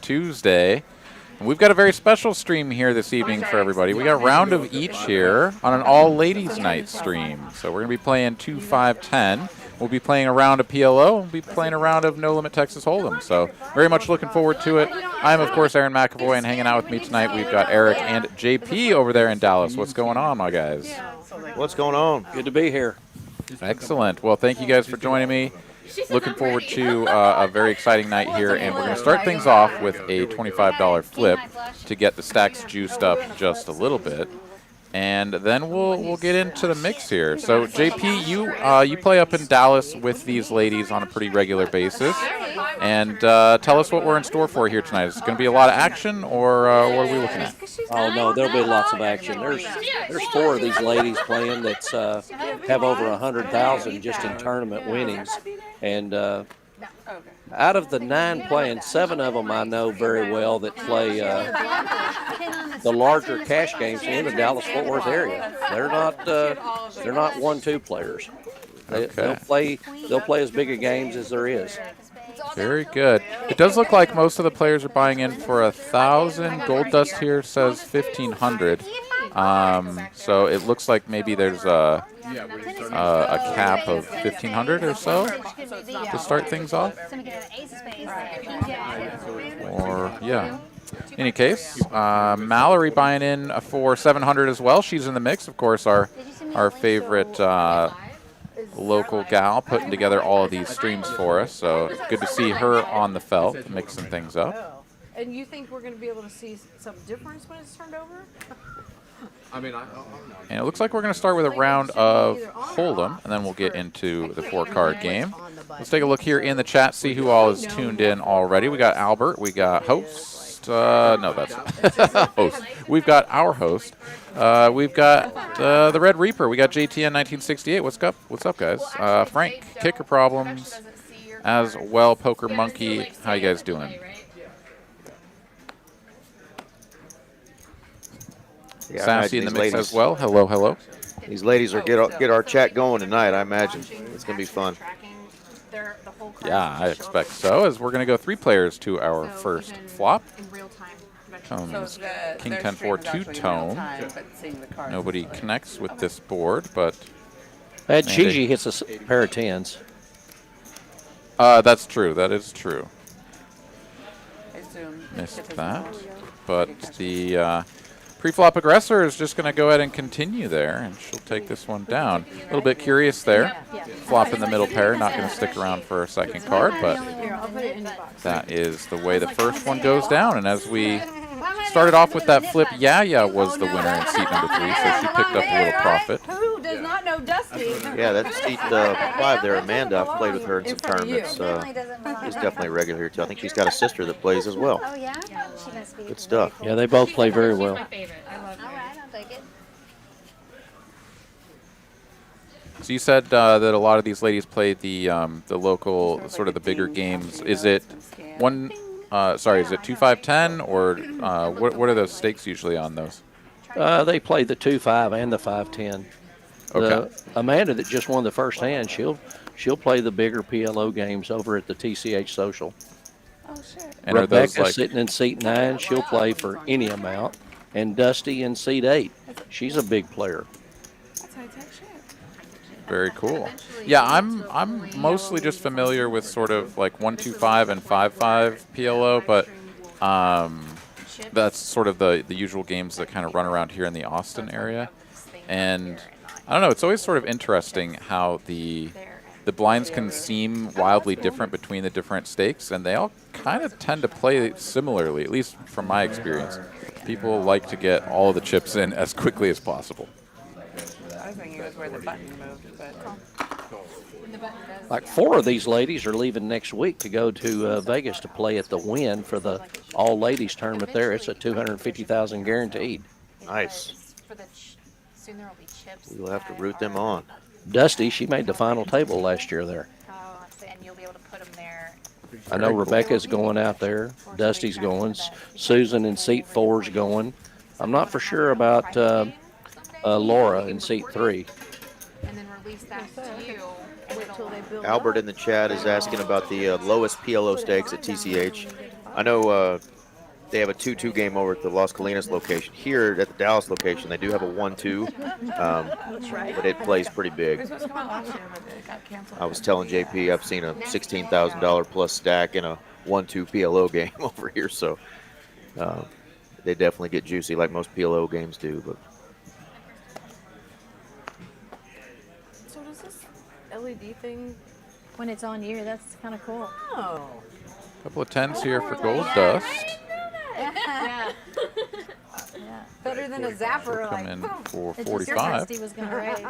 Tuesday. And we've got a very special stream here this evening for everybody. We got a round of each here on an all-ladies night stream. So we're going to be playing 2, 5, 10. We'll be playing a round of PLO. We'll be playing a round of No Limit Texas Hold'em. So very much looking forward to it. I'm, of course, Aaron McAvoy, and hanging out with me tonight, we've got Eric and JP over there in Dallas. What's going on, my guys? What's going on? Good to be here. Excellent. Well, thank you guys for joining me. Looking forward to a very exciting night here, and we're going to start things off with a $25 flip to get the stacks juiced up just a little bit, and then we'll get into the mix here. So, JP, you play up in Dallas with these ladies on a pretty regular basis, and tell us what we're in store for here tonight. Is it going to be a lot of action, or what are we looking at? Oh no, there'll be lots of action. There's 4 of these ladies playing that have over 100,000 just in tournament winnings, and out of the 9 playing, 7 of them I know very well that play the larger cash games in the Dallas-Fort Worth area. They're not 1-2 players. They'll play as big a games as there is. Very good. It does look like most of the players are buying in for 1,000. Gold Dust here says 1,500. So it looks like maybe there's a cap of 1,500 or so to start things off. Or, yeah. In any case, Mallory buying in for 700 as well. She's in the mix. Of course, our favorite local gal putting together all of these streams for us. So good to see her on the felt, mixing things up. And you think we're going to be able to see some difference when it's turned over? And it looks like we're going to start with a round of Hold'em, and then we'll get into the 4-card game. Let's take a look here in the chat, see who all is tuned in already. We got Albert, we got host. No, that's host. We've got our host. We've got the Red Reaper. We got JTN 1968. What's up? What's up, guys? Frank, Kicker Problems, as well. Poker Monkey. How you guys doing? Yeah, Sassy in the mix as well. Hello, hello. These ladies are get our chat going tonight, I imagine. It's going to be fun. Yeah, I expect so, as we're going to go 3 players to our first flop. Tones, King 10-4, 2-tone. Nobody connects with this board, but... Gigi hits a pair of 10s. That's true. That is true. Missed that. But the pre-flop aggressor is just going to go ahead and continue there, and she'll take this one down. A little bit curious there. Flop in the middle pair, not going to stick around for a second card, but that is the way the first one goes down. And as we started off with that flip, Yaya was the winner in seat number 3, so she picked up a little profit. Who does not know Dusty? Yeah, that's seat 5 there, Amanda. I've played with her in some tournaments. She's definitely a regular here, too. I think she's got a sister that plays as well. Oh, yeah? She must be. Good stuff. Yeah, they both play very well. All right, I'll take it. So you said that a lot of these ladies play the local, sort of the bigger games. Is it one... sorry, is it 2, 5, 10, or what are those stakes usually on those? They play the 2, 5 and the 5, 10. Okay. Amanda that just won the first hand, she'll play the bigger PLO games over at the TCH Social. Oh, shit. And are Rebecca those like, sitting in seat 9, she'll play for any amount, and Dusty in seat 8, she's a big player. That's how I take shit. very cool. Yeah, I'm mostly just familiar with sort of like 1-2-5 and 5-5 PLO, but that's sort of the usual games that kind of run around here in the Austin area. And I don't know, it's always sort of interesting how the blinds can seem wildly different between the different stakes, and they all kind of tend to play similarly, at least from my experience. People like to get all of the chips in as quickly as possible. I was thinking it was where the button moved, but... Like 4 of these ladies are leaving next week to go to Vegas to play at the Wynn for the all-ladies tournament there. It's a $250,000 guaranteed. Nice. Soon there will be chips. We'll have to root them on. Dusty, she made the final table last year there. Oh, and you'll be able to put them there. I know Rebecca's going out there. Dusty's going. Susan in seat 4's going. I'm not for sure about Laura in seat 3. And then release that to you. Albert in the chat is asking about the lowest PLO stakes at TCH. I know they have a 2-2 game over at the Las Colinas location. Here at the Dallas location, they do have a 1-2, but it plays pretty It big. was supposed to come out last year, but it got canceled. I was telling JP I've seen a $16,000 plus stack in a 1-2 PLO game over here, so they definitely get juicy like most PLO games do. But So does this LED thing? When it's on you, that's kind of cool. Oh. Couple of 10s here for Gold Dust. Yeah. Better than a zapper. Come Like, in boom. for It's just 45. Steve was going to raise.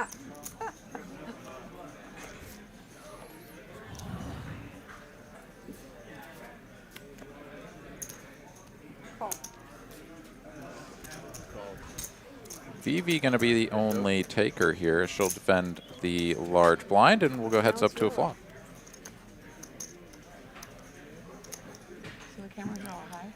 Vivi going to be the only taker here. She'll defend the large blind, and we'll go heads up to a flop. So the cameras are all high.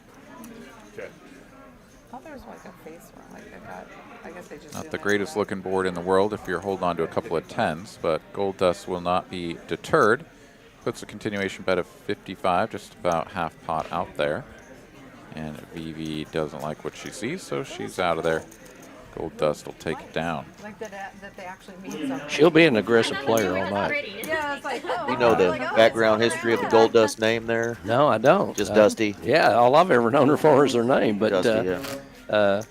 Okay. I thought there was like a face wrong. Like they got, I guess they just. Not did the like greatest that. looking board in the world if you're holding on to a couple of 10s, but Gold Dust will not be deterred. Puts a continuation bet of 55, just about half pot out there. And Vivi doesn't like what she sees, so she's out of there. Gold Dust will take it down. Like that they actually mean something. She'll be an aggressive player all night. Yeah, it's like, oh. you know the like, oh, background history of the Gold Dust name there? No, I don't. Just Dusty. Yeah, all I've ever known her for is her name. But Dusty, yeah.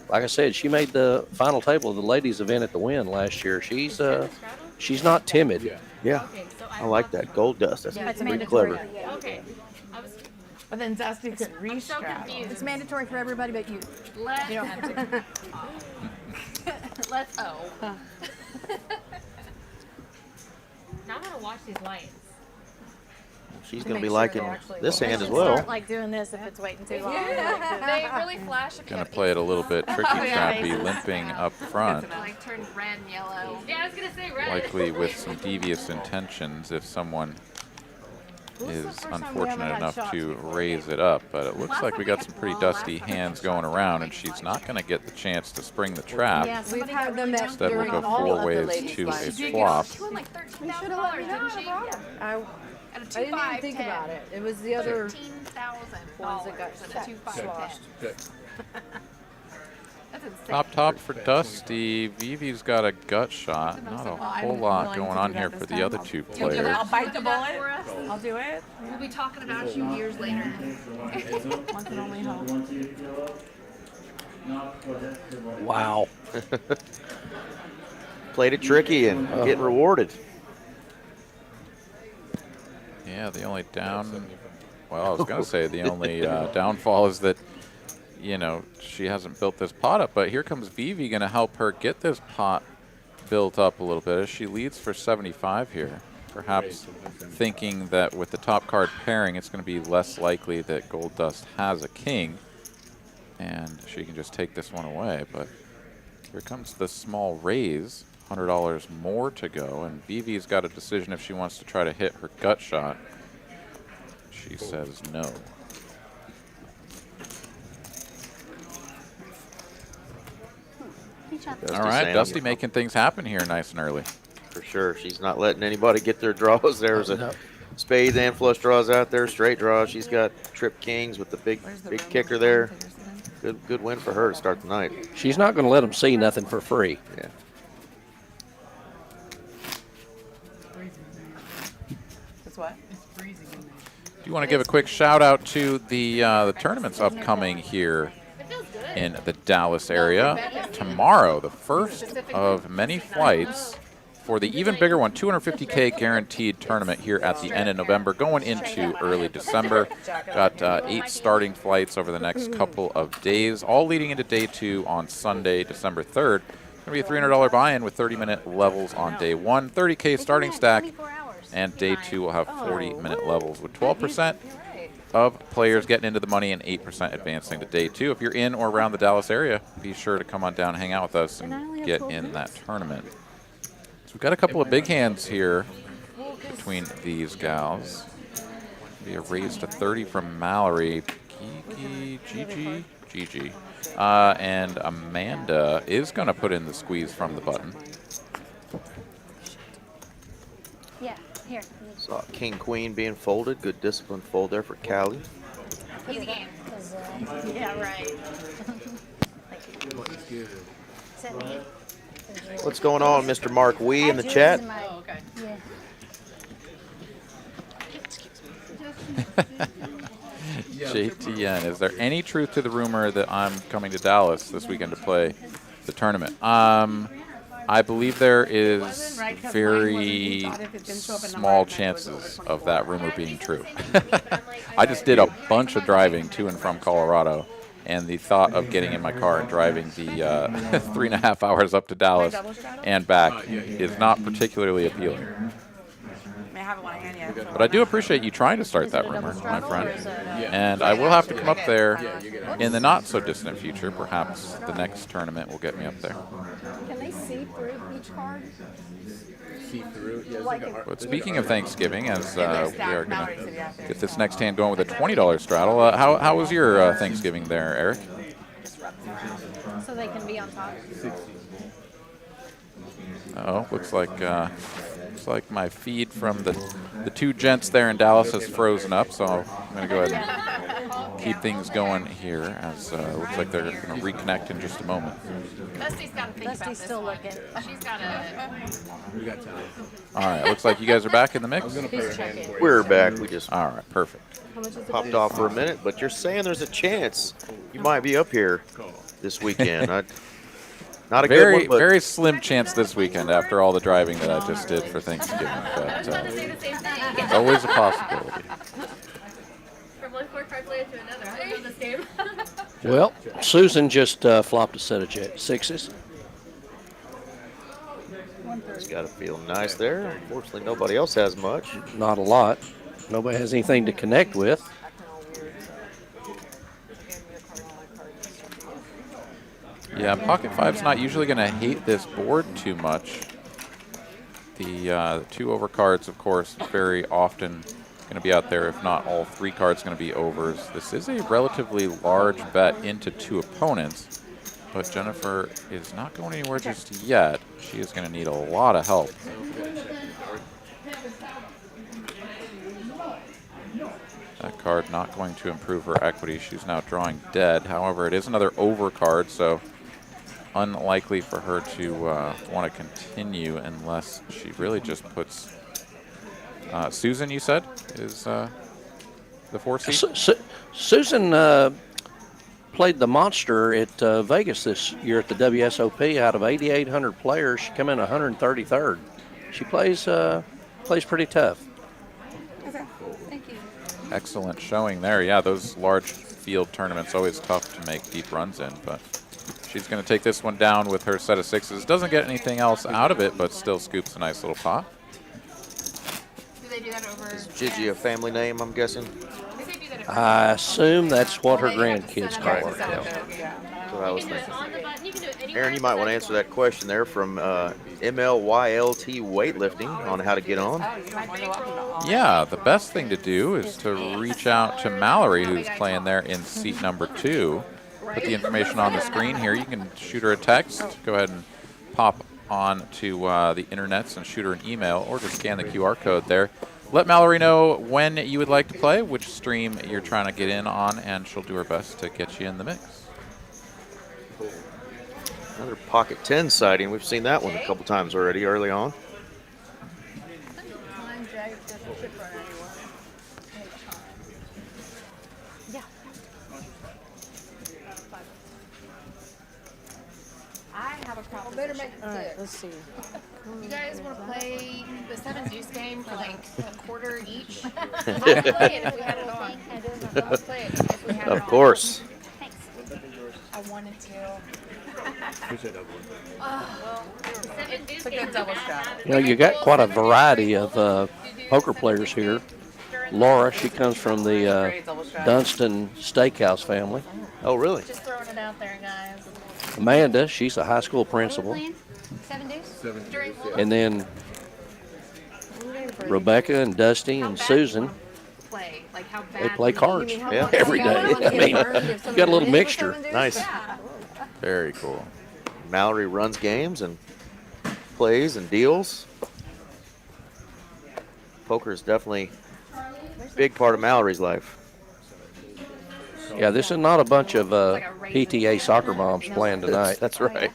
like I said, she made the final table of the ladies event at the Win last year. She's not timid. Yeah, I like that. Gold Dust. That's It's pretty mandatory. clever. Okay. I was But then Dusty could so restrap. confused. It's mandatory for everybody but you. Let's, You don't have to. let's now I'm gonna watch these lights. She's going to make be sure liking they actually this work. hand as Should well. start like doing this if it's waiting too long. They really flash if you Gonna have play it a little bit tricky, yeah. Trappy, limping up front. like turn red and yellow. Yeah, I was gonna say red. Likely with some devious intentions if someone is unfortunate enough to raise it up. But it looks like we got some pretty dusty hands going around, and she's not going to get the chance to spring the trap. Yeah, We've somebody had got them really that down. Instead, we'll during go all four of the ways ladies' to a lives. flop. She won like You should have let me $13,000, know. didn't she? I At a 2, didn't even 5, think 10. about it. It was the other. $13,000 ones that got at a 2, 5, 10. sloshed. Okay. That's insane. Top for Dusty. Vivi's got a gut shot. Not a whole lot going on here for the other two I'll players. bite the Do that bullet. for us. I'll do it. We'll be talking about you years later. One can only hope. Wow. Played it tricky and getting rewarded. Yeah, the only well, I was going to say the only downfall is that, you know, she hasn't built this pot up, but here comes Vivi going to help her get this pot built up a little bit as she leads for 75 here. Perhaps thinking that with the top card pairing, it's going to be less likely that Gold Dust has a king, and she can just take this one away. But here comes the small raise, $100 more to go, and Vivi's got a decision if she wants to try to hit her gut shot. She says no. All right, saying, Dusty making things happen here nice and early. For sure. She's not letting anybody get their draws. There's a spades and flush draws out there, straight draws. She's got trip kings with the big kicker there. Good win for her to start the night. She's not going to let them see nothing for free. Yeah. It's what? Do you want to give a quick shout out to the tournaments upcoming here in the Dallas area tomorrow? The first of many flights for the even bigger one, $250K guaranteed tournament here at the end of November, going into early December. Got 8 starting flights over the next couple of days, all leading into day 2 on Sunday, December 3rd. It's going to be a $300 buy-in with 30-minute levels on day 1, 30K starting stack, and day 2 will have 40-minute levels with 12% of players getting into the money and 8% advancing to day 2. If you're in or around the Dallas area, be sure to come on down, hang out with us, and get in that tournament. So we've got a couple of big hands here between these gals. Be a raise to 30 from Mallory. Gigi. And Amanda is going to put in the squeeze from the button. Yeah, here. Saw king queen being folded. Good disciplined fold there for Callie. Easy game. Yeah, right. Thank you. Is that me? What's going on, Mr. Mark Wee in the Yours chat? is mine. Yeah. JTN, is there any truth to the rumor that I'm coming to Dallas this weekend to play the tournament? I believe there is very small chances of that rumor being true. I just did a bunch of driving to and from Colorado, and the thought of getting in my car and driving the 3.5 hours up to Dallas and back is not particularly appealing. I haven't one hand yet. But I do appreciate you trying to start that rumor, my friend. And I will have to come up there in the not-so-distant future. Perhaps the next tournament will get me up there. Can they see through each card? See through. Yeah, But speaking of Thanksgiving, as we are going to get this next hand going with a $20 straddle, how was your Thanksgiving there, Eric? So they can be on top. Oh, looks like my feed from the two gents there in Dallas has frozen up, so I'm going to go ahead and keep things going here, as looks like they're going to reconnect in just a moment. Dusty's got to think about Dusty's this still one. looking. She's got to. We got time. All right, looks like you guys are back in the mix. He's checking. We're back. We just All right, perfect. How much is the popped off for a minute, but you're saying there's a chance you might be up here this weekend. Not a good Very, one, but very slim chance this weekend after all the driving that I just did for Thanksgiving, I was but about to say the same thing. it's always a possibility. From one scorecard player to another. I did the same. Well, Susan just flopped a set of sixes. it's got to feel nice there. Unfortunately, nobody else has much. Not a lot. Nobody has anything to connect with. Yeah, Pocket Five's not usually going to hate this board too much. The two overcards, of course, very often going to be out there. If not all three cards going to be overs. This is a relatively large bet into two opponents, but Jennifer is not going anywhere just yet. She is going to need a lot of help. That card not going to improve her equity. She's now drawing dead. However, it is another overcard, so unlikely for her to want to continue unless she really just puts Susan, you said, is the 4 seed? Susan played the monster at Vegas this year at the WSOP. Out of 8,800 players, she came in 133rd. She plays pretty tough. Excellent showing there. Yeah, those large field tournaments always tough to make deep runs in, but she's going to take this one down with her set of sixes. Doesn't get anything else out of it, but still scoops a nice little pot. Do they do that over? Is Gigi a family name, I'm guessing? Do they do that over? I assume that's what her grandkids call her. Yeah. Yeah. That's what I was You can do it thinking. on the button. You can do it anywhere. Aaron, you might want to answer that question there from MLYLT Weightlifting on how to get on. Yeah, the best thing to do is to reach out to Mallory, who's playing there in seat number 2. Put the information on the screen here. You can shoot her a text. Go ahead and pop on to the internets and shoot her an email, or just scan the QR code there. Let Mallory know when you would like to play, which stream you're trying to get in on, and she'll do her best to get you in the mix. Another pocket 10 sighting. We've seen that one a couple times already early on. I have a problem. Better make it six. Let's see. You guys want to play the 7 deuce game for like a quarter each? I'll play it if we had it on. I'll play it if we had it on. Of course. I wanted to. It's a good double shot. You know, you got quite a variety of poker players here. Laura, she comes from the Dunston Steakhouse family. Oh, really? Just throwing it out there, guys. Amanda, she's a high school principal. 7 deuce? During And then Rebecca and Dusty and Susan, play, like how bad they play cards Yeah. every day. I mean, you got a little mixture. Nice. Very cool. Mallory runs games and plays and deals. Poker is definitely a big part of Mallory's life. Yeah, this is not a bunch of PTA soccer moms playing tonight. That's right.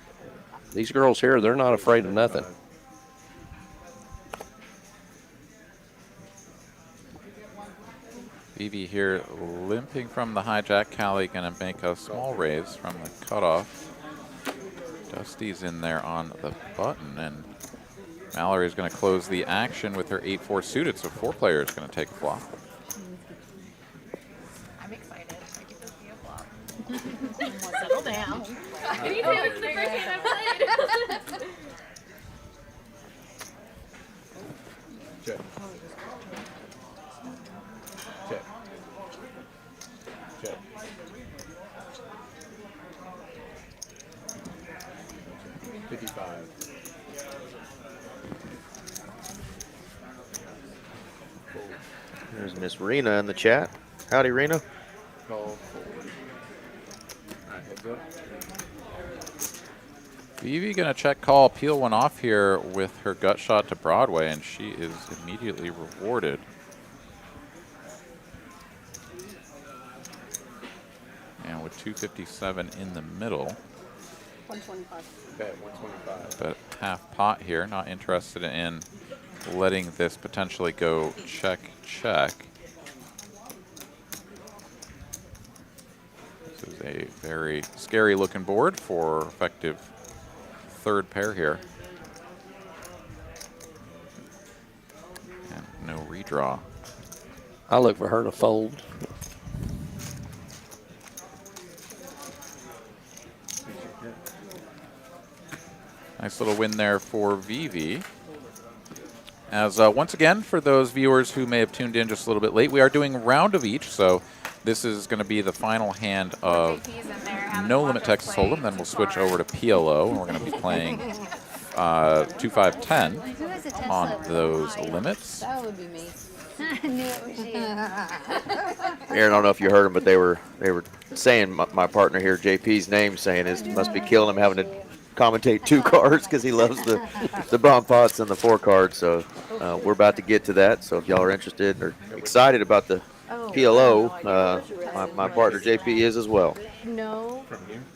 These girls here, they're not afraid of nothing. Vivi here limping from the hijack. Callie going to make a small raise from the cutoff. Dusty's in there on the button, and Mallory's going to close the action with her 8-4 suited, so 4 players going to take a flop. I'm excited. I get to see a flop. Settle down. Me too. It's the first game I've played. Check. Check. Check. $55. There's Miss Rena in the chat. Howdy, Rena. Call forward. All right, heads up. Vivi going to check call, peel one off here with her gut shot to Broadway, and she is immediately rewarded. And with 257 in the middle, 125. Bet 125. but half pot here, not interested in letting this potentially go check, check. This is a very scary looking board for effective third pair here. And no redraw. I look for her to fold. Nice little win there for Vivi. As once again, for those viewers who may have tuned in just a little bit late, we are doing a round of each. So this is going to be the final hand of No Limit Texas Hold'em. Then we'll switch over to PLO, and we're going to be playing 2-5-10 Who has a 10 on slip? those limits. That would be me. I knew it was you. Aaron, I don't know if you heard him, but they were saying my partner here, JP's name, saying it must be killing him having to commentate 2 cards because he loves the bomb pots and the 4 cards. So we're about to get to that. So if y'all are interested or excited about the PLO, my partner JP is as well. No.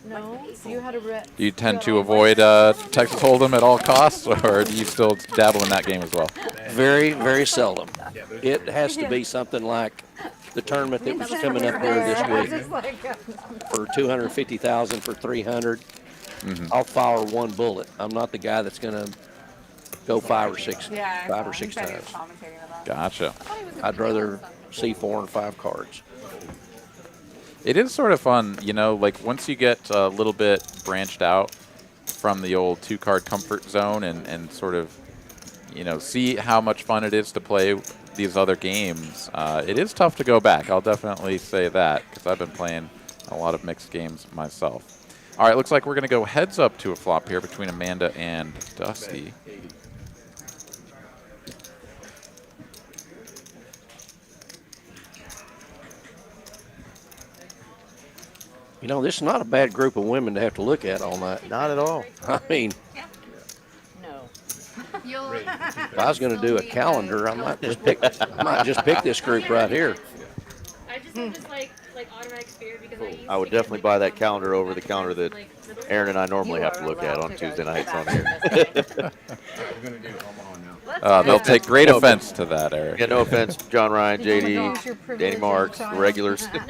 No. You had a Do you tend to avoid Texas Hold'em at all costs, or do you still dabble in that game as well? Very, very seldom. It has to be something like the tournament that was coming up there this week for 250,000 for 300. I'll fire one bullet. I'm not the guy that's going to go five or six he said he was times. commentating on that. Gotcha. I'd rather see 4 and 5 cards. It is sort of fun, you know, like once you get a little bit branched out from the old 2-card comfort zone and sort of, you know, see how much fun it is to play these other games. It is tough to go back. I'll definitely say that because I've been playing a lot of mixed games myself. All right, looks like we're going to go heads up to a flop here between Amanda and Dusty. You know, this is not a bad group of women to have to look at all night. Not at all. I mean, No. You'll if I was going to do a calendar, I might just pick this group right here. I just have this like automatic fear because I used I would to definitely get buy that like, calendar over the calendar that Aaron and I normally have to look at on Tuesday nights on here. All right, we're going to do Omaha now. They'll take great offense to that, Eric. Yeah, no offense, John Ryan, Did you JD, lose your privilege Danny as a Marks, the child? regulars. No,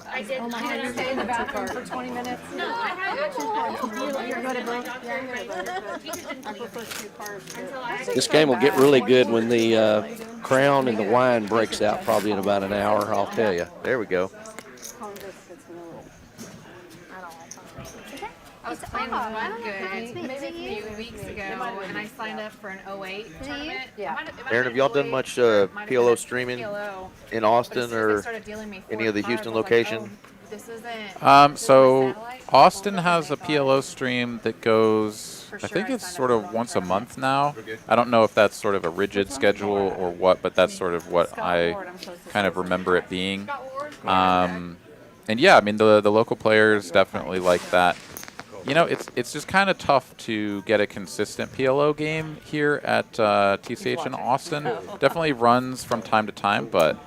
I did. Oh my I God, had you stay in the bathroom for 20 minutes? No, I had You're good at both? doctor, but teachers didn't I believe prefer me 2 cards. until I This game will get really good when the crown and the wine breaks out probably in about an hour, I'll tell you. There we go. I was playing with one good maybe a few weeks ago, and I signed up for an 08 tournament. Yeah. Aaron, have y'all done much PLO streaming in Austin or any of the Houston location? This isn't. So Austin has a PLO stream that goes, I think it's sort of once a month now. I don't know if that's sort of a rigid schedule or what, but that's sort of what I kind of remember it being. And yeah, I mean, the local players definitely like that. You know, it's just kind of tough to get a consistent PLO game here at TCH in Austin. Definitely runs from time to time, but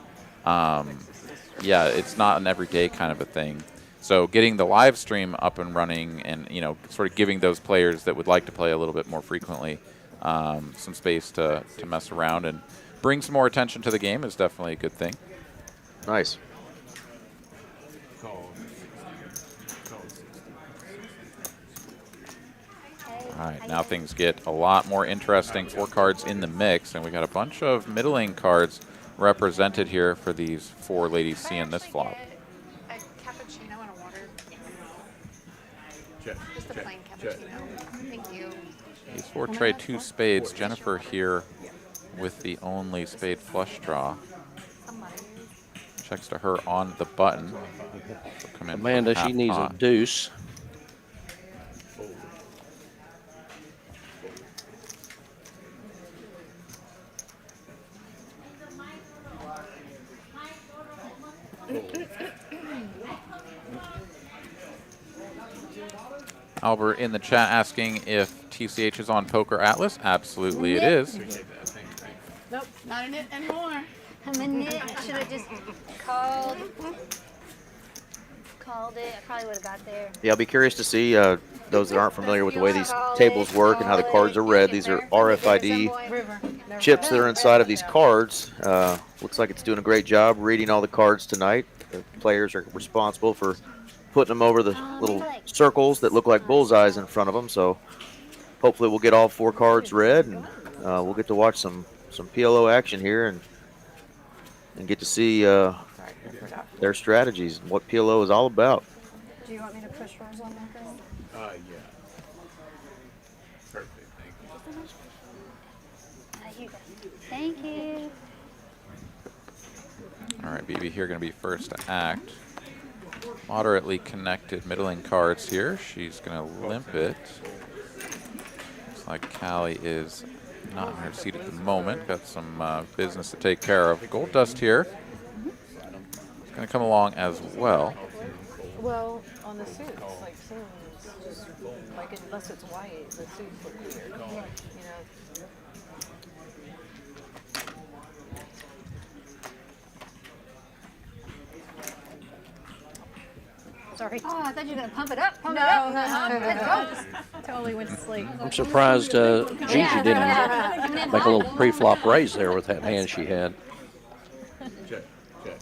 yeah, it's not an everyday kind of a thing. So getting the live stream up and running and, you know, sort of giving those players that would like to play a little bit more frequently some space to mess around and bring some more attention to the game is definitely a good thing. Nice. All right, now things get a lot more interesting. 4 cards in the mix, and we got a bunch of middling cards represented here for these 4 ladies seeing this flop. A cappuccino and a water. Check. Just a check, plain check. cappuccino. Thank you. These 4 trade 2 spades. Jennifer here with the only spade flush draw. Somebody. Checks to her on the button. So come in Amanda, half she needs pot. a deuce. Albert in the chat asking if TCH is on Poker Atlas. Absolutely it is. Nope, not in it anymore. I'm a nit. Should have just called it. I probably would have got there. Yeah, I'll be curious to see those that aren't familiar with the way these tables work and how the cards are read. These are RFID River. chips that are inside of these cards. Looks like it's doing a great job reading all the cards tonight. The players are responsible for putting them over the little circles that look like bullseyes in front of them. So hopefully we'll get all 4 cards read, and we'll get to watch some PLO action here and get to see their strategies and what PLO is all about. Do you want me to push yours on that girl? Yeah. Perfect. Thank you. You go. Thank you. All right, BB here going to be first to act. Moderately connected middling cards here. She's going to limp it. Looks like Callie is not in her seat at the moment. Got some business to take care of. Gold Dust here. It's going to come along as well. Well, on the suits, like Sims, just like unless it's white, the suits look weird. You know. Sorry. Oh, I thought you were going to pump it up. Pump No, it up. Let's Let's go. Totally went to sleep. I'm surprised Gigi didn't make a little pre-flop raise there with that hand she had. Check. Check.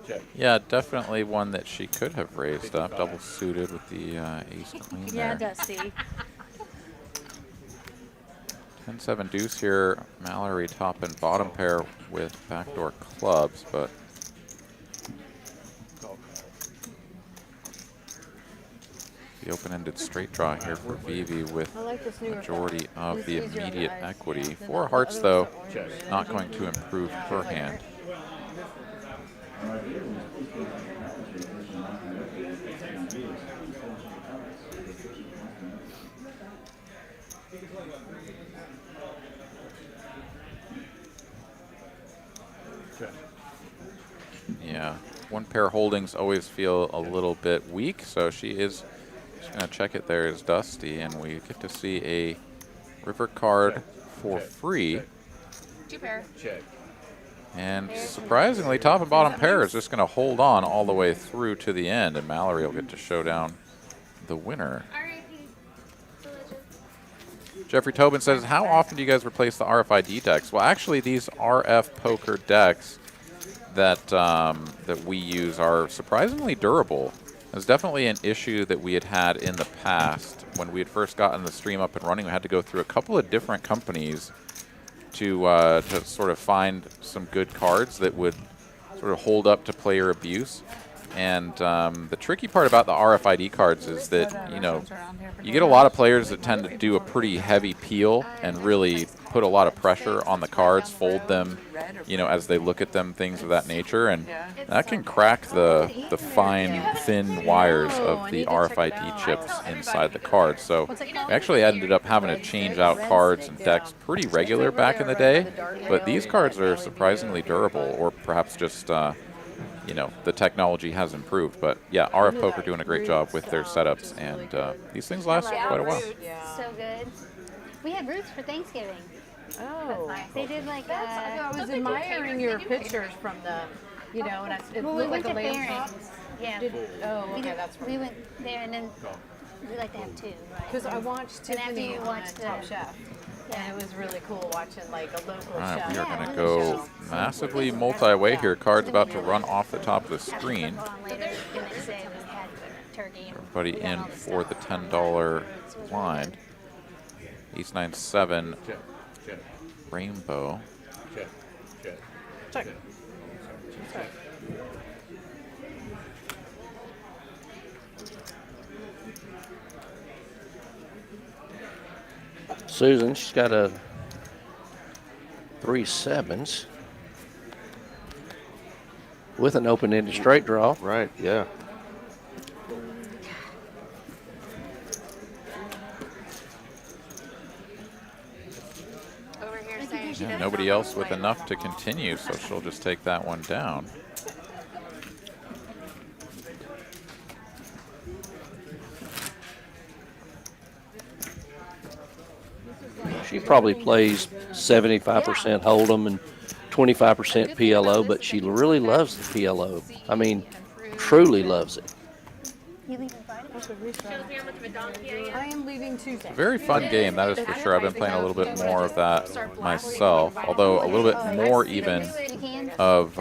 Check. Yeah, definitely one that she could have raised up. Double suited with the ace queen Yeah, there. Dusty. 10-7 deuce here. Mallory top and bottom pair with backdoor clubs, but the open-ended straight draw here for Vivi with I like this newer majority of It's the easier on the immediate eyes equity. than 4 the hearts, other though, ones that orange. not going to improve her hand. Check. Yeah, 1 pair holdings always feel a little bit weak, so she's going to check it there as Dusty, and we get to see a river card for free. 2 pair. Check. And surprisingly, top and bottom pair is just going to hold on all the way through to the end, and Mallory will get to show down the winner. R.I.P. Religion. Jeffrey Tobin says, how often do you guys replace the RFID decks? Well, actually, these RF poker decks that that we use are surprisingly durable. It's definitely an issue that we had in the past. When we had first gotten the stream up and running, we had to go through a couple of different companies to sort of find some good cards that would sort of hold up to player abuse. And the tricky part about the RFID cards is that, you know, you get a lot of players that tend to do a pretty heavy peel and really put a lot of pressure on the cards, fold them, you know, as they look at them, things of that nature. And that can crack the fine, thin wires of the RFID chips inside the cards. So we actually ended up having to change out cards and decks pretty regular back in the day. But these cards are surprisingly durable, or perhaps just you know, the technology has improved. But yeah, RF Poker doing a great job with their setups, and these things last quite a while. So good. We had roots for Thanksgiving. Oh. They did like I was admiring your pictures from the You know, and it Well, we looked like went a to lamb chop. Barron's. Yeah. Oh, We okay, did- that's We went there and then we like to have two, right? because I watched And after Tiffany you on watched Top the- Chef, and it was really cool watching like a local All right, chef. we are Yeah, going to on the go show. massively multi-way here. Card's about to run off the top of the screen. On later, the next day we had turkey. and Everybody we got in all the for the stuff. $10 It was really blind. Ace 9 7 Check. Check. rainbow. Check. Check. Check. Check. Susan, she's got a 3 7s with an open-ended straight draw. Right, yeah. Over here saying she Yeah, doesn't nobody know else how with to play. enough to continue, so she'll just take that one down. She probably plays 75% Hold'em and 25% PLO, but she really loves the PLO. I mean, truly loves it. You leaving Friday? Shows me how much of a donkey I am. I am leaving Tuesday. Very fun game, that is for sure. I've been playing a little bit more of that myself, although a little bit more even You can. of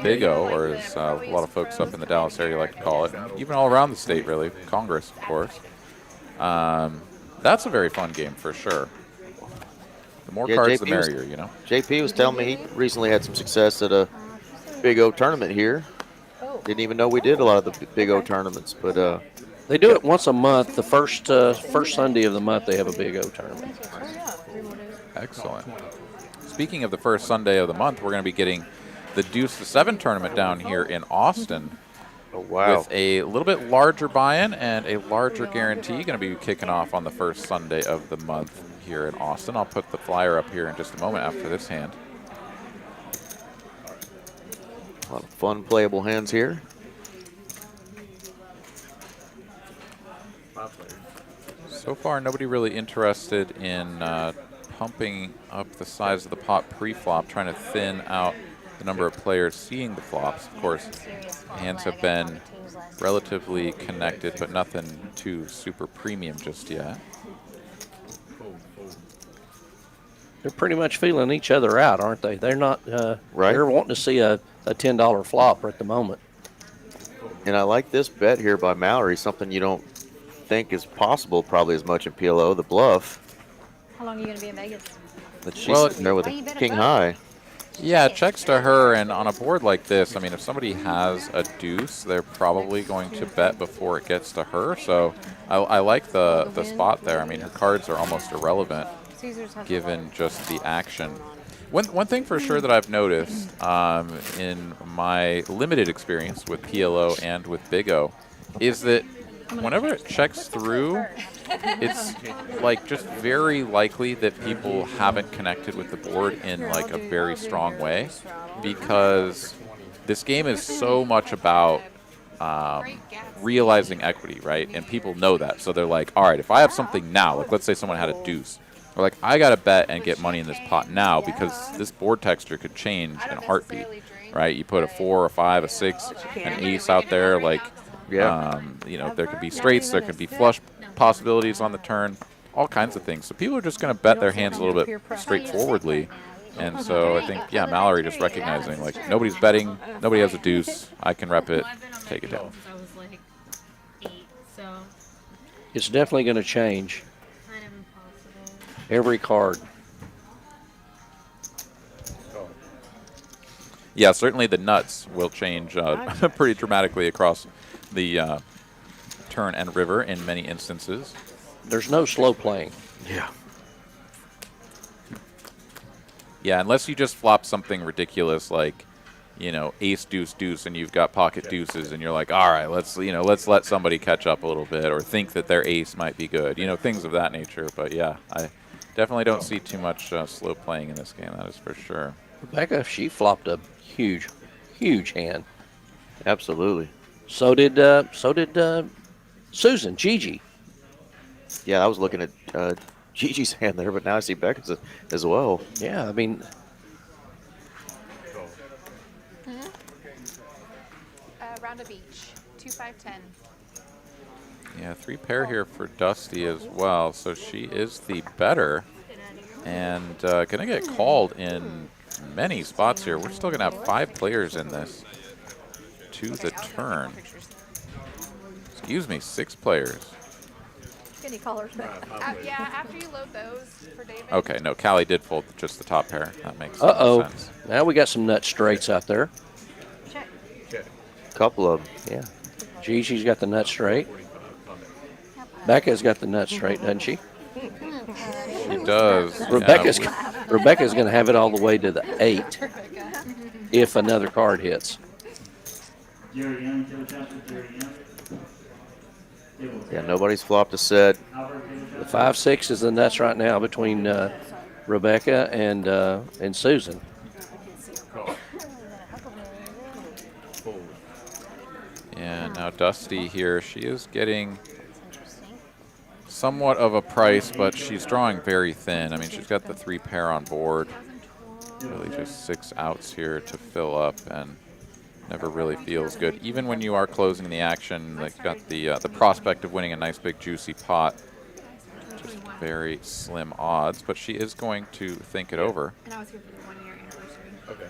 Big O, or as a lot of folks up in the Dallas area like to call it, and even all around the state, really. Congress, of course. That's a very fun game for sure. The more Yeah, cards, the JP was merrier, you know. JP was telling me he recently had some success at a Big O tournament here. Didn't even know we did a lot of the Big O tournaments, but They do it once a month. The first Sunday of the month, they have a Big O tournament. Oh yeah, 3 more days. Excellent. Speaking of the first Sunday of the month, we're going to be getting the Deuce to 7 tournament down here in Austin. oh wow. With a little bit larger buy-in and a larger guarantee. Going to be kicking off on the first Sunday of the month here in Austin. I'll put the flyer up here in just a moment after this hand. A lot of fun playable hands here. So far, nobody really interested in pumping up the size of the pot pre-flop, trying to thin out the number of players seeing the flops. Of course, hands have been relatively connected, but nothing too super premium just yet. They're pretty much feeling each other out, aren't they? They're not. Right. They're wanting to see a $10 flop at the moment. And I like this bet here by Mallory, something you don't think is possible probably as much in PLO, the bluff. How long are you going to be in Vegas? But she's Well, sitting there with Why you a bet a king bluff? high. Yeah, it checks to her, and on a board like this, I mean, if somebody has a deuce, they're probably going to bet before it gets to her. So I like the spot there. I mean, her cards are almost irrelevant Caesar's has given just the action. One thing for sure that I've noticed in my limited experience with PLO and with Big O is that whenever it checks through, it's like just very likely that people haven't connected with the board in like a very strong way, because this game is so much about realizing equity, right? And people know that, so they're like, all right, if I have something now, like let's say someone had a deuce, or like I gotta bet and get money in this pot now because this board texture could change in a heartbeat, right? You put a 4, a 5, a 6, an ace out there, like. Yeah. You know, there could be straights, there could be flush possibilities on the turn, all kinds of things. So people are just going to bet their hands a little bit straightforwardly. And so I think, yeah, Mallory just recognizing, like, nobody's betting, nobody has a deuce, I can rep it, Well, I've been on take it my down. phone since I was like 8, so It's definitely going to change kind of impossible. every card. Yeah, certainly the nuts will change pretty dramatically across the turn and river in many instances. There's no slow playing. Yeah. Yeah, unless you just flop something ridiculous like, you know, ace, deuce, deuce, and you've got pocket deuces, and you're like, all right, let's let somebody catch up a little bit, or think that their ace might be good, you know, things of that nature. But yeah, I definitely don't see too much slow playing in this game. That is for sure. Rebecca, she flopped a huge, huge hand. Absolutely. So did Susan, Gigi. Yeah, I was looking at Gigi's hand there, but now I see Becca's as well. Yeah, I mean, round of each. 2, 5, 10. Yeah, 3 pair here for Dusty as well. So she is the better and going to get called in many spots here. We're still going to have 5 players in this to the turn. Excuse me, 6 players. Any colors back? Yeah, after you load those for David. Okay, no, Callie did fold just the top pair. That makes Uh-oh. sense. Now we got some nut straights out there. Check. Couple of them, yeah. Gigi's got the nut straight. Becca's got the nut straight, doesn't she? She does. Rebecca's Yeah, Rebecca's going to have it all the way to the 8 if another card hits. Yeah, nobody's flopped a set. The 5-6 is the nuts right now between Rebecca and Susan. yeah, now Dusty here, she is getting somewhat of a price, but she's drawing very thin. I mean, she's got the 3 pair on board. Really just 6 outs here to fill up, and never really feels good. Even when you are closing the action, like you got the prospect of winning a nice big juicy pot. Just very slim odds, but she is going to think it over. And I was here for the 1-year anniversary. Okay.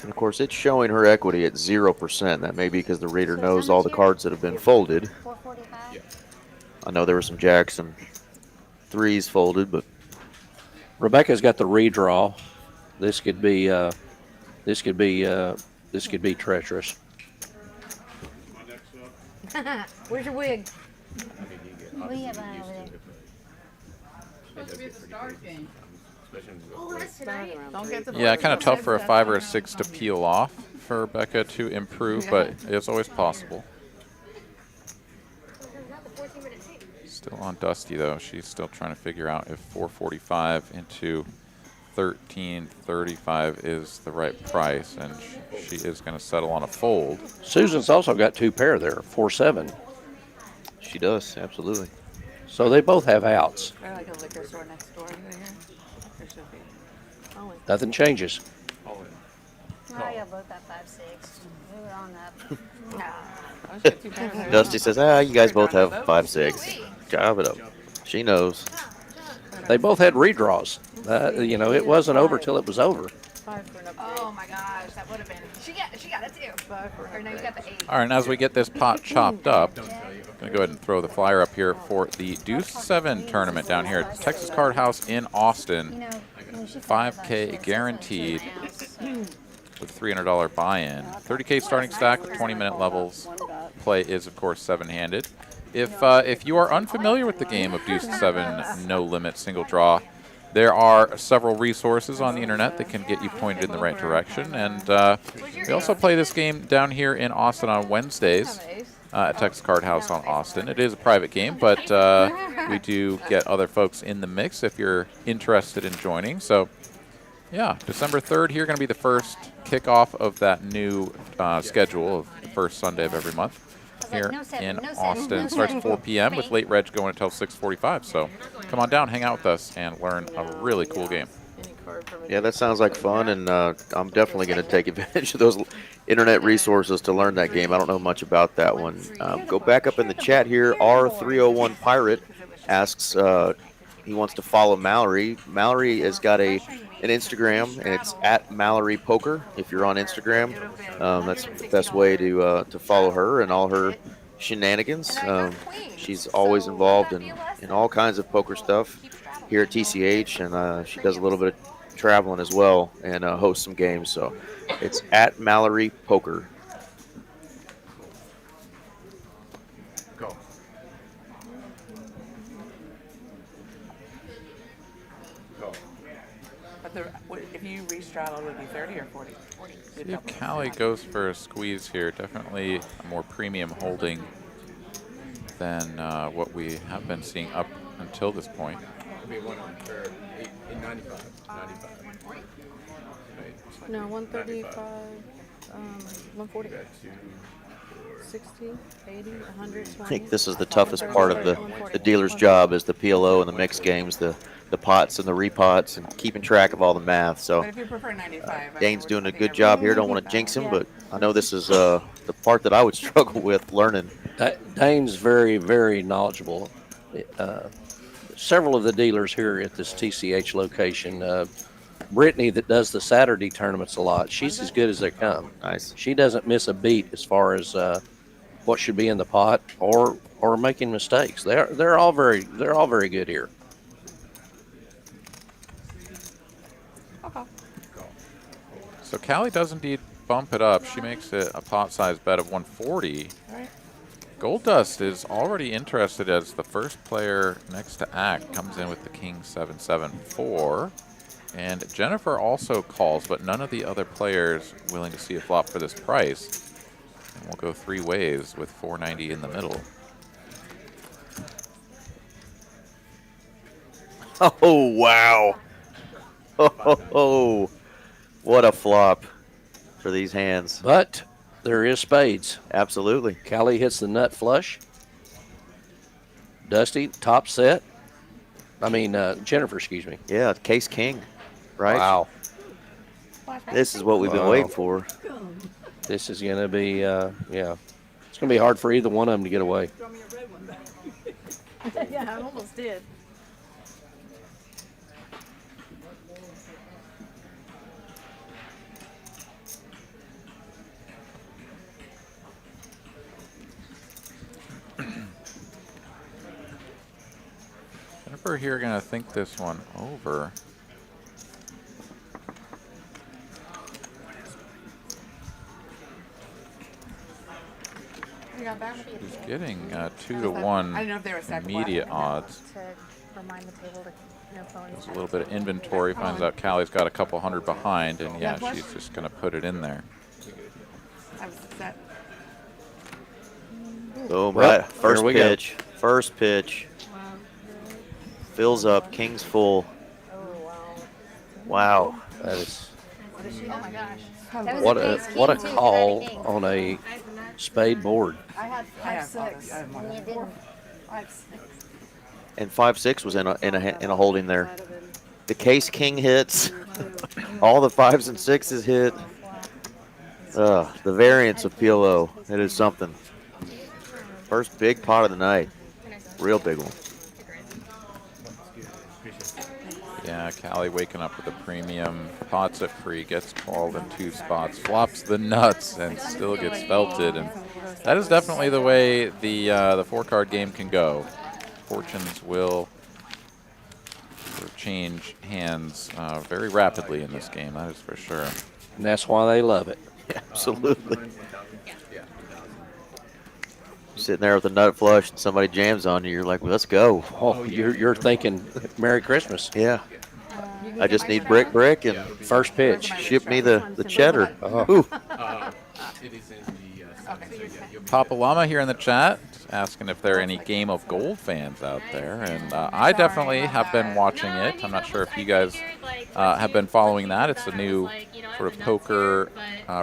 And of course, it's showing her equity at 0%. That may be because the reader knows all the cards that have been folded. 445. I know there were some jacks and 3s folded, but Rebecca's got the redraw. This could be treacherous. Where's your wig? We have one over there. Don't get the Yeah, kind of tough for a 5 or a 6 to peel off for Rebecca to improve, but it's always possible. Still on Dusty, though. She's still trying to figure out if 445 into 1335 is the right price, and she is going to settle on a fold. Susan's also got 2 pair there, 4-7. she does, absolutely. So they both have outs. Or like a liquor store next door. There should be. Nothing changes. Oh, yeah, both got 5-6. Move it on up. I should get 2 pairs there. Dusty says, you guys both have 5-6. Job it up. She knows. They both had redraws. You know, it wasn't over till it was over. 5 for an upgrade. Oh my gosh, that would have been. She got it too. 5 for an Or no, you got the 8. All right, and as we get this pot chopped up, I'm going to go ahead and throw the flyer up here for the Deuce 7 tournament down here at Texas Card House in Austin. 5K guaranteed with $300 buy-in. 30K starting stack with 20-minute levels. Play is, of course, 7-handed. If you are unfamiliar with the game of Deuce 7 No Limit Single Draw, there are several resources on the internet that can get you pointed in the right direction. And we also play this game down here in Austin on Wednesdays at Texas Card House on Austin. It is a private game, but we do get other folks in the mix if you're interested in joining. So, yeah, December 3rd here, going to be the first kickoff of that new schedule of the first Sunday of every month here in Austin. Starts at 4 p.m. with late reg going until 6:45. So come on down, hang out with us, and learn a really cool game. Yeah, that sounds like fun, and I'm definitely going to take advantage of those internet resources to learn that game. I don't know much about that one. Go back up in the chat here. R301 Pirate asks, he wants to follow Mallory. Mallory has got an Instagram, and it's at Mallory Poker. If you're on Instagram, that's the best way to follow her and all her shenanigans. She's always involved in all kinds of poker stuff here at TCH, and she does a little bit of traveling as well and hosts some games. So it's at Mallory Poker. Go. Go. But if you restraddle, it would be 30 or 40? 40. See if Callie goes for a squeeze here. Definitely a more premium holding than what we have been seeing up until this point. It'll be 100 or 95. 95. No, 135, 140, 60, 80, 120. I think this is the toughest part of the dealer's job is the PLO and the mixed games, the the pots and the repots and keeping track of all the math. So But if you prefer 95, Dane's doing a good job here. Don't want to jinx him, but I know this is the part that I would struggle with learning. Dane's very, very knowledgeable. Several of the dealers here at this TCH location, Brittany that does the Saturday tournaments a lot, she's as good as they come. Nice. She doesn't miss a beat as far as what should be in the pot or making mistakes. They're all very good here. So Callie does indeed bump it up. She makes it a pot size bet of 140. Right. Gold Dust is already interested as the first player next to act comes in with the king 7-7-4. And Jennifer also calls, but none of the other players willing to see a flop for this price. And we'll go 3 ways with 490 in the middle. Oh, wow. Oh, what a flop for these hands. But there is spades. Absolutely. Callie hits the nut flush. Dusty, top set. Jennifer, excuse me. Yeah, case king, right? Wow. This is what we've been waiting for. This is going to be, yeah. It's going to be hard for either one of them to get away. Yeah, I almost did. Jennifer here gonna think this one over. You got that? She's getting 2 to 1 I didn't know if they were stacked immediate flat. odds. To remind the table to no phone. Does a little bit of inventory, finds out Callie's got a couple hundred behind, and yeah, she's just gonna put it in there. I was set. Boom, Well, right. First here we go. pitch. First pitch. Fills up. King's full. Oh, wow. Wow. That is Oh, my gosh. what a call on a spade board. I had I 5-6. have more. You didn't. 5-6. And 5-6 was in a holding there. The case king hits. All the 5s and 6s hit. The variance of PLO. It is something. First big pot of the night. Real big one. Yeah, Callie waking up with a premium, pots at free, gets called in 2 spots, flops the nuts, and still gets felted. And that is definitely the way the 4-card game can go. Fortunes will sort of change hands very rapidly in this game, that is for sure. And that's why they love it. Yeah, absolutely. Sitting there with a nut flush and somebody jams on you, you're like, well, let's go. Oh, you're thinking Merry Christmas. Yeah. I just need brick and First pitch. ship me the cheddar. Oh. Ooh. It is in the Papa Llama here in the chat asking if there are any Game of Gold fans out there, and I definitely have been watching it. I'm not sure if you guys have been following that. It's a new sort of poker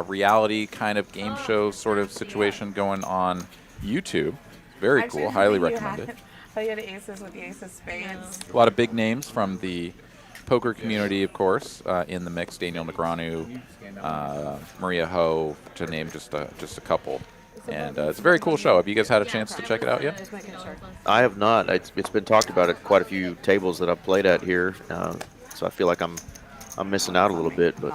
reality kind of game show sort of situation going on YouTube. Very cool. Highly recommend it. I had aces with the ace of spades. A lot of big names from the poker community, of course, in the mix. Daniel Negreanu, Maria Ho, to name just a couple. And it's a very cool show. Have you guys had a chance to check it out yet? Just making sure. I have not. It's been talked about at quite a few tables that I've played at here, so I feel like I'm missing out a little bit. But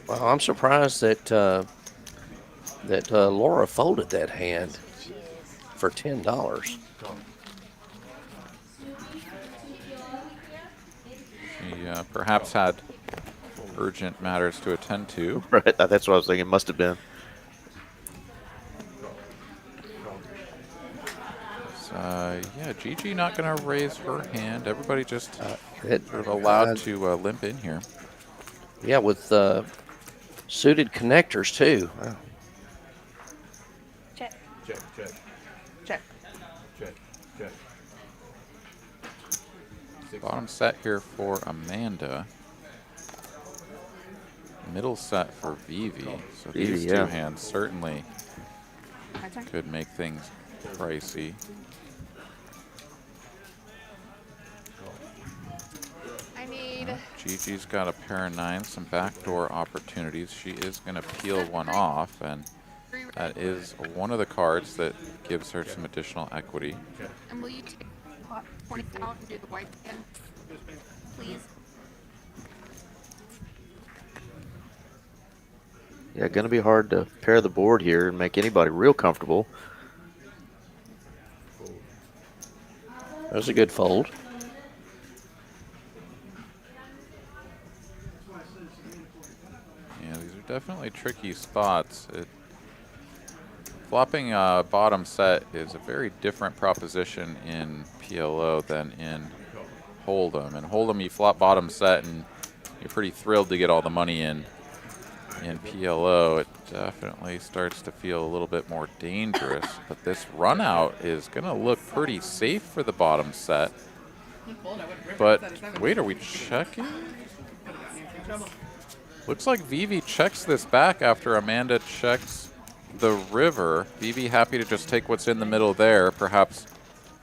Well, I'm surprised that Laura folded that hand for $10. She perhaps had urgent matters to attend to. right, that's what I was thinking. Must have been. Yeah, Gigi not going to raise her hand. Everybody just sort It, of allowed to limp in here. yeah, with suited connectors too. Wow. Check. check, check, Check. check, check. Bottom set here for Amanda. Middle set for Vivi. So these Vivi, two yeah. hands certainly My turn. could make things pricey. Gigi's got a pair of 9s, some backdoor opportunities. She is going to peel one off, and that is one of the cards that gives her some additional equity. And will you take pot 20 out and do the white again, please? Yeah, going to be hard to pair the board here and make anybody real comfortable. That was a good fold. Yeah, these are definitely tricky spots. Flopping bottom set is a very different proposition in PLO than in Hold'em. In Hold'em, you flop bottom set and you're pretty thrilled to get all the money in. In PLO, it definitely starts to feel a little bit more dangerous. But this run out is going to look pretty safe for the bottom set. But wait, are we checking? Looks like Vivi checks this back after Amanda checks the river. Vivi happy to just take what's in the middle there, perhaps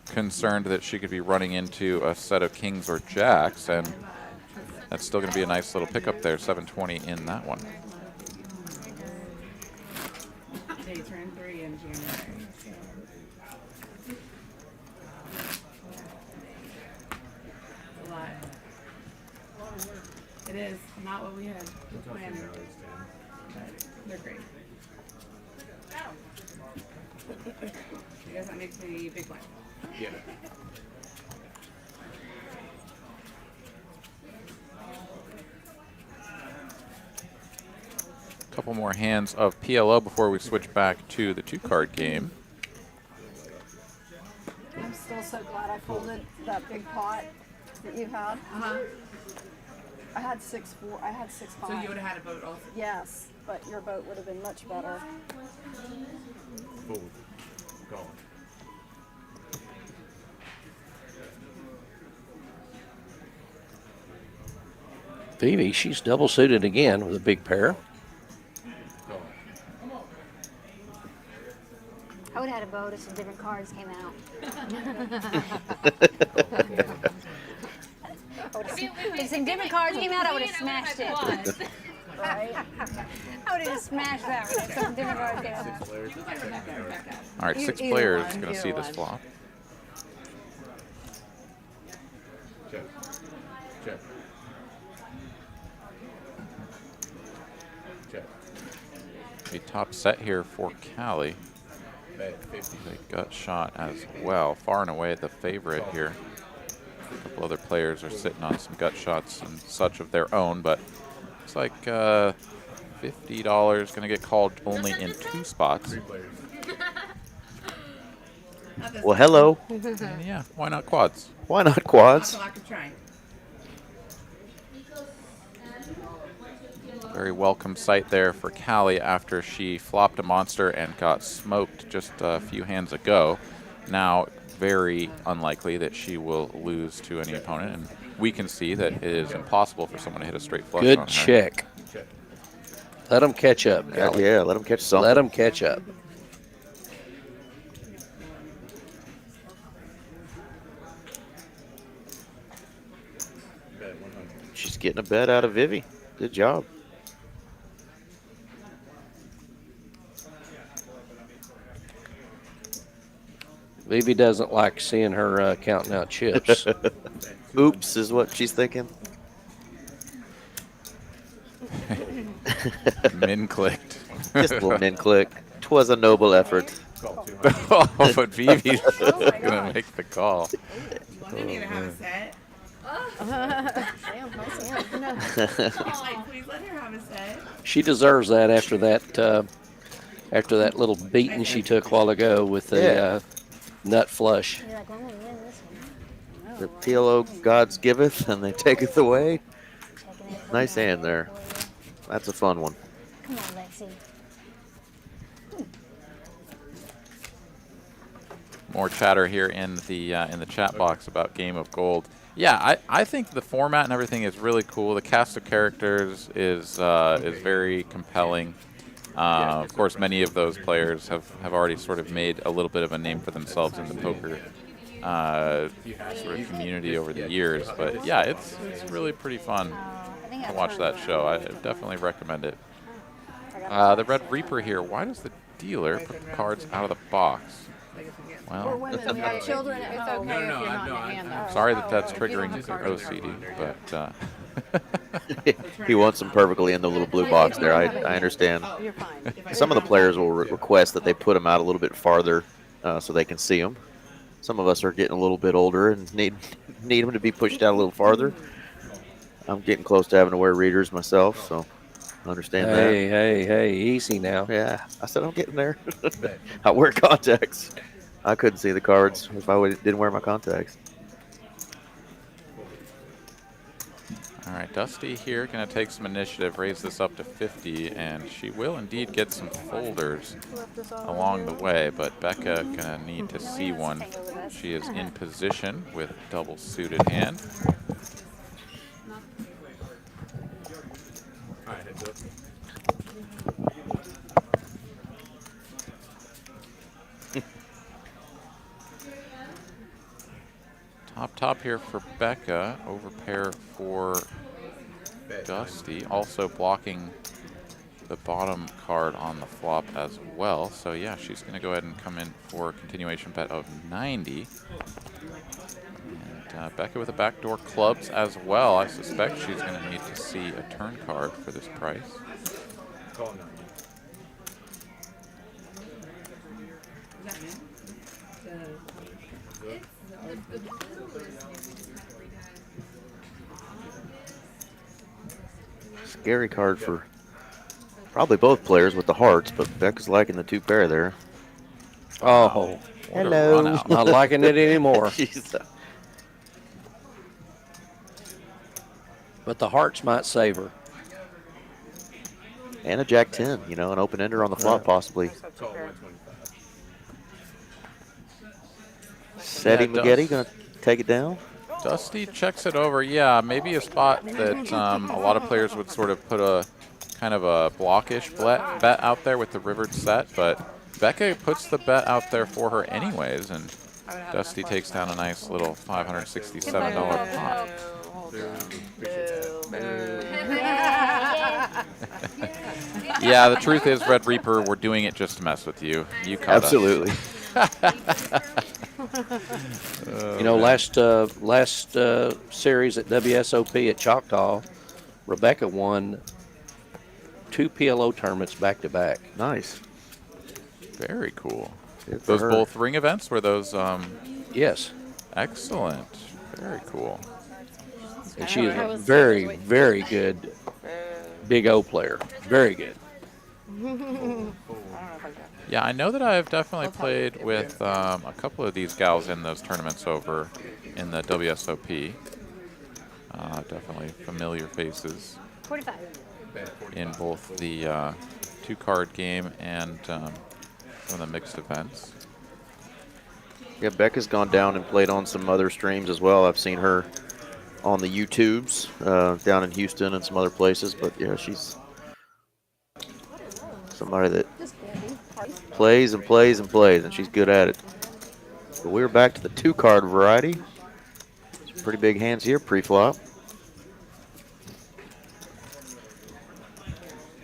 concerned that she could be running into a set of kings or jacks, and that's still going to be a nice little pickup there, 720 in that one. They turned 3 in January. A lot. It is not what we had planned, but they're great. You guys, that makes me a big one. Yeah. Couple more hands of PLO before we switch back to the 2-card game. I'm still so glad I folded that big pot that you had. I had 6-4. I had 6-5. So you would have had a vote also. Yes, but your boat would have been much better. Fold. Call. Vivi, she's double suited again with a big pair. I would have had a vote if some different cards came out. If some different cards came out, I would have smashed it. Right? I would have just smashed that one if some different cards came out. All right, 6 Either players one, going to either see this one. flop. Check. Check. Check. A top set here for Callie. Bet 50. A gut shot as well. Far and away the favorite here. A couple other players are sitting on some gut shots and such of their own, but it's like $50 going to get called only in 2 spots. 3 players. Well, hello. And yeah, why not quads? Why not quads? Also, I could try. Very welcome sight there for Callie after she flopped a monster and got smoked just a few hands ago. Now, very unlikely that she will lose to any opponent, and we can see that it is impossible for someone to hit a straight flush on her. Good check. Check. Let them catch up, Yeah, Callie. let them catch something. Let them catch up. Bet 100. She's getting a bet out of Vivi. Good job. Vivi doesn't like seeing her counting out chips. Oops is what she's thinking. Min clicked. Just a little min click. 'Twas a noble effort. Call 200. Oh, but Vivi's going to make the call. You wanted me to have a set. Damn, nice hand. No. Like, please let her have a set. She deserves that after that little beating she took a while ago with the Yeah. nut flush. You're like, I'm going to win this one. The PLO gods giveth and they taketh away. Checking it. Nice hand there. That's a fun one. Come on, Lexi. More chatter here in the chat box about Game of Gold. Yeah, I think the format and everything is really cool. The cast of characters is very compelling. Of course, many of those players have already sort of made a little bit of a name for themselves in the poker sort of community over the years. But yeah, it's really pretty fun to watch that show. I definitely recommend it. The Red Reaper here. Why does the dealer put the cards out of the box? Or Well, women who have children at home. Okay, if you're not in the hand, though. sorry that that's triggering OCD, but He wants them perfectly in the little blue box there. I understand. You're fine. Some of the players will request that they put them out a little bit farther so they can see them. Some of us are getting a little bit older and need them to be pushed out a little farther. I'm getting close to having to wear readers myself, so I understand Hey, easy now. that. Yeah, I said I'm getting there. I wear contacts. I couldn't see the cards if I didn't wear my contacts. all right, Dusty here going to take some initiative, raise this up to 50, and she will indeed get some folders along the way, but Becca going to need to see one. She is in position with double suited hand. All right, heads up. Top here for Becca, overpair for Dusty, also blocking the bottom card on the flop as well. So yeah, she's going to go ahead and come in for a continuation bet of 90. And Becca with a backdoor clubs as well. I suspect she's going to need to see a turn card for this price. Call 9. Scary card for probably both players with the hearts, but Becca's liking the 2 pair there. Oh, What a run out. not liking it anymore. She's, But the hearts might save her. and a Jack 10, you know, an open ender on the flop possibly. Call 125. Seti Yeah, Mugetti gonna take it down. Dusty checks it over. Yeah, maybe a spot that a lot of players would sort of put a kind of a blockish bet out there with the rivered set, but Becca puts the bet out there for her anyways, and Dusty takes down a nice little $567 pot. Yeah, the truth is, Red Reaper, we're doing it just to mess with you. You caught us. Absolutely. You know, last series at WSOP at Choctaw, Rebecca won 2 PLO tournaments back to back. Nice. Very cool. Good for Those her. both ring events were those Yes, excellent. Very cool. and she is a very, very good Big O player. Very good. Yeah, I know that I've definitely played with a couple of these gals in those tournaments over in the WSOP. Definitely familiar faces 45. in both the 2-card game and some of the mixed events. Yeah, Becca's gone down and played on some other streams as well. I've seen her on the YouTubes down in Houston and some other places, but yeah, she's somebody that plays and plays and plays, and she's good at it. But we're back to the 2-card variety. Some pretty big hands here pre-flop.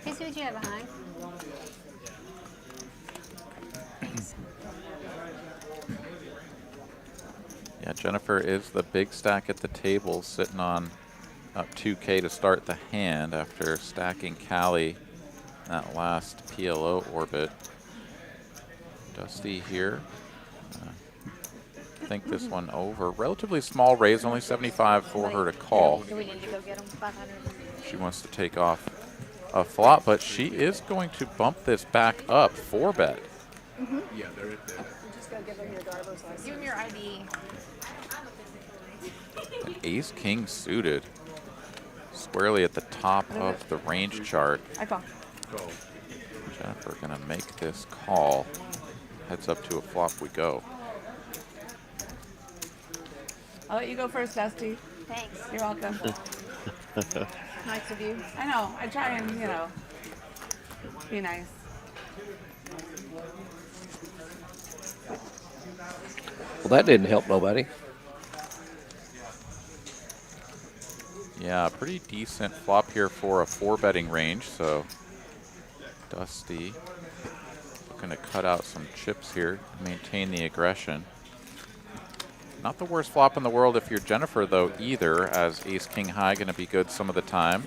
Hey, see what you have behind. Yeah, Jennifer is the big stack at the table, sitting on up 2K to start the hand after stacking Callie in that last PLO orbit. Dusty here. Think this one over. Relatively small raise, only 75 for her to call. Do we need to go get them? 500. She wants to take off a flop, but she is going to bump this back up 4-bet. Yeah, they're Just go give them your driver's license. Give him your ID. An ace-king suited. Squarely at the top of the range chart. I call. called. Jennifer gonna make this call. Heads up to a flop we go. I'll let you go first, Dusty. Thanks. You're welcome. Nice of you. I know. I try and, be nice. Well, that didn't help nobody. Yeah, pretty decent flop here for a 4-betting range. So Dusty looking to cut out some chips here, maintain the aggression. Not the worst flop in the world if you're Jennifer, though, either, as ace-king high going to be good some of the time.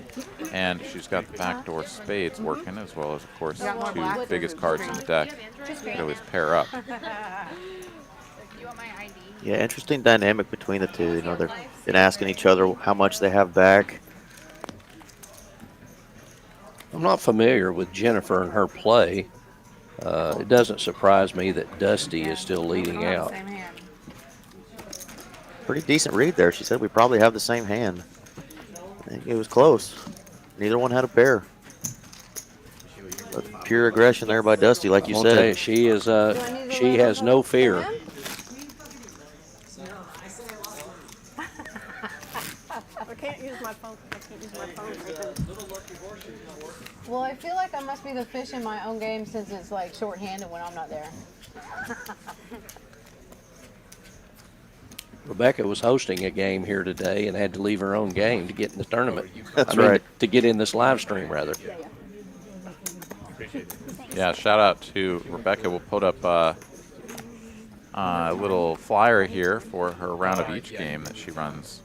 And she's got the backdoor spades working, as well as, of course, the 2 biggest cards in the deck. Could always pair up. You want my ID? Yeah, interesting dynamic between the two. You know, they've been asking each other how much they have back. I'm not familiar with Jennifer and her play. It doesn't surprise me that Dusty is still leading out. Same hand. Pretty decent read there. She said we probably have the same hand. I think it was close. Neither one had a pair. But pure aggression there by Dusty, like you I'm gonna tell you, said. she is. She has no fear. I can't use my phone. I can't use my phone. Well, I feel like I must be the fish in my own game since it's like shorthanded when I'm not there. Rebecca was hosting a game here today and had to leave her own game to get in the tournament. That's right. To get in this live stream, rather. Yeah, shout out to Rebecca. We'll put up a little flyer here for her round of each game that she runs.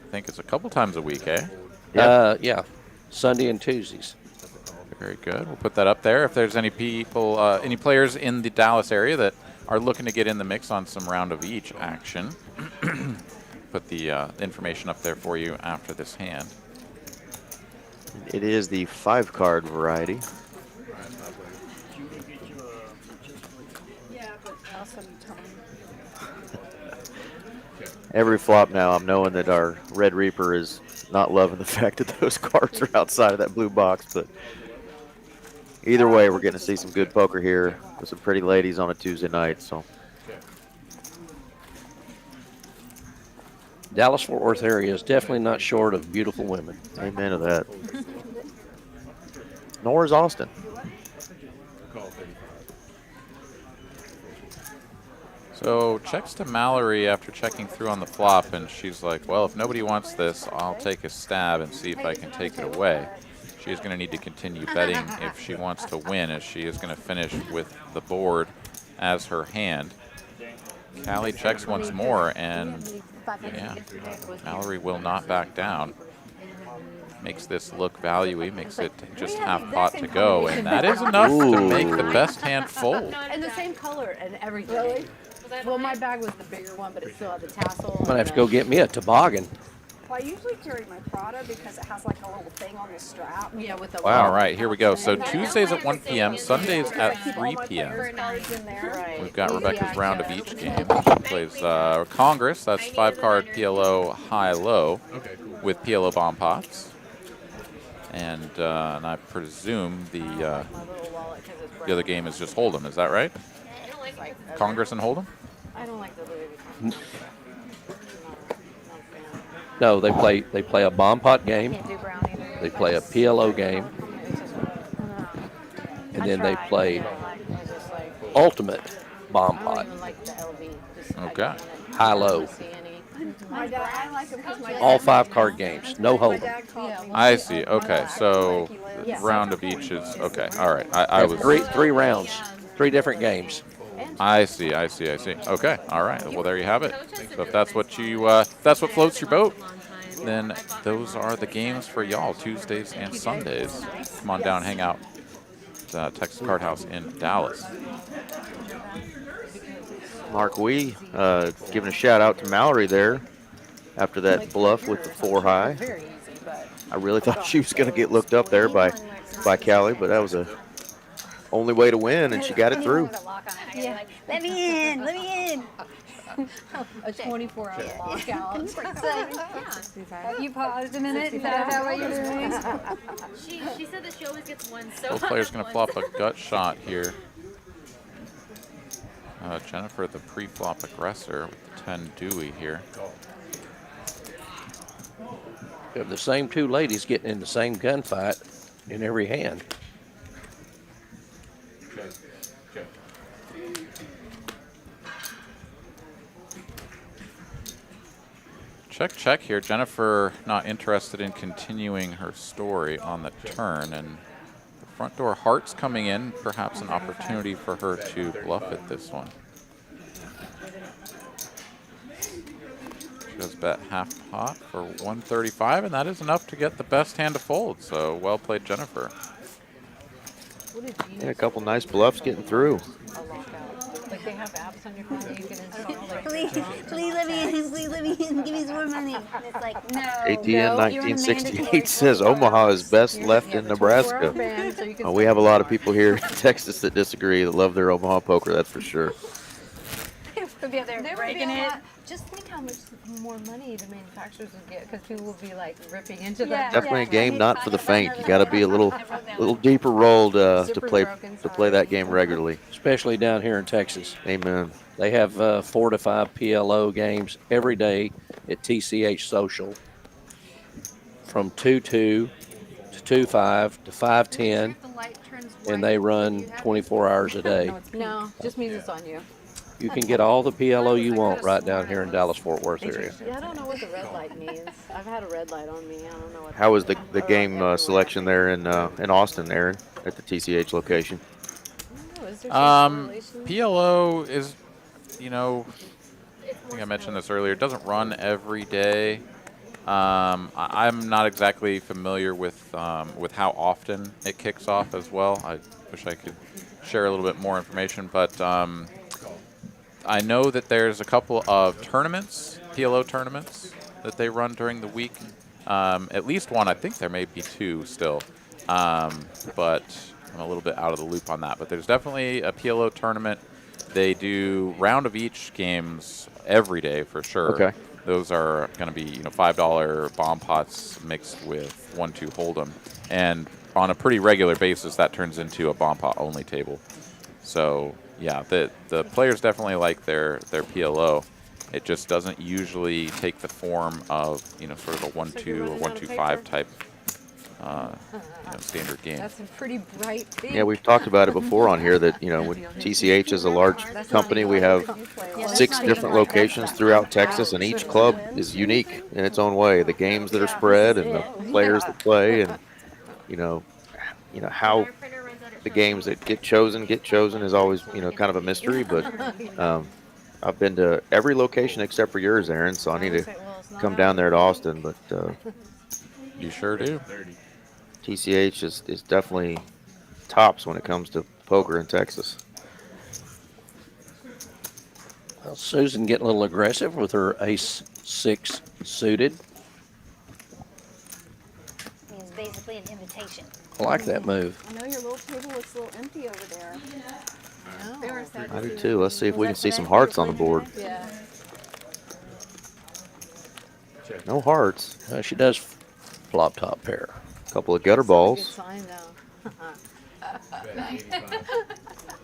I think it's a couple times a week, eh? Yeah. Sunday and Tuesdays. Very good. We'll put that up there. If there's any people, any players in the Dallas area that are looking to get in the mix on some round of each action, put the information up there for you after this hand. It is the 5-card variety. Yeah, but also tell me. Every flop now, I'm knowing that our Red Reaper is not loving the fact that those cards are outside of that blue box, but either way, we're getting to see some good poker here with some pretty ladies on a Tuesday night. So Dallas-Fort Worth area is definitely not short of beautiful women. amen to that. Nor is Austin. So checks to Mallory after checking through on the flop, and she's like, well, if nobody wants this, I'll take a stab and see if I can take it away. She is going to need to continue betting if she wants to win, as she is going to finish with the board as her hand. Callie checks once more, and yeah, Mallory will not back down. Makes this look value-y, makes it just half pot to go, and that is enough to make the best hand fold. And the same color and everything. Really? Well, my bag was the bigger one, but it still had the tassel. I'm going to have to go get me a toboggan. Well, I usually carry my Prada because it has like a little thing on the strap. Yeah, with the All right, here we go. So Tuesdays at 1 p.m., Sundays at 3 p.m. We've got Rebecca's round of each game. She plays Congress, that's 5-card PLO high-low with PLO bomb pots. And I presume the other game is just Hold'em, is that right? Congress and Hold'em? I don't like the Louis Vuitton. No, they play a bomb pot game. Can't do brown either. They play a PLO game, and then they play ultimate bomb I don't pot, even like the LV. Just, Okay. high-low. My dad, I like him because my All dad- 5-card games, no my hold'em. dad called me. I see. Okay, so Yeah. round of each is okay. All right. I was. Three rounds, 3 different games. I see. Okay. All right. Well, there you have it. So if that's what you, that's what floats your boat, then those are the games for y'all, Tuesdays and Sundays. Come on down, hang out at Texas Card House in Dallas. Mark Wee giving a shout out to Mallory there after that bluff with the 4 high. Very easy, but I really thought she was going to get looked up there by Callie, but that was a only way to win, and she got it through. yeah. Let me in. Let me in. A 24-hour lockout. You paused a minute. Is that what you're doing? She said that she always gets one. So Both players going to flop a gut shot here. Jennifer, the pre-flop aggressor, with the 10 Dewey here. You have the same 2 ladies getting in the same gunfight in every hand. Check, check here. Jennifer not interested in continuing her story on the turn, and the front door hearts coming in. Perhaps an opportunity for her to bluff at this one. She does bet half pot for 135, and that is enough to get the best hand to fold. So well played, Jennifer. Yeah, a couple nice bluffs getting through. Like they have apps on your phone that you can install. Like Please let me in. Please let me in. Give me some more money. And it's like, no. ATN no, you're 1968 says Omaha is best left in Nebraska. We have a lot of people here in Texas that disagree, that love their Omaha poker, that's for sure. We'll be up there breaking it. Just think how much more money the manufacturers would get, because people will be like ripping into Yeah. them. Definitely a game not for the faint. You got to be a little deeper rolled to play that game regularly. Especially down here in Texas. Amen. They have 4 to 5 PLO games every day at TCH Social, from 2-2 to 2-5 to 5-10, and they run 24 hours a day. No, just means it's on you. You can get all the PLO you want right down here in Dallas-Fort Worth area. Yeah, I don't know what the red light means. I've had a red light on me. I don't know what. How was the game selection there in Austin, Aaron, at the TCH location? Oh, is there some correlation? PLO is, you know, I think I mentioned this earlier, it doesn't run every day. I'm not exactly familiar with how often it kicks off as well. I wish I could share a little bit more information, but I know that there's a couple of tournaments, PLO tournaments, that they run during the week. At least one. I think there may be 2 still, but I'm a little bit out of the loop on that. But there's definitely a PLO tournament. They do round of each games every day for sure. Okay. Those are going to be $5 bomb pots mixed with 1-2 hold'em, and on a pretty regular basis that turns into a bomb pot only table. So yeah, the players definitely like their PLO. It just doesn't usually take the form of sort of a 1-2 or 1-2-5 type standard game. That's a pretty bright thing. Yeah, we've talked about it before on here that, when TCH is a large company, we have 6 different locations throughout Texas, and each club is unique in its own way. The games that are spread and the players that play, and how the games that get chosen is always kind of a mystery. But I've been to every location except for yours, Aaron, so I need to come down there to Austin. But you sure do. TCH is definitely tops when it comes to poker in Texas. Well, Susan getting a little aggressive with her ace-6 suited. Means basically an invitation. I like that move. I know your little table looks a little empty over there. I do too. Let's see if we can see some hearts on the board. Yeah. No hearts. She does flop top pair. A couple of gutter balls. Sign though.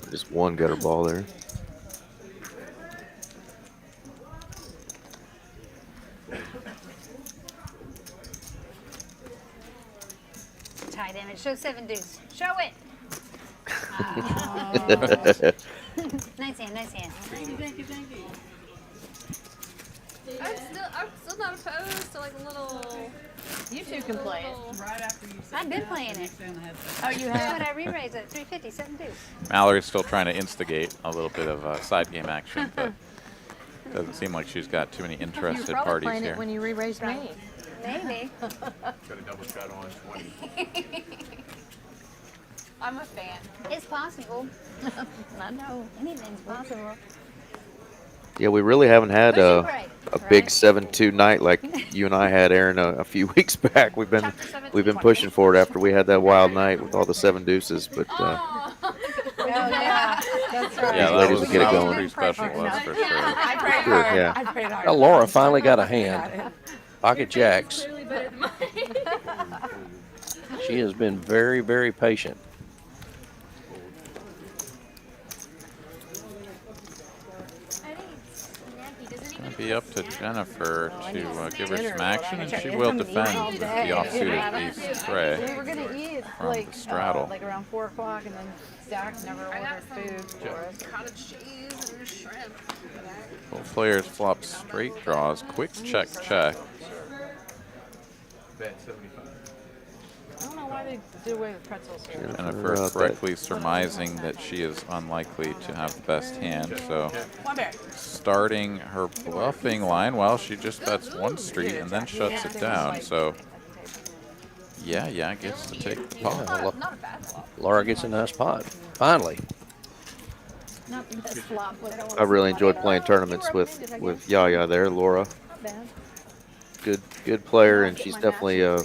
Just one gutter ball there. Tie damage. Show 7 deuce. Show it. Nice hand. Nice hand. Thank you. I'm still not opposed to like a little. You two can play it. Right after you said I've been playing it. Oh, you How have? would I re-raise it? 350, 7 deuce. Mallory's still trying to instigate a little bit of side game action, but doesn't seem like she's got too many You're interested probably parties playing here. it when you re-raised me. Maybe. Got a double shot on 20. I'm a fan. It's possible. I know. Anything's possible. Yeah, we really haven't had Push it a right, big right? 7-2 night like you and I had, Aaron, a few weeks back. We've been pushing for it after we had that wild night with all the 7 deuces, but Oh, yeah. That's right. Yeah, that ladies was, will get it that was going. pretty special, that's for sure. I prayed Sure, hard. yeah. I prayed hard. Now, Laura finally got a hand. Pocket jacks. Clearly better than mine. She has been very, very patient. It'll be up to Jennifer to give her some action, and she will defend with the offsuit ace tray. We were gonna eat From like the straddle. like around 4 o'clock, and then Zach never I got ordered some food for us. cottage cheese and shrimp. Both players flop straight draws. Quick check, check. Bet 75. I don't know why they do away with pretzels here. Jennifer correctly surmising that she is unlikely to have the best hand, so One bear. starting her bluffing line. Well, she just bets one street and then shuts it down, so yeah, gets to take the pot. Not a bad flop. Laura gets a nice pot. Finally. Not the best flop, but I don't I really enjoyed playing tournaments with Yaya there, Laura. Not bad. Good player, and she's definitely a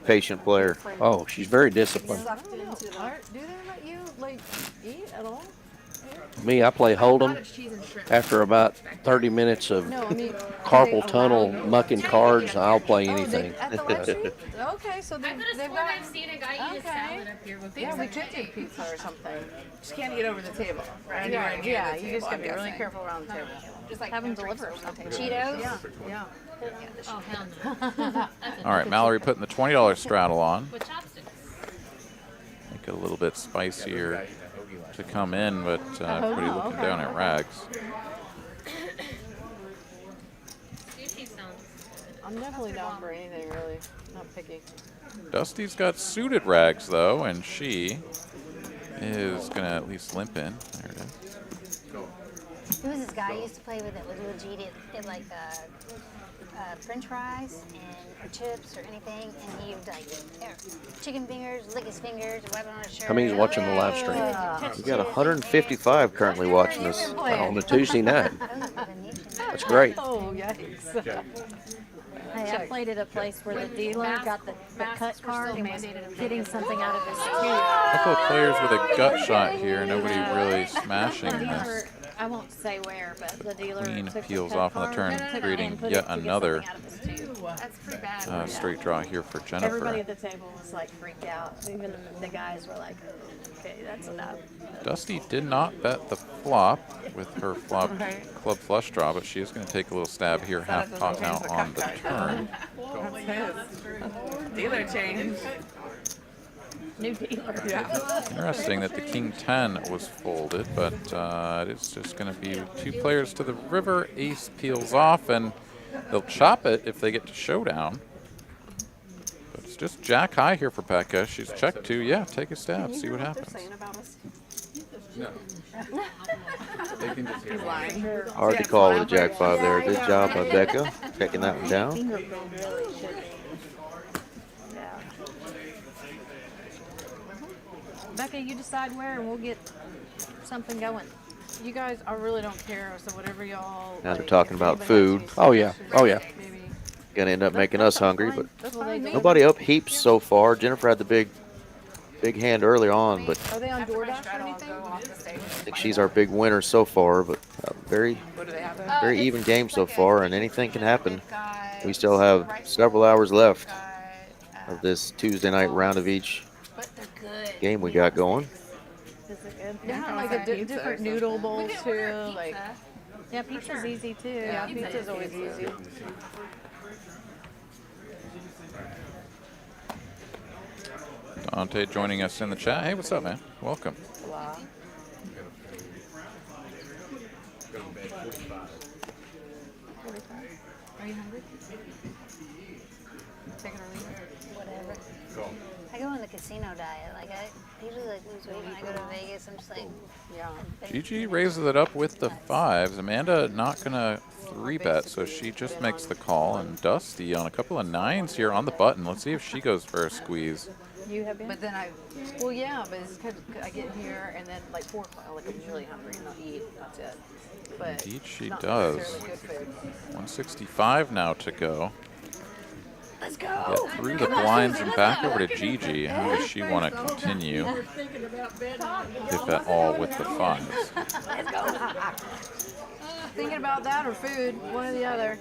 patient player. Oh, she's very disciplined. Do they let you like eat at all? Me, I play Hold'em. Cottage cheese and shrimp. After about 30 minutes of No, I mean carpal tunnel mucking cards, I'll play anything. At the restaurant? Okay, so I could have they've sworn got. I've seen a guy eat a Okay. salad up here before. Yeah, we could do pizza or something. Just can't get over the table. Right? Yeah, Anywhere near yeah, the you table, just gotta I'm be really guessing. careful around the table. Just like Have them no drinks deliver or something. Cheetos? Yeah. Yeah. Oh, hell no. All right, Mallory putting the $20 straddle on. With chopsticks. Make it a little bit spicier to come in, but everybody looking down at rags. Sushi sounds I'm definitely down for anything, really. Not picky. Dusty's got suited rags, though, and she is going to at least limp in. There it is. There was this guy I used to play with that would legit get like French fries or chips or anything, and he would like chicken fingers, lick his fingers, wipe it on his shirt. How many's watching the live stream? We got 155 currently watching us. On the Tuesday night. That's That's great. Oh, yikes. Hey, I played at a place where the dealer got the cut card and was getting something out of his tooth. A couple of players with a gut shot here. Nobody really smashing this. I won't say where, but the dealer Queen took peels the off cut on the card turn, and creating put yet it to get another something out of his tooth. That's pretty bad. straight draw here for Everybody Jennifer. at the table was like freaked out. Even the guys were like, okay, that's enough. Dusty did not bet the flop with her flop club flush draw, but she is going to take a little stab here, half pot now on the turn. That's his. Dealer change. New dealer. Yeah. Interesting that the King 10 was folded, but it is just going to be two players to the river. Ace peels off, and they'll chop it if they get to showdown. But it's just jack high here for Pekka. She's checked two. Yeah, take a stab, see what happens. No. They can just hear me. Hard to call with a Jack 5 there. Good job by Becca taking that one down. Yeah. Becca, you decide where, and we'll get something going. You guys, I really don't care, so whatever y'all. Now they're like, talking if about anybody food. has Oh, yeah. Oh, yeah. maybe- Gonna end up making us hungry, but That's fine. nobody up heaps so far. Jennifer had the big hand early on, but Are they on After my DoorDash or straddle, I'll anything? go off the stage. I think she's our big winner so far. But very What do they have? very even game so far, and anything can happen. We've got We still have several hours left got, of this Tuesday night round of each but they're good. game we got going. Is it good? Yeah, like a Pizza or different something. noodle We bowls could too. order Like, pizza. Yeah, pizza's easy too. yeah, pizza's always easy. Dante joining us in the chat. Hey, what's up, man? Welcome. Wow. Go to bed 45. Are you hungry? Take it or leave it. Whatever. Go. I go on the casino diet. Like I usually like lose weight when I go to Vegas. I'm just like, Yeah. Gigi raises it up with the fives. Amanda not going to 3-bet, so she just makes the call. And Dusty on a couple of nines here on the button. Let's see if she goes for a squeeze. You have been? But then well, yeah, but it's because I get here and then like 4 o'clock, like I'm really hungry and I'll eat. That's it. But Indeed she not does. necessarily good food. 165 now to go. let's Get go. through the blinds and back over to Gigi. How does she want to continue, if at all, with the fives? Thinking about that or food, one or the other.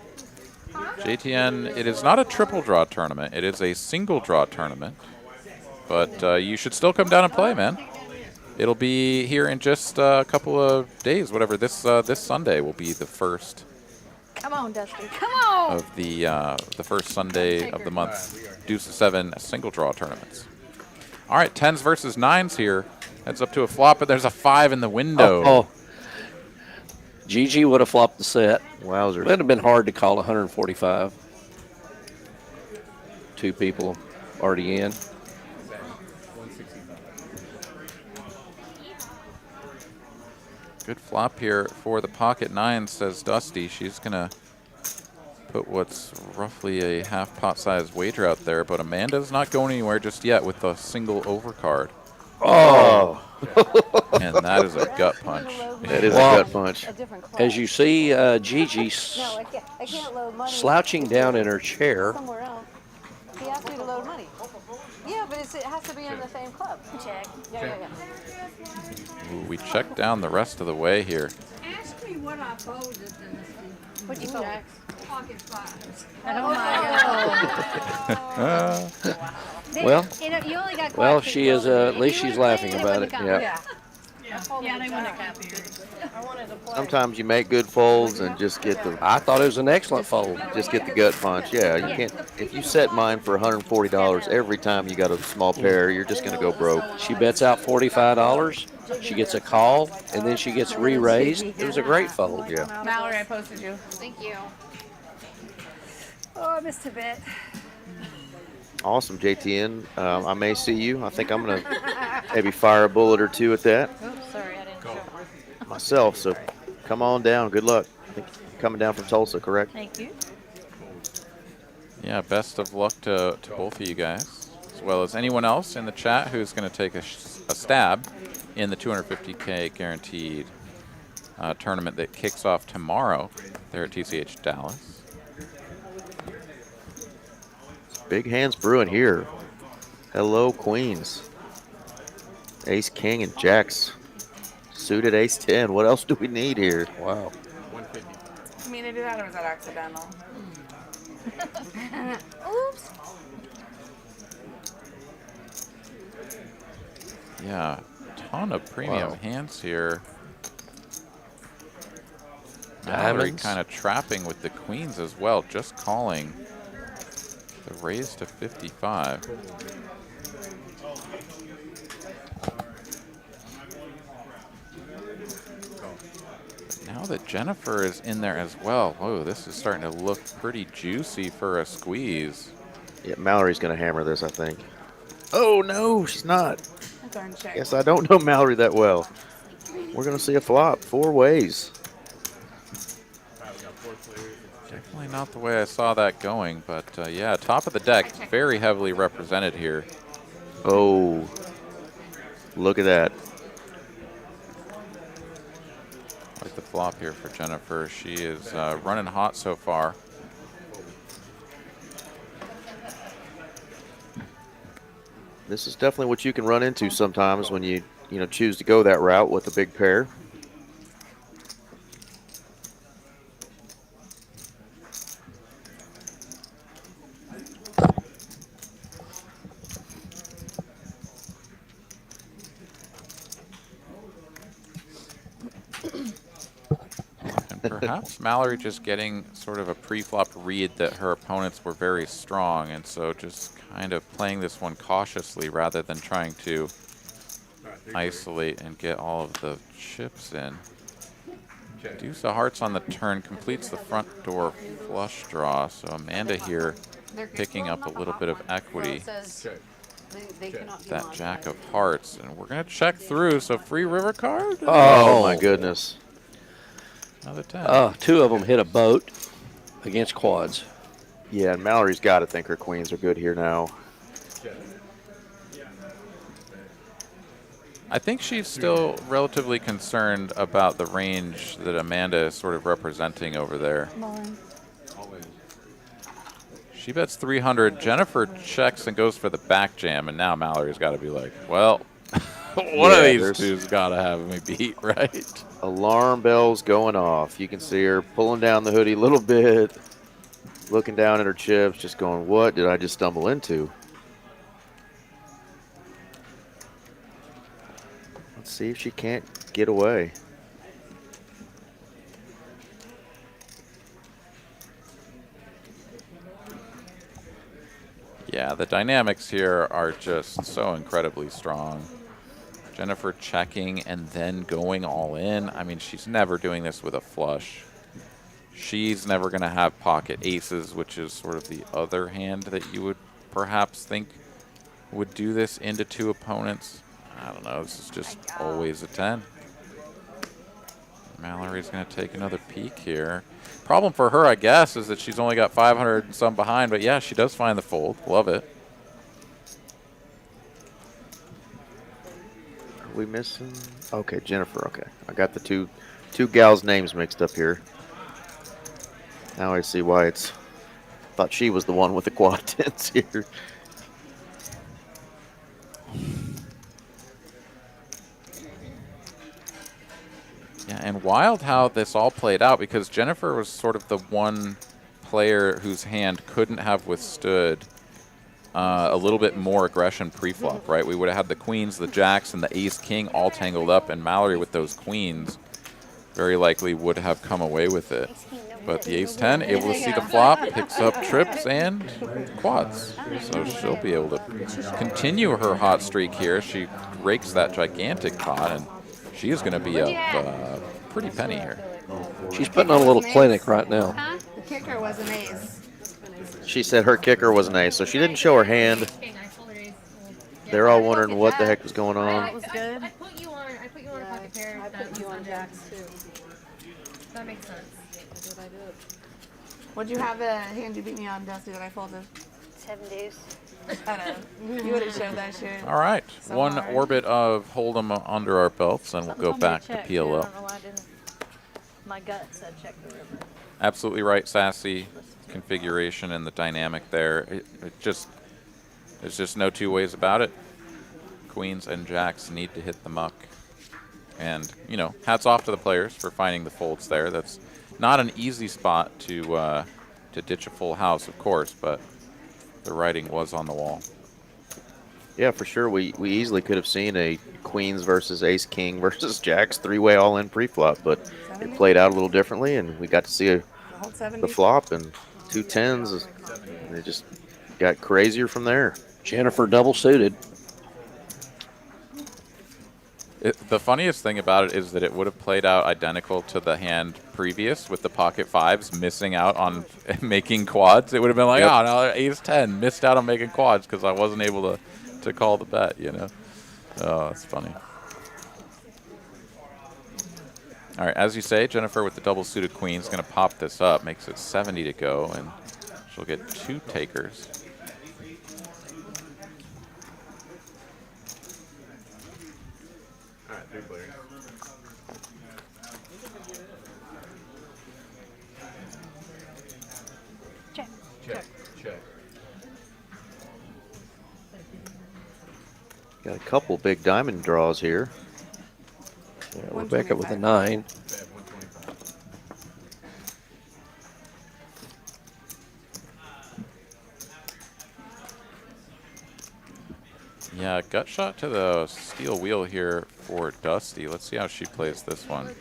JTN, it is not a triple draw tournament. It is a single draw tournament. But you should still come down and play, man. It'll be here in just a couple of days, whatever. This Sunday will be the first Come on, Dusty. Come on. of the first Sunday of the month. Deuce of 7 single draw tournaments. All right, 10s versus 9s here. Heads up to a flop, but there's a 5 in the window. Oh, Gigi would have flopped the set. Wowzers. It would have been hard to call 145. Two people already in. Good flop here for the pocket nine, says Dusty. She's going to put what's roughly a half pot size wager out there, but Amanda's not going anywhere just yet with the single overcard. Oh. And that is a gut punch. That is a gut punch. As you see Gigi I can't load money slouching down in her chair. somewhere else. He asked me to load money. Yeah, but it has to be in the same club. Check. Yeah. Ooh, we check down the rest of the way here. Ask me what I folded in this thing. What'd you fold? Pocket fives. Oh my Well, You only got well, quite she is. At least she's laughing about it. Yeah. Yeah, they wouldn't have got there. Sometimes you make good folds and just get the I thought it was an excellent fold. just get the gut punch. Yeah, you can't. If you set mine for $140 every time you got a small pair, you're just gonna go broke. She bets out $45. She gets a call, and then she gets re-raised. It was a great fold. Yeah. Mallory, I posted you. Thank you. Oh, I missed a bit. Awesome, JTN. I may see you. I think I'm gonna maybe fire a bullet or two at that Oops, sorry, I didn't show. myself. So come on down. Good luck. I think you're coming down from Tulsa, correct? Thank you. Yeah, best of luck to both of you guys, as well as anyone else in the chat who's going to take a stab in the 250K guaranteed tournament that kicks off tomorrow there at TCH Dallas. Big hands brewing here. Hello, Queens. Ace, King, and Jacks. Suited Ace 10. What else do we need here? Wow. I mean, they did that, or was that accidental? Oops. Yeah, ton of premium hands here. Mallory Diamonds. kind of trapping with the queens as well, just calling the raise to 55. Now that Jennifer is in there as well, whoa, this is starting to look pretty juicy for a squeeze. Yeah, Mallory's going to hammer this, I think. Oh, no, she's not. Darn check. Guess I don't know Mallory that well. We're going to see a flop 4 ways. Definitely not the way I saw that going, but yeah, top of the deck, very heavily represented here. Oh, look at that. Like the flop here for Jennifer. She is running hot so far. This is definitely what you can run into sometimes when you choose to go that route with a big pair. And perhaps Mallory just getting sort of a pre-flop read that her opponents were very strong, and so just kind of playing this one cautiously rather than trying to isolate and get all of the chips in. Deuce of hearts on the turn completes the front door flush draw, so Amanda here picking up a little bit of equity. That jack of hearts, and we're going to check through, so free river card? Oh my goodness. Another 10. 2 of them hit a boat against quads. Yeah, and Mallory's got to think her queens are good here now. I think she's still relatively concerned about the range that Amanda is sort of representing over there. She bets 300. Jennifer checks and goes for the back jam, and now Mallory's got to be like, well, one of these two's got to have me beat, right? Alarm bells going off. You can see her pulling down the hoodie a little bit, looking down at her chips, just going, what did I just stumble into? Let's see if she can't get away. Yeah, the dynamics here are just so incredibly strong. Jennifer checking and then going all in. I mean, she's never doing this with a flush. She's never going to have pocket aces, which is sort of the other hand that you would perhaps think would do this into two opponents. I don't know. This is just always a 10. Mallory's going to take another peek here. Problem for her, I guess, is that she's only got 500 and some behind. But, yeah, she does find the fold. Love it. Are we missing? Okay, Jennifer. Okay. I got the two gals' names mixed up here. Now I see why it's. Thought she was the one with the quad tens here. Yeah, and wild how this all played out, because Jennifer was sort of the one player whose hand couldn't have withstood a little bit more aggression pre-flop, right? We would have had the queens, the jacks, and the ace-king all tangled up, and Mallory with those queens very likely would have come away with it. But the ace-10, able to see the flop, picks up trips and quads. So she'll be able to continue her hot streak here. She rakes that gigantic pot, and she is going to be a pretty penny here. She's putting on a little clinic right now. The kicker was an ace. She said her kicker was an ace, so she didn't show her hand. They're all wondering what the heck was going on. That was good. I put you on a pocket pair. I put you on jacks too. That makes sense. I did. What'd you have a hand you beat me on, Dusty, that I folded? 7 deuce. I know. You would have showed that shit. All right, So one hard. orbit of Hold'em under our belts, and we'll go back to I PLO. don't know why I didn't. My gut said check the river. Absolutely right, Sassy. Configuration and the dynamic there. There's just no two ways about it. Queens and jacks need to hit the muck. And, you know, hats off to the players for finding the folds there. That's not an easy spot to ditch a full house, of course, but the writing was on the wall. Yeah, for sure. We easily could have seen a queens versus ace king versus jacks three-way all-in pre-flop, but it played out a little differently, and we got to see the flop and 2 tens, and it just got crazier from there. Jennifer double suited. The funniest thing about it is that it would have played out identical to the hand previous with the pocket fives missing out on making quads. It would have been like, oh, no, ace 10, missed out on making quads because I wasn't able to call the bet, you know? Oh, that's funny. All right, as you say, Jennifer with the double suited queen is going to pop this up, makes it 70 to go, and she'll get 2 takers. All right, 3 players. Check. Check. Check. Got a couple big diamond draws here. Yeah, Rebecca with a 9. Bet 125. Yeah, gut shot to the steel wheel here for Dusty. Let's see how she plays this one.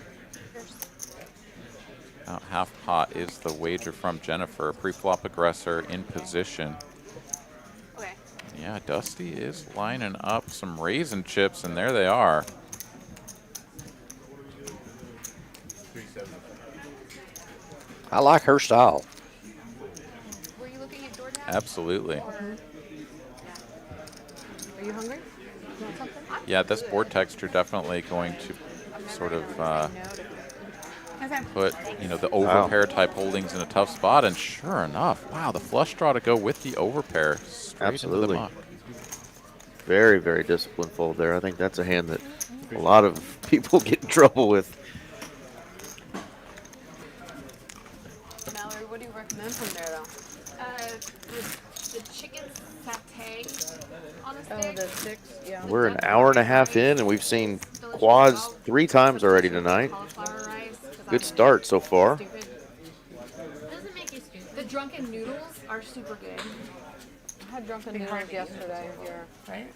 About half pot is the wager from Jennifer. Pre-flop aggressor in position. Okay. Yeah, Dusty is lining up some raisin chips, and there they are. 375. I like her style. Were you looking at DoorDash? Absolutely. Are you hungry? You want something? Yeah, this board texture definitely going to sort of put, you know, the overpair type holdings in a tough spot. And sure enough, wow, the flush draw to go with the overpair straight Absolutely. into the muck. Very, very disciplined fold there. I think that's a hand that a lot of people get in trouble with. Mallory, what do you recommend from there, though? The chicken satay on a Oh, stick. the 6, yeah. We're an hour and a half in, and we've seen quads 3 times already tonight. Cauliflower rice. 'Cause Good I'm start so far. stupid. Doesn't make you stupid. The drunken noodles are super good. I had drunken noodles yesterday here. Right?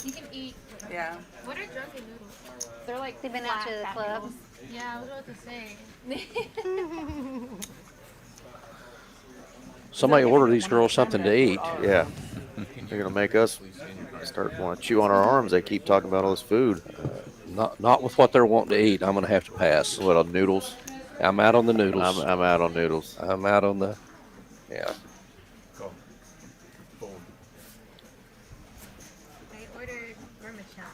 You can eat. Yeah. What are drunken noodles? They're like They've been out to the fat club. noodles. Yeah, I was about to say. Somebody order these girls something to eat. Yeah. They're going to make us start want to chew on our arms. They keep talking about all this food. Not with what they're wanting to eat. I'm going to have to pass. What on noodles? I'm out on the noodles. I'm out on noodles. I'm out on the, yeah. I ordered vermicelli.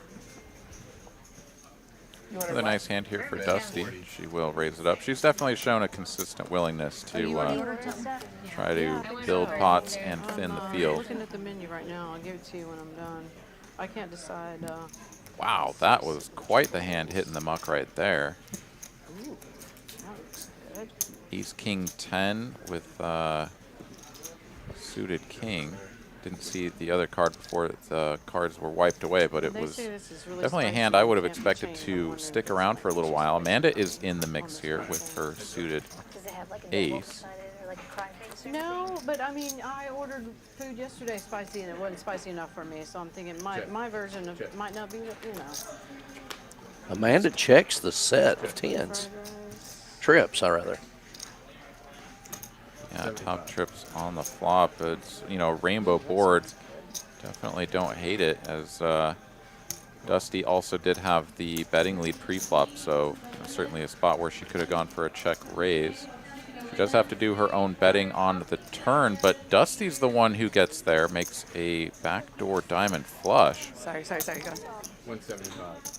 Another nice hand here for Dusty. She will raise it up. She's definitely shown a consistent willingness to try to build pots and thin the I'm field. looking at the menu right now. I'll give it to you when I'm done. I can't decide. Wow, that was quite the hand hitting the muck right there. Ooh, that looks good. Ace King 10 with suited king. Didn't see the other card before the cards were wiped away, but it They was say this is really definitely a spicy. hand I would have Can't expected change to one stick or- around for a little while. Amanda is in the mix here with her suited Does it have like a ace. or like a cry face or No, but I mean, I ordered food yesterday spicy and it wasn't spicy enough for me, so I'm thinking my version of it might not be, Amanda checks the set of tens. Trips, I rather. Yeah, top trips on the flop. It's, you know, rainbow board. Definitely don't hate it, as Dusty also did have the betting lead pre-flop, so certainly a spot where she could have gone for a check raise. She does have to do her own betting on the turn, but Dusty's the one who gets there, makes a backdoor diamond flush. Sorry. Go. 175.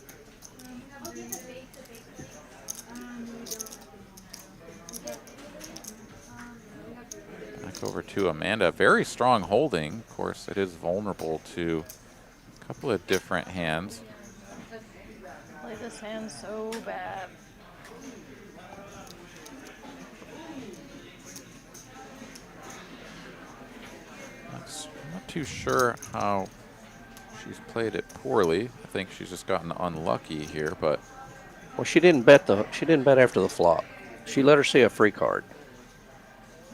Back over to Amanda. Very strong holding. Of course, it is vulnerable to a couple of different hands. Play this hand so bad. I'm not too sure how she's played it poorly. I think she's just gotten unlucky here, but Well, she didn't bet after the flop. She let her see a free card.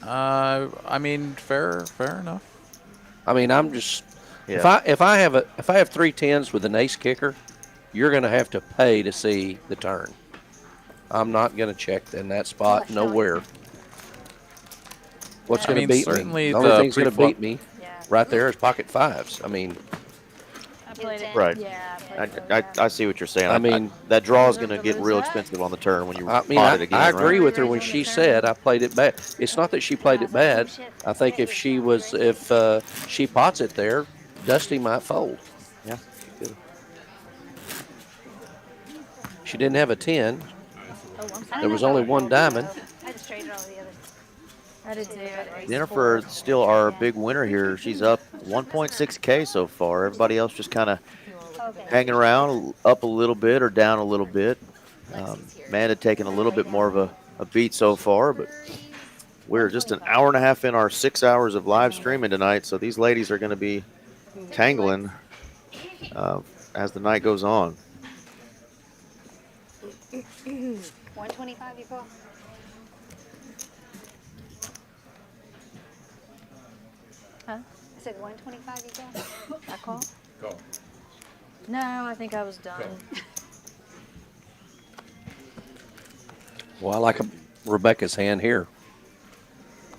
I mean, fair enough. I mean, I'm just Yeah. if I have three tens with an ace kicker, you're going to have to pay to see the turn. I'm not going to check in that spot nowhere. What's I going mean, to beat me? certainly The only the thing's going to pre-flop- beat me Yeah. right there is pocket fives. I mean, I played it. Right. Yeah, I played it. I see what you're saying. I mean- that draw is going to get real expensive on the turn when you pot it again. I agree right? with her when she said I played it bad. It's not that she played it bad. I think if she pots it there, Dusty might fold. Yeah. Good. She didn't have a 10. I There was don't know only if I one folded, diamond. though. I just traded all the others. I did too. Jennifer still our big winner here. She's up 1.6K so far. Everybody else just kind of Okay. hanging around, up a little bit or down a little bit. Amanda taking a little bit more of a beat so far, but we're just an hour and a half in our 6 hours of live streaming tonight, so these ladies are going to be tangling as the night goes on. 125 you call? Huh? I said 125 you call? I call? Go. No, I think I was done. Well, I like Rebecca's hand here.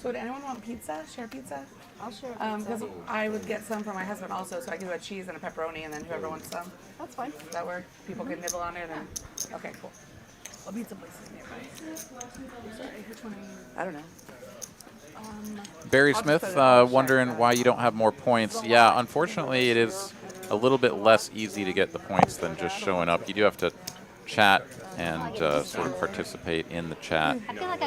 So, would anyone want pizza? Share pizza? I'll share Because I would get some for my husband also, so I could do a cheese and a pepperoni, and then whoever wants some. That's fine. Does that work? People can nibble on it, and okay, cool. What pizza places nearby? Sorry, which one are you? I don't know. Barry I'll just Smith put it on the wondering check. why you don't have more points. Yeah, unfortunately, it is a little bit less easy to get the points than just showing up. You do have to chat and sort of participate in the chat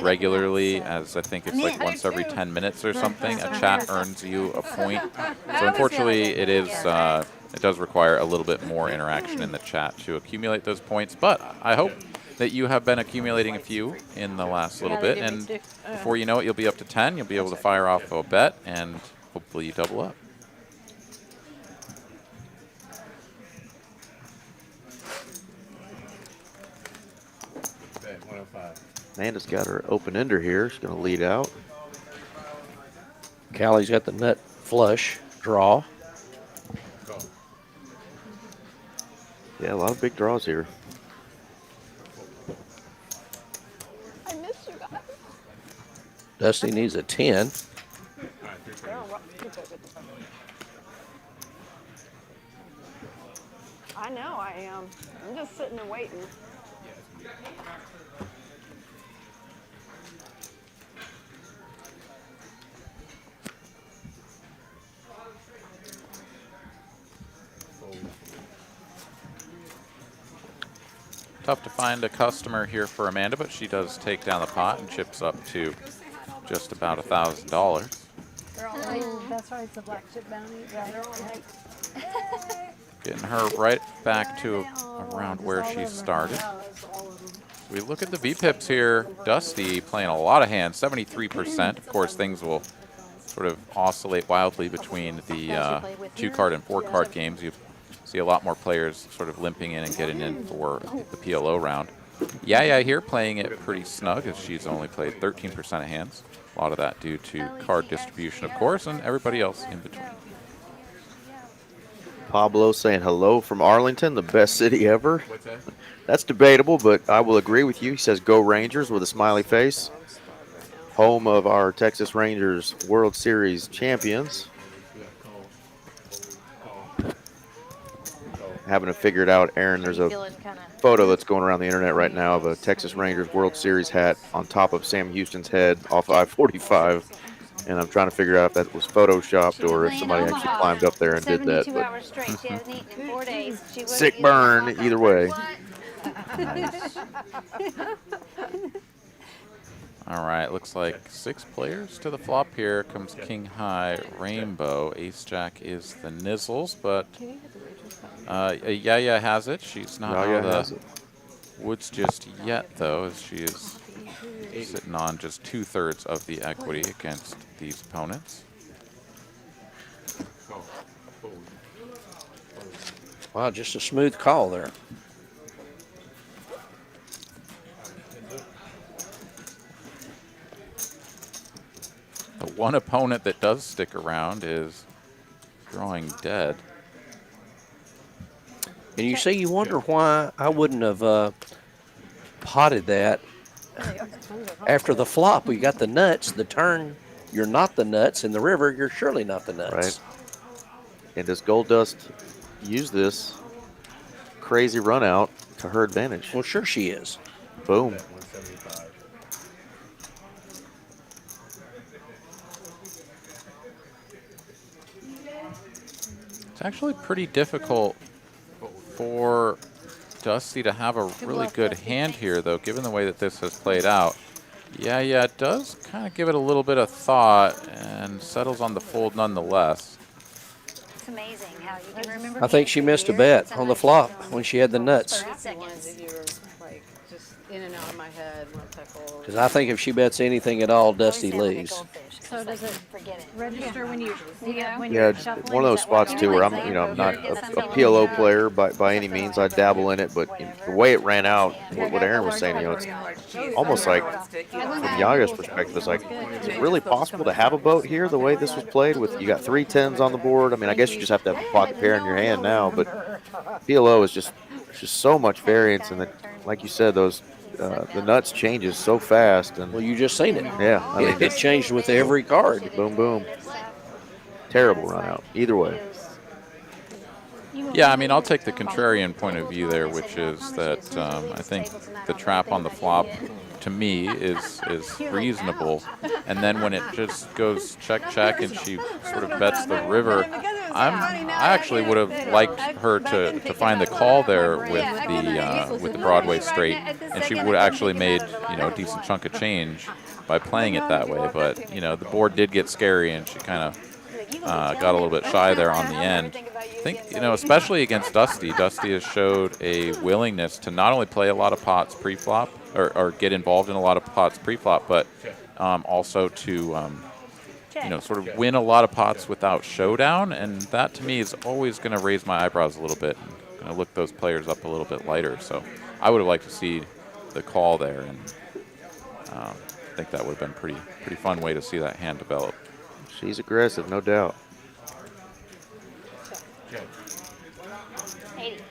regularly, as I think it's like once every 10 minutes or something. A chat earns you a point. So unfortunately, it does require a little bit more interaction in the chat to accumulate those points. But I hope that you have been accumulating a few in the last little bit, and before you know it, you'll be up to 10. You'll be able to fire off a bet, and hopefully you double up. Bet 105. Amanda's got her open ender here. She's going to lead out. Callie's got the nut flush draw. Go. Yeah, a lot of big draws here. I miss you guys. Dusty needs a 10. All right, 320. I know I am. I'm just sitting and waiting. Tough to find a customer here for Amanda, but she does take down the pot and chips up to just about $1,000. Oh, that's right, it's a black chip bounty. Right. Getting her right back to around where she started. We look at the VPIPs here. Dusty playing a lot of hands, 73%. Of course, things will sort of oscillate wildly between the 2-card and 4-card games. You see a lot more players sort of limping in and getting in for the PLO round. Yeah, here playing it pretty snug as she's only played 13% of hands. A lot of that due to card distribution, of course, and everybody else in between. Pablo saying hello from Arlington, the best city ever. What's that? That's debatable, but I will agree with you. He says go Rangers with a smiley face. Home of our Texas Rangers World Series champions. Having to figure it out, Aaron, there's a photo that's going around the internet right now of a Texas Rangers World Series hat on top of Sam Houston's head off I-45. And I'm trying to figure out if that was photoshopped or if somebody actually climbed up there and did that. 72 hours straight. She hasn't eaten in 4 days. She Sick burn, either way. All right, looks like 6 players to the flop here. Comes King High, Rainbow. Ace Jack is the Nizzles, but Yaya has it. She's not out of the woods just yet, though, as she is sitting on just 2/3 of the equity against these opponents. Wow, just a smooth call there. The one opponent that does stick around is drawing dead. And you see, you wonder why I wouldn't have potted that after the flop. We got the nuts. The turn, you're not the nuts. In the river, you're surely not the nuts. Right. And does Gold Dust use this crazy run out to her advantage? Well, sure she is. Boom. It's actually pretty difficult for Dusty to have a really good hand here, though, given the way that this has played out. Yeah, it does kind of give it a little bit of thought and settles on the fold nonetheless. It's amazing how you can remember. I think she missed a bet on the flop when she had the nuts. 30 seconds. You were like just in and out of my head. Because I think if she bets anything at all, Dusty leaves. So does it Forget it. register when you when Yeah, you're shuffling? one of those Is that what spots you too where like? I'm not a PLO player by any means. I dabble in it, but the way it ran out, what Aaron was saying, it's almost like from Yaga's perspective, it's like, is it really possible to have a boat here the way this was played? With you got 3 10s on the board. I mean, I guess you just have to have a pocket pair in your hand now, but PLO is just so much variance, and like you said, those. The nuts changes so fast, and Well, you just seen it. yeah, I mean, It changed with every card. boom, boom. Terrible run out. Either way. Yeah, I mean, I'll take the contrarian point of view there, which is that I think the trap on the flop, to me, is reasonable. And then when it just goes check, and she sort of bets the river, I actually would have liked her to find the call there with the Broadway straight, and she would have actually made a decent chunk of change by playing it that way. But the board did get scary, and she kind of got a little bit shy there on the end. I think, especially against Dusty, Dusty has showed a willingness to not only play a lot of pots pre-flop or get involved in a lot of pots pre-flop, but also to, sort of win a lot of pots without showdown. And that, to me, is always going to raise my eyebrows a little bit and going to look those players up a little bit lighter. So I would have liked to see the call there, and I think that would have been pretty fun way to see that hand develop. She's aggressive, no doubt. 80.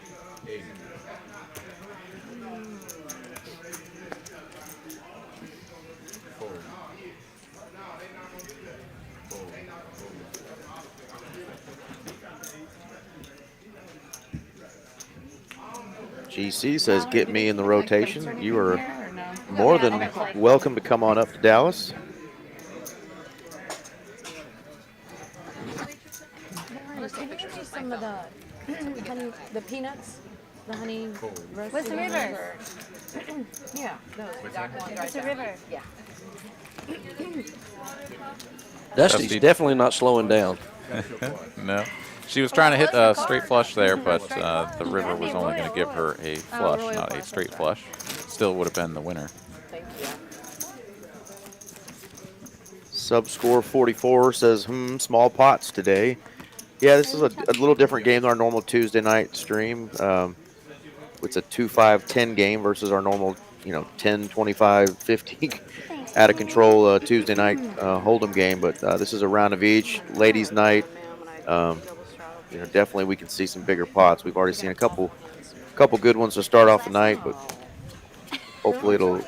GC says, get me in the rotation. You are more than welcome to come on up to Dallas. Can you give me some of the honey, the peanuts? The honey roasted What's the river? Yeah, those dark ones right What's the there. river? Yeah. Dusty's Dusty. definitely not slowing down. No. She was trying to hit a straight flush there, but the river was only going to give her a flush, not a straight flush. Still would have been the winner. Thank you. Subscore 44 says, small pots today. Yeah, this is a little different game than our normal Tuesday night stream. It's a 2-5-10 game versus our normal, 10, 25, 50 out of control Tuesday night Hold'em game. But this is a round of each. Ladies' night. Definitely we can see some bigger pots. We've already seen a couple good ones to start off the night, but hopefully it'll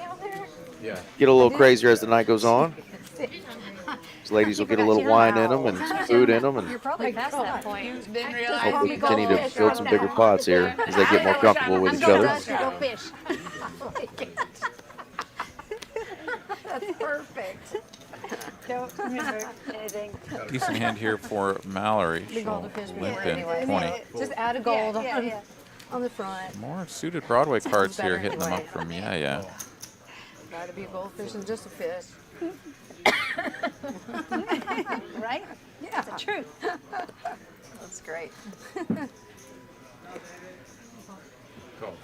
get a little crazier as the night goes on. These ladies will get a little wine in them and some food in them, and You're probably past that point. hopefully continue to build some bigger pots here as they get more comfortable with each other. Go fish. That's perfect. Don't remember anything. Decent hand here for Mallory. Big She'll old fish limp meal in anyway. 20. Just add a gold Yeah. on the front. More suited Broadway cards here, better hitting them anyway. up from Yeah. Gotta be a goldfish and just a fish. Right? Yeah. That's the truth. That's great. Call.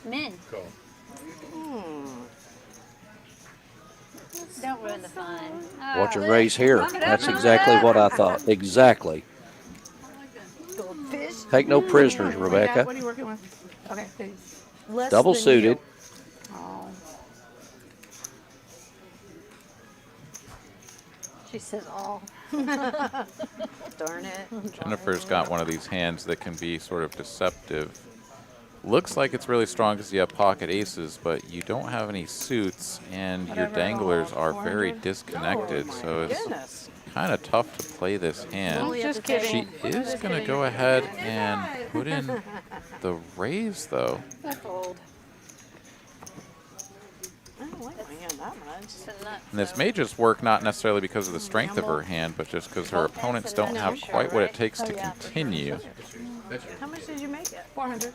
Men, Call. don't ruin the fun. Watch him raise here. That's exactly what I thought. Exactly. Goldfish. Take no prisoners, What Rebecca. are you working with? Okay, please. Less Double than suited. you. Oh. She says all. Darn it. Jennifer's got one of these hands that can be sort of deceptive. Looks like it's really strong because you have pocket aces, but you don't have any suits, and your danglers are very disconnected, so it's Goodness. kind of tough to play this hand. Just kidding. She is going to go ahead and put in the raise, though. That's old. I don't like my hand that much. And this may just work not necessarily because of the strength of her hand, but just because her opponents don't have quite what it takes to continue. How much did you make it? 400.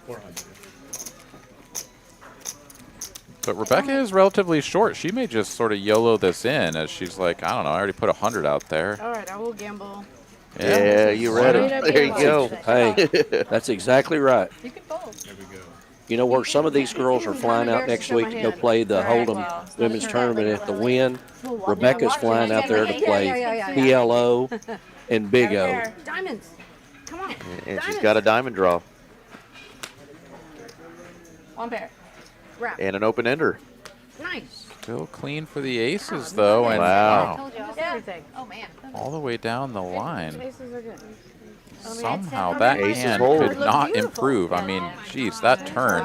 But Rebecca is relatively short. She may just sort of YOLO this in as she's like, I don't know, I already put 100 out there. All right, I will gamble. Yeah, you read it. There you go. Hey, that's exactly right. You can fold. There we go. You know where some of these girls are flying out next week to go play the Hold'em Women's Tournament at the Wynn? Rebecca's flying out there to play PLO and Big O. Diamonds. Come on. And she's got a diamond draw One pair. Wrap. and an open ender. Nice. Still clean for the aces, though. And Wow. Told you all. Everything. Oh man. all the way down the line. Aces are good. Somehow that Aces hand hold. could not improve. I mean, geez, that turn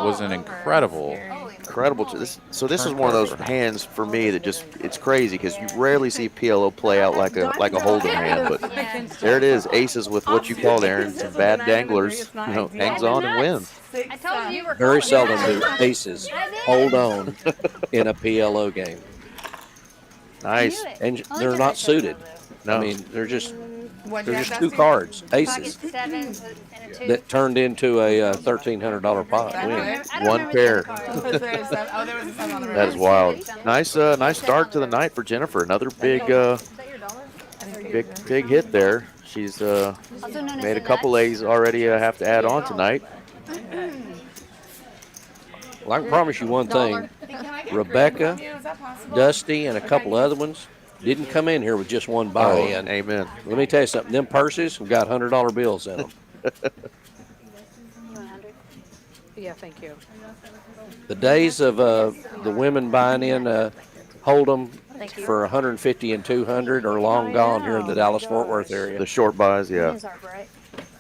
was an incredible. Incredible. So this is one of those hands for me that just, it's crazy because you rarely see PLO play out like a Hold'em hand, but there it is, aces with what you call, Aaron, some bad danglers, hangs on and wins. I told you you were. Very seldom do aces hold on in a PLO game. Nice. And they're not suited. No. I mean, they're just What'd you they're have, just two Dusty? cards, Pocket aces, sevens and a two. that turned into a $1,300 pot That win. good? I don't One remember the pair. other card. Was there a seven? Oh, there was a 7 on the That is reverse. wild. Nice start to the night for Jennifer. Another big hit there. She's Also known as made a the couple nuts. A's already have to add on tonight. Well, I can promise you one thing. Can I get Rebecca, green from you? Is that possible? Dusty, and a couple other ones didn't come in here with just one buy-in. Amen. Let me tell you something. Them purses have got $100 bills in them. You want 100? Yeah, thank you. The days of the women buying in Hold'em Thank you. for 150 and 200 are long gone here in the Dallas-Fort Worth area. The short buys, yeah. These are bright.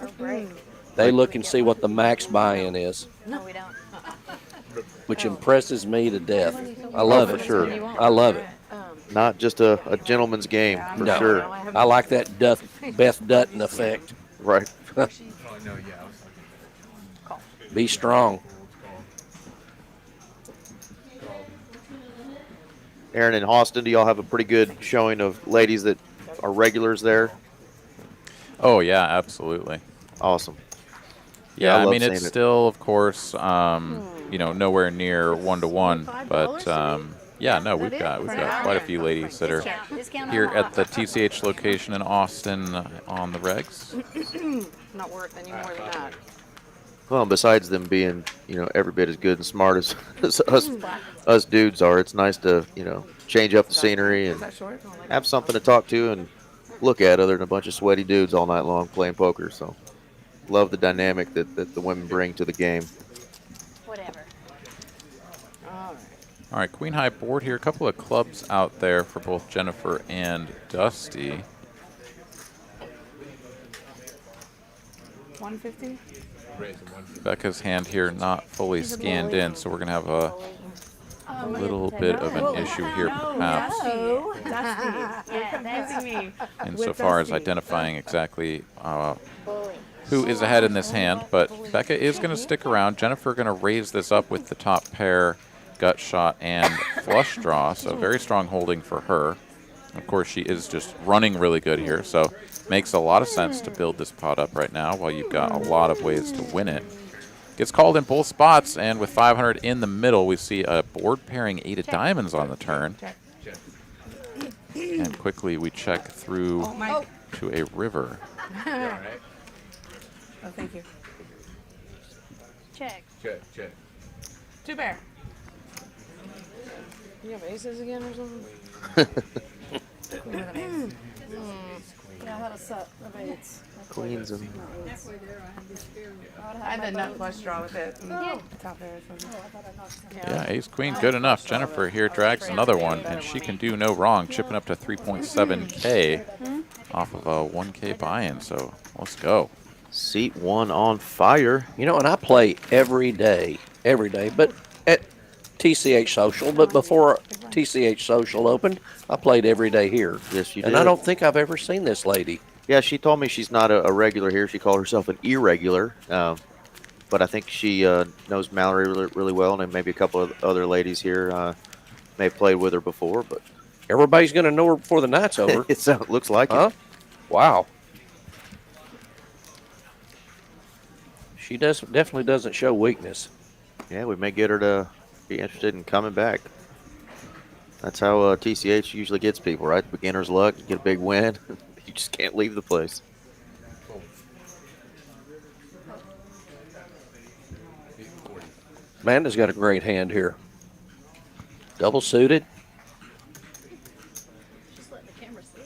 Or bright. They look and see what the max buy-in is, No, we don't. which impresses me to death. I love for it. sure. I love it. Not just a gentleman's game, for No. sure. I like that Beth Dutton effect. Right. Oh, no, yeah. I was Be strong. Aaron and Austin, do y'all have a pretty good showing of ladies that are regulars there? Oh yeah, absolutely. Awesome. Yeah, I I love mean it's seeing it. still, of course, you know, nowhere near 1-to-1, but yeah, no, we've got quite a few ladies that are here at the TCH location in Austin on the regs. Not worth any more than that. Well, besides them being, you know, every bit as good and smart as us dudes are, it's nice to, you know, change up the scenery and have something to talk to and look at other than a bunch of sweaty dudes all night long playing poker. So, love the dynamic that the women bring to the game. Whatever. All right, queen high board here. A couple of clubs out there for both Jennifer and Dusty. 150. Becca's hand here not fully scanned in, so we're going to have a little bit of an issue here, perhaps, insofar as identifying exactly who is ahead in this hand. But Becca is going to stick around. Jennifer going to raise this up with the top pair, gut shot, and flush draw, so very strong holding for her. Of course, she is just running really good here, so makes a lot of sense to build this pot up right now while you've got a lot of ways to win it. Gets called in both spots, and with 500 in the middle, we see a board pairing 8 of diamonds on the turn. And quickly we check through to a river. Oh, thank you. Check. Check. 2 bear. You have aces again or something? Queen with an ace. Yeah, I had a set of 8s. Queens and I had the nut flush draw with it. Top pair or something. Yeah, ace queen, good enough. Jennifer here drags another one, and she can do no wrong, chipping up to 3.7K off of a 1K buy-in, so let's go. seat 1 on fire. You know, and I play every day, but at TCH Social, but before TCH Social opened, I played every day here. Yes, you And did. I don't think I've ever seen this lady. Yeah, she told me she's not a regular here. She called herself an irregular. But I think she knows Mallory really well, and maybe a couple of other ladies here may have played with her before. But Everybody's going to know her before the night's over. it looks like Huh? it. Wow. She definitely doesn't show weakness. Yeah, we may get her to be interested in coming back. That's how TCH usually gets people, right? Beginner's luck, you get a big win. You just can't leave the place. Amanda's got a great hand here. Double suited. Just let the camera see.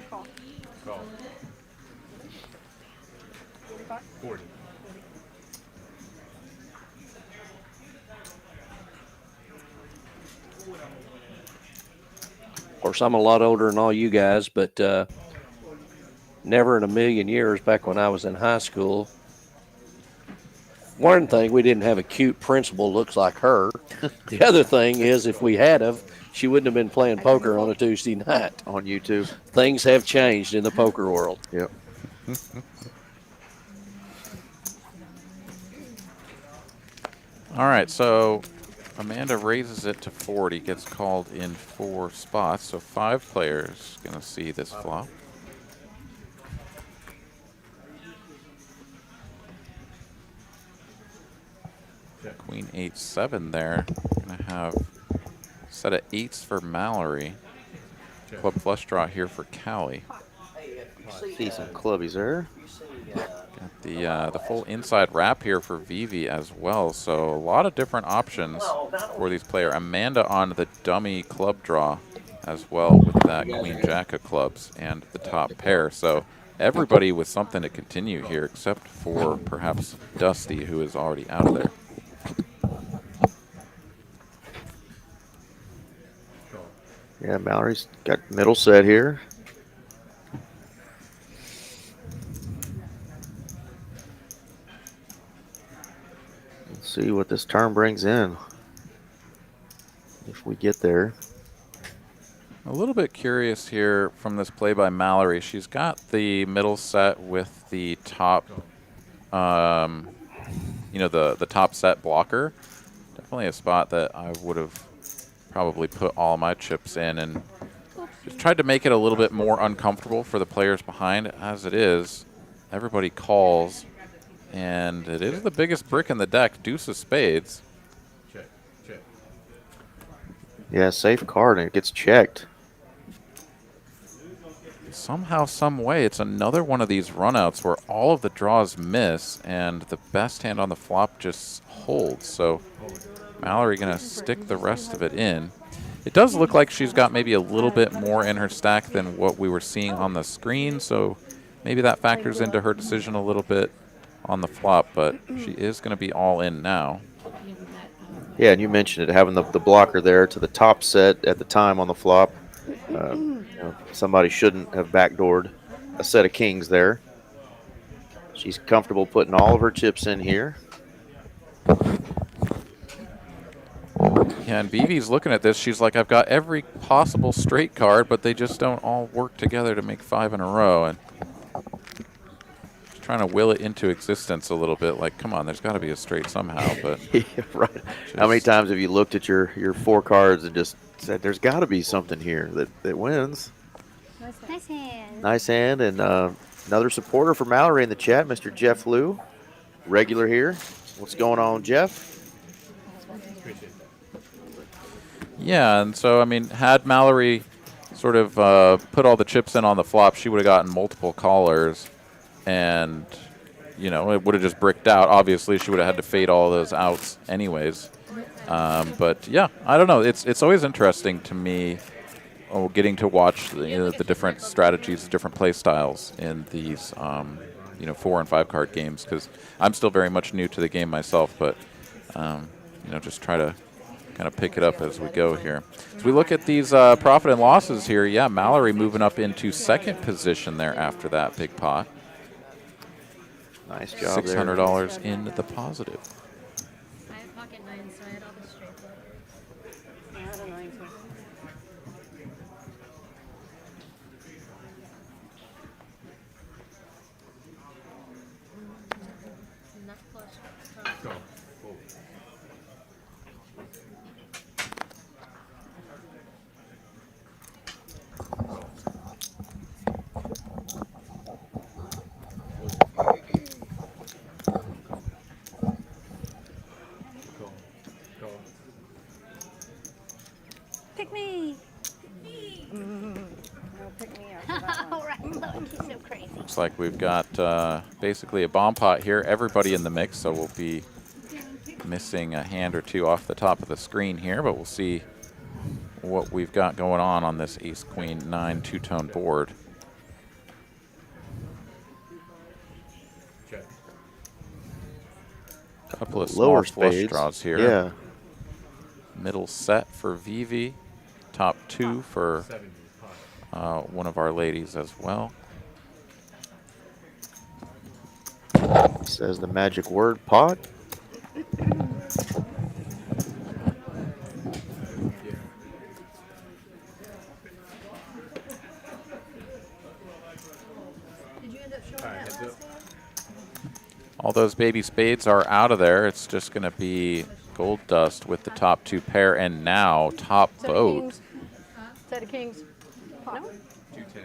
Call. 40. Of course, I'm a lot older than all you guys, but never in a million years back when I was in high school. One thing, we didn't have a cute principal looks like her. The other thing is, if we had of, she wouldn't have been playing poker on a Tuesday night. On YouTube. Things have changed in the poker world. Yep. All right, so Amanda raises it to 40, gets called in 4 spots, so 5 players going to see this flop. Queen 8-7 there. Going to have a set of 8s for Mallory. Club flush draw here for Callie. See some clubbies there. Got the full inside wrap here for Vivi as well. So a lot of different options for these players. Amanda on the dummy club draw as well with that Queen Jack of clubs and the top pair. So everybody with something to continue here except for perhaps Dusty, who is already out of there. Yeah, Mallory's got middle set here. Let's see what this turn brings in. If we get there. A little bit curious here from this play by Mallory. She's got the middle set with the top you know, the top set blocker. Definitely a spot that I would have probably put all my chips in and just tried to make it a little bit more uncomfortable for the players behind. As it is, everybody calls, and it is the biggest brick in the deck, deuce of spades. Check, check. Yeah, safe card, and it gets checked. Somehow, some way, it's another one of these runouts where all of the draws miss, and the best hand on the flop just holds. So Mallory going to stick the rest of it in. It does look like she's got maybe a little bit more in her stack than what we were seeing on the screen, so maybe that factors into her decision a little bit on the flop, but she is going to be all in now. Yeah, and you mentioned it, having the blocker there to the top set at the time on the flop. You know, somebody shouldn't have backdoored a set of kings there. She's comfortable putting all of her chips in here. Yeah, and Vivi's looking at this. She's like, I've got every possible straight card, but they just don't all work together to make 5 in a row. And she's trying to will it into existence a little bit. Like, come on, there's got to be a straight somehow. But Yeah, right. How many times have you looked at your 4 cards and just said, there's got to be something here that wins? Nice hand. Nice hand, and another supporter for Mallory in the chat, Mr. Jeff Liu, regular here. What's going on, Jeff? yeah, and so, I mean, had Mallory sort of put all the chips in on the flop, she would have gotten multiple callers, and, you know, it would have just bricked out. Obviously, she would have had to fade all those outs anyways. But, yeah, I don't know. It's always interesting to me getting to watch the different strategies, different play styles in these, you know, 4 and 5 card games, because I'm still very much new to the game myself, but, you know, just try to kind of pick it up as we go here. As we look at these profit and losses here, yeah, Mallory moving up into second position there after that big pot. Nice job there. $600 in the positive. I had pocket nines, so I had all the straight blockers. I had a 9 too. Nut flush. Go. Fold. Go. Go. Pick me. No, pick me up. for that one. All right, look, he's so crazy. Looks like we've got basically a bomb pot here. Everybody in the mix, so we'll be missing a hand or two off the top of the screen here, but we'll see what we've got going on this ace queen 9 two-tone board. Check. Couple of small Lower flush spades. draws here. Yeah. Middle set for Vivi, top 2 for 70. Pot. one of our ladies as well. Says the magic word, pot. Did you end up showing All right, that heads last up. hand? All those baby spades are out of there. It's just going to be gold dust with the top 2 pair, and now top Set of boat. kings. Set of kings. No? 210.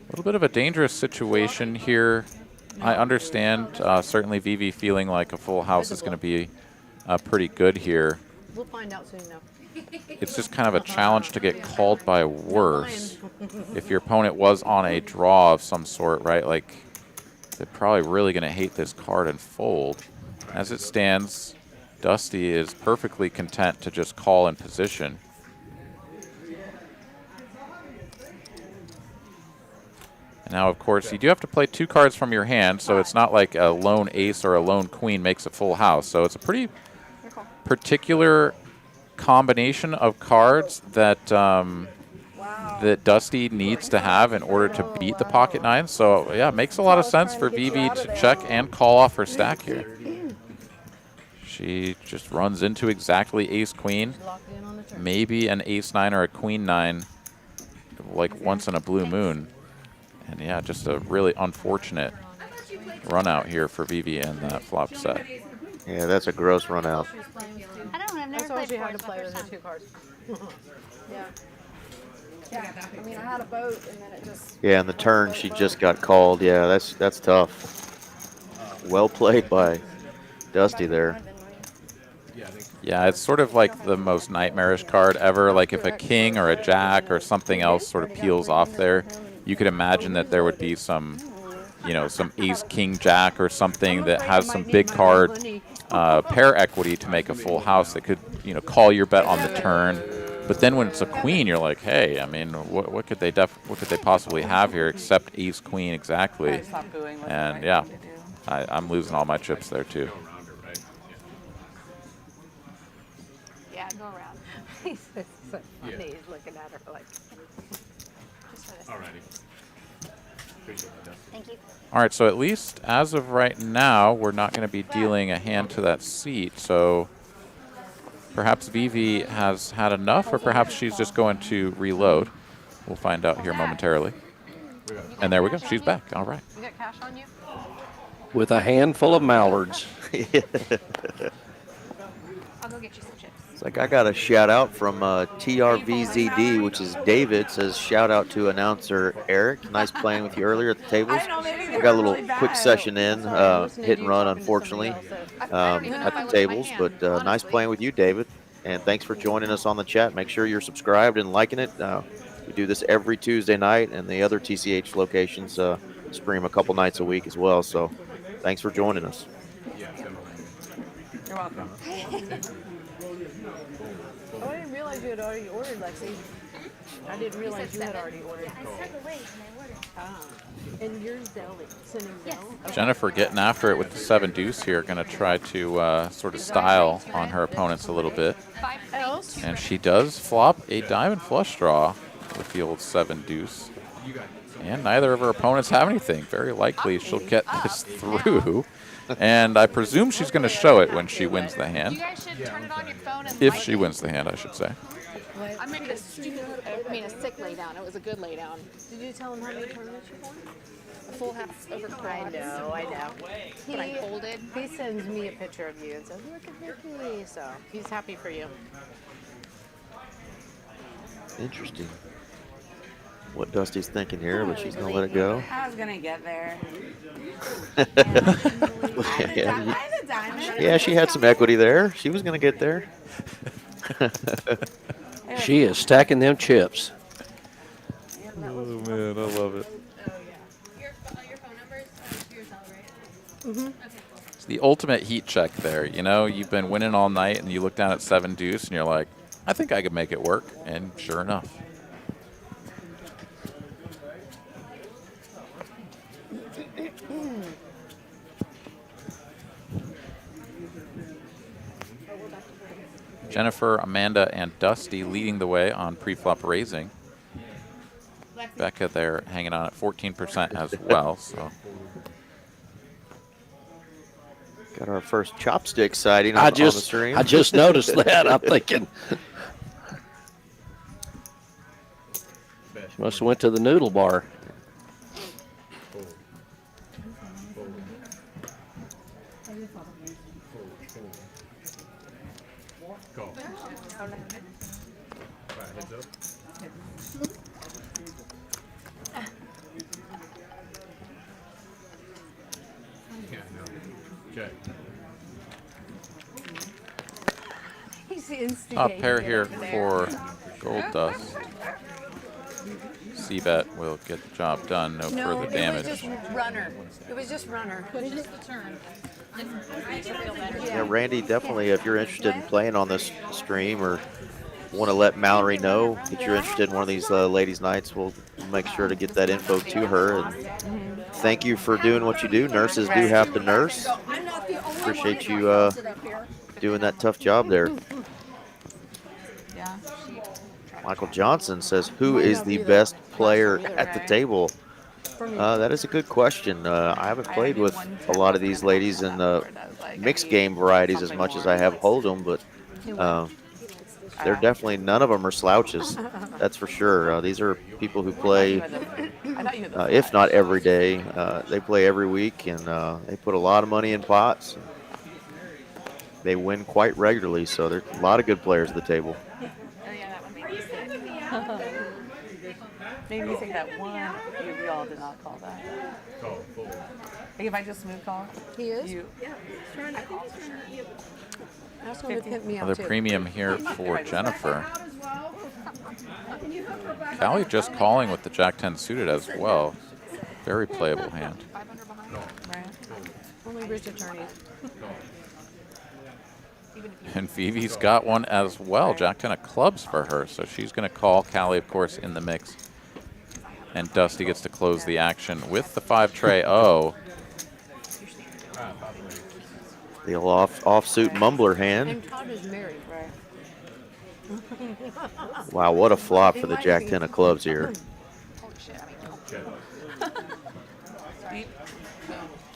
A little bit of a dangerous situation here. I understand certainly Vivi feeling like a full house is going to be pretty good here. We'll find out soon, though. It's just kind of a challenge to get called by worse. If your opponent was on a draw of some sort, right? Like, they're probably really going to hate this card and fold. As it stands, Dusty is perfectly content to just call in position. And now, of course, you do have to play 2 cards from your hand, so it's not like a lone ace or a lone queen makes a full house. So it's a pretty particular combination of cards that that Dusty needs to have in order to beat the pocket nines. So, yeah, it makes a lot of sense for Vivi to check and call off her stack here. She just runs into exactly ace-queen, maybe an ace-9 or a queen-9 like once in a blue moon. And yeah, just a really unfortunate run out here for Vivi in that flop set. Yeah, that's a gross run out. I don't know. I've never That's why played she had fours. to play with My the 2 cards. Yeah. Yeah. I mean, I had a boat and then it just. Yeah, and the turn she just got called. Yeah, that's tough. Well played by Dusty there. Yeah, it's sort of like the most nightmarish card ever. Like if a king or a jack or something else sort of peels off there, you could imagine that there would be some, you know, some ace, king, jack or something that has some big card pair equity to make a full house that could, you know, call your bet on the turn. But then when it's a queen, you're like, hey, I mean, what could they possibly have here except ace, queen exactly? And yeah, I'm losing all my chips there too. Yeah, go around. He's so funny. He's looking at her like. Alrighty. Appreciate it, Dusty. Thank you. All right, so at least as of right now, we're not going to be dealing a hand to that seat. So perhaps Vivi has had enough, or perhaps she's just going to reload. We'll find out here momentarily. And there we go. She's back. All right. You got cash on you? With a handful of mallards. I'll go get you some chips. It's like I got a shout out from TRVZD, which is David. Says shout out to announcer Eric. Nice playing with you earlier at the tables. We got a little quick session in, hit and run, unfortunately, at the tables. But nice playing with you, David. And thanks for joining us on the chat. Make sure you're subscribed and liking it. We do this every Tuesday night, and the other TCH locations stream a couple nights a week as well. So thanks for joining us. You're welcome. Oh, I didn't realize you had already ordered, Lexi. I didn't realize you had already ordered. I stepped away and I ordered. Ah. And you're sending Yes. Zelle? Jennifer getting after it with the 7 deuce here. Going to try to sort of style on her opponents a little bit. And she does flop a diamond flush draw with the old 7 deuce. And neither of her opponents have anything. Very likely she'll get this through. And I presume she's going to show it when she wins the hand. You guys should turn it on your phone and If like she it. wins the hand, I should say. I made a stupid, a sick lay down. It was a good lay down. Did you tell him how many tournaments you won? A full house over quads. I know. But I folded. He sends me a picture of you and says, look at Vicky. So he's happy for you. Interesting. What Dusty's thinking here, but she's gonna let it go. I was gonna get there. Yeah, she had some equity there. She was gonna get there. She is stacking them chips. Oh man, I love it. Your phone number is your Zelle, right? It's the ultimate heat check there. You know, you've been winning all night, and you look down at 7 deuce, and you're like, I think I could make it work. And sure enough. Jennifer, Amanda, and Dusty leading the way on pre-flop raising. Becca there hanging on at 14% as well. So Got our first chopstick sighting on the stream. I just noticed that. I'm thinking. Must have went to the noodle bar. Go. Right, heads up. Yeah, no. Okay. He's top instigating. pair here for Gold Dust. C-bet will get the job done. No further damage. It was just runner. It was just runner. Just the turn. Yeah, Randy, definitely, if you're interested in playing on this stream or want to let Mallory know that you're interested in one of these ladies' nights, we'll make sure to get that info to her. And thank you for doing what you do. Nurses do have to nurse. Appreciate you doing that tough job there. Michael Johnson says, who is the best player at the table? That is a good question. I haven't played with a lot of these ladies in the mixed game varieties as much as I have Hold'em, but they're definitely, none of them are slouches. That's for sure. These are people who play, if not every day, they play every week, and they put a lot of money in pots. They win quite regularly, so there's a lot of good players at the table. Oh yeah, that one made me sick. Made me think that one we all did not call that. Like if I just smooth call. He is? You, That's one that hit me out Another too. premium here for Jennifer. Callie just calling with the Jack-10 suited as well. Very playable hand. right? Only rich attorneys. And Vivi's got one as well. Jack-10 of clubs for her, so she's going to call. Callie, of course, in the mix. And Dusty gets to close the action with the 5 tray. Oh, The offsuit mumbler hand. And Todd is married. Right. Wow, what a flop for the Jack-10 of clubs here. Holy shit,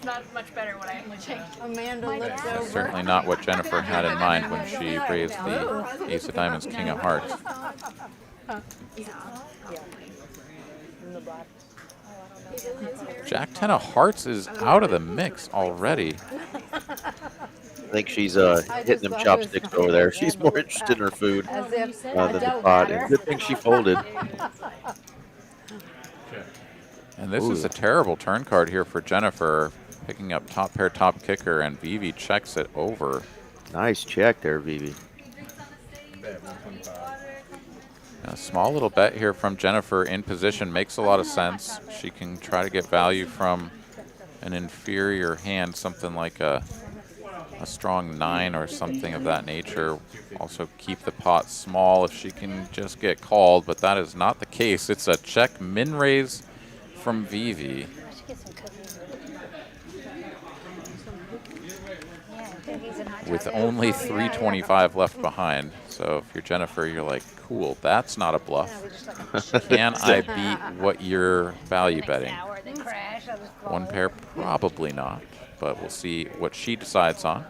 not much better what I changed. Amanda looks over. certainly not what Jennifer had in mind when she raised the Ace of Diamonds, King of Hearts. Jack-10 of Hearts is out of the mix already. I think she's hitting them chopsticks over there. She's more interested in her food As if than the pot. And good thing she folded. And this is a terrible turn card here for Jennifer, picking up top pair, top kicker, and Vivi checks it over. Nice check there, Vivi. A small little bet here from Jennifer in position makes a lot of sense. She can try to get value from an inferior hand, something like a strong 9 or something of that nature. Also keep the pot small if she can just get called, but that is not the case. It's a check min raise from Vivi. I should get some cookies and hot With chocolate. only 325 left behind. So if you're Jennifer, you're like, cool, that's not a bluff. Can I beat what you're value betting? One pair, probably not, but we'll see what she decides on.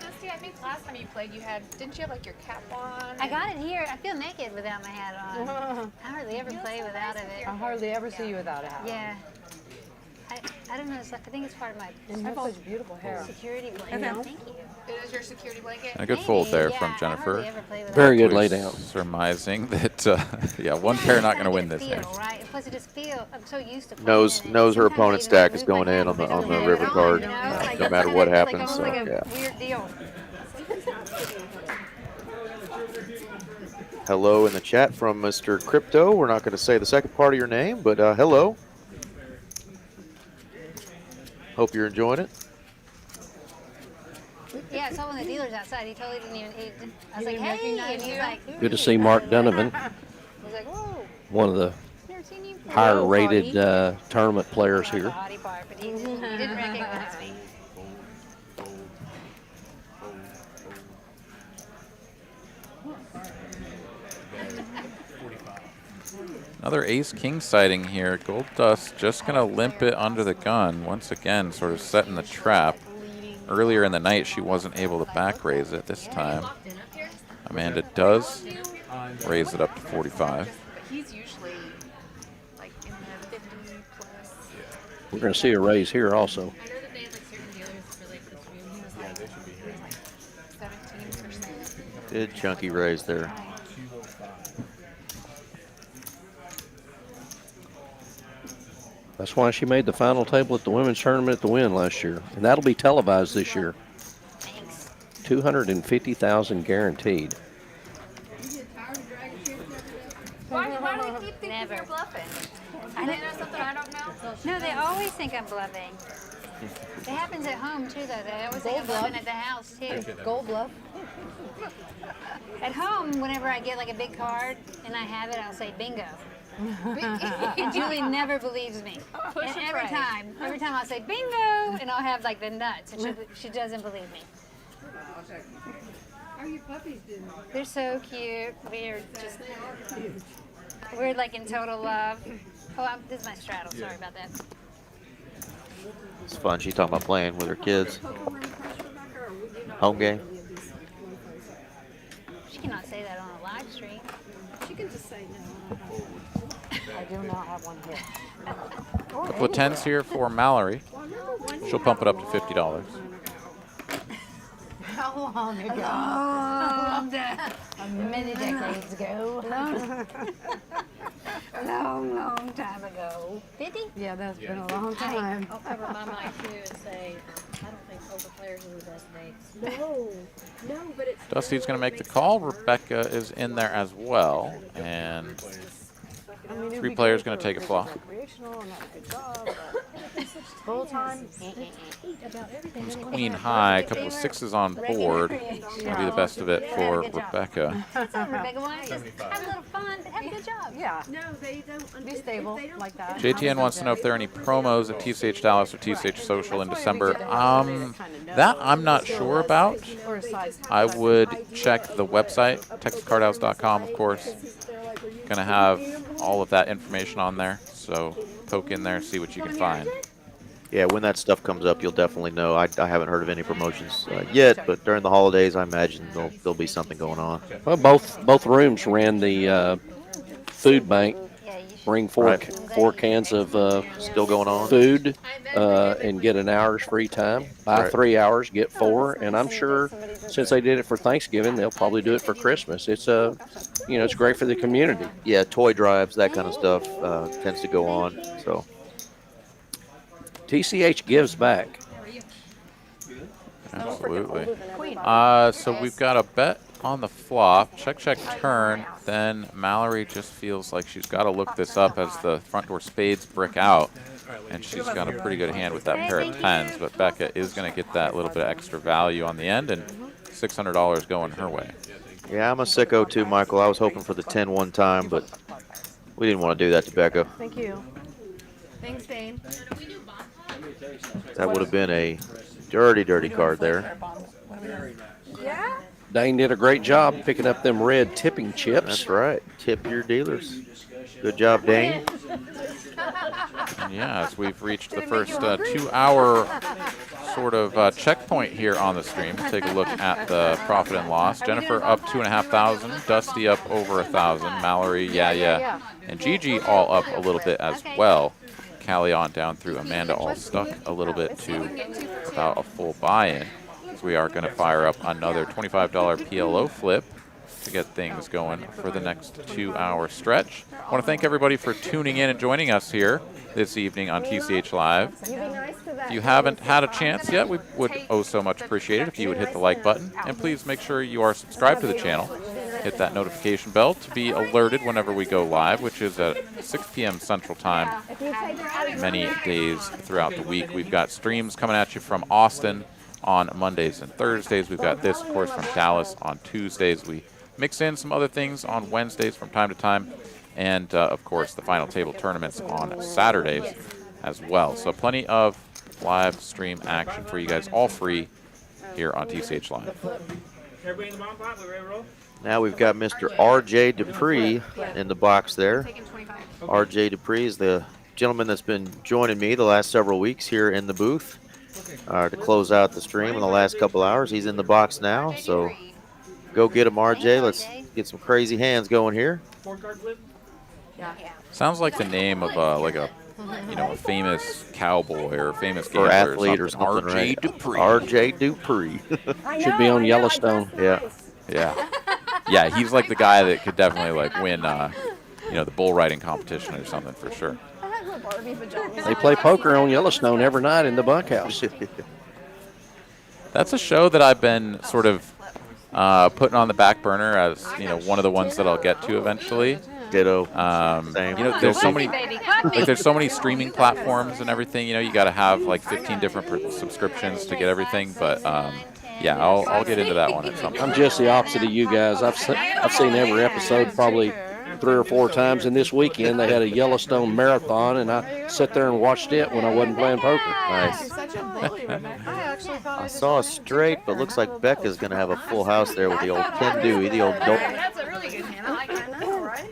Dusty, I think last time you played, didn't you have like your cap on? I got it here. I feel naked without my hat on. I hardly ever play without it. I hardly ever see you without a hat. Yeah. I don't know. I think it's part of my And you have such beautiful hair. security blanket. Thank you. It is your security blanket? A good fold there Yeah, from I Jennifer. hardly ever play without Very it. good lay down. Surmising that, yeah, one pair not going to win this Feel, hand. right? Plus, it just feel. I'm so used to playing Knows it. her Sometimes opponent's I even stack is move going my in hat on the because river I'm card, you know? It's like no it's matter kinda what like happens. almost So, like a yeah. weird deal. Hello in the chat from Mr. Crypto. We're not going to say the second part of your name, but hello. Hope you're enjoying it. Yeah, I saw one of the dealers outside. He totally didn't even. I was like, hey, and he's like, who Good are to you? see Mark Donovan, He's like, whoa. one of the Never seen you before. higher rated tournament players The here. hottie part, but he didn't recognize me. Another ace-king sighting here. Gold Dust just going to limp it under the gun. Once again, sort of setting the trap. Earlier in the night, she wasn't able to back raise it. This time, Amanda does raise it up to 45. But he's usually like in the 50 plus. We're going to see a raise here also. I know that they had like certain dealers for like this room. He was like 17%. Good chunky raise there. That's why she made the final table at the women's tournament at the Win last year. And that'll be televised this year. 250,000 guaranteed. Why do they keep thinking Never. you're bluffing? Do they know something I don't know? No, they always think I'm bluffing. It happens at home too, though. They always think I'm bluffing at the house too. Gold bluff. At home, whenever I get like a big card and I have it, I'll say bingo. And Julie never believes me. And every time I'll say bingo, and I'll have like the nuts, and she doesn't believe me. How are your puppies doing? They're so cute. We're like in total love. Oh, this is my straddle. Sorry about that. It's fun. She's talking about playing with her kids. Home game. She cannot say that on a live do not have one here. Couple of tens here for Mallory. She'll pump it up to $50. How long ago? Many decades ago. Long time ago. 50? Yeah, that's been a long time. I'll cover my mic too and say, I don't think poker players are the best dates. No, but it's. Dusty's going to make the call. Rebecca is in there as well. And I mean, it'd 3 be players great going to for take a flop. recreational and have a good job, but full time. Comes queen high, a couple of 6s on board. It's going to be the best of it for Rebecca. Some Rebecca wants just have a little fun, but have a good job. Yeah, No, they don't. be stable like that. JTN wants to know if there are any promos at TCH Dallas or TCH Social in December. That I'm not sure about. Or a size. I would check the website, texascardhouse.com, of course. Going to have all of that information on there, so poke in there, see what you can find. Yeah, when that stuff comes up, you'll definitely know. I haven't heard of any promotions yet, but during the holidays, I imagine there'll be something going on. Well, both rooms ran the food bank. Bring four cans of Still going on? food and get an hour's free time. Buy Right. 3 hours, get 4, and I'm sure since they did it for Thanksgiving, they'll probably do it for Christmas. It's it's great for the community. Yeah, toy drives, that kind of stuff tends to go on. So TCH gives back. Absolutely. So we've got a bet on the flop. Check, check, turn. Then Mallory just feels like she's got to look this up as the front door spades brick out. And she's got a pretty good hand with that pair of tens. But Becca is going to get that little bit of extra value on the end and $600 going her way. yeah, I'm a sicko too, Michael. I was hoping for the 10 one time, but we didn't want to do that to Becca. Thank you. Thanks, Dane. That would have been a dirty, dirty card there. Yeah? Dane did a great job picking up them red tipping chips. That's right. Tip your dealers. Good job, Dane. And yes, we've reached the first 2-hour sort of checkpoint here on the stream. Take a look at the profit and loss. Jennifer up 2,500. Dusty up over 1,000. Mallory, yeah. And Gigi all up a little bit as well. Callie on down through. Amanda all stuck a little bit to about a full buy-in. So we are going to fire up another $25 PLO flip to get things going for the next 2-hour stretch. I want to thank everybody for tuning in and joining us here this evening on TCH Live. If you haven't had a chance yet, we would so much appreciate it if you would hit the like button. And please make sure you are subscribed to the channel. Hit that notification bell to be alerted whenever we go live, which is at 6 p.m. Central Time many days throughout the week. We've got streams coming at you from Austin on Mondays and Thursdays. We've got this, of course, from Dallas on Tuesdays. We mix in some other things on Wednesdays from time to time. And, of course, the final table tournaments on Saturdays as well. So plenty of live stream action for you guys, all free here on TCH Live. Everybody in the bottom pot, we ready to roll? Now we've got Mr. R.J. Dupree in the box there. R.J. Dupree is the gentleman that's been joining me the last several weeks here in the booth to close out the stream in the last couple hours. He's in the box now, so go get him, R.J. Let's get some crazy hands going here. Sounds like the name of like a famous cowboy or a famous Or gambler athlete or something. something, R.J. right? Dupree. R.J. Dupree. Should be on Yellowstone. Yeah, he's like the guy that could definitely like win, the bull riding competition or something for sure. They play poker on Yellowstone every night in the bunkhouse. That's a show that I've been sort of putting on the back burner as one of the ones that I'll get to eventually. Ditto. There's so many streaming platforms and everything. You got to have like 15 different subscriptions to get everything. But I'll get into that one at some point. I'm just the opposite of you guys. I've seen every episode probably 3 or 4 times, and this weekend they had a Yellowstone marathon, and I sat there and watched it when I wasn't playing poker. Nice. I saw a straight, but looks like Becca's going to have a full house there with the old Ken Dewey, the old dope. That's a really good hand. I like that. I know, right?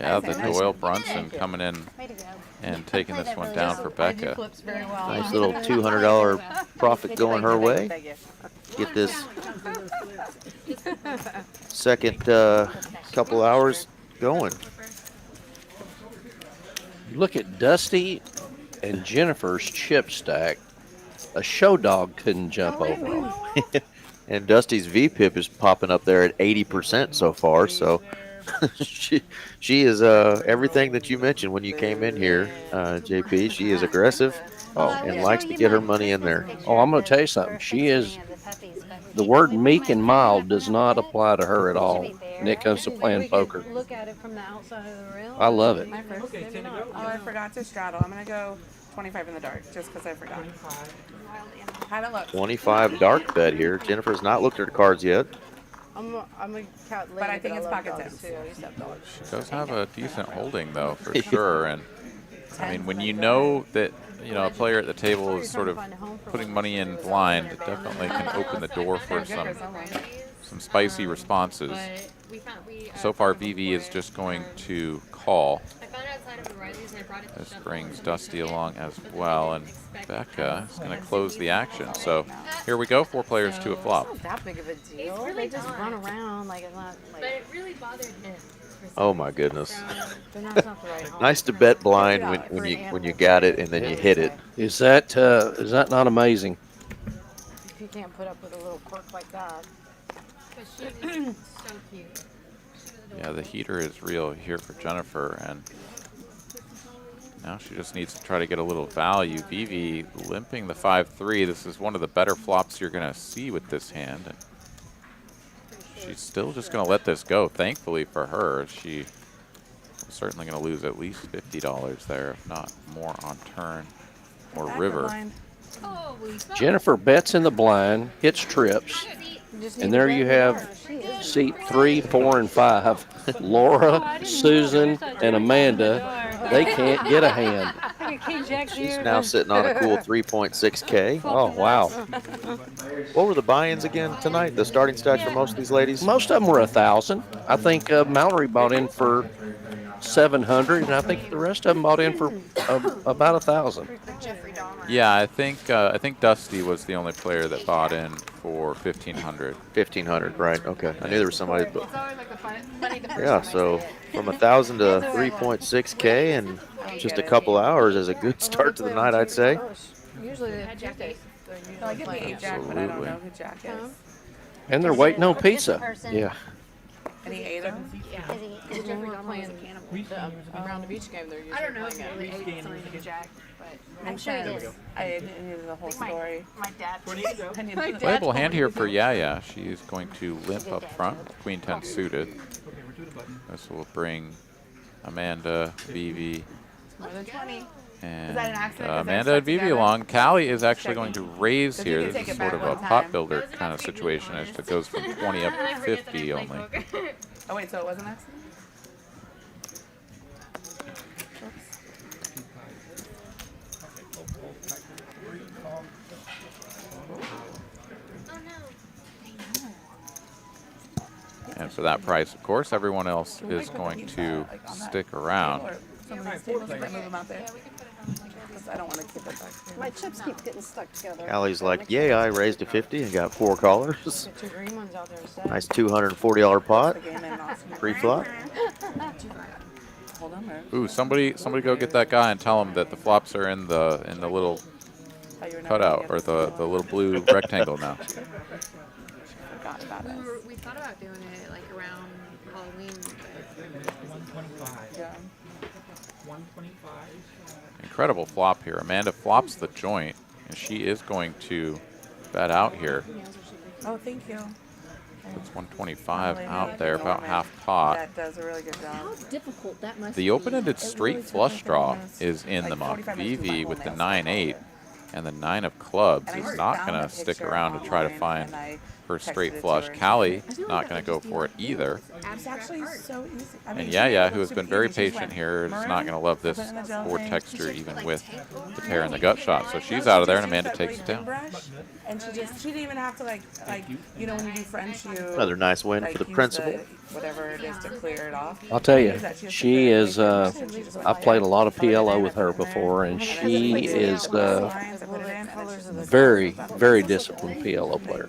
Yeah, the Doyle Brunson coming in and taking this one down for Becca. Nice little $200 profit going her way. Get this second couple hours going. Look at Dusty and Jennifer's chip stack. A show dog couldn't jump over them. And Dusty's VPIP is popping up there at 80% so far. So she is everything that you mentioned when you came in here, JP. She is aggressive and likes to get her money in there. Oh, I'm going to tell you something. She is. The word meek and mild does not apply to her at all when it comes to playing poker. Look at it from the outside of the rail. I love it. My first. Oh, I forgot to straddle. I'm gonna go 25 in the dark just because I forgot. How to look. 25 dark bet here. Jennifer's not looked at her cards yet. I'm a cat lady, But I think it's love pocket dogs, tens. too. I used to have dogs. She does have a decent holding though, for sure. And I mean, when you know that a player at the table is sort of putting money in blind, it definitely can open the door for some spicy responses. So far, VV is just going to call. This brings Dusty along as well, and Becca is going to close the action. So here we go, 4 players to a flop. It's not that big of a deal. They just run around like it's not like. But it really bothered him. Oh my goodness. They're not the right home. Nice to bet blind when you got it and then you hit it. Is that not amazing? If you can't put up with a little quirk like that. But she is so cute. Yeah, the heater is real here for Jennifer, and now she just needs to try to get a little value. VV limping the 5-3. This is one of the better flops you're going to see with this hand. And she's still just going to let this go. Thankfully for her, she is certainly going to lose at least $50 there, if not more on turn or river. Jennifer bets in the blind, hits trips, and there you have seat 3, 4, and 5. Laura, Susan, and Amanda. They can't get a hand. She's now sitting on a cool 3.6K. Oh, wow. What were the buy-ins again tonight? The starting stacks for most of these ladies? Most of them were 1,000. I think Mallory bought in for 700, and I think the rest of them bought in for about 1,000. Yeah, I think Dusty was the only player that bought in for 1,500. 1,500, right? Okay, I knew there was somebody. But It's always like the fun, money the first yeah, time I so see it. from 1,000 to 3.6K in just a couple hours is a good start to the night, I'd say. Usually the Tuesdays. No, I give me 8 jack, but I don't know who jack is. And they're waiting on pizza. Yeah. And he ate them. When we're playing around the beach game, they're usually I don't know if playing he really at ate something to Jack, but I'm sure it is. I knew the whole story. my dad. Playable hand here for Yaya. She's going to limp up front, Queen 10 suited. This will bring Amanda, Vivi, More than 20. and that an accident 'cause they're Amanda stuck and Vivi together? along. Callie is actually going to raise So here. you can This take is it sort back of a one pot time. builder kind of situation as it goes from 20 up to 50 only. Oh, wait, so it was an accident? And for that price, of course, everyone else is going to stick around. Or some of these tables, if I move them out there? Because I don't want to keep it back here. My chips keep getting stuck together. Allie's like, yeah, I raised to 50 and got 4 callers. Two green ones out there instead. Nice $240 pot. The game and awesome. Pre-flop. Hold on, or Ooh, somebody go get that guy and tell him that the flops are in the little thought you were not cutout gonna or get the little blue rectangle now. Forgot about us. We thought about doing it like around Halloween, but Yeah. Incredible flop here. Amanda flops the joint, and she is going to bet out here. Oh, thank you. It's 125 out there, about half pot. That does a really good job. How difficult that must The be. open-ended straight flush draw is in the Like muck. 45 minutes Vivi to with the my whole 9-8 and the 9 of clubs And I is just not found going the to stick picture around to try to online, find and I her texted straight it to flush. her, and Callie she- not going to go for it either. It's actually so easy. I mean, And she Yaya, made it who has look been super very easy. She just patient went here, is maroon, not going to love this put it in the gel board thing. texture She even just, with the pair in the gut shot. So No, she's she out of there, just and used Amanda that takes really it down. thin brush, and she didn't even have to like when you do French, you Another nice win like, for the use principal. whatever it is to clear it off. I'll tell you, Use that. Just she a is. really thin brush, and she just went I've like played a that. lot of Put it PLO in, with I her put it in there, before, and and then she just, like, is lines, I put it in, and it's just very, very disciplined PLO player.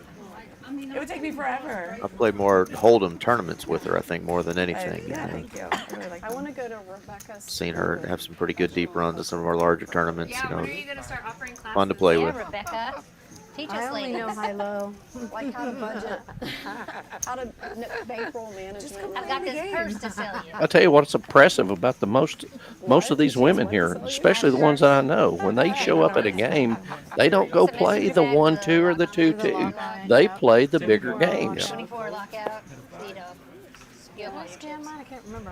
It would take me forever. I've played more Hold'em tournaments with her, I think, more than anything. Yeah, thank you. I really like I want to go to Rebecca's. Seen her have some pretty good deep runs at some of our larger tournaments. Yeah, You know, when are you gonna start offering classes? fun to play Yeah, with. Rebecca. Teach I us, only ladies. know high-low, like how to budget, how to bankroll management. I've got this purse to sell you. I'll tell you what's impressive about the most of these women here, especially the ones that I know. When they show up at a game, they don't go play the 1-2 or the 2-2. They play the bigger games. 24 lockout, you know. Skill on your chips. I can't remember.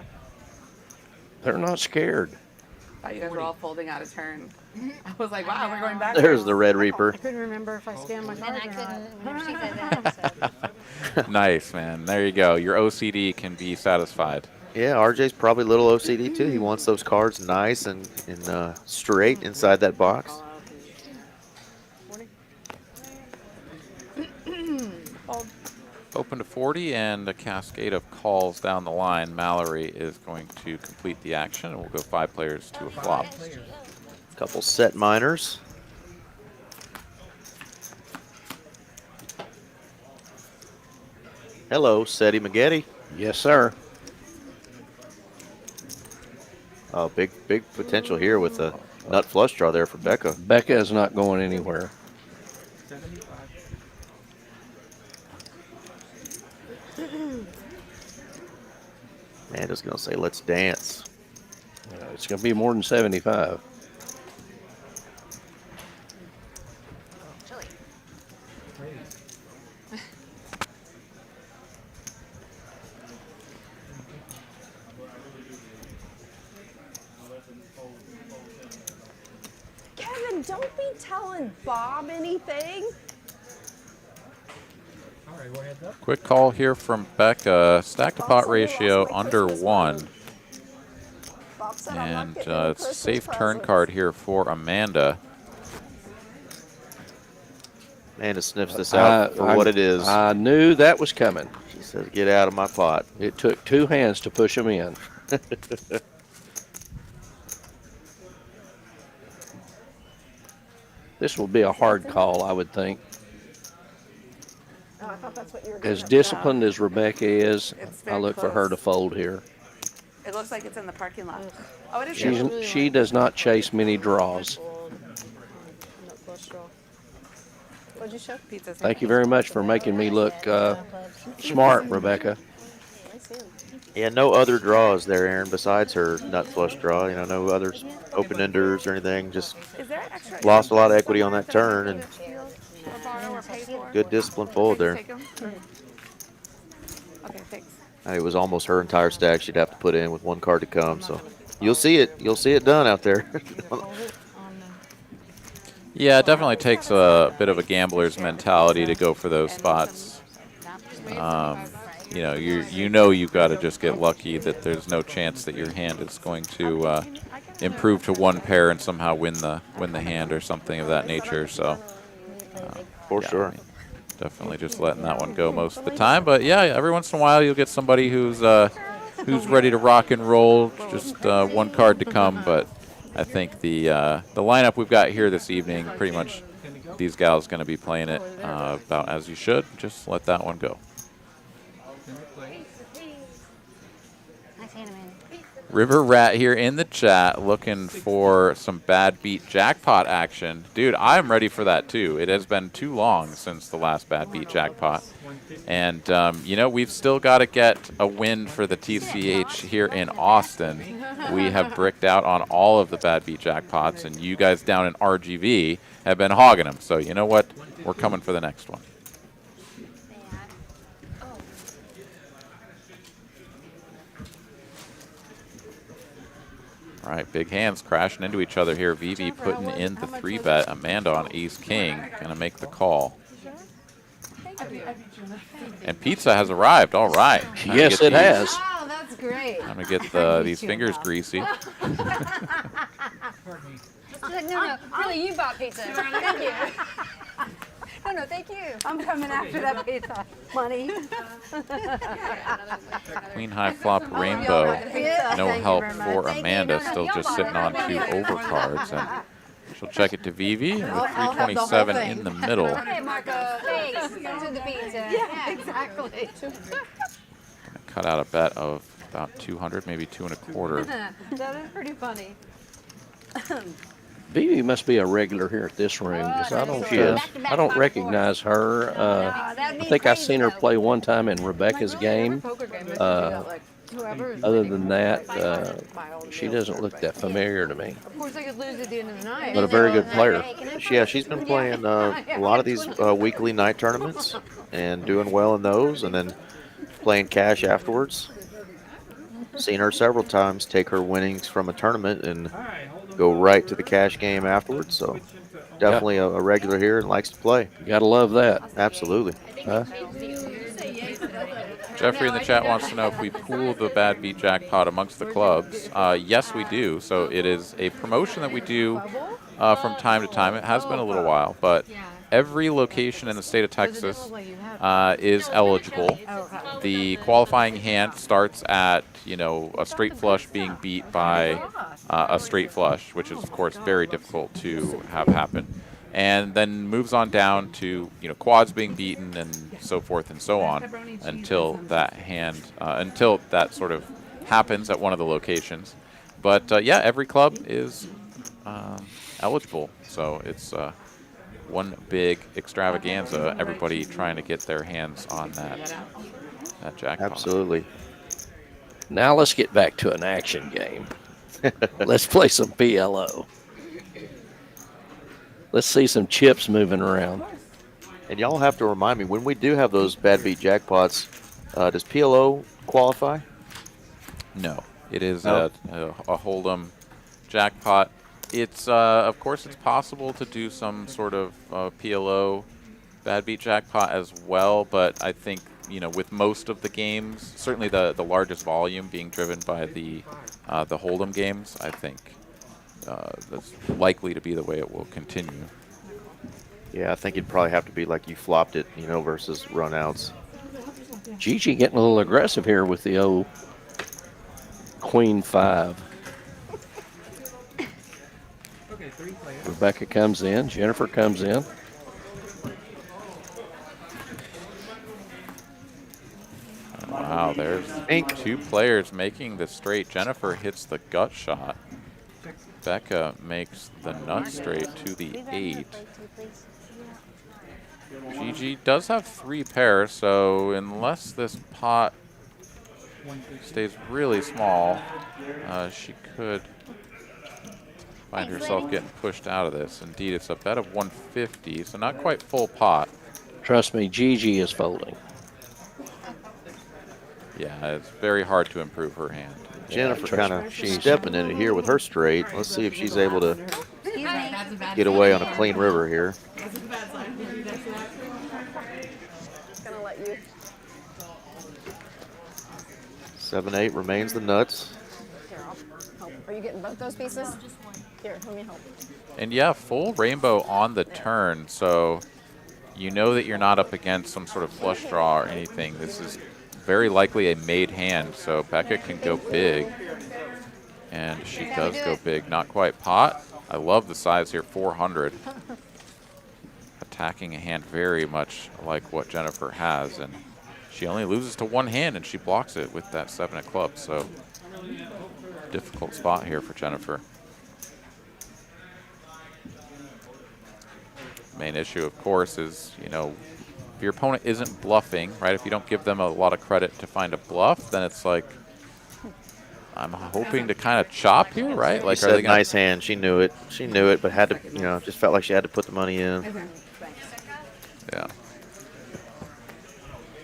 They're not scared. I thought you guys were all folding out of turn. I was like, wow, we're going back. There's the Red Reaper. I couldn't remember if I scanned my And then I card or couldn't not. remember she said that, so. Nice, man. There you go. Your OCD can be satisfied. Yeah, RJ's probably a little OCD too. He wants those cards nice and straight inside that box. Open to 40 and a cascade of calls down the line. Mallory is going to complete the action, and we'll go 5 players to a flop. Couple set minors. Hello, Seti Maggette. Yes, sir. Oh, big potential here with a nut flush draw there for Becca. Becca is not going anywhere. Amanda's gonna say, "Let's dance." It's going to be more than 75. Kevin, don't be telling Bob anything. Quick call here from Becca. Stack to pot ratio under 1. Bob said I'm not And getting any it's Christmas safe turn presents. card here for Amanda. Amanda sniffs this out for what it is. I knew that was coming. She says, "Get out of my pot." It took 2 hands to push him in. This will be a hard call, I would think. Oh, I thought that's what you were As getting at. disciplined as Rebecca is, It's I very look for her to close. fold here. It looks like it's in the parking lot. Oh, it is. here. She does not chase many draws. Nut flush draw. What'd you show? Pizza's Thank you very much for making me look smart, Rebecca. I see him. Yeah, no other draws there, Aaron, besides her nut flush draw. You know, no other open enders or anything. Just Is there extra? lost a lot of equity on that turn, and Or borrow or pay for? good discipline fold there. Take 'em? Okay, thanks. It was almost her entire stack she'd have to put in with 1 card to come. So you'll see it. You'll see it done out there. Yeah, it definitely takes a bit of a gambler's mentality to go for those spots. You know, you've got to just get lucky that there's no chance that your hand is going to improve to 1 pair and somehow win the hand or something of that nature. So For yeah, sure. I mean, definitely just letting that one go most of the time. But yeah, every once in a while you'll get somebody who's ready to rock and roll. Just 1 card to come. But I think the lineup we've got here this evening, pretty much these gals going to be playing it about as you should. Just let that one go. Nice hand, man. River Rat here in the chat looking for some bad beat jackpot action. Dude, I'm ready for that too. It has been too long since the last bad beat jackpot. And, you know, we've still got to get a win for the TCH here in Austin. We have bricked out on all of the bad beat jackpots, and you guys down in RGV have been hogging them. So, you know what? We're coming for the next one. All right, big hands crashing into each other here. Vivi putting in the 3-bet. Amanda on ace-king, going to make the call. And pizza has arrived. All right. Yes, it has. Oh, that's great. I'm going to get these fingers greasy. No, really, you bought pizza. Thank you. No, thank you. I'm coming after that pizza. Money. Queen high flop rainbow. No help for Amanda. Still just sitting on 2 overcards. And she'll check it to Vivi with 327 in the middle. Okay, Marco, thanks. To the pizza. Yeah, exactly. Cut out a bet of about 200, maybe 2 1/4. That is pretty funny. Vivi must be a regular here at this room because She is. I don't recognize her. I think I seen her play one time in Rebecca's game. Poker game. Whoever is Other winning, than that, buy all the she deals. doesn't look that familiar to me. Of course, I could lose at the end of the night. But a very good player. Yeah, she's been playing a lot of these weekly night tournaments and doing well in those, and then playing cash afterwards. Seen her several times take her winnings from a tournament and go right to the cash game afterwards. So definitely a regular here and likes to play. You gotta love that. Absolutely. Huh? Jeffrey in the chat wants to know if we pool the bad beat jackpot amongst the clubs. Yes, we do. So it is a promotion that we do from time to time. It has been a little while, but every location in the state of Texas is eligible. The qualifying hand starts at, a straight flush being beat by a straight flush, which is, of course, very difficult to have happen. And then moves on down to, quads being beaten and so forth and so on until that until that sort of happens at one of the locations. But, yeah, every club is eligible. So it's one big extravaganza, everybody trying to get their hands on that jackpot. Absolutely. Now let's get back to an action game. Let's play some PLO. Let's see some chips moving around. And y'all have to remind me, when we do have those bad beat jackpots, does PLO qualify? No, it is a Hold'em jackpot. It's of course it's possible to do some sort of PLO bad beat jackpot as well, but I think with most of the games, certainly the largest volume being driven by the Hold'em games, I think that's likely to be the way it will continue. Yeah, I think it'd probably have to be like you flopped it, versus runouts. Gigi getting a little aggressive here with the old Queen 5. Rebecca comes in. Jennifer comes in. Wow, there's two players making the straight. Jennifer hits the gut shot. Becca makes the nut straight to the 8. Gigi does have 3 pairs, so unless this pot stays really small, she could find herself getting pushed out of this. Indeed, it's a bet of 150, so not quite full pot. Trust me, Gigi is folding. Yeah, it's very hard to improve her hand. Jennifer kind of stepping in it here with her straight. Let's see if she's able to get away on a clean river here. Gonna let you. 7-8 remains the nuts. Here, I'll help. Are you getting both those pieces? Here, let me help. And yeah, full rainbow on the turn, so you know that you're not up against some sort of flush draw or anything. This is very likely a made hand, so Becca can go big. And she does go big. Not quite pot. I love the size here, 400. Attacking a hand very much like what Jennifer has, and she only loses to one hand, and she blocks it with that 7 of clubs, so difficult spot here for Jennifer. Main issue, of course, is, if your opponent isn't bluffing, right, if you don't give them a lot of credit to find a bluff, then it's like, I'm hoping to kind of chop here, right? Like, are they nice hand. She knew it. She knew it, but had to, just felt like she had to put the money in. Yeah.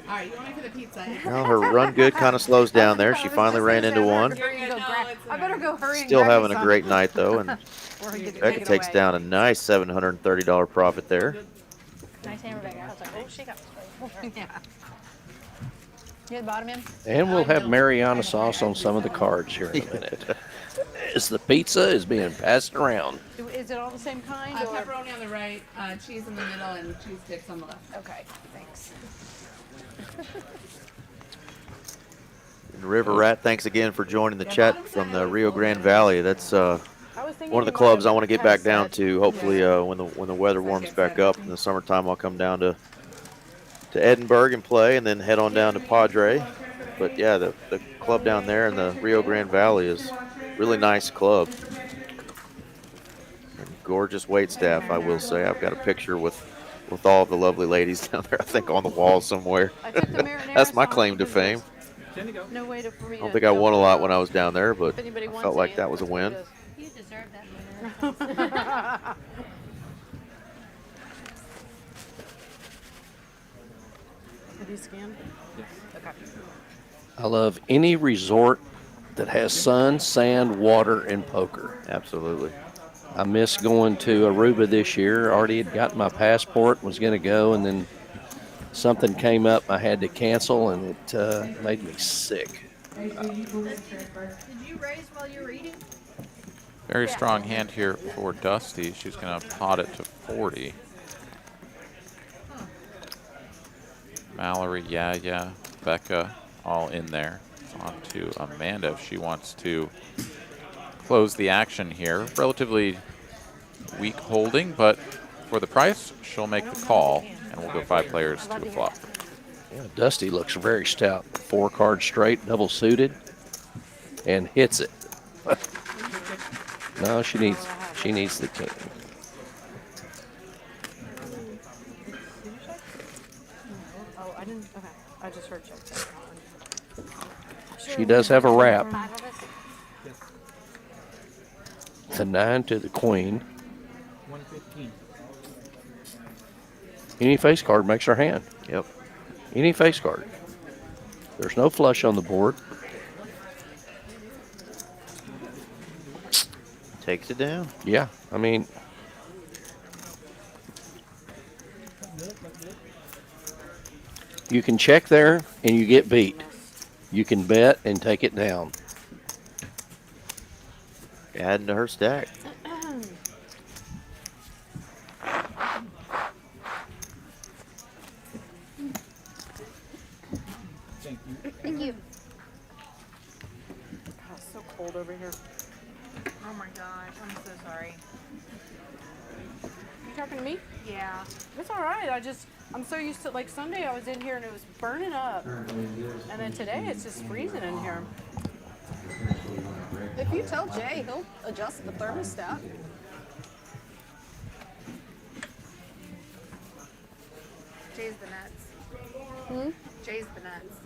All right, you want me for the pizza? Well, her run good kind of slows down there. She finally ran into one. I better go hurry and Still grab having me a some. great night, though, and Becca takes down a nice $730 profit there. Nice hand, Rebecca. I was like, oh, she got Yeah. You had the bottom in? And we'll have Mariana sauce on some of the cards here in a minute. As the pizza is being passed around. Is it all the same kind? Or? Pepperoni on the right, cheese in the middle, and cheese sticks on the left. Okay, thanks. And River Rat, thanks again for joining the chat from the Rio Grande Valley. That's one of the clubs I want to get back down to. Hopefully, when the weather warms back up in the summertime, I'll come down to to Edinburgh and play, and then head on down to Padre. But yeah, the club down there in the Rio Grande Valley is really nice club. And gorgeous wait staff, I will say. I've got a picture with all the lovely ladies down there, I think, on the wall somewhere. I took the marinara That's my sauce claim to because fame. there's no way for me I don't to think I won a know, lot when I was down there, but if anybody I wants felt like any, that was a that's what it win. is. You deserve that marinara. Have you scanned? Yes. Okay. I love any resort that has sun, sand, water, and poker. Absolutely. I missed going to Aruba this year. Already had gotten my passport, was going to go, and then something came up I had to cancel, and it made me sick. Did you raise while you were eating? Very strong hand here for Dusty. She's going to pot it to 40. Mallory, yeah, Becca, all in there. On to Amanda if she wants to close the action here. Relatively weak holding, but for the price, she'll make the call, and we'll go 5 players to the flop. Yeah, Dusty looks very stout. 4 cards straight, double suited, and hits it. No, she needs the king. Oh, I didn't. Okay, I just heard check. She does have a wrap. The 9 to the queen. 115. Any face card makes her hand. Yep. Any face card. There's no flush on the board. Takes it down. Yeah, I mean, you can check there and you get beat. You can bet and take it down. Adding to her stack. Thank you. Thank you. Oh, it's so cold over here. Oh my gosh, I'm so sorry. You talking to me? Yeah. It's all right. I'm so used to, like, Sunday I was in here and it was burning up. And then today it's just freezing in here. If you tell Jay, he'll adjust the thermostat. Jay's the nuts. Hmm? Jay's the nuts.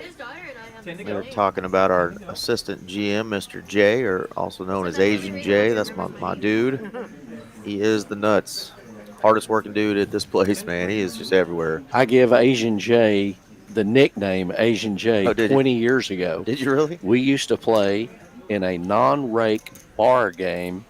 His daughter and I have Tend to the We were same. talking about our assistant GM, Mr. J, or also known as Asian J. That's my dude. He is the nuts. Hardest working dude at this place, man. He is just everywhere. I give Asian J the nickname Asian J Oh, did you? 20 years ago. Did you really? We used to play in a non-rake bar game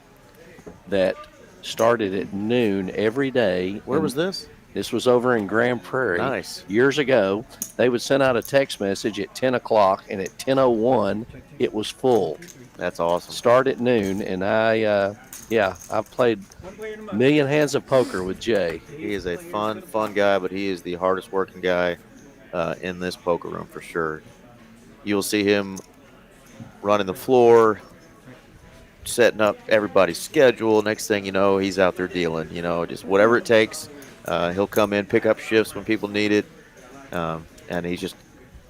that started at noon every day. Where was this? This was over in Grand Prairie. Nice. Years ago. They would send out a text message at 10 o'clock, and at 10:01, it was full. That's awesome. Start at noon, and I've played a million hands of poker with Jay. He is a fun guy, but he is the hardest working guy in this poker room for sure. You'll see him running the floor, setting up everybody's schedule. Next thing you know, he's out there dealing, just whatever it takes. He'll come in, pick up shifts when people need it. And he's just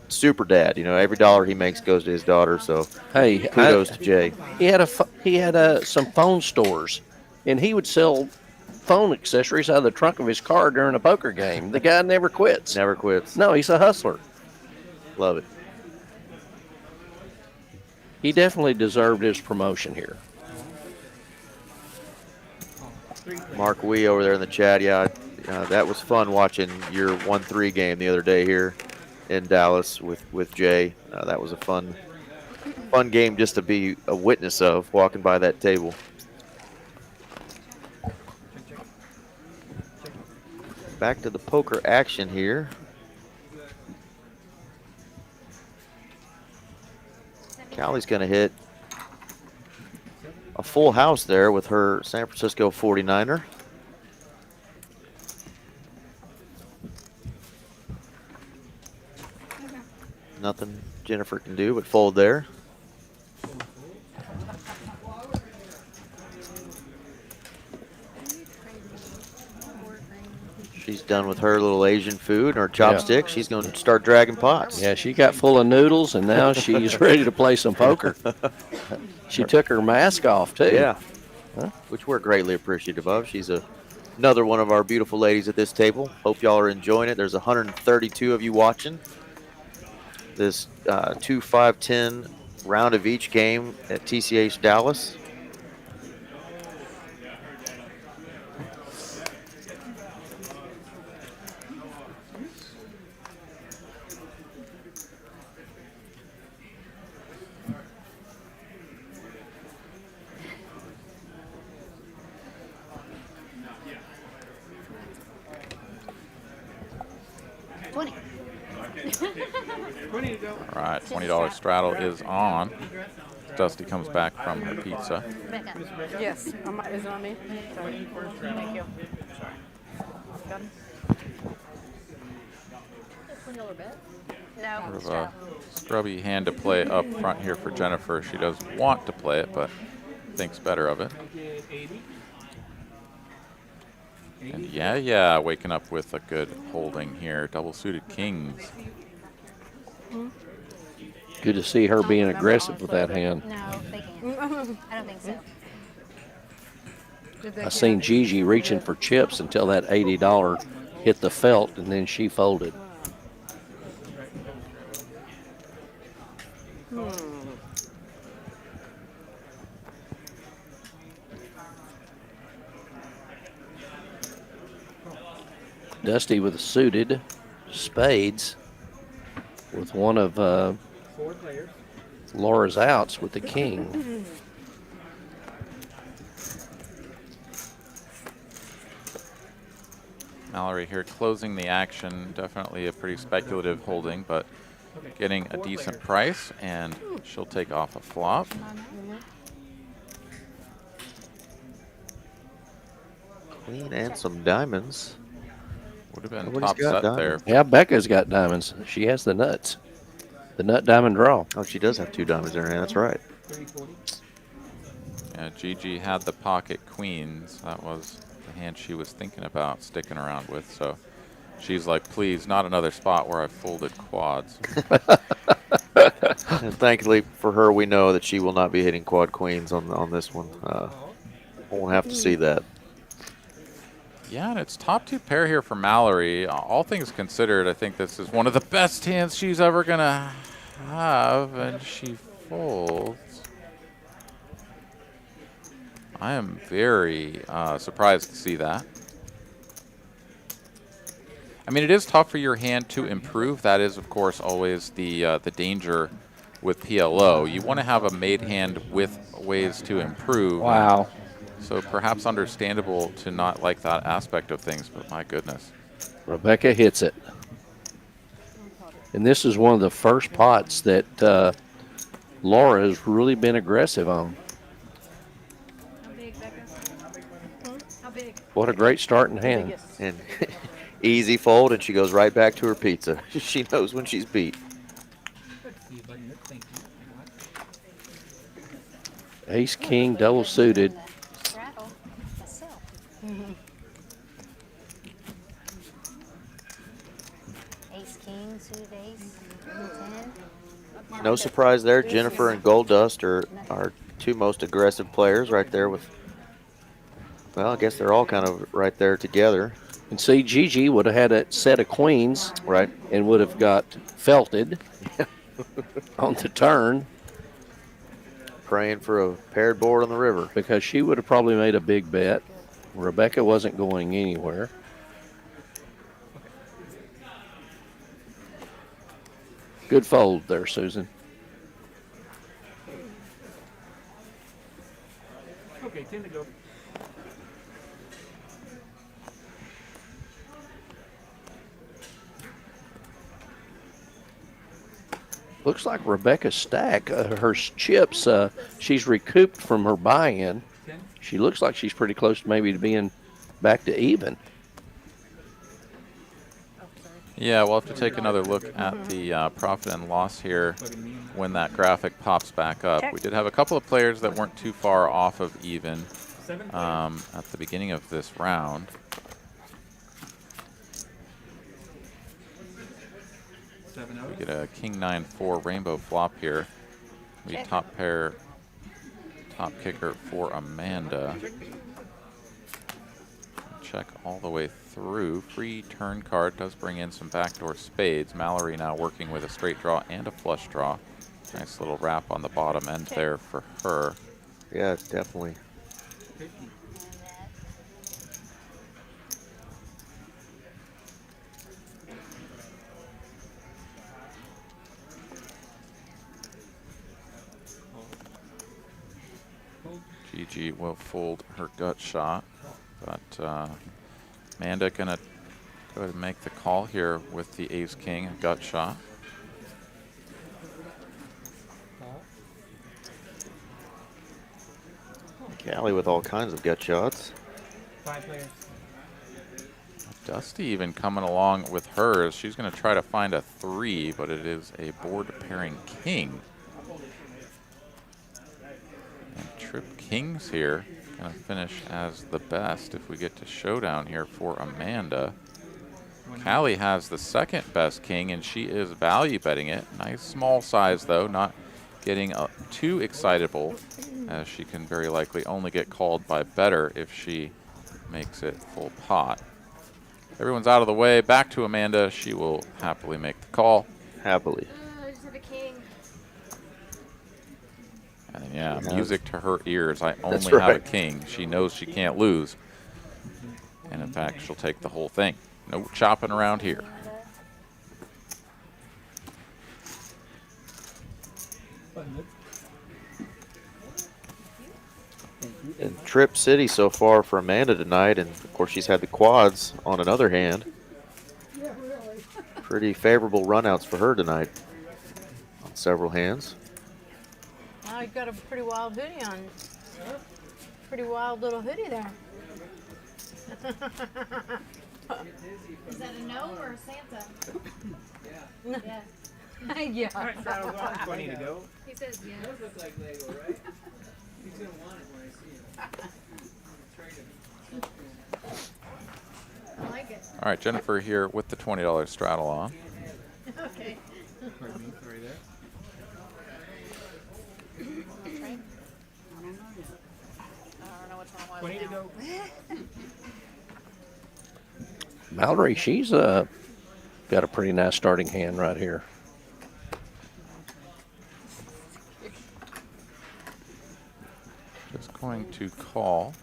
super dad. Every dollar he makes goes to his daughter. So Hey, kudos to Jay. He had some phone stores, and he would sell phone accessories out of the trunk of his car during a poker game. The guy never quits. Never quits. No, he's a hustler. Love it. He definitely deserved his promotion here. Mark Wee over there in the chat. Yeah, that was fun watching your 1-3 game the other day here in Dallas with Jay. That was a fun game just to be a witness of walking by that table. Back to the poker action here. Callie's going to hit a full house there with her San Francisco 49er. Nothing Jennifer can do but fold there. she's done with her little Asian food and her chopsticks. She's going to start dragging pots. Yeah, she got full of noodles, and now she's ready to play some poker. She took her mask off, too. Yeah, which we're greatly appreciative of. She's another one of our beautiful ladies at this table. Hope y'all are enjoying it. There's 132 of you watching this 2-5-10 round of each game at TCH Dallas. All right, $20 straddle is on. Dusty comes back from her pizza. Yes. Is it on me? Sorry. Thank you. Got it. No. Sort of a scrubby hand to play up front here for Jennifer. She does want to play it, but thinks better of it. And yeah, waking up with a good holding here. Double suited kings. Good to see her being aggressive with that hand. No, they can't. I don't think so. I seen Gigi reaching for chips until that $80 hit the felt, and then she folded. Dusty with suited spades with one of Laura's outs with the king. Mallory here closing the action. Definitely a pretty speculative holding, but getting a decent price, and she'll take off a flop. Queen and some diamonds. Would have been Nobody's top got set diamonds. there. Yeah, Becca's got diamonds. She has the nuts. The nut diamond draw. Oh, she does have 2 diamonds in her hand. That's right. Yeah, Gigi had the pocket queens. That was the hand she was thinking about sticking around with. So she's like, please, not another spot where I folded quads. And thankfully for her, we know that she will not be hitting quad queens on this one. Won't have to see that. Yeah, and it's top 2 pair here for Mallory. All things considered, I think this is one of the best hands she's ever going to have, and she folds. I am very surprised to see that. I mean, it is tough for your hand to improve. That is, of course, always the danger with PLO. You want to have a made hand with ways to improve. Wow. So perhaps understandable to not like that aspect of things, but my goodness. Rebecca hits it. And this is one of the first pots that Laura has really been aggressive on. How big, Becca? How big? What a great starting hand. And easy fold, and she goes right back to her pizza. She knows when she's beat. Ace, king, double suited. Straddle myself. Ace, king, suited ace, 10. No surprise there. Jennifer and Gold Dust are our 2 most aggressive players right there with, well, I guess they're all kind of right there together. And see, Gigi would have had a set of queens. Right. And would have got felted on the turn. Praying for a paired board on the river. Because she would have probably made a big bet. Rebecca wasn't going anywhere. Good fold there, Susan. Okay, 10 to go. Looks like Rebecca's stack, her chips, she's recouped from her buy-in. She looks like she's pretty close maybe to being back to even. Yeah, we'll have to take another look at the profit and loss here when that graphic pops back up. We did have a couple of players that weren't too far off of even at the beginning of this round. We get a king 9-4 rainbow flop here. We top pair, top kicker for Amanda. Check all the way through. Free turn card does bring in some backdoor spades. Mallory now working with a straight draw and a flush draw. Nice little wrap on the bottom end there for her. Yeah, definitely. Gigi will fold her gut shot, but Amanda gonna go ahead and make the call here with the ace king gut shot. Callie with all kinds of gut shots. 5 players. Dusty even coming along with hers. She's going to try to find a 3, but it is a board pairing king. And trip kings here. Going to finish as the best if we get to showdown here for Amanda. Callie has the second best king, and she is value betting it. Nice small size, though, not getting too excitable, as she can very likely only get called by better if she makes it full pot. Everyone's out of the way. Back to Amanda. She will happily make the call. Happily. I just have a king. And yeah, music to her ears. I only right. have a king. She knows she can't lose. And in fact, she'll take the whole thing. No chopping around here. And Trip City so far for Amanda tonight, and of course she's had the quads on another hand. Pretty favorable runouts for her tonight on several hands. Now you've got a pretty wild hoodie on. Pretty wild little hoodie there. Is that a gnome or a Santa? Yeah. All right, so we're on 20 to go. He says yes. Those look like Lego, right? He's gonna want it when I see him. I like it. All right, Jennifer here with the $20 straddle on. Okay. Pardon me, sorry there. I don't know which one it was 20 to now. go. Mallory, she's got a pretty nice starting hand right here. Just going to call.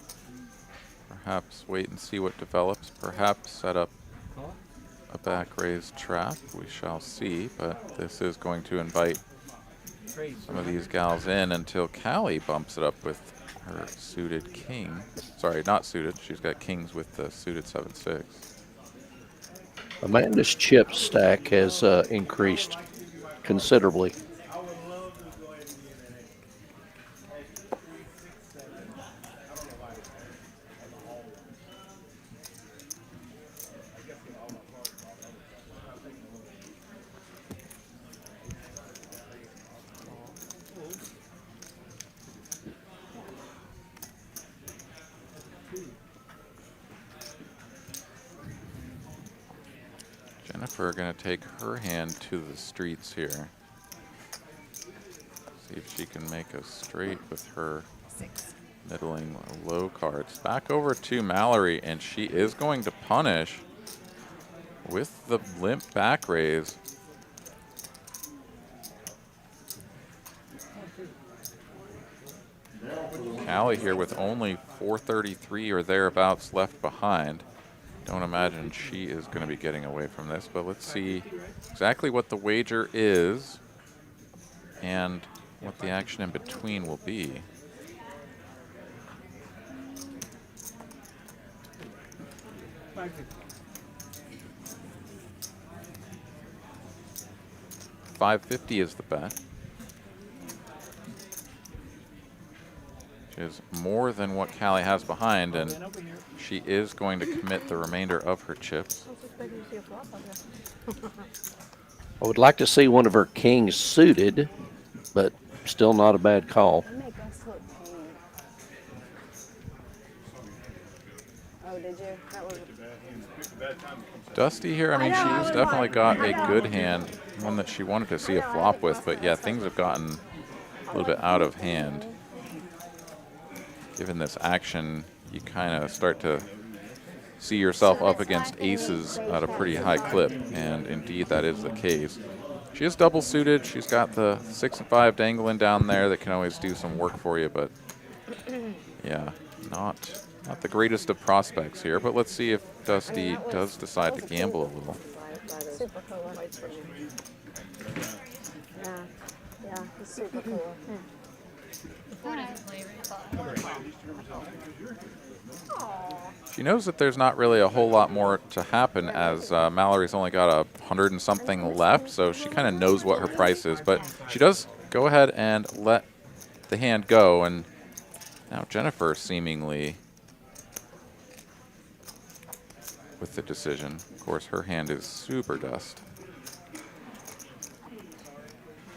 Perhaps wait and see what develops. Perhaps set up a back raised trap. We shall see. But this is going to invite some of these gals in until Callie bumps it up with her suited king. Sorry, not suited. She's got kings with the suited 7-6. Amanda's chip stack has increased considerably. Jennifer going to take her hand to the streets here. See if she can make a straight with her middling low cards. Back over to Mallory, and she is going to punish with the limp back raise. Callie here with only 433 or thereabouts left behind. Don't imagine she is going to be getting away from this, but let's see exactly what the wager is and what the action in between will be. $550 is the bet, which is more than what Callie has behind, and she is going to commit the remainder of her chips. I would like to see one of her kings suited, but still not a bad call. Oh, did you? That was Dusty here, I mean, she's definitely got a good hand one that she wanted to see a flop with, but yeah, things have gotten a little bit out of hand. Given this action, you kind of start to see yourself up against aces at a pretty high clip, and indeed that is the case. She is double suited. She's got the 6 and 5 dangling down there that can always do some work for you, but yeah, not the greatest of prospects here. But let's see if Dusty does decide to gamble a little. Super cool. Yeah, he's super cool. She knows that there's not really a whole lot more to happen, as Mallory's only got 100 and something left, so she kind of knows what her price is. But she does go ahead and let the hand go, and now Jennifer seemingly with the decision. Of course, her hand is super dust.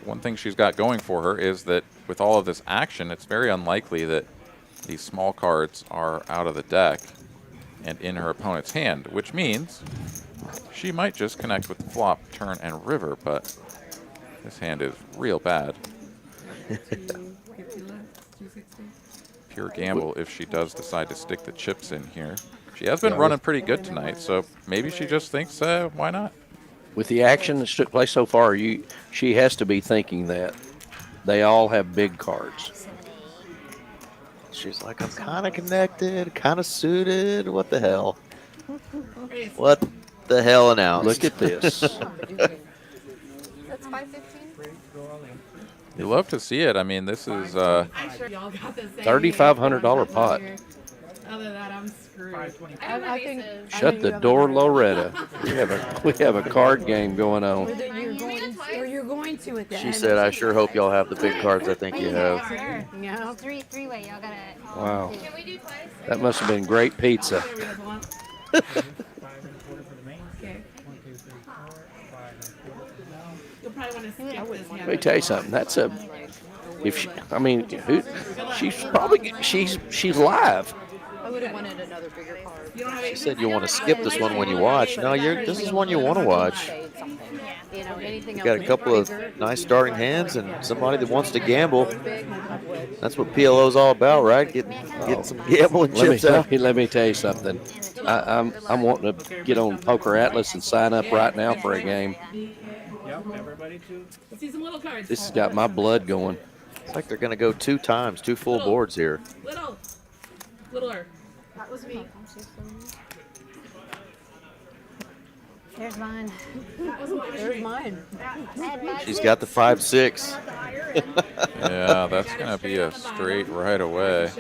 One thing she's got going for her is that with all of this action, it's very unlikely that these small cards are out of the deck and in her opponent's hand, which means she might just connect with the flop, turn, and river, but this hand is real bad. Pure gamble if she does decide to stick the chips in here. She has been running pretty good tonight, so maybe she just thinks, why not? With the action that's took place so far, she has to be thinking that they all have big cards. She's like, I'm kind of connected, kind of suited. What the hell? What the hell announced? Look at this. That's 515. You love to see it. I mean, this is $3,500 pot. Other than that, I'm screwed. I think. Shut the door, Loretta. We have a card game going on. You're going to it then. She said, I sure hope y'all have the big cards I think you have. Yeah. Three-way, y'all gotta. Wow. That must have been great pizza. You'll probably want to skip this hand. Let me tell you something. That's a. If she, I mean, she's live. I would have wanted another bigger card. She said you want to skip this one when you watch. No, this is one you want to watch. You know, anything You got a couple of nice starting hands and somebody that wants to gamble. That's what PLO's all about, right? Getting some gambling chips out. Let me tell you something. I'm wanting to get on Poker Atlas and sign up right now for a game. See some little cards. This has got my blood going. It's like they're going to go 2 times, 2 full boards here. Littler. That was me. There's mine. There's mine. She's got the 5-6. yeah, that's going to be a straight right away.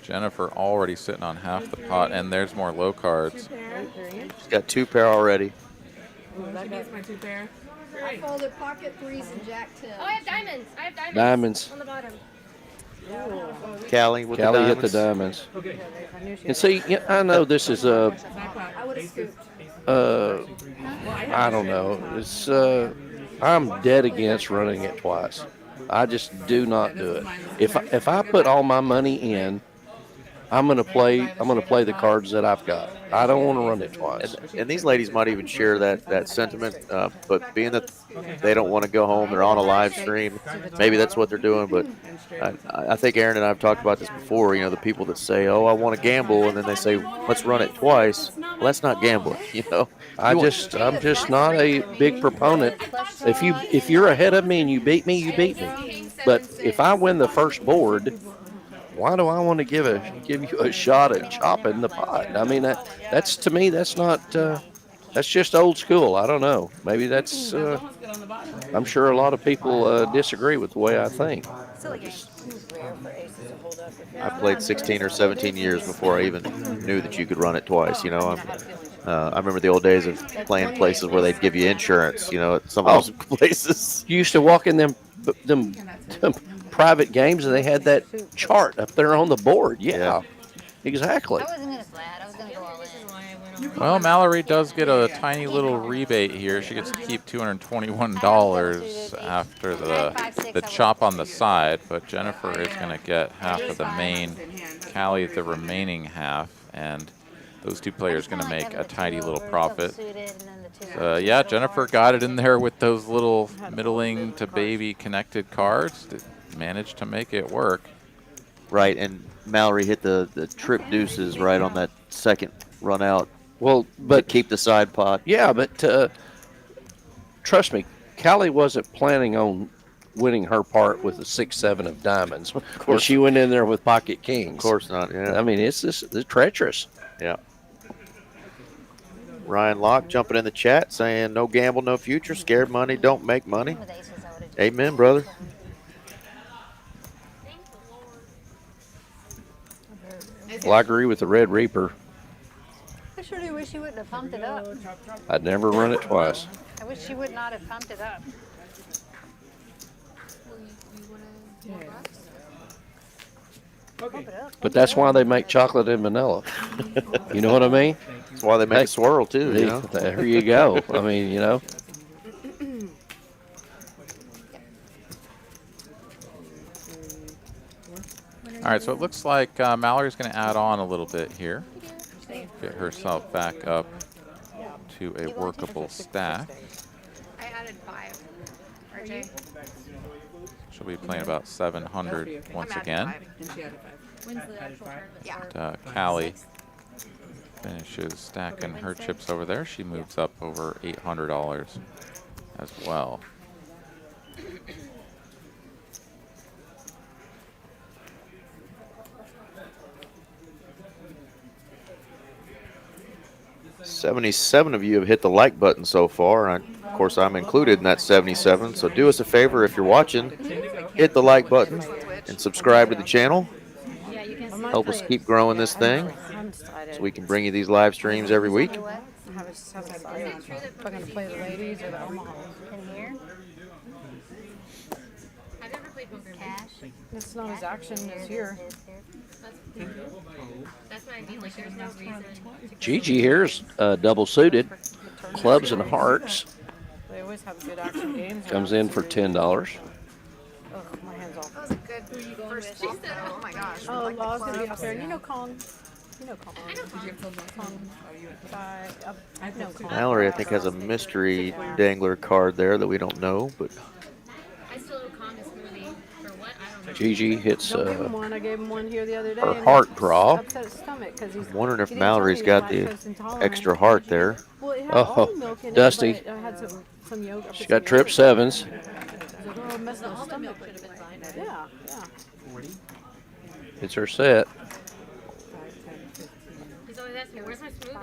Jennifer already sitting on half the pot, and there's more low cards. She's got 2 pair already. She needs my 2 pair. I folded pocket threes and jack 10. Oh, I have diamonds. Diamonds. On the bottom. Callie with Callie the hit the diamonds. And see, I know this is a. I would have scooped. I don't know. It's I'm dead against running it twice. I just do not do it. If I put all my money in, I'm gonna play the cards that I've got. I don't want to run it twice. And these ladies might even share that sentiment, but being that they don't want to go home, they're on a live stream. Maybe that's what they're doing. But I think Aaron and I have talked about this before. You know, the people that say, "Oh, I want to gamble," and then they say, "Let's run it twice." Well, that's not gambling. You know. I'm just not a big proponent. If you're ahead of me and you beat me, you beat me. But if I win the first board, why do I want to give you a shot at chopping the pot? I mean, that's to me, that's not. That's just old school. I don't know. Maybe that's. I'm sure a lot of people disagree with the way I think. I played 16 or 17 years before I even knew that you could run it twice. You know, I remember the old days of playing places where they'd give you insurance. You know, at some of those places. You used to walk in them private games and they had that chart up there on the board. Yeah. Exactly. I wasn't gonna flat. I was gonna go all in. Well, Mallory does get a tiny little rebate here. She gets to keep $221 after the chop on the side, but Jennifer is going to get half of the main, Callie the remaining half, and those two players going to make a tidy little profit. Yeah, Jennifer got it in there with those little middling to baby connected cards. Managed to make it work. Right, and Mallory hit the trip deuces right on that second run out. Well, To but keep the side pot. yeah, but trust me, Callie wasn't planning on winning her part with a 6-7 of diamonds when she went in there with pocket kings. Of course not, yeah. I mean, it's treacherous. Yeah. Ryan Locke jumping in the chat saying, no gamble, no future. Scared money don't make money. Amen, brother. Well, I agree with the Red Reaper. I sure do wish you wouldn't have pumped it up. I'd never run it twice. I wish she would not have pumped it up. Pump it up. But that's why they make chocolate and vanilla. You know what I mean? That's why they make a swirl, too. You know? There you go. I mean, you know. All right, so it looks like Mallory's going to add on a little bit here. Get herself back up to a workable stack. I added 5. RJ. She'll be playing about 700 once again. When's the actual tournament? Yeah. Callie finishes stacking her chips over there. She moves up over $800 as well. $77 of you have hit the like button so far. And of course, I'm included in that 77. So do us a favor if you're watching, hit the like button and subscribe to the channel. Help us keep growing this thing so we can bring you these live streams every week. If I'm going to play the ladies or the Omaha. In here. I've never played poker. Cash. It's not as action as here. That's what I mean. Like, there's no reason to Gigi here's double suited, clubs and hearts. They always have good action games. Comes in for $10. Ugh, my hand's off. That was a good first flop, though. Oh my gosh. Oh, Like the Law's going to be clubs. up there. You know Kong. You know Kong. I know Kong. I know Kong. Mallory, I think, has a mystery dangler card there that we don't know, but I still know Kong is smoothie. For what? I don't know. Gigi hits Don't give him one. I gave him one here the other day. her and heart it draw. upset his stomach 'cause he's. I'm wondering if he didn't tell Mallory's me got why, the 'cause intolerant. extra heart there. Well, it had Oh, almond milk in it, Dusty. but I had some yogurt. She got trip sevens. Oh, messed with his stomach. Yeah, yeah. It's her set. He's always asking, where's my smoothie?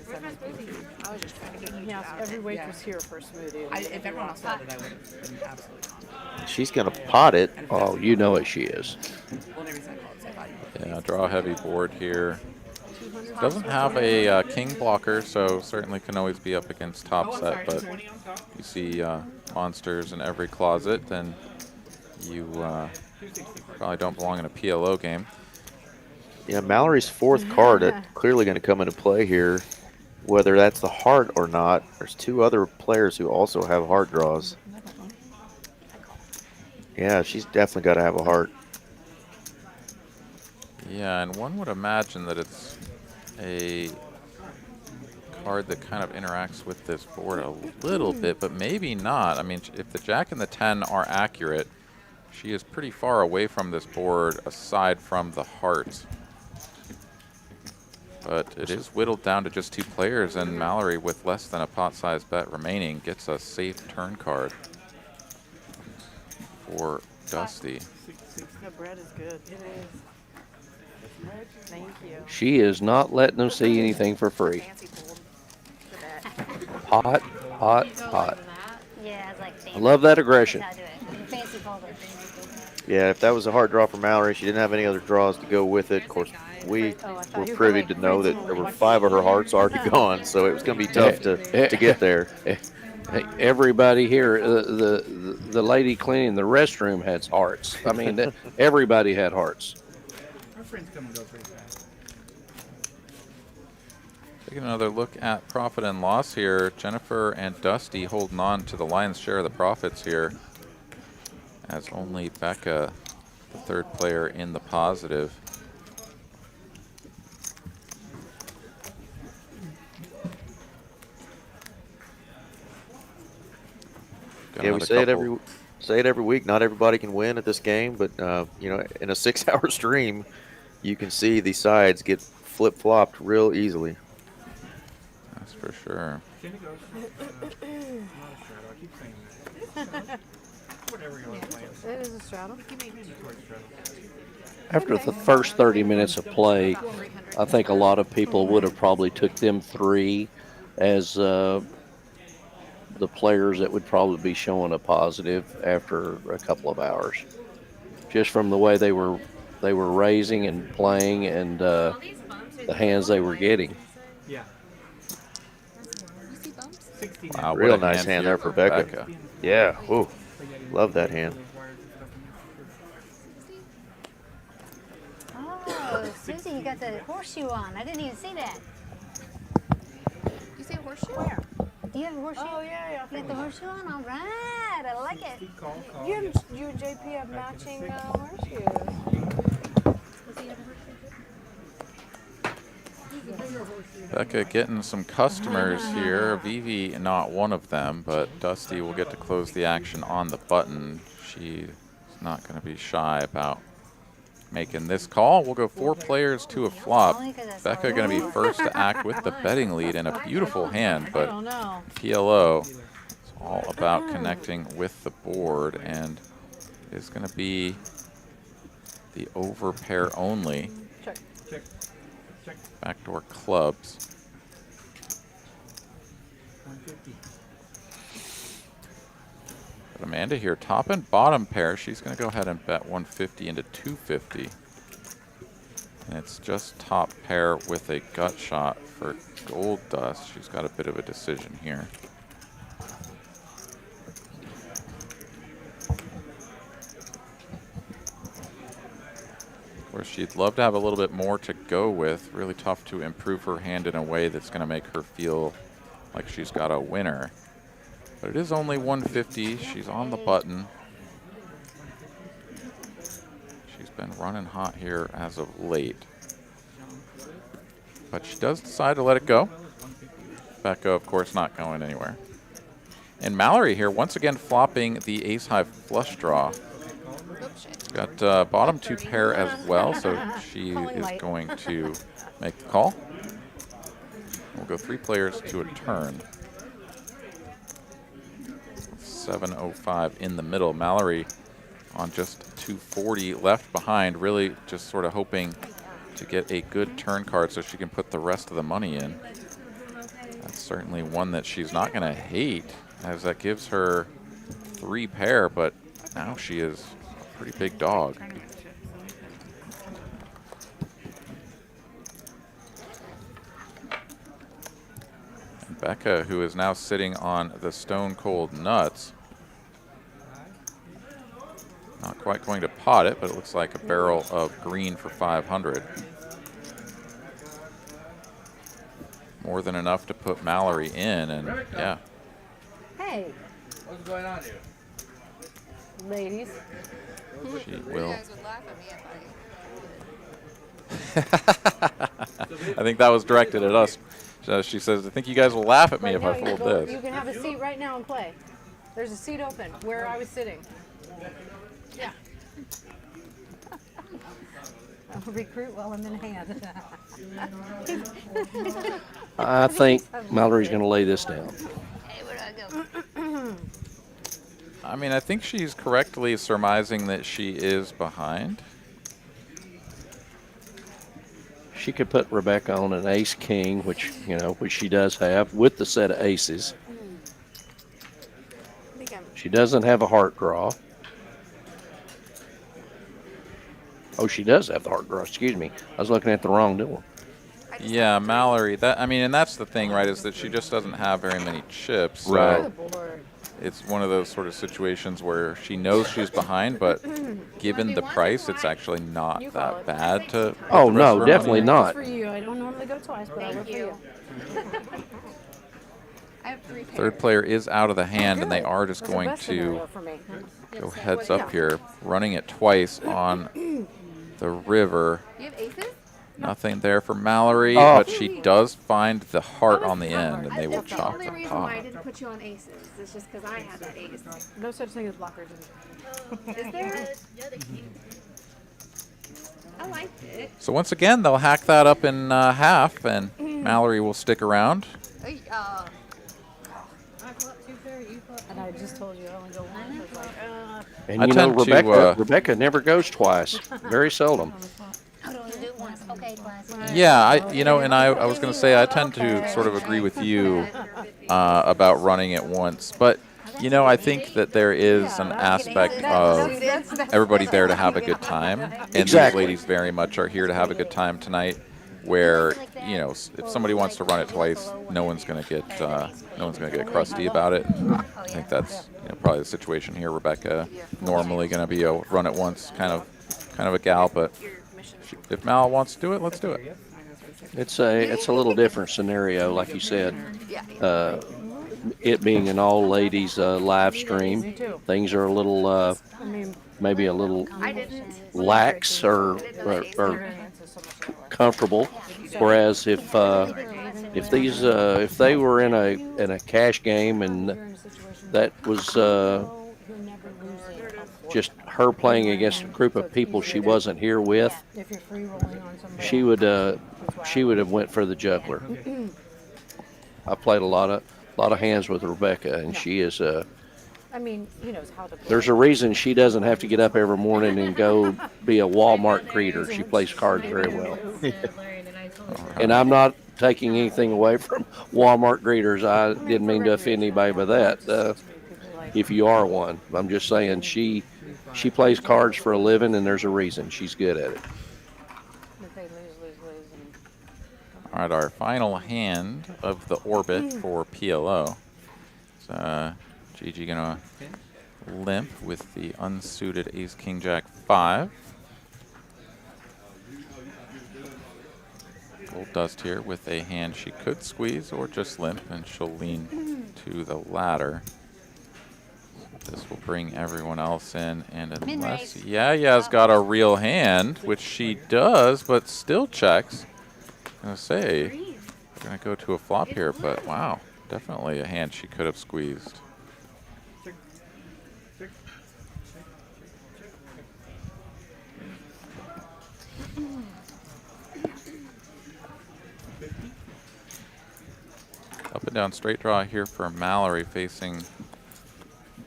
Where's my smoothie? I was just trying to get you He to asked that. every waitress here for a smoothie. If everyone else wanted it, I would have been absolutely fine. She's going to pot it. Oh, you know it she is. Well, the reason I called is I thought you Yeah, draw heavy board here. Doesn't have a king blocker, so certainly can always be up against top set, but you see monsters in every closet, then you probably don't belong in a PLO game. Yeah, Mallory's fourth card clearly going to come into play here, whether that's the heart or not. There's two other players who also have heart draws. Yeah, she's definitely got to have a heart. Yeah, and one would imagine that it's a card that kind of interacts with this board a little bit, but maybe not. I mean, if the Jack and the 10 are accurate, she is pretty far away from this board aside from the heart. But it is whittled down to just 2 players, and Mallory, with less than a pot-sized bet remaining, gets a safe turn card for Dusty. The bread is good. It is. Thank you. She is not letting them see anything for free. fancy pulled for that. Hot, hot, hot. Yeah, it's like fancy. I love that aggression. That's how I do it. Fancy folder. Yeah, if that was a hard draw for Mallory, she didn't have any other draws to go with it. Of course, we were privy to know that there were 5 of her hearts already gone, so it was going to be tough to get there. Hey, everybody here, the lady cleaning the restroom had hearts. I mean, everybody had hearts. Our friends come and go pretty fast. Taking another look at profit and loss here. Jennifer and Dusty holding on to the lion's share of the profits here, as only Becca, the third player, in the positive. Yeah, we say it every week. Not everybody can win at this game, but you know, in a 6-hour stream, you can see the sides get flip-flopped real easily. That's for sure. Jenny goes, not a straddle. I keep saying that. Whatever you want to play. It is a straddle. After the first 30 minutes of play, I think a lot of people would have probably took them 3 as the players that would probably be showing a positive after a couple of hours, just from the way they were raising and playing and the hands they were getting. Yeah. Wow, what Real a nice hand there for Becca. Yeah, ooh, love that hand. Oh, Susie, you got the horseshoe on. I didn't even see that. You say horseshoe? Where? Do you have a horseshoe? Oh, yeah. You got the horseshoe on? All right. I like it. You and JP have matching horseshoes. Becca getting some customers here. Vivi, not one of them, but Dusty will get to close the action on the button. She's not going to be shy about making this call. We'll go 4 players to a flop. Becca going to be first to act with the betting lead and a beautiful hand, but PLO is all about connecting with the board, and it's going to be the over pair only. Check. Backdoor clubs. 150. But Amanda here, top and bottom pair. She's going to go ahead and bet 150 into 250. And it's just top pair with a gut shot for Gold Dust. She's got a bit of a decision here. Of course, she'd love to have a little bit more to go with. Really tough to improve her hand in a way that's going to make her feel like she's got a winner. But it is only 150. She's on the button. She's been running hot here as of late. But she does decide to let it go. Becca, of course, not going anywhere. And Mallory here, once again flopping the ace-high flush draw. Got bottom 2 pair as well, so she is going to make the call. We'll go 3 players to a turn. 7:05 in the middle. Mallory on just 240 left behind, really just sort of hoping to get a good turn card so she can put the rest of the money in. That's certainly one that she's not going to hate, as that gives her 3 pair, but now she is a pretty big dog. And Becca, who is now sitting on the stone cold nuts, not quite going to pot it, but it looks like a barrel of green for 500. More than enough to put Mallory in, and yeah. Hey. What's going on here? Ladies. She You will. guys would laugh at me if I think that was directed at us. She says, I think you guys will laugh at me if I fold this. You can have a seat right now and play. There's a seat open where I was sitting. Yeah. I'll recruit while I'm in hand. I think Mallory's going to lay this down. Hey, where do I go? I mean, I think she's correctly surmising that she is behind. She could put Rebecca on an ace-king, which she does have, with the set of aces. She doesn't have a heart draw. Oh, she does have the heart draw. Excuse me. I was looking at the wrong door. Yeah, Mallory. And that's the thing, right? Is that she just doesn't have very many chips. So Right. it's one of those sort of situations where she knows she's behind, but given the price, it's actually not that bad to. put Oh, the rest of no, her definitely money in. not. For you, I don't normally go twice, but I will for you. I have 3 pairs. Third player is out of the hand, and they are just That's the going best to scenario for me. go heads up here, running it twice on the river. You have aces? Nothing there for Mallory, Oh. but she does find the heart on the end, and they will That's the chop only the reason pot. why I didn't put you on aces. It's just because I had that ace. No such thing as blockers. Is there? I liked it. So once again, they'll hack that up in half, and Mallory will stick around. And I just told you I only go one. I was like, And I you know, tend to, Rebecca never goes twice. Very seldom. I don't do it once. Okay, class. Yeah, and I was going to say I tend to sort of agree with you about running it once, but I think that there is an aspect of everybody there to have a good time, and Exactly. these ladies very much are here to have a good time tonight. Where if somebody wants to run it twice, no one's going to get crusty about it. I think that's probably the situation here. Rebecca normally going to be a run it once kind of a gal, but if Mal wants to do it, let's do it. It's a little different scenario, like you said. It being an all ladies live stream, things are a little maybe a little lax or comfortable. Whereas if they were in a cash game and that was just her playing against a group of people she wasn't here with, she would have went for the juggler. I played a lot of hands with Rebecca, and she is I mean, he knows how to play. there's a reason she doesn't have to get up every morning and go be a Walmart greeter. She plays cards very well. And I'm not taking anything away from Walmart greeters. I didn't mean to offend anybody by that. If you are one, I'm just saying she plays cards for a living, and there's a reason. She's good at it. All right, our final hand of the orbit for PLO. Gigi gonna limp with the unsuited Ace King Jack 5. Gold Dust here with a hand she could squeeze or just limp, and she'll lean to the latter. This will bring everyone else in, and unless Yaya's got a real hand, which she does, but still checks. I'm gonna say we're gonna go to a flop here, but wow, definitely a hand she could have squeezed. Up and down straight draw here for Mallory, facing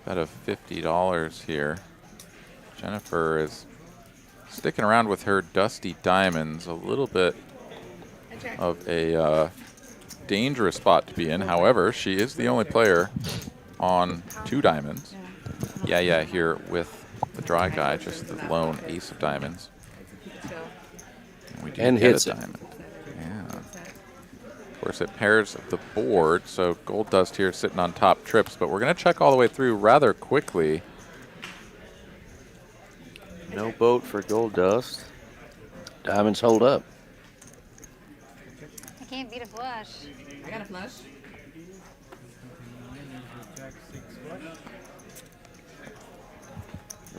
bet of $50 here. Jennifer is sticking around with her dusty diamonds, a little bit of a dangerous spot to be in. However, she is the only player on 2 diamonds. Yeah, here with the dry guy, just the lone ace of diamonds. And we do And get hits a it. diamond. Yeah. Of course, it pairs the board, so Gold Dust here sitting on top trips, but we're going to check all the way through rather quickly. No boat for Gold Dust. Diamonds hold up. I can't beat a flush. I got a flush.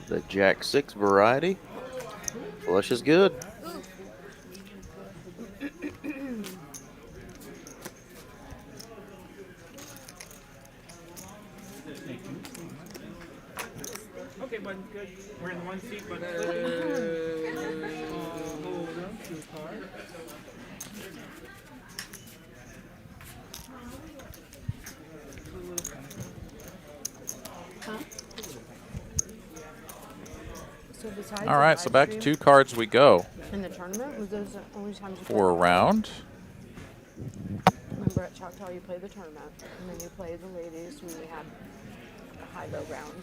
The Jack 6 variety. Flush is good. Okay, but good. We're in one seat, but hold on to the car. So besides All right, so back to 2 cards we go in the tournament, was those the only times you for a round. Remember at Choctaw you played the tournament, and then you played the ladies when we had a high-low round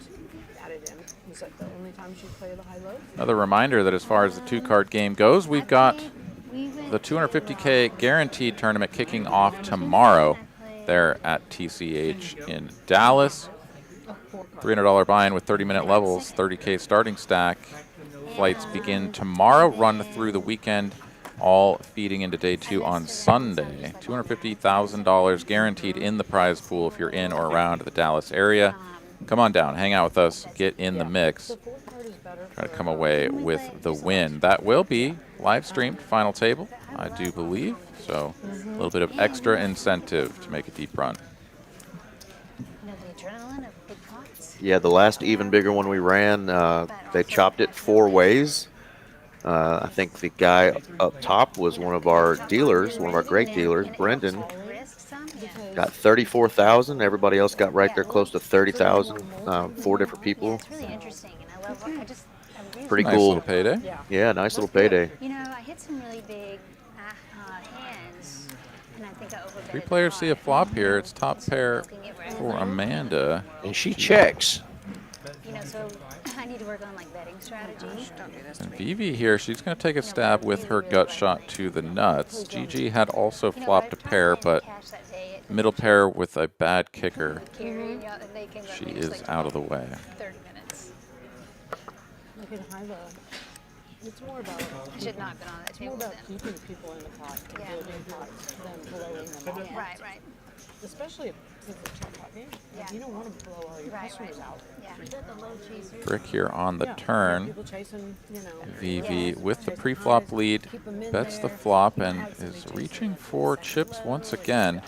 added in. Was that the only times you played the high-low? Another reminder that as far as the 2-card game goes, we've got the $250K guaranteed tournament kicking off tomorrow there at TCH in Dallas. $300 buy-in with 30-minute levels, 30K starting stack. Flights begin tomorrow, run through the weekend, all feeding into day 2 on Sunday. $250,000 guaranteed in the prize pool if you're in or around the Dallas area. Come on down, hang out with us, get in the mix. try to come away with the win. That will be live streamed final table, I do believe. So a little bit of extra incentive to make a deep run. You know, the adrenaline of big pots. Yeah, the last even bigger one we ran, they chopped it 4 ways. I think the guy up top was one of our dealers, one of our great dealers, Brendan. Got 34,000. Everybody else got right there close to 30,000. 4 different people. It's really interesting, and I love. I just. Pretty Nice cool. little payday. Yeah, nice little payday. You know, I hit some really big hands, and I think I overbet. 3 players see a flop here. It's top pair for Amanda. And she checks. You know, so I need to work on like betting strategy. And Vivi here, she's going to take a stab with her gut shot to the nuts. Gigi had also flopped a pair, but middle pair with a bad kicker. She is out of the way. 30 minutes. Look at high low. It's more about. I should not have been on that It's more table about then. keeping people in the pot and Yeah. building pots than blowing them out. Right, right. Especially since it's a pot game. Yeah. You don't want to blow all your Right, customers right. out. Yeah. Brick here on the Yeah, turn. people chasing, you know. Vivi with the pre-flop lead bets the flop and is reaching for chips once again.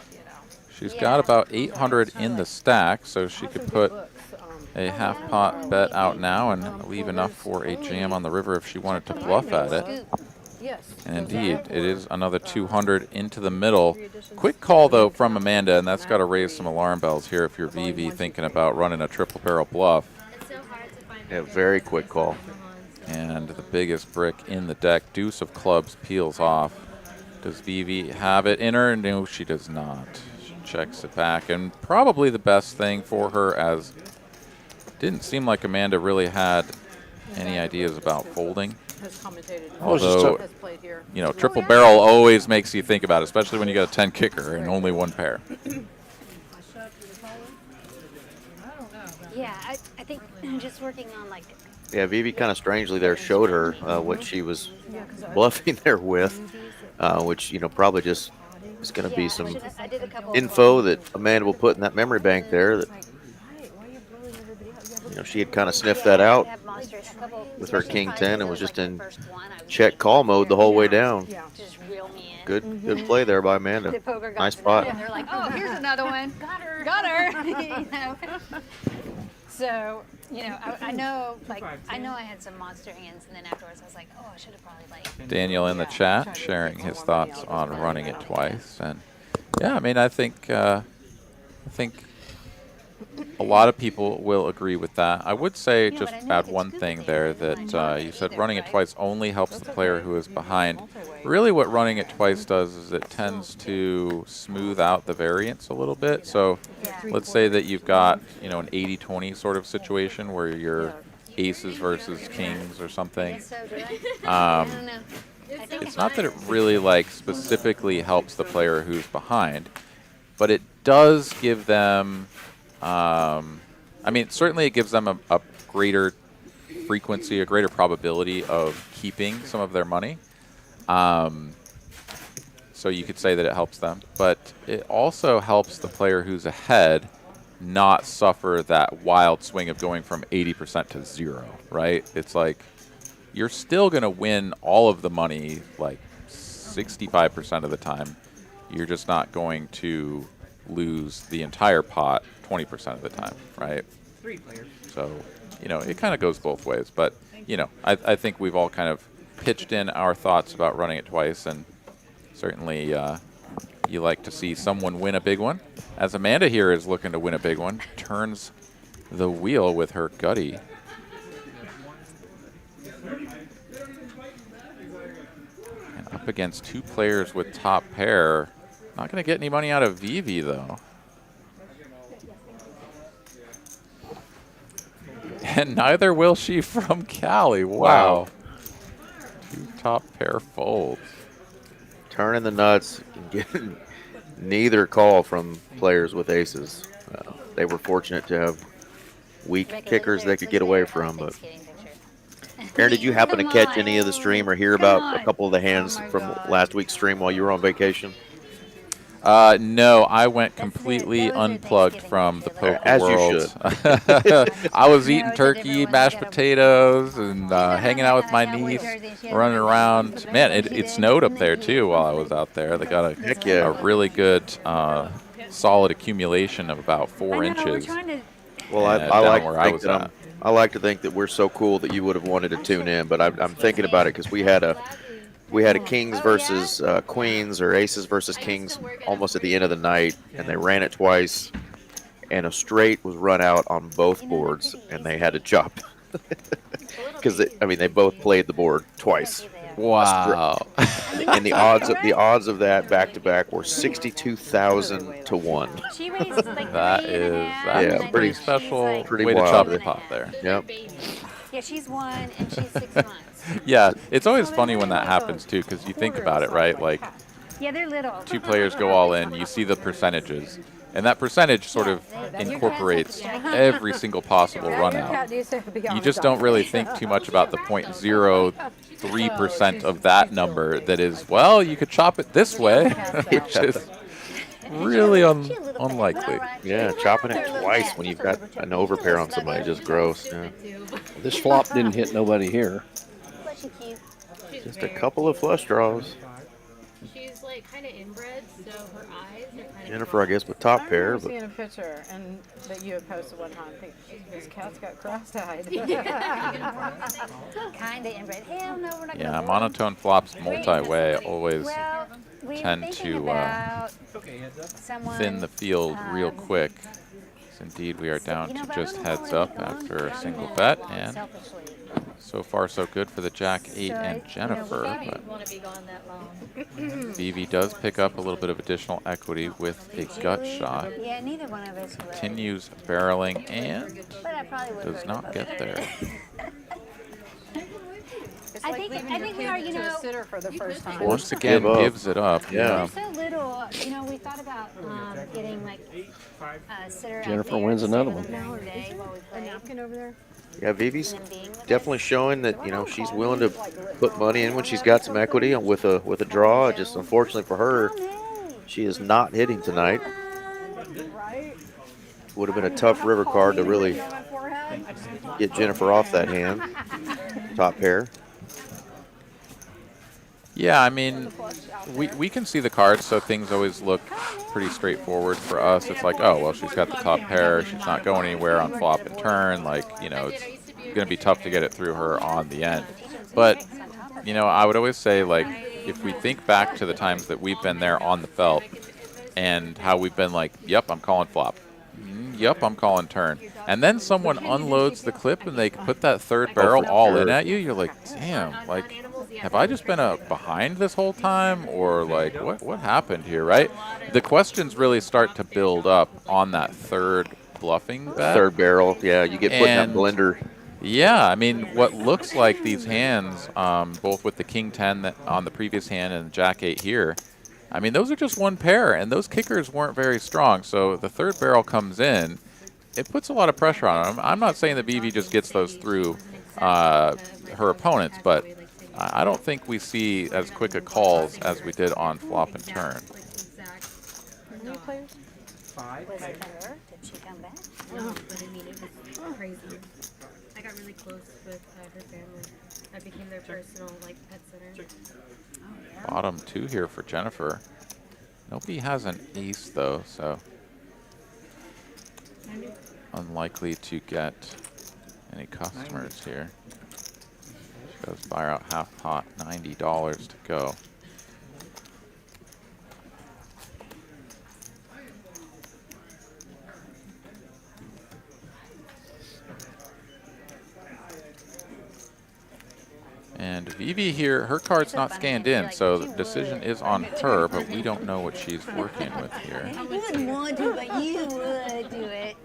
She's got about 800 in the stack, so she could put a half pot bet out now and leave enough for a jam on the river if she wanted to bluff at it. Yes. And indeed, it is another 200 into the middle. Quick call, though, from Amanda, and that's got to raise some alarm bells here if you're Vivi thinking about running a triple barrel bluff. It's so hard to find. Yeah, very quick call. And the biggest brick in the deck, deuce of clubs, peels off. Does Vivi have it in her? No, she does not. She checks it back, and probably the best thing for her, as didn't seem like Amanda really had any ideas about folding. Although, you know, triple barrel always makes you think about it, especially when you got a 10 kicker and only 1 pair. Yeah, I think just working on like. Yeah, Vivi kind of strangely there showed her what she was bluffing there with, which, you know, probably just is going to be some info that Amanda will put in that memory bank there that, you know, she had kind of sniffed that out with her king 10 and was just in check call mode the whole way down. Good play there by Amanda. Nice spot. And they're like, oh, here's another one. Got her. Got her. You know? So, you know, I know, like, I know I had some monster hands, and then afterwards I was like, oh, I should have probably, like. Daniel in the chat sharing his thoughts on running it twice. And, yeah, I mean, I think a lot of people will agree with that. I would say, just add one thing there, that you said running it twice only helps the player who is behind. Really what running it twice does is it tends to smooth out the variance a little bit. So let's say that you've got, you know, an 80-20 sort of situation where you're aces versus kings or something. It's not that it really, like, specifically helps the player who's behind, but it does give them... I mean, certainly it gives them a greater frequency, a greater probability of keeping some of their money. So you could say that it helps them. But it also helps the player who's ahead not suffer that wild swing of going from 80% to 0, right? It's like you're still going to win all of the money, like 65% of the time. You're just not going to lose the entire pot 20% of the time, right? 3 players. So, you know, it kind of goes both ways. But, you know, I think we've all kind of pitched in our thoughts about running it twice, and certainly you like to see someone win a big one. As Amanda here is looking to win a big one, turns the wheel with her gutty. And up against 2 players with top pair. Not going to get any money out of Vivi, though. And neither will she from Cali. Wow. 2 top pair folds. Turning the nuts, getting neither call from players with aces. They were fortunate to have weak kickers they could get away from. But Aaron, did you happen to catch any of the stream or hear about a couple of the hands from last week's stream while you were on vacation? No, I went That's completely those are unplugged Thanksgiving from the usually. poker As you world. I was eating it's a turkey, different one. mashed You gotta- potatoes, and hanging out with my cowboy niece, jersey, and she has running a around. Man, she it did, snowed up and there then too while I was out there. They got Heck a yeah. really good, solid accumulation of about 4 I know, we're inches. trying to. Well, I down like where to I think was that at. I like to think that we're so cool that you would have wanted to tune in, but I'm thinking about it because we had a kings versus queens or aces versus kings almost at the end of the night, and they ran it twice, and a straight was run out on both boards, and they had to chop because they both played the board twice. Wow. And the odds of that back to back were 62,000 to 1. She weighs like That 3 is and a half. that is Yeah, a pretty pretty- special pretty way to wild. chop the pot there. Yep. Yeah, she's 1 and she's 6 months. Yeah, it's always funny when that happens too, because you think about it, right? Like Yeah, they're little. 2 players go all in, you see the percentages, and that percentage sort of incorporates every single possible run out. You just don't really think too much about the 0.03% of that number that is, well, you could chop it this way, which is really unlikely. Yeah, chopping it twice when you've got an overpair on somebody is just gross. Yeah. This flop didn't hit nobody here. But she cute. Just a couple of flush draws. She's like kind of inbred, so her eyes are kind of. Jennifer, I guess, with top pair, I've but seen a picture and that you had posted one time. I think this cat's got cross-eyed. Kinda inbred. Hell no, we're not Yeah, gonna monotone flops multi-way always Well, we were tend thinking to about Okay, heads up. someone. thin the field real quick. Yes, indeed, we are down You know, to but I just really heads wanna up go on after a down single that bet, long, and selfishly. so far so good for the Jack 8 and Jennifer. But Want to be gone that long? Vivi does pick up a little bit of additional equity with a gut shot. Yeah, neither one of us would. Continues barreling and But I probably would. does not get there. It's I like think- leaving I your think we kid are, you to a know- sitter for the first time. Once again, Give up. gives it up. Yeah. They're so little. You know, we thought about getting like a sitter. out Jennifer there wins to another sit one. with them during the day while we A play. napkin over there? yeah, Vivi's And being with definitely showing that she's willing to put money in when she's got some equity with a draw. Just unfortunately for her, she is not hitting tonight. Right? Would have been a tough river card to really On my forehead? get Jennifer off that hand. Top pair. Yeah, I mean, we can see the cards, so things always look pretty straightforward for us. It's like, oh, well, she's got the top pair. She's not going anywhere on flop and turn. Like, you know, it's going to be tough to get it through her on the end. But, you know, I would always say, like, if we think back to the times that we've been there on the felt and how we've been like, yep, I'm calling flop. Yep, I'm calling turn. And then someone unloads the clip and they put that third barrel all in at you. You're like, damn, like, have I just been behind this whole time? Or, like, what happened here, right? The questions really start to build up on that third bluffing bet. Third barrel. Yeah, you get put in that And- blender. Yeah, I mean, what looks like these hands, both with the King 10 on the previous hand and Jack 8 here, I mean, those are just one pair, and those kickers weren't very strong. So the third barrel comes in. It puts a lot of pressure on them. I'm not saying that BB just gets those through her opponents, but I don't think we see as quick a calls as we did on flop and turn. How many players? 5. Was it her? Did she come back? No, but I mean, it was crazy. I got really close with her family. I became their personal, like, pet center. Bottom 2 here for Jennifer. Nobody has an ace, though, so unlikely to get any customers here. She goes fire out half pot, $90 to go. And Vivi here, her card's not scanned in, so the decision is on her, but we don't know what she's working with here. You wouldn't want to, but you would do it.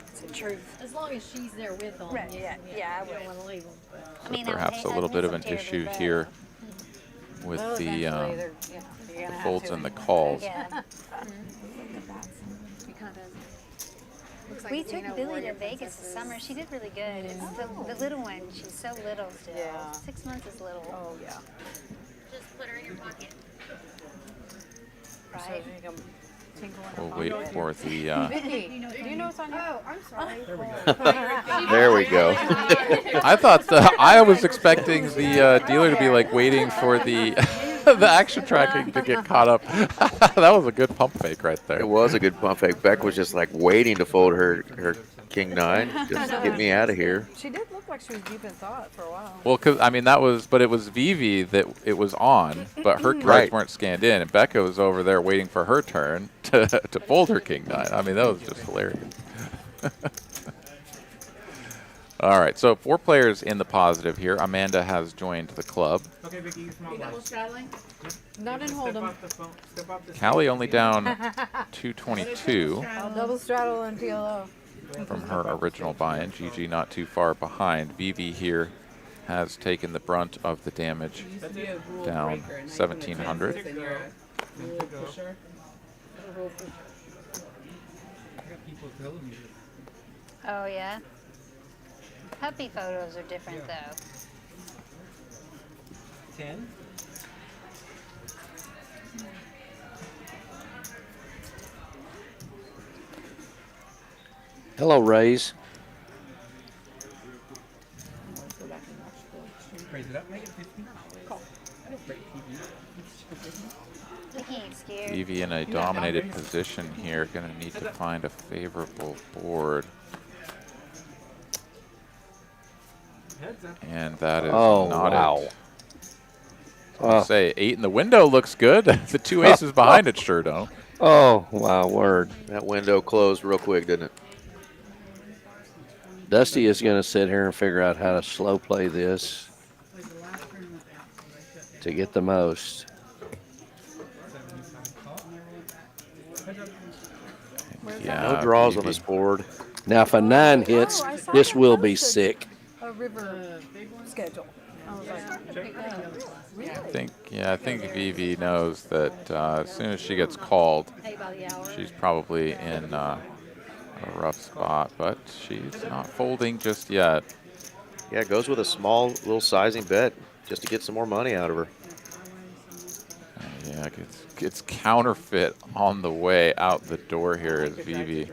It's the truth. As long as she's there with them. Right, yeah, I don't want to leave them. I mean, Perhaps a little bit of an issue here with Well, the eventually they're, you're gonna have folds to. and the calls. Yeah. We took Billy to Vegas this summer. She did really good. It's the little one. She's so little still. Yeah. 6 months is little. Oh, yeah. Just put her in your pocket. Right. We'll wait for the. Vicky, do you know what's on your... Oh, I'm sorry. There we go. I thought I was expecting the dealer to be like waiting for the the action tracking to get caught up. That was a good pump fake right there. It was a good pump fake. Beck was just like waiting to fold her king nine. Just get me out of here. She did look like she was deep in thought for a while. Well, because I mean but it was Vivi that it was on, but her cards weren't scanned in, and Becca was over there waiting for her turn to fold her king nine. I mean, that was just hilarious. All right, so 4 players in the positive here. Amanda has joined the club. Okay, Vicky, you small You double glass. straddling? Not in Step Hold'em. off the phone. Step off the Callie phone. only down 222 I'll double straddle and PLO. from her original buy-in. Gigi not too far behind. Vivi here has taken the brunt of the damage, That'd be a rule down breaker, and I 1,700. think you're a rule pusher. I got people telling me this. Oh, yeah? Puppy photos are different, though. 10. Hello, Rays. Raise it up, make it 50. I don't break TV. Vicky ain't scared. Vivi in a dominated position here, going to need to find a favorable board. Heads up. And that is Oh, not wow. it. I say 8 in the window looks good. The 2 aces behind it sure don't. Oh, wow, word. That window closed real quick, didn't it? Dusty is going to sit here and figure out how to slow play this to get the most. Yeah, No draws on Vivi. this board. Now, if a 9 hits, this will be sick. A river schedule. I was like, I think Vivi knows that as soon as she gets called, she's probably in a rough spot, but she's not folding just yet. Yeah, it goes with a small little sizing bet just to get some more money out of her. Yeah, gets counterfeit on the way out the door here as Vivi.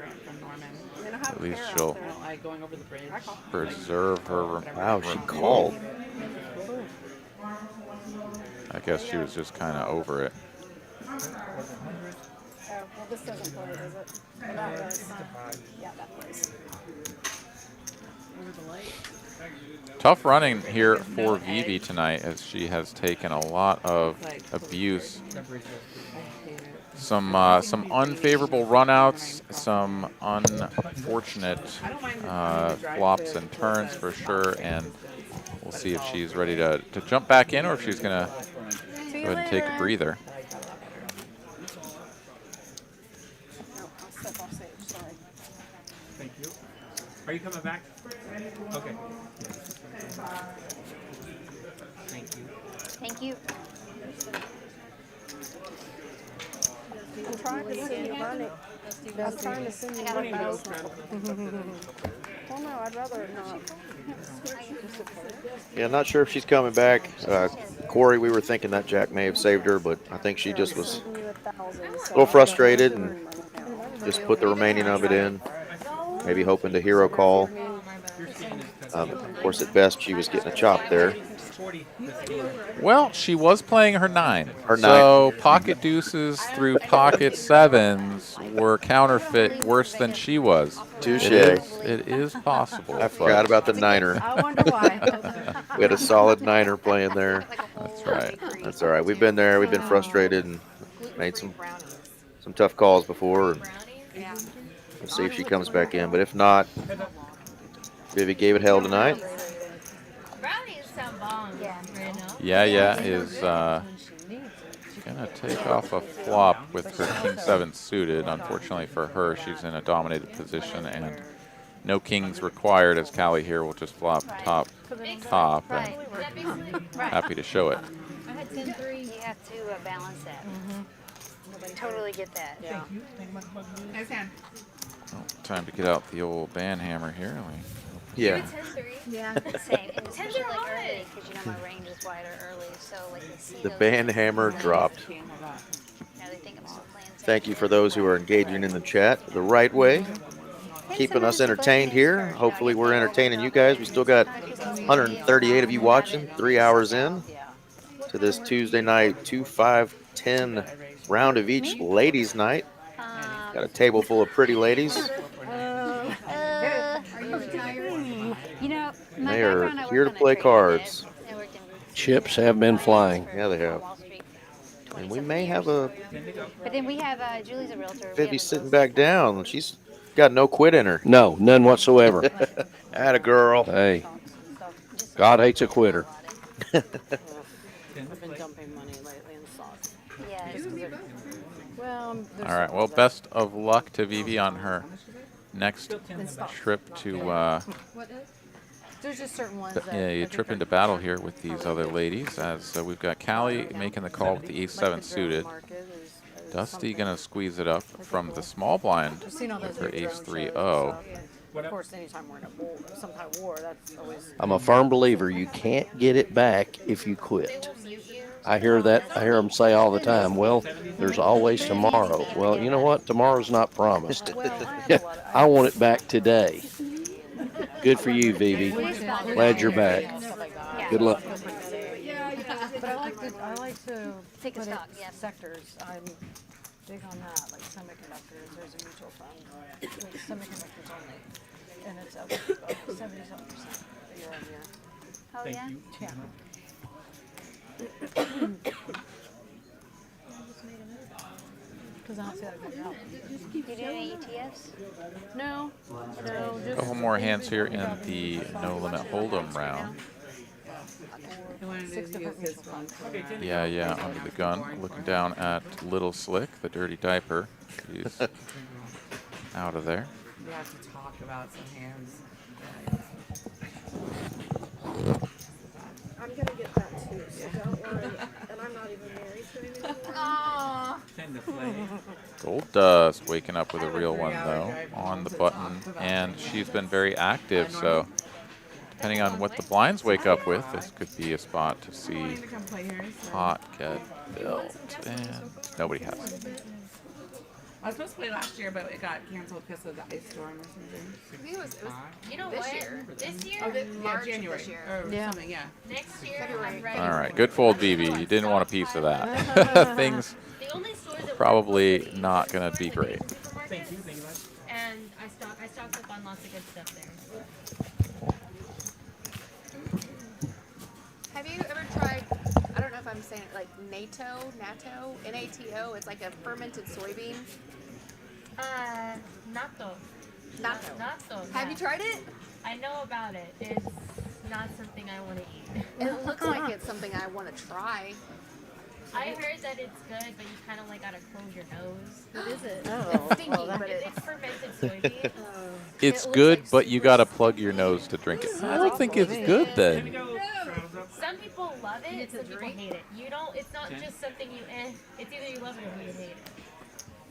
At least she'll I don't like going over the bridge. preserve her. Wow, she called. I guess she was just kind of over it. Oh, well, this doesn't play, does it? Well, that was. Yeah, that plays. Tough running here for Vivi tonight as she has taken a lot of abuse. Some unfavorable runouts, some unfortunate flops and turns for sure, and we'll see if she's ready to jump back in or if she's going to go ahead and take a breather. I'll step off stage, sorry. Thank you. Are you coming back? Okay. Thank you. Thank you. I'm trying to send you money. I'm trying to send you money. Well, no, I'd rather not. Yeah, not sure if she's coming back. Corey, we were thinking that Jack may have saved her, but I think she just was a little frustrated and just put the remaining of it in, maybe hoping to hero call. Of course, at best, she was getting a chop there. Well, she was playing her 9. Her 9. So pocket deuces through pocket 7s were counterfeit worse than she was. Touche. It is possible. I forgot about the 9er. I wonder why. We had a solid 9er playing there. That's right. That's all right. We've been there. We've been frustrated and made some tough calls before. And we'll see if she comes back in. But if not, Vivi gave it hell tonight. Yeah is gonna take off a flop with her king 7 suited. Unfortunately for her, she's in a dominated position and no kings required as Callie here will just flop top. And happy to show it. I had 10-3. You have to balance that. Totally get that. Nice hand. Oh, time to get out the old band hammer here. Yeah. Yeah, same. And especially like early, because you know my range is wider early, so like they see The those. band hammer dropped. Yeah, they think I'm still playing. Thank you for those who are engaging in the chat the right way. Keeping us entertained here. Hopefully we're entertaining you guys. We still got 138 of you watching, 3 hours in to this Tuesday night 2-5-10 round of each ladies night. Got a table full of pretty ladies. You know, They are here to play cards. Chips have been flying. Yeah, they have. And we may have a But then we have Julie's a realtor. Vivi sitting back down. She's got no quit in her. No, none whatsoever. Atta girl. Hey, God hates a quitter. I've been dumping money lately in sauce. Yeah. Well, All right. Well, best of luck to Vivi on her next trip to there's just certain ones a trip into battle here with these other ladies. As we've got Callie making the call with the ace-7 suited. Dusty gonna squeeze it up from the small blind with her ace-3-0. Of course, anytime we're in some kind of war, that's always. I'm a firm believer you can't get it back if you quit. I hear that. I hear them say all the time, well, there's always tomorrow. Well, you know what? Tomorrow's not promised. I want it back today. Good for you, Vivi. Glad you're back. Good luck. But I like to Take a put stock, it yeah. sectors. I'm big on that, like semiconductors. There's a mutual fund with semiconductors only, and it's up 77% year on year. Oh yeah. Yeah. Because I don't see that good out. You do any ETFs? No, no. A couple more hands here in the no limit hold'em round. 6 different mutual funds. Yeah, under the gun, looking down at Little Slick, the dirty diaper. She's out of there. We have to talk about some hands. I'm gonna get that too, so don't worry. And I'm not even married to him anymore. Tend to play. Gold Dust waking up with a real one though on the button, and she's been very active. So depending on what the blinds wake up with, this could be a spot to see Pot get built, and nobody has. I was supposed to play last year, but it got canceled because of the ice storm or something. I think it was You know this what? year. This year, Yeah, March January this year. or something. Yeah. next year, February. I'm ready. All right, good fold, BB. You didn't want a piece of that. Things The only stores that probably not going to be great. Thank you, thank you much. And I stocked up on lots of good stuff there. Have you ever tried, I don't know if I'm saying it, like natto, N-A-T-O? It's like a fermented soybean. Natto. Natto. Natto. Have you tried it? I know about it. It's not something I want to eat. It looks like it's something I want to try. I heard that it's good, but you kind of like gotta close your nose. What is it? Oh, It's stinky, well, but It's fermented soybean. It's looks good, like but you got to plug your nose to drink it. I don't think it's good then. Some people love it, some people hate it. You don't. It's not just something you. It's either you love it or you hate it.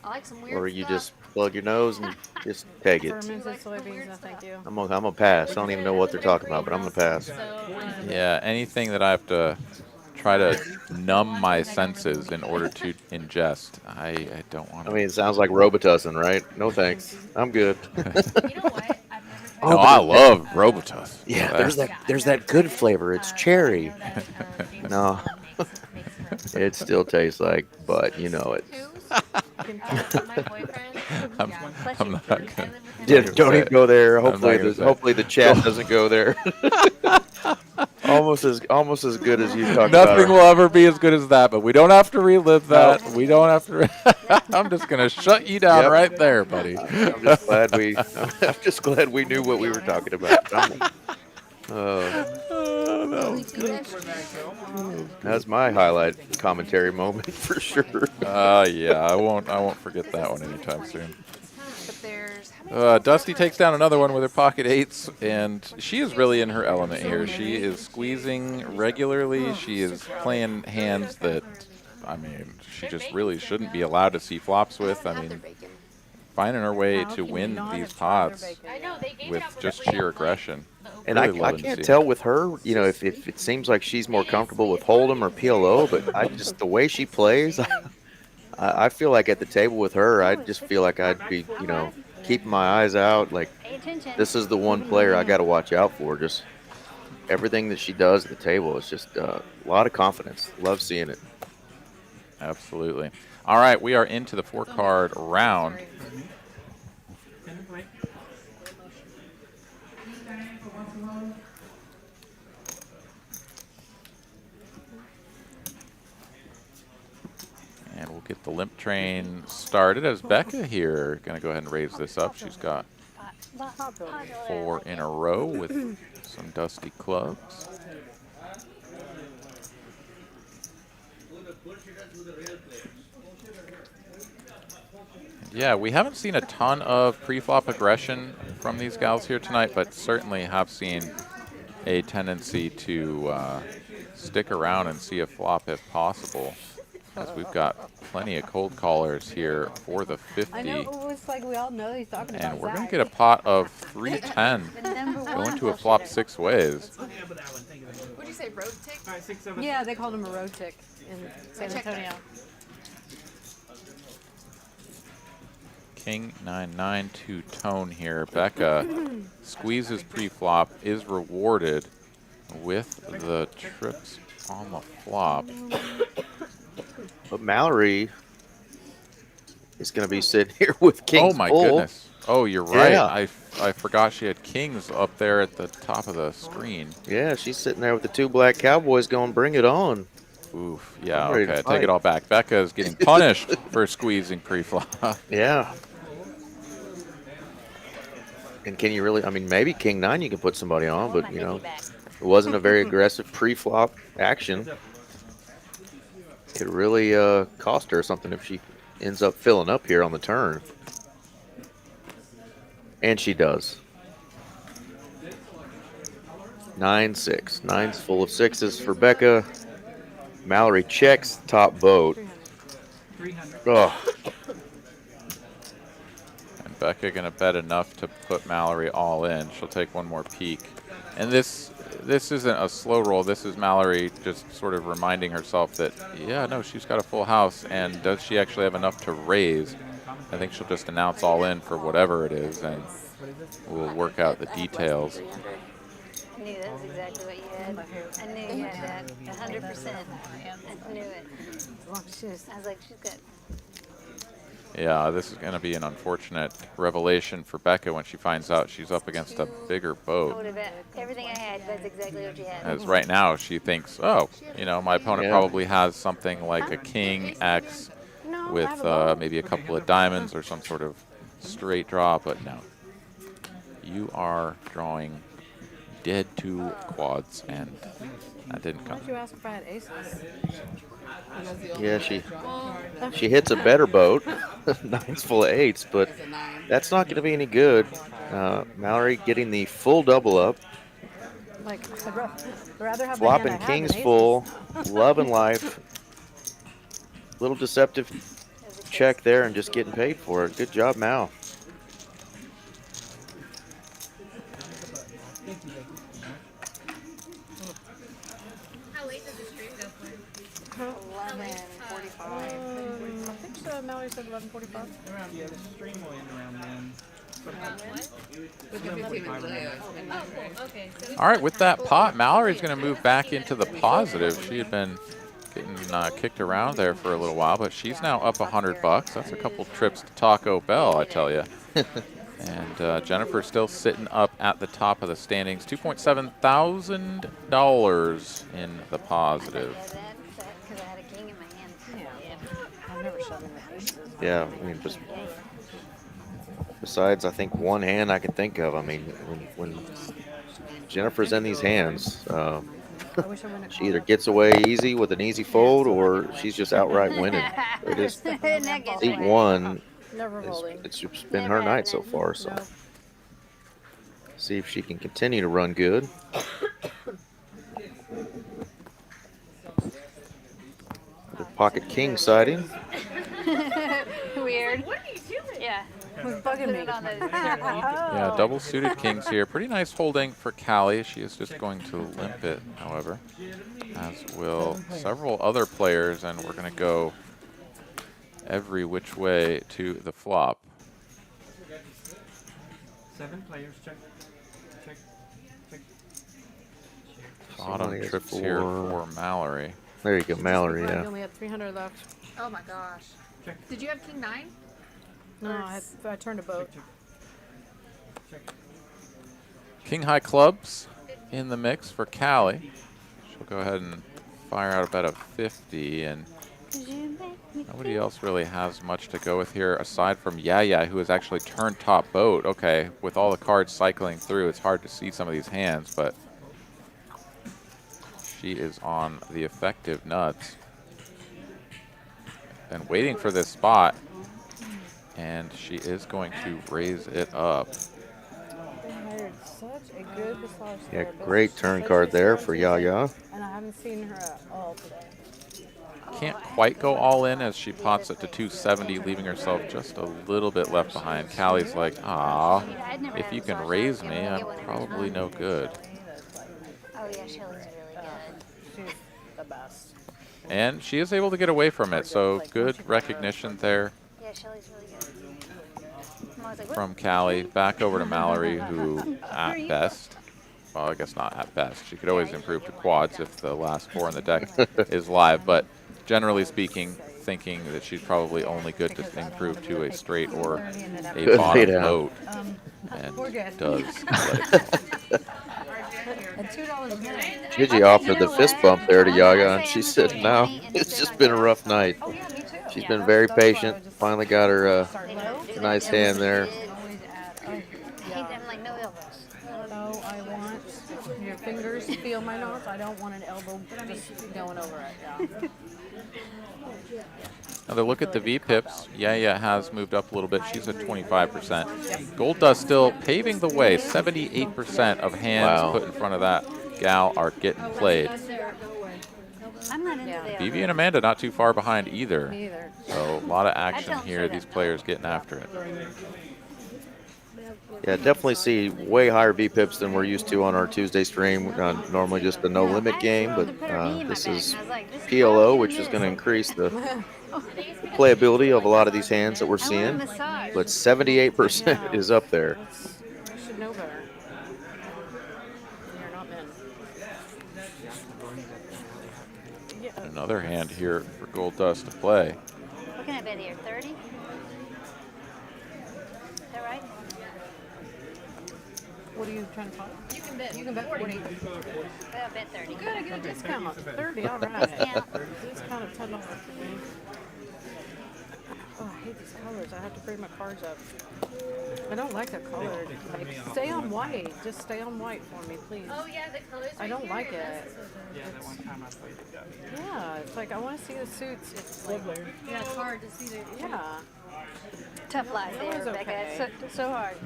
I like some weird Or you stuff. just plug your nose and just take it. Fermented soybeans, no thank you. I'm gonna pass. I don't even know what they're talking about, but I'm gonna pass. Yeah, anything that I have to try to numb my senses in order to ingest, I don't want I to. mean, it sounds like Robitussin, right? No thanks. I'm good. You know what? I've never tried. No, I love Robitussin. Yeah, there's that good flavor. It's cherry. No. It still tastes like, but you know it. My boyfriend. I'm not gonna. Yeah, don't even go there. not Hopefully, gonna say. hopefully the chat doesn't go there. almost as good as you talked about. Nothing will ever be as good as that, but we don't have to relive that. We don't have to. I'm just gonna shut you down Yep. right there, buddy. I'm just glad we knew what we were talking about. That's my highlight commentary moment for sure. Yeah, I won't forget that one anytime soon. But there's Dusty takes down another one with her pocket eights, and she is really in her element here. She is squeezing regularly. She is playing hands that, I mean, she just really shouldn't be allowed to see flops with. I mean, finding her way How to can you win not these have tried their pots bacon? I know, they gave it with out for just free sheer on, like, aggression. And Really I loving to can't see tell it. with her, you know, if it seems like she's more comfortable with Hold'em or PLO, but I just, the way she plays, I feel like at the table with her, I just feel like I'd be, you know, keeping my eyes out. Like, Pay attention. this is the one player I got to watch out for. Just everything that she does at the table is just a lot of confidence. Love seeing it. Absolutely. All right, we are into the 4-card round. And we'll get the limp train started as Becca here going to go ahead and raise this up. She's got 4 in a row with some dusty clubs. Yeah, we haven't seen a ton of pre-flop aggression from these gals here tonight, but certainly have seen a tendency to stick around and see a flop if possible, as we've got plenty of cold callers here for the 50. I know, it's like we all know he's talking about And we're going Zach. to get a pot of 310 going to a flop 6 ways. What'd you say, road tick? All right, 6, 7. Yeah, they called him a road tick in San check that. Antonio. King 9-9 to tone here. Becca squeezes pre-flop, is rewarded with the trips on the flop. But Mallory is going to be sitting here with King. Oh my goodness. Oh, you're right. Yeah. I forgot she had kings up there at the top of the screen. Yeah, she's sitting there with the 2 black cowboys going, bring it on. Oof. Yeah, I'm ready to okay. Take fight. it all back. Becca is getting punished for squeezing pre-flop. Yeah. And can you really, I mean, maybe King 9 you can put somebody on, but, you know, it wasn't a very aggressive pre-flop action. Could really cost her something if she ends up filling up here on the turn. And she does. 9-6. 9's full of 6s for Becca. Mallory checks top boat. 300. Oh, And Becca going to bet enough to put Mallory all in. She'll take one more peek. And this isn't a slow roll. This is Mallory just sort of reminding herself that, yeah, no, she's got a full house. And does she actually have enough to raise? I think she'll just announce all in for whatever it is, and we'll work out the details. I knew that's exactly what you had. I knew you had that. 100%. I knew it. I was like, she's good. Yeah, this is going to be an unfortunate revelation for Becca when she finds out she's up against a bigger I boat. would have bet everything I had. That's exactly what you had. As right now she thinks, oh, you know, my opponent Yeah. probably has something like a king X No, I with have a boat. maybe a couple of diamonds or some sort of straight draw, but no. You are drawing dead to quads, and that didn't come. Why'd you ask if I had aces? yeah, she hits a better boat. 9's full of 8s, but that's not going to be any good. Mallory getting the full double up. Like, I'd rather have the Flopping hand I have kings than aces. full. Love and life. Little deceptive check there and just getting paid for it. Good job, Mal. How late does the stream go for? 11:45. I think so. Mallory said 11:45. Around, yeah, the stream will end around then. Okay. So All right, with that pot, Mallory's going to move back into the positive. She had been getting kicked around there for a little while, but she's now up $100. That's a couple trips to Taco Bell, I tell you. And Jennifer's still sitting up at the top of the standings, $2.7 thousand in the positive. Because I had a king in my hand. Yeah. I've never showed them the aces. Yeah, I mean, besides, I think one hand I can think of. I mean, when Jennifer's in these hands, I wish I wouldn't have she called either up. gets away easy with an easy fold, or she's just outright winning. It is seat one. Never folding. It's been her night so far. So No. see if she can continue to run good. The pocket king sighting. Weird. what are you doing? Yeah. was bugging me. Yeah, double suited kings here. Pretty nice holding for Callie. She is just going to limp it, however, as will several other players, and we're going to go every which way to the flop. 7 players, check. Check. Check. Bottom Somebody has trips here 4. for Mallory. There you go, Mallory, I yeah. only had 300 left. Oh my gosh. Did you have king 9? No, I turned a boat. King high clubs in the mix for Callie. She'll go ahead and fire out a bet of 50, and nobody else really has much to go with here aside from Yaya, who has actually turned top boat. Okay, with all the cards cycling through, it's hard to see some of these hands, but she is on the effective nuts. Been waiting for this spot, and she is going to raise it up. They hired such a good massage Yeah, therapist. great turn card there for Yaya. And I haven't seen her at all today. Can't quite go all in as she pots it to 270, leaving herself just a little bit left behind. Callie's like, ah, if you can raise me, I'm probably no good. Oh yeah, Shelly's really good. She's the best. And she is able to get away from it, so good recognition there Yeah, Shelly's really good. I was like, what? from Callie. Back over to Mallory, who at best, well, I guess not at best. She could always improve to quads if the last 4 in the deck is live, but generally speaking, thinking that she's probably only good to improve to a straight or a bottom boat, and does let it go. And $2 Gigi offered the fist bump there to Yaya, and she said, no, it's just been a rough night. She's been very patient. Finally got her a nice hand there. I hate them like no elbows. So I want your fingers to feel my knots. I don't want an elbow just going over it. Yeah. Another look at the V-pips. Yaya has moved up a little bit. She's at 25%. Gold Dust still paving the way. 78% of hands put in front of that gal are getting played. I'm not into the Vivi and Amanda not too far behind either. Neither. So a lot of action here. These players getting after it. Yeah, definitely see way higher V-pips than we're used to on our Tuesday stream. Normally just the no-limit game, but this is PLO, which is going to increase the playability of a lot of these hands that we're seeing. But 78% is up there. I should know better. You're not men. Another hand here for Gold Dust to play. What can I bet here? 30? Is that right? What are you trying to call? You can bet. You can bet 40. I'll bet 30. Good, I get a discount. 30, all right. Discount. Discount of $10 for me. Oh, I hate these colors. I have to bring my cards up. I don't like the color. Like, stay on white. Just stay on white for me, please. Oh yeah, the colors. I don't like it. Yeah, that one time I played it, got me. Yeah, it's like I want to see the suits. It's like, Yeah, it's hard to see the. yeah. Tough life there, was Rebecca. okay. It's so hard.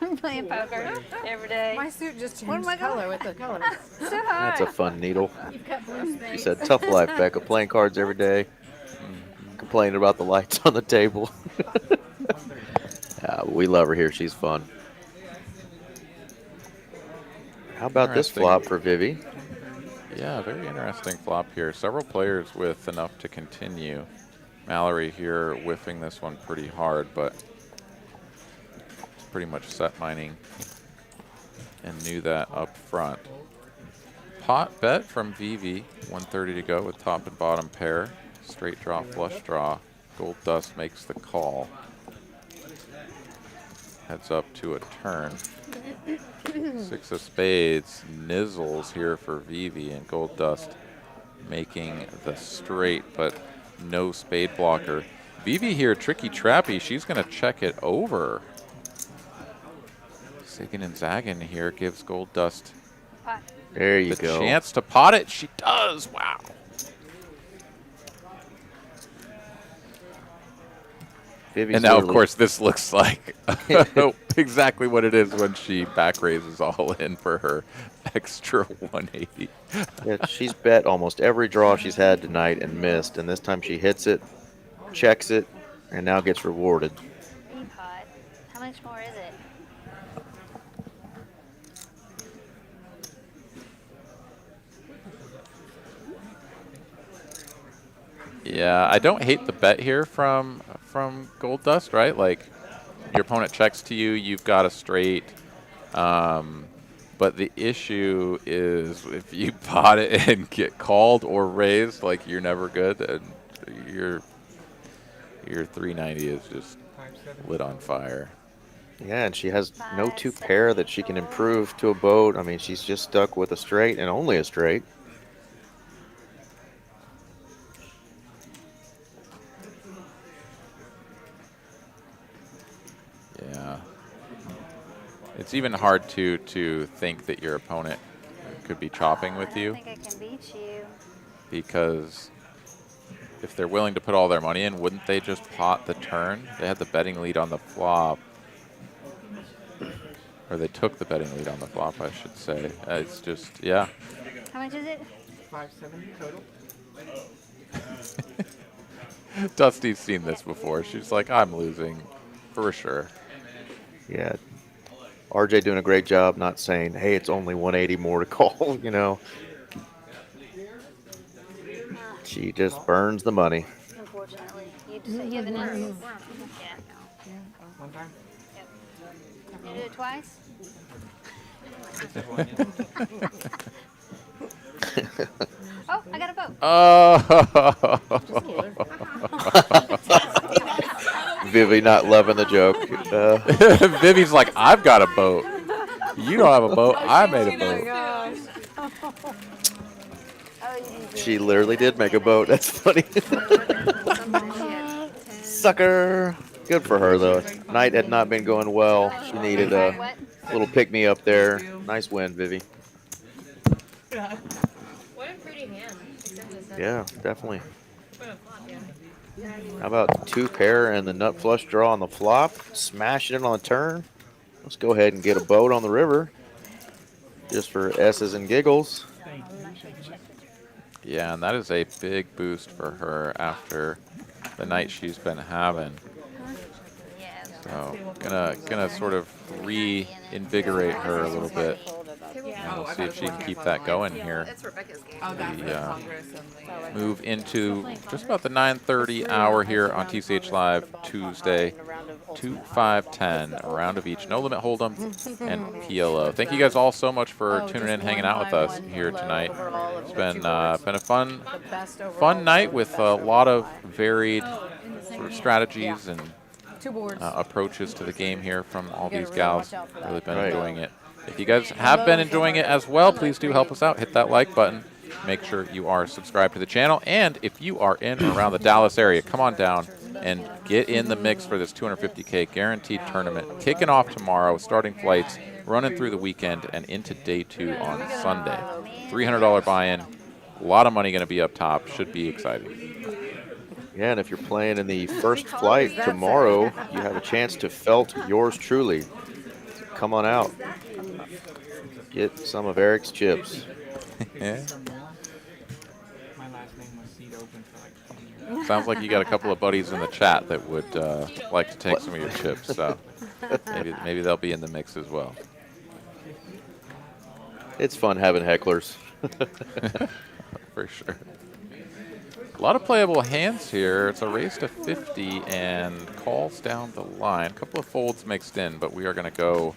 I'm playing poker every day. My suit just What am changed I color with the colors. So hard. That's a fun needle. You've got blue She space. said, tough life, Becca. Playing cards every day. Complaining about the lights on the table. We love her here. She's fun. How about this Interesting. flop for Vivi? Yeah, very interesting flop here. Several players with enough to continue. Mallory here whiffing this one pretty hard, but it's pretty much set mining and knew that up front. Pot bet from Vivi, 130 to go with top and bottom pair. Straight draw, flush draw. Gold Dust makes the call. Heads up to a turn. 6 of spades, nizzles here for Vivi, and Gold Dust making the straight, but no spade blocker. Vivi here, tricky trappy. She's going to check it over. Zigging and zagging here gives Gold Dust There you the go. chance to pot it. She does. Wow. Vivi's And now, of literally- course, this looks like exactly what it is when she back raises all in for her extra 180. Yeah, she's bet almost every draw she's had tonight and missed, and this time she hits it, checks it, and now gets rewarded. much more is it? Yeah, I don't hate the bet here from Gold Dust, right? Like, your opponent checks to you, you've got a straight. But the issue is if you pot it and get called or raised, like, you're never good, and your 390 is just lit on fire. Yeah, and she has no 2 pair that she can improve to a boat. I mean, she's just stuck with a straight and only a straight. Yeah. It's even hard to think that your opponent could be chopping with you. I think I can beat you. Because if they're willing to put all their money in, wouldn't they just pot the turn? They had the betting lead on the flop. Or they took the betting lead on the flop, I should say. It's just, yeah. How much is it? 570 total. Dusty's seen this before. She's like, I'm losing for sure. Yeah. RJ doing a great job not saying, hey, it's only 180 more to call, you know. She just burns the money. Unfortunately. You have an answer? Yeah. One time. Yep. You do it twice? Oh, I got a vote. Oh. Vivi not loving the joke. Vivi's like, I've got a boat. You don't have a boat. I made a boat. She literally did make a boat. That's funny. Sucker. Good for her, though. Night had not been going well. She needed a little pick-me-up there. Nice win, Vivi. What a pretty hand. Yeah, definitely. How about 2 pair and the nut flush draw on the flop? Smash it on the turn. Let's go ahead and get a boat on the river. Just for S's and giggles. Yeah, and that is a big boost for her after the night she's been having. So gonna sort of reinvigorate her a little bit. And we'll see if she can keep that going here. We move into just about the 9:30 hour here on TCH Live Tuesday. 2, 5, 10, a round of each. No limit hold'em and PLO. Thank you guys all so much for tuning in, hanging out with us here tonight. It's been a fun night with a lot of varied sort of strategies and approaches to the game here from all these gals. Really been enjoying it. If you guys have been enjoying it as well, please do help us out. Hit that like button. Make sure you are subscribed to the channel. And if you are in or around the Dallas area, come on down and get in the mix for this $250K guaranteed tournament. Kicking off tomorrow, starting flights, running through the weekend, and into day 2 on Sunday. $300 buy-in. A lot of money going to be up top. Should be exciting. Yeah, and if you're playing in the first flight tomorrow, you have a chance to felt yours truly. So come on out. Get some of Eric's chips. Yeah. My last name was Seed Open for like 20 years. Sounds like you got a couple of buddies in the chat that would like to take some of your chips. So maybe they'll be in the mix as well. It's fun having hecklers. For sure. A lot of playable hands here. It's a race to 50 and calls down the line. A couple of folds mixed in, but we are going to go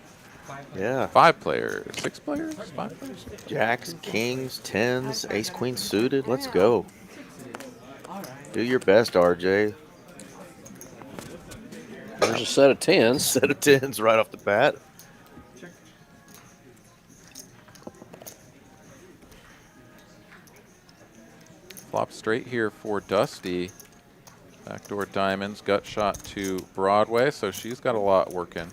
5 players, 6 players, 5 players. Jacks, kings, 10s, ace, queen suited. Let's go. Do your best, RJ. There's a set of 10s. Set of 10s right off the bat. Flop straight here for Dusty. Backdoor diamonds, gut shot to Broadway, so she's got a lot working.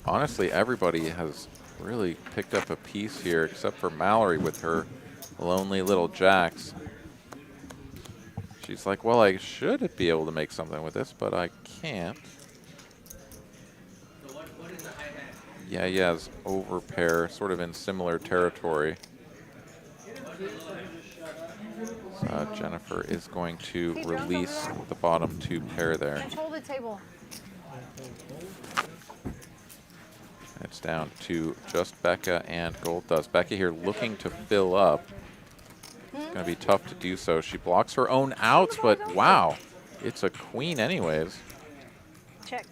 Honestly, everybody has really picked up a piece here, except for Mallory with her lonely little jacks. She's like, well, I should be able to make something with this, but I can't. Yaya's overpair, sort of in similar territory. So Jennifer is going to release the bottom 2 pair there. Control the table. It's down to just Becca and Gold Dust. Becca here looking to fill up. It's going to be tough to do so. She blocks her own outs, but wow, it's a queen anyways. Check.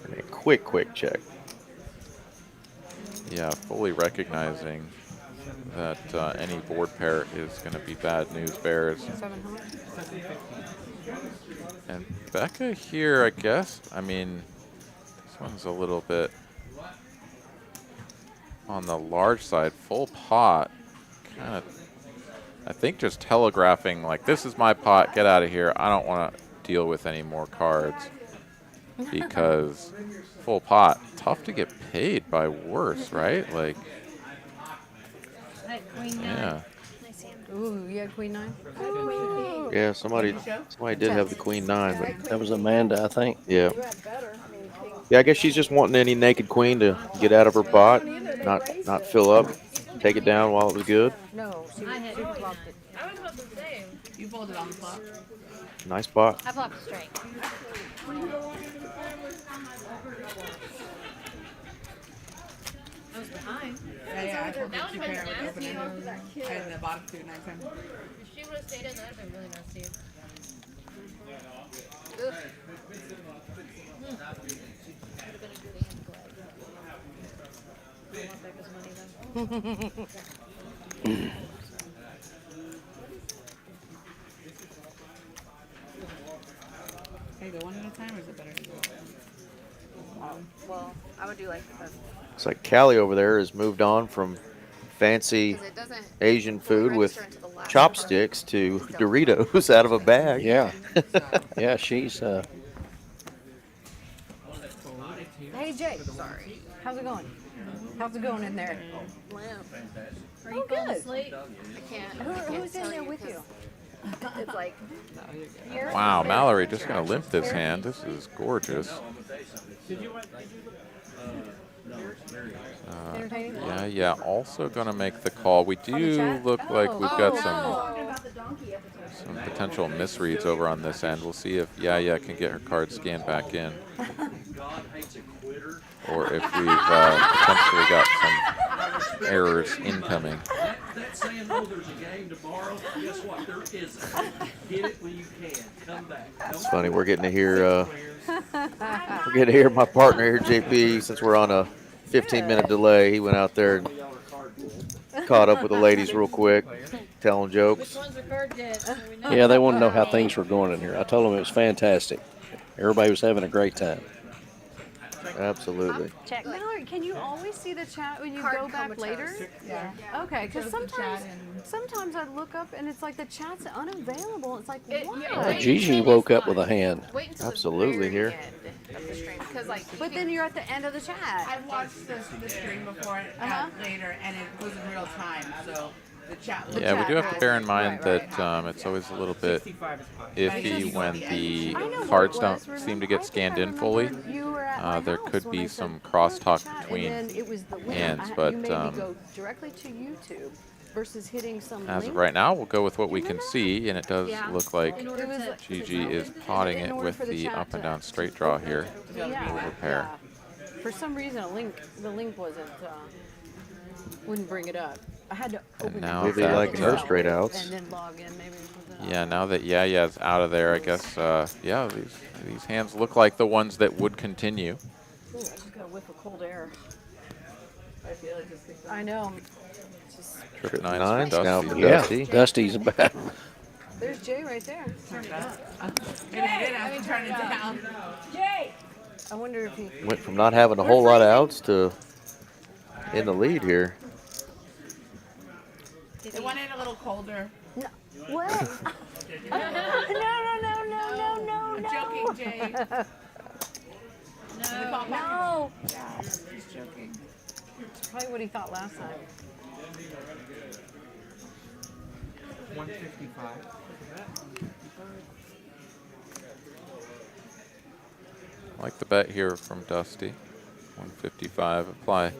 And a quick check. Yeah, fully recognizing that any board pair is going to be bad news bears. And Becca here, I guess, I mean, this one's a little bit on the large side. Full pot, kind of, I think just telegraphing, like, this is my pot, get out of here. I don't want to deal with any more cards. Because full pot, tough to get paid by worse, right? Like, yeah. Ooh, you had queen 9? Yeah, somebody did have the queen 9, but That was Amanda, I think. yeah. Yeah, I guess she's just wanting any naked queen to get out of her pot, not fill up, take it down while it was good. No, she blocked it. I was about to say. You folded on the flop. Nice pot. I blocked straight. I was behind. Yeah, I folded two pair with open end. I had the bottom two 9 times. If she would have stayed in, that would have been really nasty. Can you go one at a time, or is it better to go one? Well, I would do like Looks like Callie over there has moved on from fancy Asian food with chopsticks to Doritos out of a bag. Yeah. Yeah, she's Hey, Jay. Sorry. How's it going? How's it going in there? Are you good. asleep? I can't. Who's in there with you? it's like Wow, Mallory just going to limp this hand. This is gorgeous. Yeah, also going to make the call. We do look like we've got some potential misreads over on this end. We'll see if Yaya can get her card scanned back in. Or if we've potentially got some errors incoming. That's saying, oh, there's a game tomorrow. Guess what? There isn't. Get it when you can. Come back. It's funny, we're getting to hear my partner here, JP, since we're on a 15-minute delay. He went out there and caught up with the ladies real quick, telling jokes. yeah, they want to know how things were going in here. I told them it was fantastic. Everybody was having a great time. Absolutely. Check. Mallory, can you always see the chat when you go back later? Yeah. Okay, because sometimes I look up and it's like the chat's unavailable. It's like, why? Gigi woke up with a hand. Absolutely here. But then you're at the end of the chat. I've watched the stream before later, and it was in real time, so the chat was Yeah, we do have to bear in mind that it's always a little bit iffy when the cards don't seem to get scanned in fully. There could be some crosstalk between hands, but go directly to YouTube versus hitting some as of link. right now, we'll go with what we can see, and it does look like Gigi is potting it with the up and down straight draw here. Over pair. For some reason, the link wasn't wouldn't bring it up. I had to open now Maybe that, like her straight outs. and then log in. Maybe Yeah, now that Yaya's out of there, I guess, yeah, these hands look like the ones that would continue. Ooh, I just got a whiff of cold air. I feel like just kicked I know. Trip Nines nines for now Dusty. for Yeah, Dusty. Dusty's back. There's Jay right there. I'm turning it down. Jay! I wonder if he... Went from not having a whole lot of outs to in the lead here. It went in a little colder. No. What? No. I'm joking, Jay. No. Yeah, he's joking. It's probably what he thought last time. 155. I like the bet here from Dusty. 155, apply.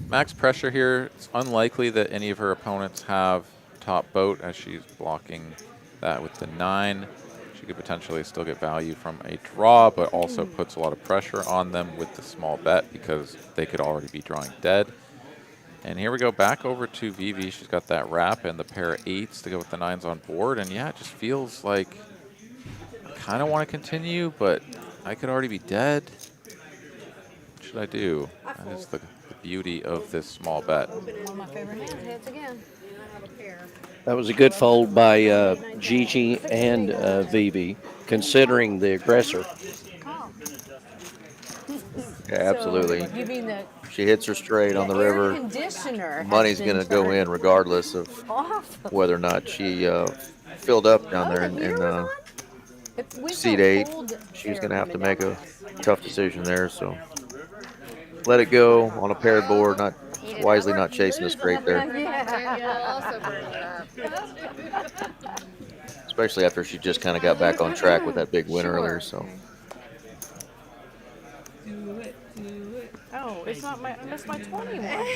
Max pressure here. It's unlikely that any of her opponents have top boat as she's blocking that with the 9. She could potentially still get value from a draw, but also puts a lot of pressure on them with the small bet because they could already be drawing dead. And here we go back over to Vivi. She's got that wrap and the pair of 8s to go with the 9s on board. And yeah, it just feels like I kind of want to continue, but I could already be dead. What should I do? That is the beauty of this small bet. One of my favorite hands, heads again. That was a good fold by Gigi and Vivi, considering the aggressor. Yeah, absolutely. So, you mean the She hits her straight on the air river. conditioner has Money's been going to go turned in regardless of off. whether or not she filled up down there in seat 8. She's going to have to make a tough decision there. So let it go on a paired board, not wisely not chasing a straight there. Especially after she just kind of got back on track with that big win earlier. So. Oh, it's not my. I missed my 20 one.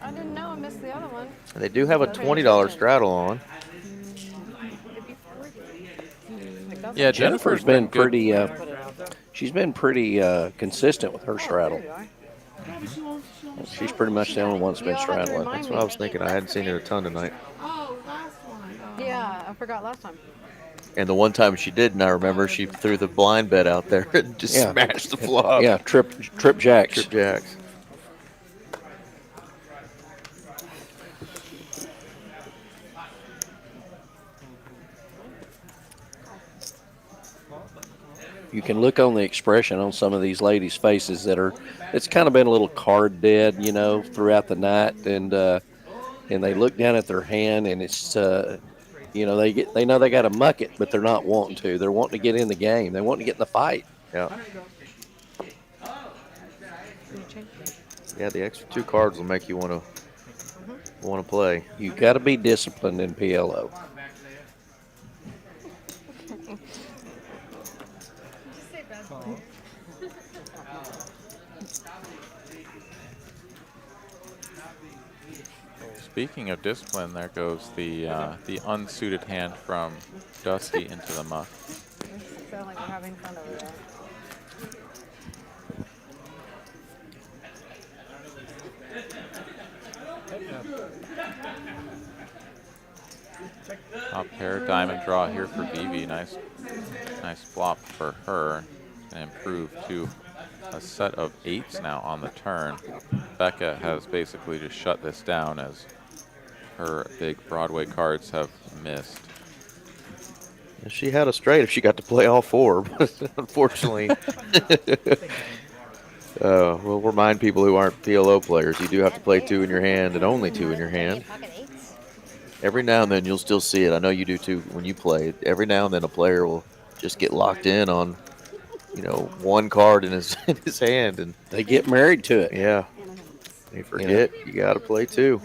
I didn't know I missed the other one. They do have a $20 straddle on. Yeah, Jennifer's been pretty. She's been pretty consistent with her straddle. She's pretty much the only one that's been straddling. That's what I was thinking. I hadn't seen it a ton tonight. Yeah, I forgot last time. And the one time she didn't, I remember she threw the blind bet out there and just smashed the flop. Yeah, trip jacks. Trip jacks. You can look on the expression on some of these ladies' faces it's kind of been a little card dead, you know, throughout the night, and they look down at their hand, and it's, you know, they know they got to muck it, but they're not wanting to. They're wanting to get in the game. They want to get in the fight. Yeah. Yeah, the extra 2 cards will make you want to play. You got to be disciplined in PLO. Speaking of discipline, there goes the unsuited hand from Dusty into the muck. Sound like we're having fun over there. Top pair, diamond draw here for Vivi. Nice flop for her. And improve to a set of 8s now on the turn. Becca has basically just shut this down as her big Broadway cards have missed. She had a straight if she got to play all 4, but unfortunately. We'll remind people who aren't PLO players, you do have to play 2 in your hand and only 2 in your hand. Every now and then you'll still see it. I know you do too when you play. Every now and then a player will just get locked in on, you know, 1 card in his hand, and they get married to it. Yeah, they forget you got to play 2.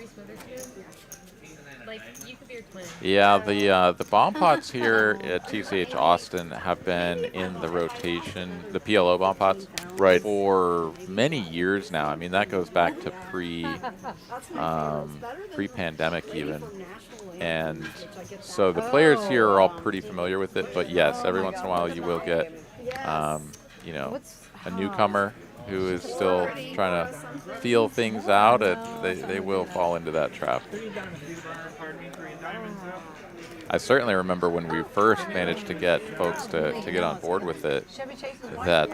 Yeah, the bomb pots here at TCH Austin have been in the rotation, the PLO bomb pots, right, for many years now. I mean, that goes back to pre-pandemic even. And so the players here are all pretty familiar with it, but yes, every once in a while you will get, you know, a newcomer who is still trying to feel things out, and they will fall into that trap. I certainly remember when we first managed to get folks to get on board with it, that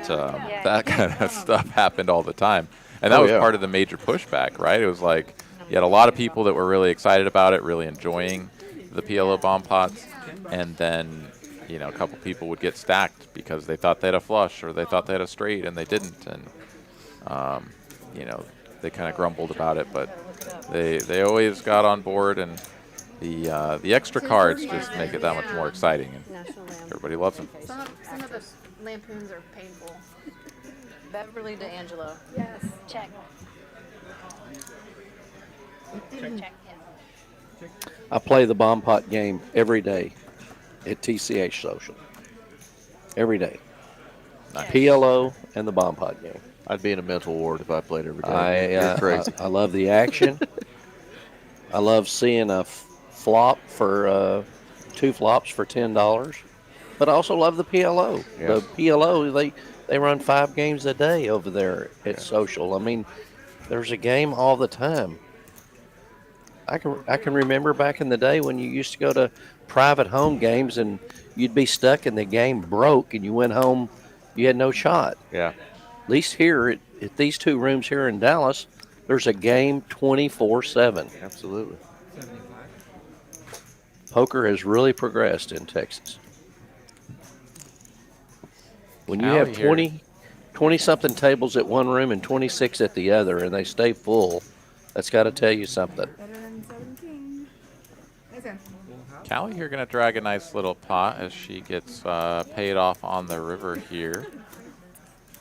that kind of stuff happened all the time. And that was part of the major pushback, right? It was like you had a lot of people that were really excited about it, really enjoying the PLO bomb pots, and then, you know, a couple people would get stacked because they thought they had a flush or they thought they had a straight and they didn't, and you know, they kind of grumbled about it, but they always got on board, and the extra cards just make it that much more exciting, and everybody loves them. Some of the lampoons are painful. Beverly DeAngelo. Yes. Check. Check. I play the bomb pot game every day at TCH Social. Every day. Nice. PLO and the bomb pot game. I'd be in a mental ward if I played every day. I You're crazy. I love the action. I love seeing a flop for 2 flops for $10. But I also love the PLO. Yeah. The PLO, they run 5 games a day over there at Social. I mean, there's a game all the time. I can remember back in the day when you used to go to private home games and you'd be stuck and the game broke and you went home, you had no shot. Yeah. At least here at these 2 rooms here in Dallas, there's a game 24/7. Absolutely. Poker has really progressed in Texas. When you Allie have here. 20 something tables at one room and 26 at the other and they stay full, that's got to tell you something. Better than 17. Listen. Callie here going to drag a nice little pot as she gets paid off on the river here.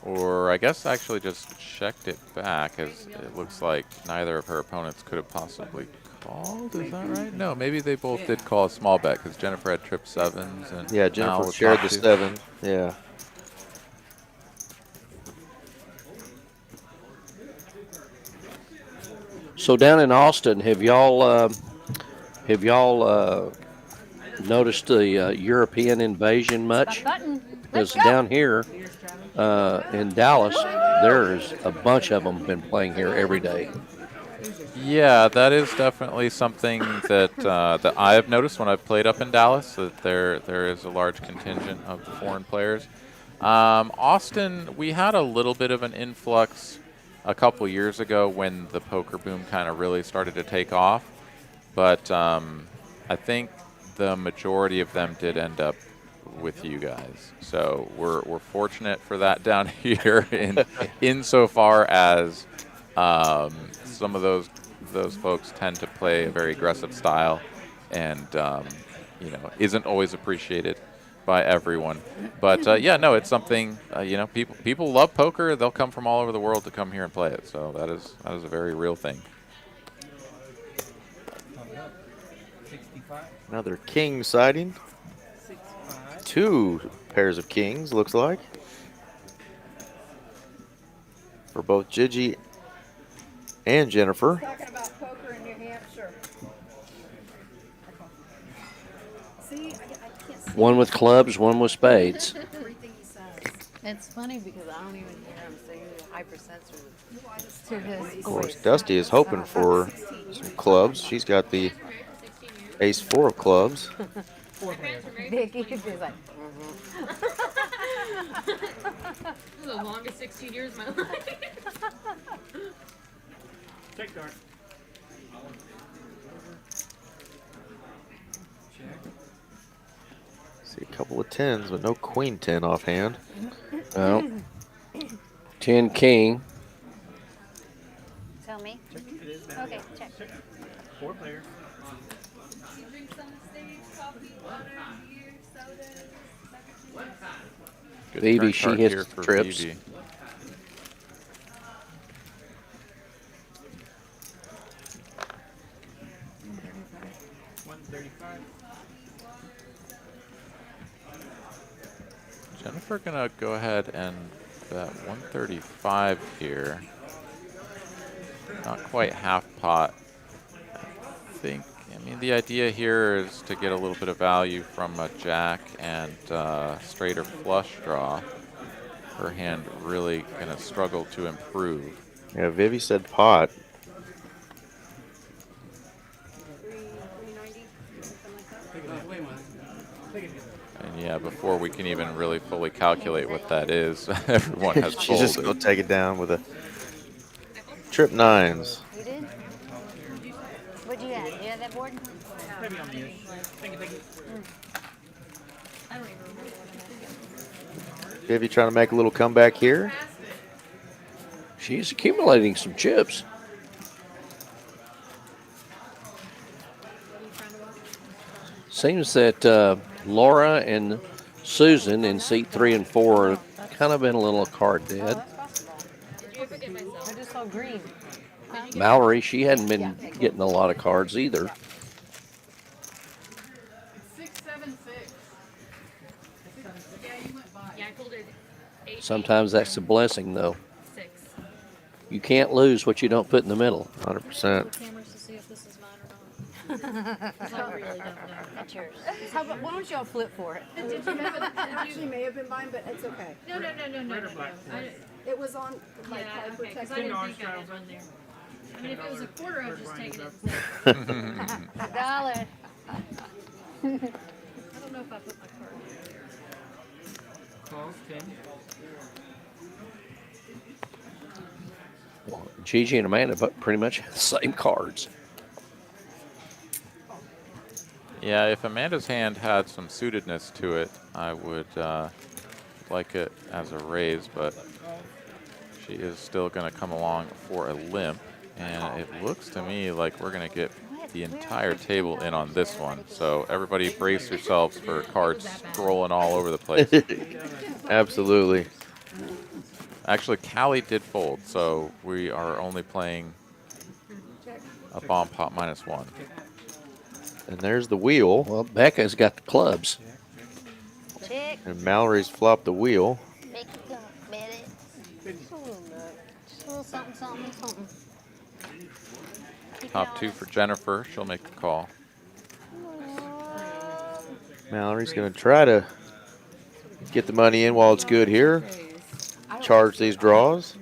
Or I guess actually just checked it back, as it looks like neither of her opponents could have possibly called. Is that right? No, maybe they both did call a small bet because Jennifer had trip 7s. And Yeah, Mal Jennifer was shared top the 2. 7. Yeah. So down in Austin, have y'all noticed the European invasion much? Because down here in Dallas, there's a bunch of them been playing here every day. Yeah, that is definitely something that that I have noticed when I've played up in Dallas, that there is a large contingent of foreign players. Austin, we had a little bit of an influx a couple years ago when the poker boom kind of really started to take off, but I think the majority of them did end up with you guys. So we're fortunate for that down here insofar as some of those folks tend to play a very aggressive style, and isn't always appreciated by everyone. But yeah, no, it's something people love poker. They'll come from all over the world to come here and play it. So that is a very real thing. Another king sighting. 2 pairs of kings, looks like. For both Gigi and Jennifer. Talking about poker in New Hampshire. See, I can't see One with clubs, one with spades. everything he says. It's funny because I don't even hear him saying hypersensitive to his Of course, voice. Dusty is hoping for some clubs. She's got the ace-4 of clubs. Vicky is like, This is the longest 16 years of my life. Check guard. See a couple of 10s, but no queen 10 offhand. Well, 10 king. Tell me. It is down. Okay, check. 4 players. Good Phoebe, turn she card hits here for trips. Phoebe. Jennifer gonna go ahead and bet 135 here. Not quite half pot. I mean, the idea here is to get a little bit of value from a jack and straight or flush draw. Her hand really gonna struggle to improve. Yeah, Vivi said pot. 390, something like that. And yeah, before we can even really fully calculate what that is, everyone has She's just folded. going to take it down with a trip 9s. You did? What'd you have? You have that board? Maybe on the edge. Thank you. I don't even remember what I'm at. Vivi trying to make a little comeback here. She's accumulating some chips. Seems that Laura and Susan in seat 3 and 4 have kind of been a little card dead. I just saw green. Mallory, she hadn't been getting a lot of cards either. 676. Yeah, you went by. Yeah, I pulled it 8, Sometimes that's a blessing, though. 6. You can't lose what you don't put in the middle. 100%. Cameras to see if this is mine or not. 'Cause I really don't know. That's yours. How about, why don't y'all flip for it? Did you know that actually may have been mine, but it's okay. No. It was on my Yeah, card okay, because protector. I didn't think I had one there. I mean, if it was a quarter, I'd just taken it instead. $1. I don't know if I put my card there. Close, 10. Well, Gigi and Amanda pretty much have the same cards. Yeah, if Amanda's hand had some suitedness to it, I would like it as a raise, but she is still going to come along for a limp, and it looks to me like we're going to get the entire table in on this one. So everybody brace yourselves for cards scrolling all over the place. Absolutely. Actually, Callie did fold, so we are only playing a bomb pot -1. And there's the wheel. Well, Becca's got the clubs. Check. And Mallory's flopped the wheel. Make it go, bet it. Just a little bit. Just a little something. Top 2 for Jennifer. She'll make the call. Mallory's going to try to get the money in while it's good here. Charge these draws.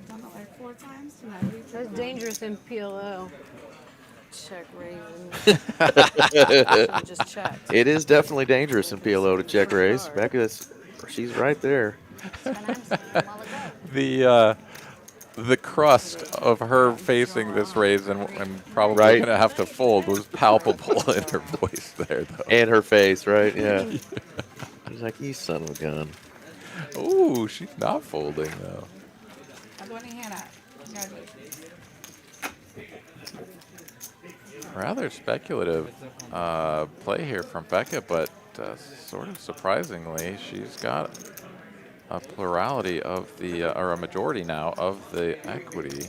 That's dangerous in PLO. Check raising. Just checked. It is definitely dangerous in PLO to check raise. Becca's, she's right there. The crust of her facing this raise and probably Right. going to have to fold was palpable in her voice there, though. And her face, right? Yeah. She's like, you son of a gun. Ooh, she's not folding, though. I'm going to Hannah. Congratulations. Rather speculative play here from Becca, but sort of surprisingly, she's got a plurality of the, or a majority now of the equity,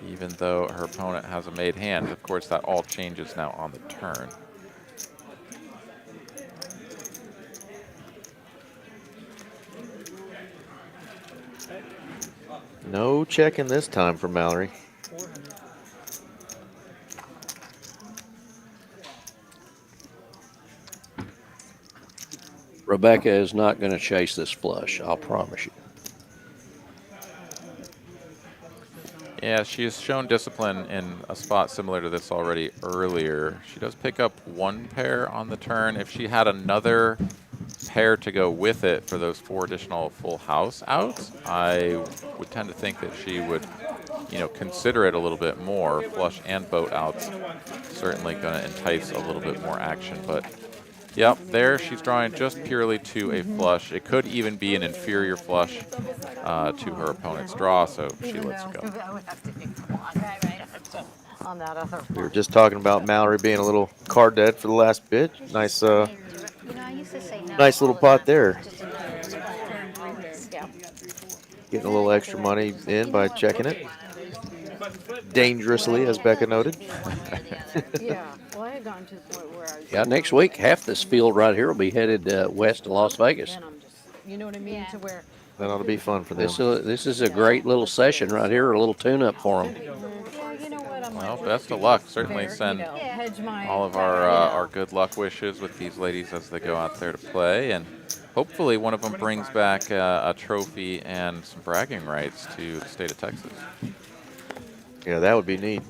even though her opponent has a made hand. Of course, that all changes now on the turn. No checking this time for Mallory. Rebecca is not going to chase this flush, I'll promise you. Yeah, she has shown discipline in a spot similar to this already earlier. She does pick up one pair on the turn. If she had another pair to go with it for those 4 additional full house outs, I would tend to think that she would, consider it a little bit more. Flush and boat outs certainly going to entice a little bit more action, but yep, there she's drawing just purely to a flush. It could even be an inferior flush to her opponent's draw, so she lets it go. On that other We were just talking about Mallory being a little card dead for the last bit. Nice, nice little pot there. Getting a little extra money in by checking it. Dangerously, as Becca noted. Yeah, well, I had gotten to the point where I was. Yeah, next week, half this field right here will be headed west to Las Vegas. Then I'm just, you know what I mean? To where. That ought to be fun for them. This is a great little session right here, a little tune-up for them. Yeah, you know what? Well, best of luck. Certainly send hedge my. all of our good luck wishes with these ladies as they go out there to play, and hopefully one of them brings back a trophy and some bragging rights to the state of Texas. Yeah, that would be neat.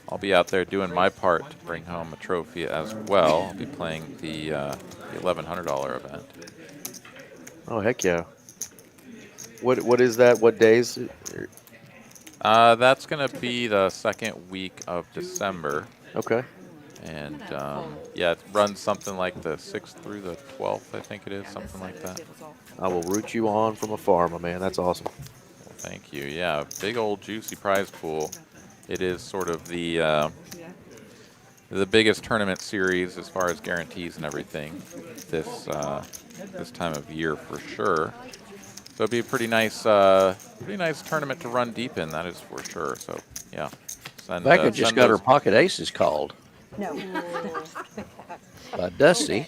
I'll be out there doing my part to bring home a trophy as well. I'll be playing the $1,100 event. Oh, heck yeah. What is that? What days? That's going to be the second week of December. Okay. And yeah, it runs something like the 6th through the 12th, I think it is, something like that. I will root you on from afar, my man. That's awesome. Well, thank you. Yeah, big old juicy prize pool. It is sort of the biggest tournament series as far as guarantees and everything this time of year for sure. So it'd be a pretty nice tournament to run deep in. That is for sure. So yeah, Becca just got her pocket aces called. No. By Dusty.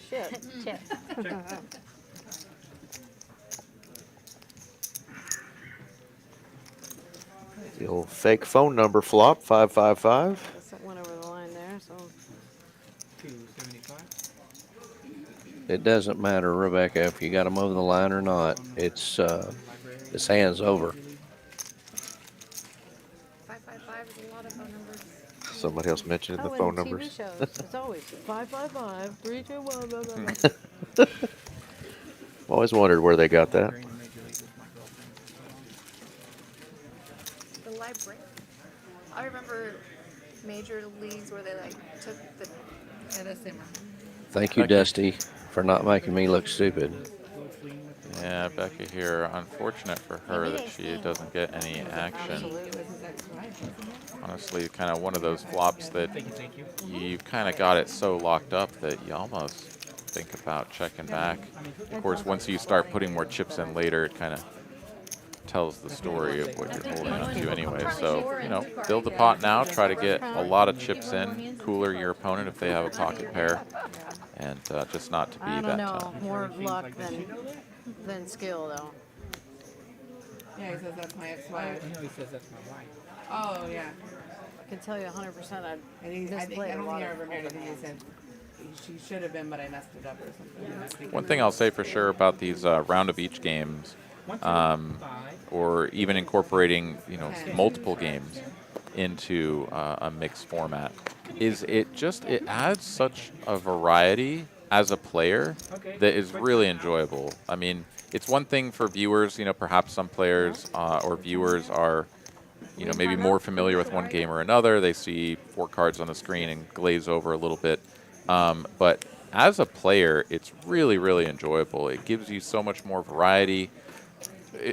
old fake phone number flop, 555. That went over the line there, so. 275. It doesn't matter, Rebecca, if you got them over the line or not. It's hand's over. 555 is a lot of phone numbers. Somebody else mentioned the Oh, phone in TV numbers. shows, it's always 555 321 blah, blah, blah. I've always wondered where they got that. The library. I remember major leagues where they like took the. Yeah, that's him. Thank you, Dusty, for not making me look stupid. Yeah, Becca here. Unfortunate for her that she doesn't get any action. Honestly, kind of one of those flops that you've kind of got it so locked up that you almost think about checking back. Of course, once you start putting more chips in later, it kind of tells the story of what you're holding on to anyway. So, you know, build the pot now, try to get a lot of chips in, cooler your opponent if they have a pocket pair, and just not to be I that don't know, tough. more luck than skill, though. Yeah, he says that's my ex-wife. I know he says that's my wife. Oh, yeah. I can tell you 100% I'd I think I misplayed a don't lot think I of ever married. I think he open said she should have been, but I messed it up or something. One thing I'll say for sure about these round of each games, or even incorporating, you know, multiple games into a mixed format, is it adds such a variety as a player that is really enjoyable. I mean, it's one thing for viewers, you know, perhaps some players or viewers are, you know, maybe more familiar with one game or another. They see 4 cards on the screen and glaze over a little bit. But as a player, it's really, really enjoyable. It gives you so much more variety.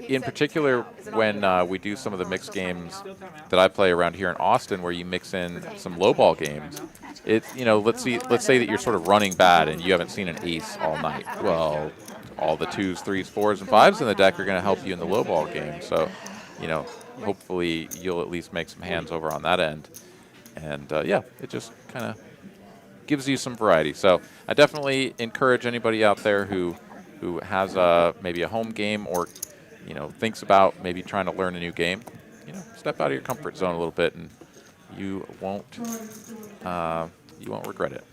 In particular, when we do some of the mixed games that I play around here in Austin, where you mix in some low ball games, it's, you know, let's say that you're sort of running bad and you haven't seen an ace all night. Well, all the 2s, 3s, 4s, and 5s in the deck are going to help you in the low ball game. So, you know, hopefully you'll at least make some hands over on that end. And yeah, it just kind of gives you some variety. So I definitely encourage anybody out there who has maybe a home game or, you know, thinks about maybe trying to learn a new game, you know, step out of your comfort zone a little bit, and you won't regret it.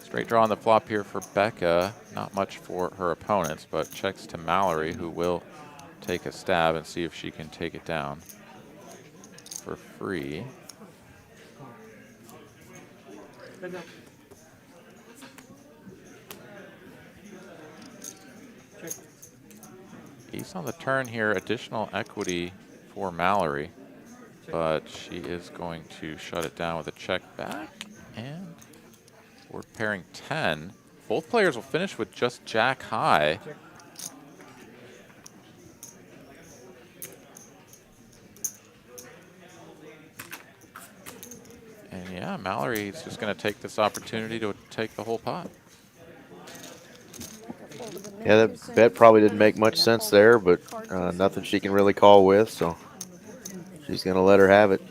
Straight draw on the flop here for Becca. Not much for her opponents, but checks to Mallory, who will take a stab and see if she can take it down for free. Ace on the turn here, additional equity for Mallory, but she is going to shut it down with a check back, and we're pairing 10. Both players will finish with just jack high. And yeah, Mallory's just going to take this opportunity to take the whole pot. Yeah, that bet probably didn't make much sense there, but nothing she can really call with, so she's going to let her have it.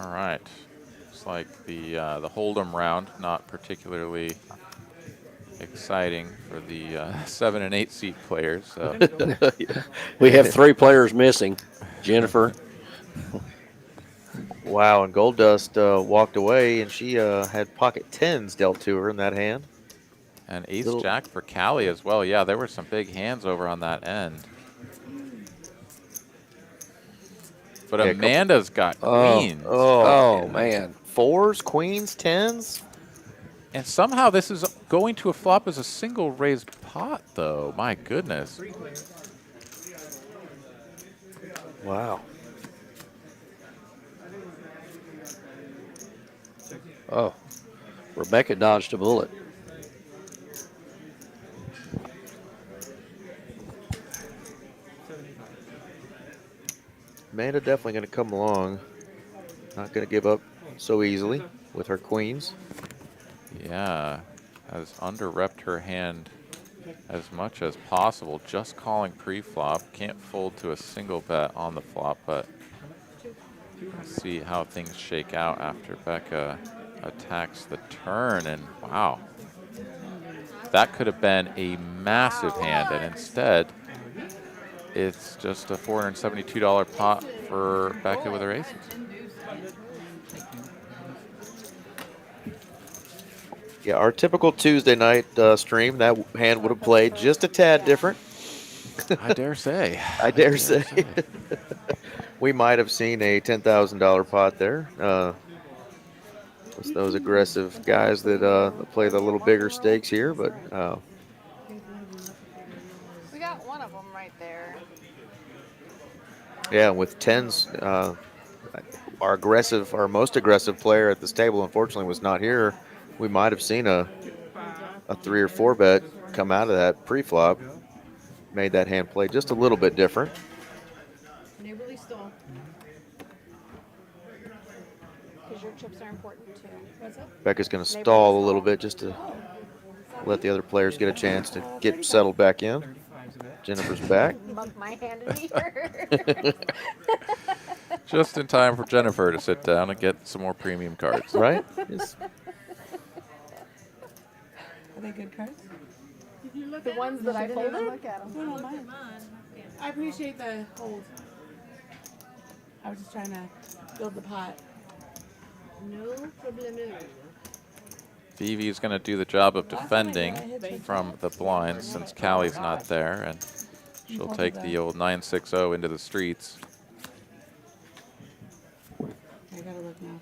All right, looks like the Hold'em round not particularly exciting for the 7 and 8 seed players. So. We have 3 players missing. Jennifer. Wow, and Gold Dust walked away, and she had pocket 10s dealt to her in that hand. And ace-jack for Callie as well. Yeah, there were some big hands over on that end. But yeah, Amanda's got queens. Oh, man. 4s, queens, 10s. And somehow this is going to a flop as a single raised pot, though. My goodness. Wow. Oh, Rebecca dodged a bullet. Amanda definitely going to come along. Not going to give up so easily with her queens. Yeah, has under-repped her hand as much as possible, just calling pre-flop. Can't fold to a single bet on the flop, but let's see how things shake out after Becca attacks the turn. And wow, that could have been a massive hand, and instead it's just a $472 pot for Becca with her aces. Yeah, our typical Tuesday night stream, that hand would have played just a tad different. I dare say. I dare say. We might have seen a $10,000 pot there. It's those aggressive guys that play the little bigger stakes here, but We got one of them right there. yeah, with tens, our most aggressive player at this table, unfortunately, was not here. We might have seen a 3 or 4 bet come out of that pre-flop. Made that hand play just a little bit different. Neighborly stall. Because your chips are important too. Becca's going to stall a little bit just to let the other players get a chance to get settled back in. Jennifer's back. Mug my hand in here. Just in time for Jennifer to sit down and get some more premium cards. Right? Are they good cards? The ones that I folded? Look at them. No, no, mine. I appreciate the hold. I was just trying to build the pot. No problem. Vivi's going to do the job of defending from the blinds since Callie's not there, and she'll take the old 960 into the streets. I gotta look now.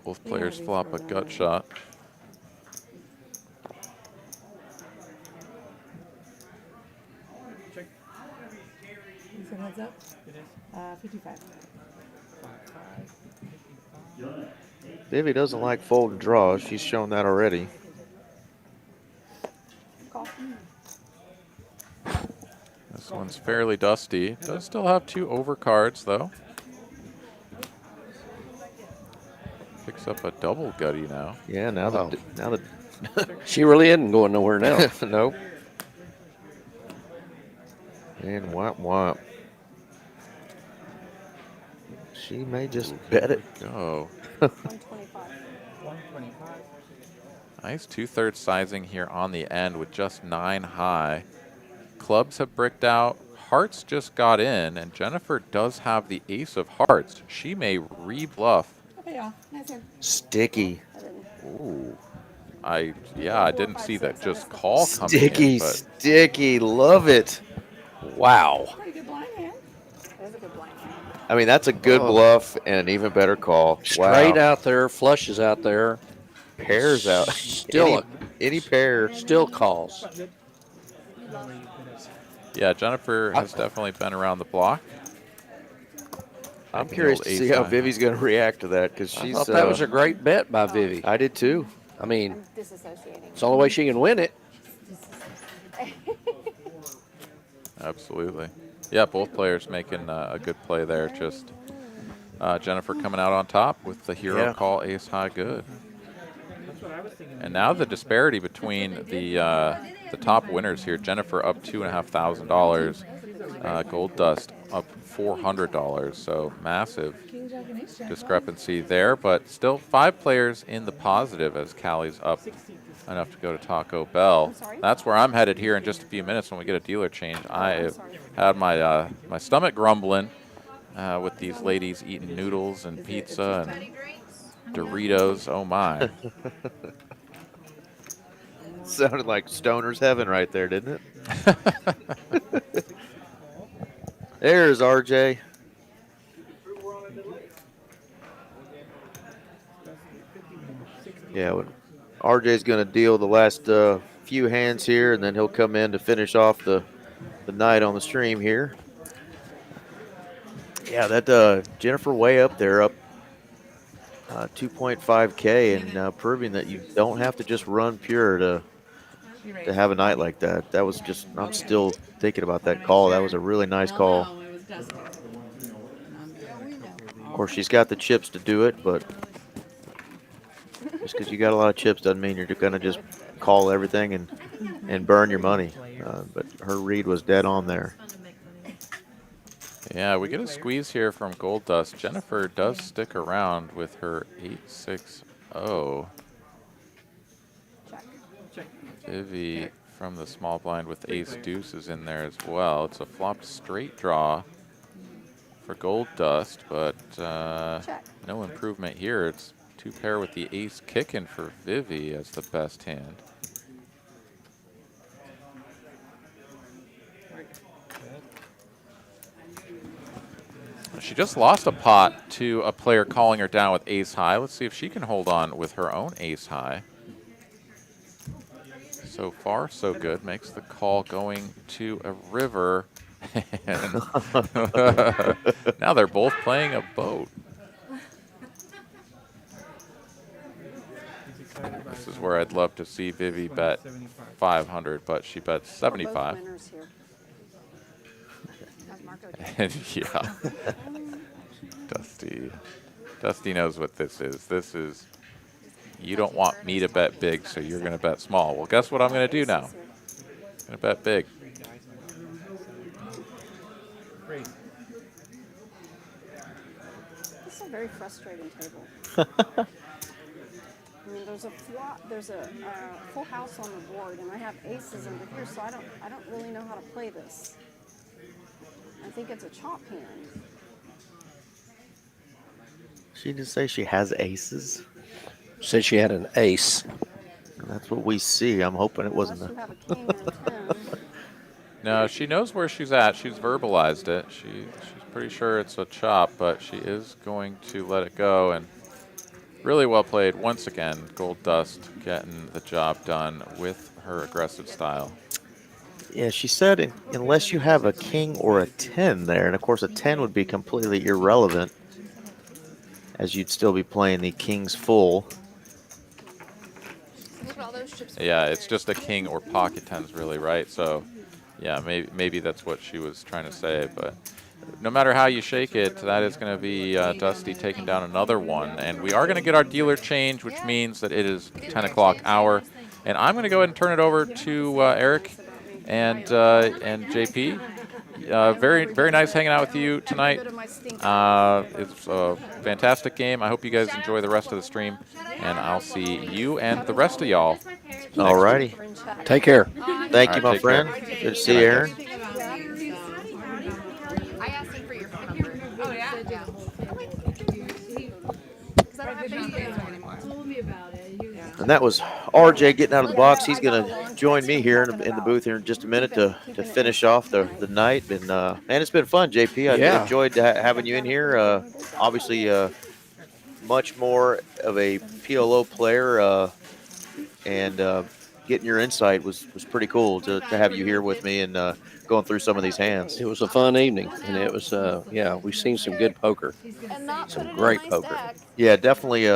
Both players flop a gut shot. You said heads up? It is. 55. Vivi doesn't like fold and draws. She's shown that already. This one's fairly dusty. Does still have 2 overcards, though. Picks up a double gutty now. Yeah, now the She really isn't going nowhere now. Nope. And womp womp. She may just bet it. Go. 125. 125. Nice 2/3 sizing here on the end with just 9 high. Clubs have bricked out. Hearts just got in, and Jennifer does have the ace of hearts. She may re-bluff. Okay, yeah. Nice hand. Sticky. Ooh. I didn't see that just call coming Sticky, in, but sticky. Love it. Wow. Pretty good blind hand. That is a good blind hand. I mean, that's a good bluff and an even better call. Straight Wow. out there, flushes out there. Pairs out. Still, any pair. still calls. yeah, Jennifer has definitely been around the block. I'm The curious old to ace see how high. Vivi's going to react to that because I she's. thought that was a great bet by Vivi. I did too. I mean, Disassociating. it's the only way she can win it. Absolutely. Yeah, both players making a good play there. Just Jennifer coming out on top with the hero Yeah. call ace high good. That's what I was thinking. And now the disparity between the top winners here. Jennifer up $2,500. Gold Dust up $400. So massive King, jack, and ace jack. discrepancy there, but still 5 players in the positive as Callie's up enough to go to Taco Bell. That's where I'm headed here in just a few minutes when we get a dealer change. I had my my stomach grumbling with these ladies eating noodles and pizza and Doritos. Oh my. Sounded like Stoner's heaven right there, didn't it? There's RJ. Yeah, well, RJ's going to deal the last few hands here, and then he'll come in to finish off the night on the stream here. Yeah, that Jennifer way up there, up 2.5K, and proving that you don't have to just run pure to have a night like that. That was just, I'm still thinking about that call. That was a really nice call. No, it was dusty. Of course, she's got the chips to do it, but just because you got a lot of chips doesn't mean you're going to just call everything and burn your money. But her read was dead on there. Yeah, we get a squeeze here from Gold Dust. Jennifer does stick around with her 8-6-0. Vivi from the small blind with ace deuces in there as well. It's a flopped straight draw for Gold Dust, but no improvement here. It's two pair with the ace kicking for Vivi as the best hand. She just lost a pot to a player calling her down with ace high. Let's see if she can hold on with her own ace high. So far, so good. Makes the call going to a river. And now they're both playing a boat. This is where I'd love to see Vivi bet 500, but she bets 75. And yeah, Dusty knows what this is. This is, you don't want me to bet big, so you're going to bet small. Well, guess what I'm going to do now? I'm going to bet big. This is a very frustrating table. I mean, there's a full house on the board, and I have aces under here, so I don't really know how to play this. I think it's a chop hand. She didn't say she has aces. Said she had an ace. That's what we see. I'm hoping it wasn't Unless you a... have a king or a 10. No, she knows where she's at. She's verbalized it. She's pretty sure it's a chop, but she is going to let it go. And really well played once again. Gold Dust getting the job done with her aggressive style. Yeah, she said unless you have a king or a 10 there, and of course a 10 would be completely irrelevant as you'd still be playing the kings full. Yeah, it's just a king or pocket tens really, right? So yeah, maybe that's what she was trying to say, but no matter how you shake it, that is going to be Dusty taking down another one. And we are going to get our dealer change, which means that it is 10 o'clock hour. And I'm going to go ahead and turn it over to Eric and JP. Very nice hanging out with you tonight. It's a fantastic game. I hope you guys enjoy the rest of the stream, and I'll see you and the rest of y'all. Alrighty. Take care. Thank you, my friend. Good to see you, Aaron. I asked him for your phone number. Oh, yeah? Yeah. Because I don't have Facebook anymore. And that was RJ getting out of the box. He's going to join me here in the booth here in just a minute to finish off the night. And man, it's been fun, JP. I enjoyed having you in here. Obviously, much more of a PLO player, and getting your insight was pretty cool to have you here with me and going through some of these hands. It was a fun evening, and it was, yeah, we've seen some good poker, some great poker. Yeah, definitely.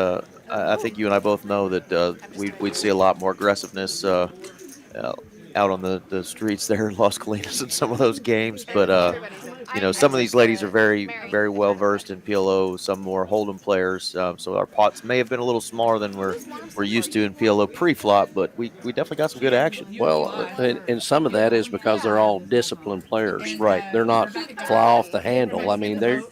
I think you and I both know that we'd see a lot more aggressiveness out on the streets there in Las Colinas in some of those games. But, you know, some of these ladies are very, very well versed in PLO, some more Hold'em players. So our pots may have been a little smaller than we're used to in PLO pre-flop, but we definitely got some good action. Well, and some of that is because they're all disciplined players. Right. They're not fly off the handle. I mean, they're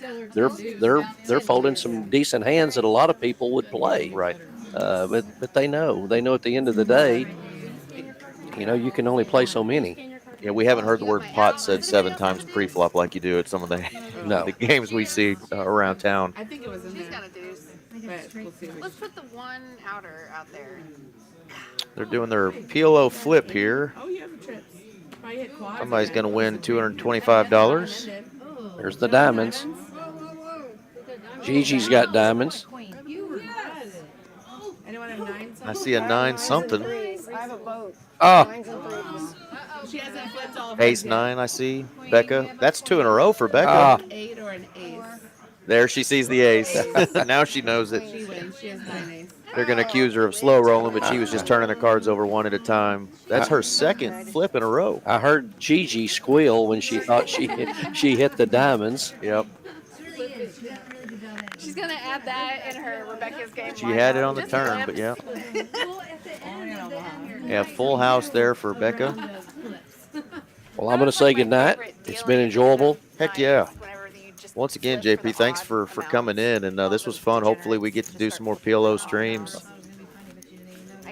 folding some decent hands that a lot of people would play. Right. But they know at the end of the day, you know, you can only play so many. Yeah, we haven't heard the word pot said 7 times pre-flop like you do at some of the the games we see around town. I think it was in there. She's got a deuce. But we'll see. Let's put the one outer out there. They're doing their PLO flip here. Oh, you have trips. Somebody's going to win $225. There's the diamonds. Gigi's got diamonds. Anyone have 9? I see a 9 something. I have a boat. Oh. 9s and 3s. She hasn't flipped all of Ace 9, I see. Becca. That's 2 in a row for Becca. 8 or an ace. There she sees the ace. Now she knows it. She wins. She has 9 ace. They're going to accuse her of slow rolling, but she was just turning the cards over one at a time. That's her second flip in a row. I heard Gigi squeal when she thought she hit the diamonds. Yep. She's gonna add that in her Rebecca's game. She had it on the turn, but yeah. Yeah, full house there for Becca. Well, I'm going to say goodnight. It's been enjoyable. Heck yeah. Once again, JP, thanks for coming in, and this was fun. Hopefully we get to do some more PLO streams.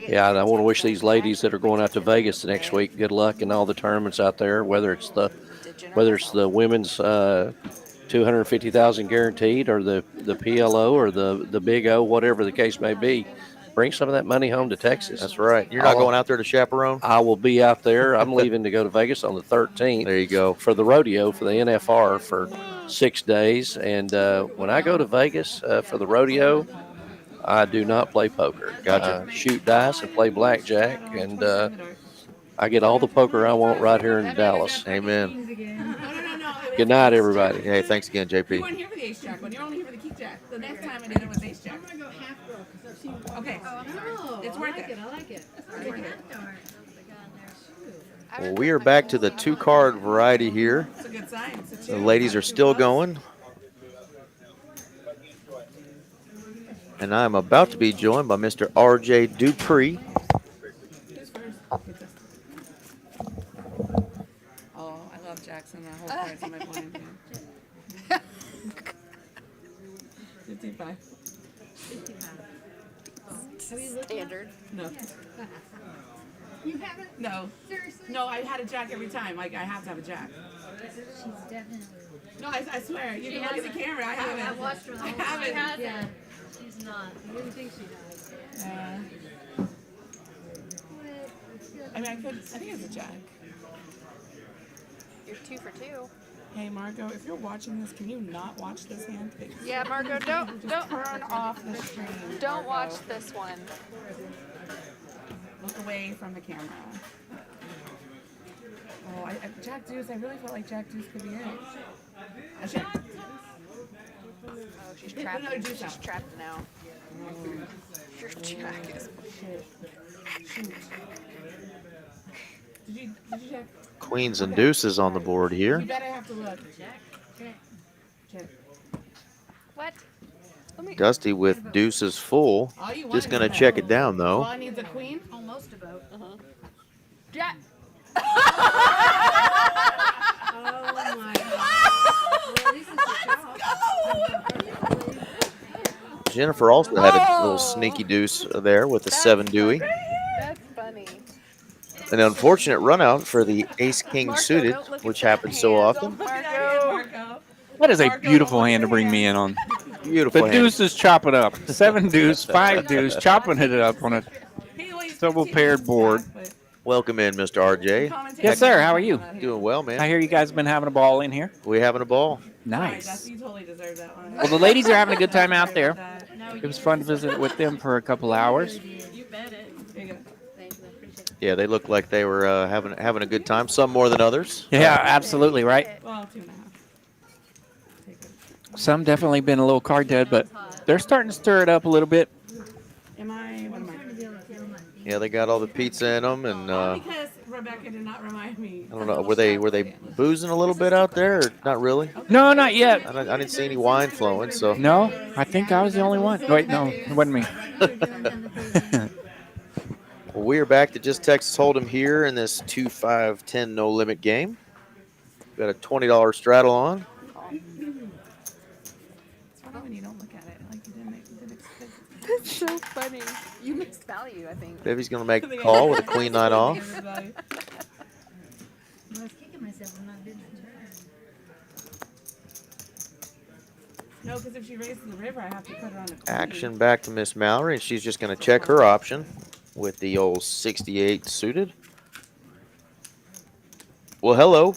Yeah, and I want to wish these ladies that are going out to Vegas next week good luck in all the tournaments out there, whether it's the women's 250,000 guaranteed or the PLO or the Big O, whatever the case may be. Bring some of that money home to Texas. That's right. You're not going out there to chaperone? I will be out there. I'm leaving to go to Vegas on the 13th. There you go. For the rodeo, for the NFR for 6 days. And when I go to Vegas for the rodeo, I do not play poker. Gotcha. Shoot dice and play blackjack. And I get all the poker I want right here in Dallas. Amen. Good night, everybody. Hey, thanks again, JP. You weren't here for the ace jack one. You're only here for the king jack. The next time I did it was ace jack. I'm going to go half broke. Okay. It's worth it. I like it. It's worth it. Well, we are back to the 2-card variety here. It's a good sign. The ladies are still going. And I'm about to be joined by Mr. RJ Dupree. Oh, I love Jackson. That whole card's on my blind. 55. Standard. No. You haven't? No. Seriously? No, I had a jack every time. Like, I have to have a jack. She's definitely. No, I swear. You can look at the camera. I haven't. I watched her. I haven't. Yeah. She's not. I really think she does. I mean, I think it's a jack. You're 2 for 2. Hey, Marco, if you're watching this, can you not watch this hand, please? Yeah, Marco, don't Turn off the stream. don't Marco. watch this one. Look away from the camera. Oh, Jack Deuce. I really felt like Jack Deuce could be it. A jack. Oh, she's trapped. Another deuce She's out. trapped now. Your jack is. Shoot. Did you jack? Queens and deuces on the board here. You better have to look. Check. What? Dusty with deuces full. All you want Just is going to a check vote. it down, though. All I need is a queen. Almost a vote. Jack. Oh my god. Well, at least it's a shot. Jennifer also had a little sneaky deuce there with the 7 Dewey. That's funny. An unfortunate run out for the ace-king suited, which happens so often. Marco. That is a beautiful hand to bring me in on. Beautiful The hand. deuces chop it up. 7 deuce, 5 deuce, chopping it up on a double paired board. Welcome in, Mr. RJ. Yes, sir. How are you? Doing well, man. I hear you guys have been having a ball in here. We having a ball. Nice. You totally deserve that one. Well, the ladies are having a good time out there. It was fun to visit with them for a couple hours. You bet it. Here you go. Thank you. I appreciate it. Yeah, they look like they were having a good time. Some more than others. Yeah, absolutely, right? Well, 2.5. Some definitely been a little card dead, but they're starting to stir it up a little bit. What am I? Yeah, they got all the pizza in them, and Because Rebecca did not remind me. I don't know. Were they boozing a little bit out there, or not really? No, not yet. I didn't see any wine flowing. So No, I think I was the only one. Wait, no, it wasn't me. well, we are back to Just Texas Hold'em here in this 2-5-10 no limit game. Got a $20 straddle on. It's funny when you don't look at it. Like you didn't expect it. That's so funny. You mixed value, I think. Debbie's gonna make a call with a queen nine off. Everybody. I was kicking myself when I did the turn. No, because if she raises the river, I have to put her on the queen. Action back to Miss Mallory, and she's just gonna check her option with the old 68 suited. Well, hello.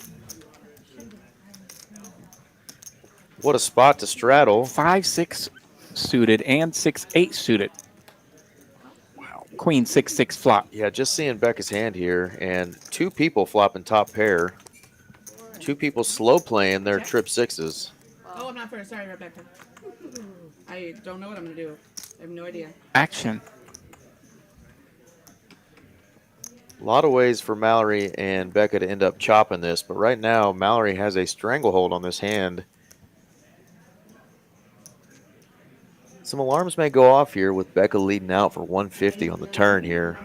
What a spot to straddle. 5-6 suited and 6-8 suited. Wow. Queen 6-6 flop. Yeah, just seeing Becca's hand here, and 2 people flopping top pair. 2 people slow playing their trip sixes. Oh, I'm not first. Sorry, Rebecca. I don't know what I'm going to do. I have no idea. Action. A lot of ways for Mallory and Becca to end up chopping this, but right now Mallory has a stranglehold on this hand. some alarms may go off here with Becca leading out for 150 on the turn here.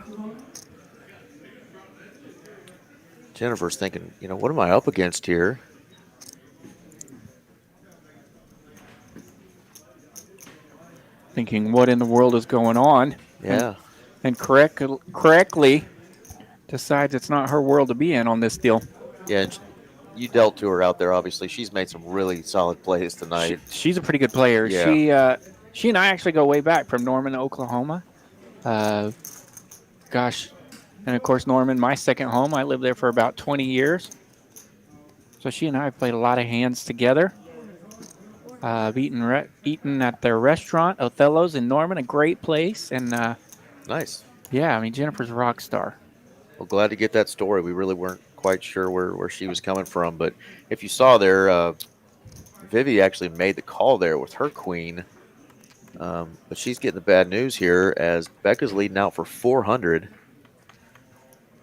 Jennifer's thinking, what am I up against here? Thinking, what in the world is going on? Yeah. And correctly decides it's not her world to be in on this deal. Yeah, and you dealt to her out there, obviously. She's made some really solid plays tonight. She's a pretty good player. Yeah. She and I actually go way back from Norman, Oklahoma. Gosh. And, of course, Norman, my second home. I lived there for about 20 years. So she and I have played a lot of hands together. Eaten at their restaurant, Othello's in Norman, a great place. And nice. Yeah, I mean, Jennifer's a rock star. Well, glad to get that story. We really weren't quite sure where she was coming from. But if you saw there, Vivi actually made the call there with her queen. But she's getting the bad news here as Becca's leading out for 400.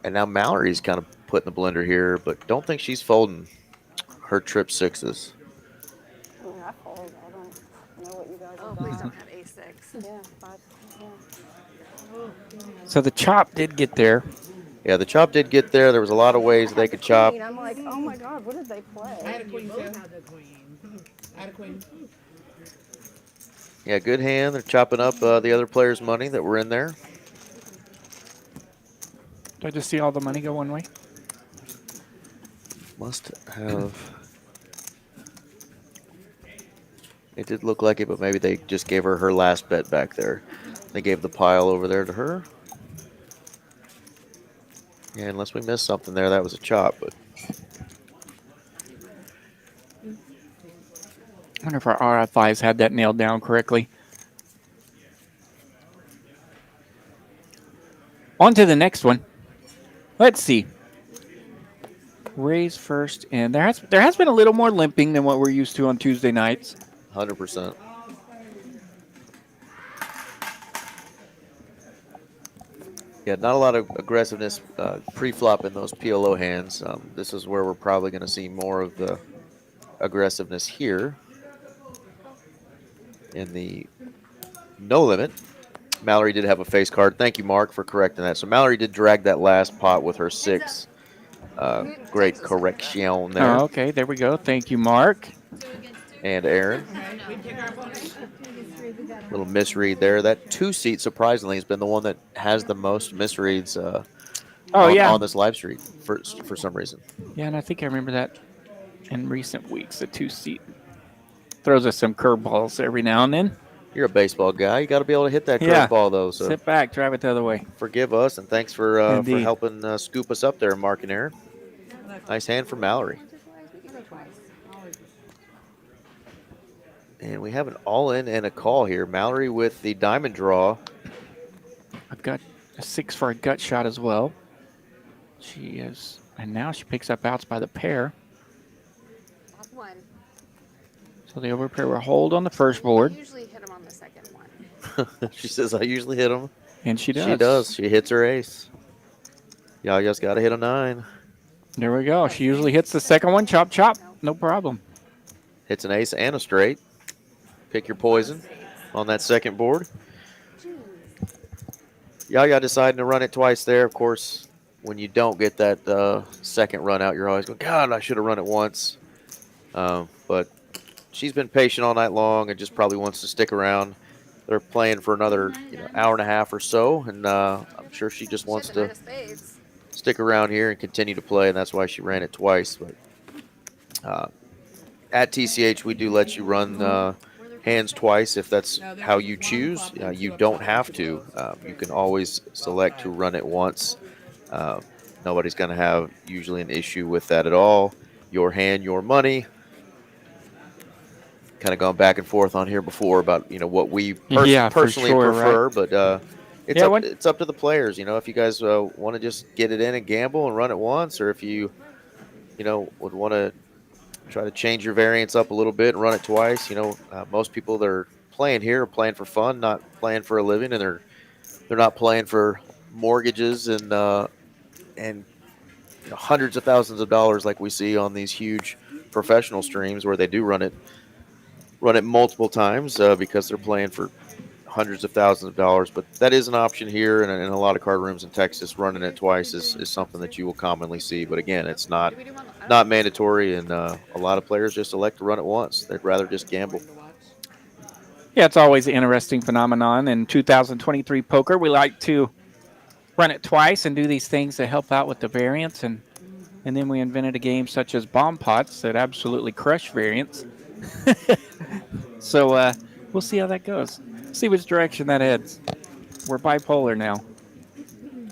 And now Mallory's kind of put in the blender here, but don't think she's folding her trip sixes. I mean, I fold. I don't know what you guys Oh, please don't have A6. Yeah, 5. Yeah. So the chop did get there. Yeah, the chop did get there. There was a lot of ways they could chop. I'm like, oh my God, what did they play? I had a queen too. I had a queen. Yeah, good hand. They're chopping up the other players' money that were in there. Did I just see all the money go one way? Must have. It did look like it, but maybe they just gave her last bet back there. They gave the pile over there to her. Yeah, unless we missed something there, that was a chop. But I wonder if our RFIs had that nailed down correctly. On to the next one. Let's see. Raise first, and there has been a little more limping than what we're used to on Tuesday nights. 100%. Yeah, not a lot of aggressiveness pre-flop in those PLO hands. This is where we're probably going to see more of the aggressiveness here in the no limit. Mallory did have a face card. Thank you, Mark, for correcting that. So Mallory did drag that last pot with her 6. Great correction there. Oh, okay, there we go. Thank you, Mark. And Aaron. Little misread there. That 2-seat, surprisingly, has been the one that has the most misreads on this live stream for some reason. Yeah, and I think I remember that in recent weeks. The 2-seat throws us some curveballs every now and then. You're a baseball guy. You got to be able to hit that curveball, though. So sit back, drive it the other way. Forgive us, and thanks for helping scoop us up there, Mark and Aaron. Nice hand for Mallory. And we have an all-in and a call here. Mallory with the diamond draw. I've got a 6 for a gut shot as well. She is, and now she picks up outs by the pair. Top one. So the overpair will hold on the first board. I usually hit him on the second one. She says, I usually hit them. And she does. She does. She hits her ace. Y'all just got to hit a 9. There we go. She usually hits the second one. Chop, chop. No problem. Hits an ace and a straight. Pick your poison on that second board. Yaya deciding to run it twice there. Of course, when you don't get that second run out, you're always going, God, I should have run it once. But she's been patient all night long and just probably wants to stick around. They're playing for another hour and a half or so, and I'm sure she just wants to stick around here and continue to play, and that's why she ran it twice. But at TCH, we do let you run hands twice if that's how you choose. You don't have to. You can always select to run it once. Nobody's going to have usually an issue with that at all. Your hand, your money. Kind of gone back and forth on here before about what we personally prefer, right? But it's up to the players. If you guys want to just get it in and gamble and run it once, or if you would want to try to change your variance up a little bit and run it twice. Most people that are playing here are playing for fun, not playing for a living, and they're not playing for mortgages and hundreds of thousands of dollars like we see on these huge professional streams where they do run it multiple times because they're playing for hundreds of thousands of dollars. But that is an option here, and in a lot of card rooms in Texas, running it twice is something that you will commonly see. But again, it's not mandatory, and a lot of players just elect to run it once. They'd rather just gamble. Yeah, it's always an interesting phenomenon. In 2023 poker, we like to run it twice and do these things to help out with the variance. And then we invented a game such as bomb pots that absolutely crush variance. So we'll see how that goes. See which direction that heads. We're bipolar now. Can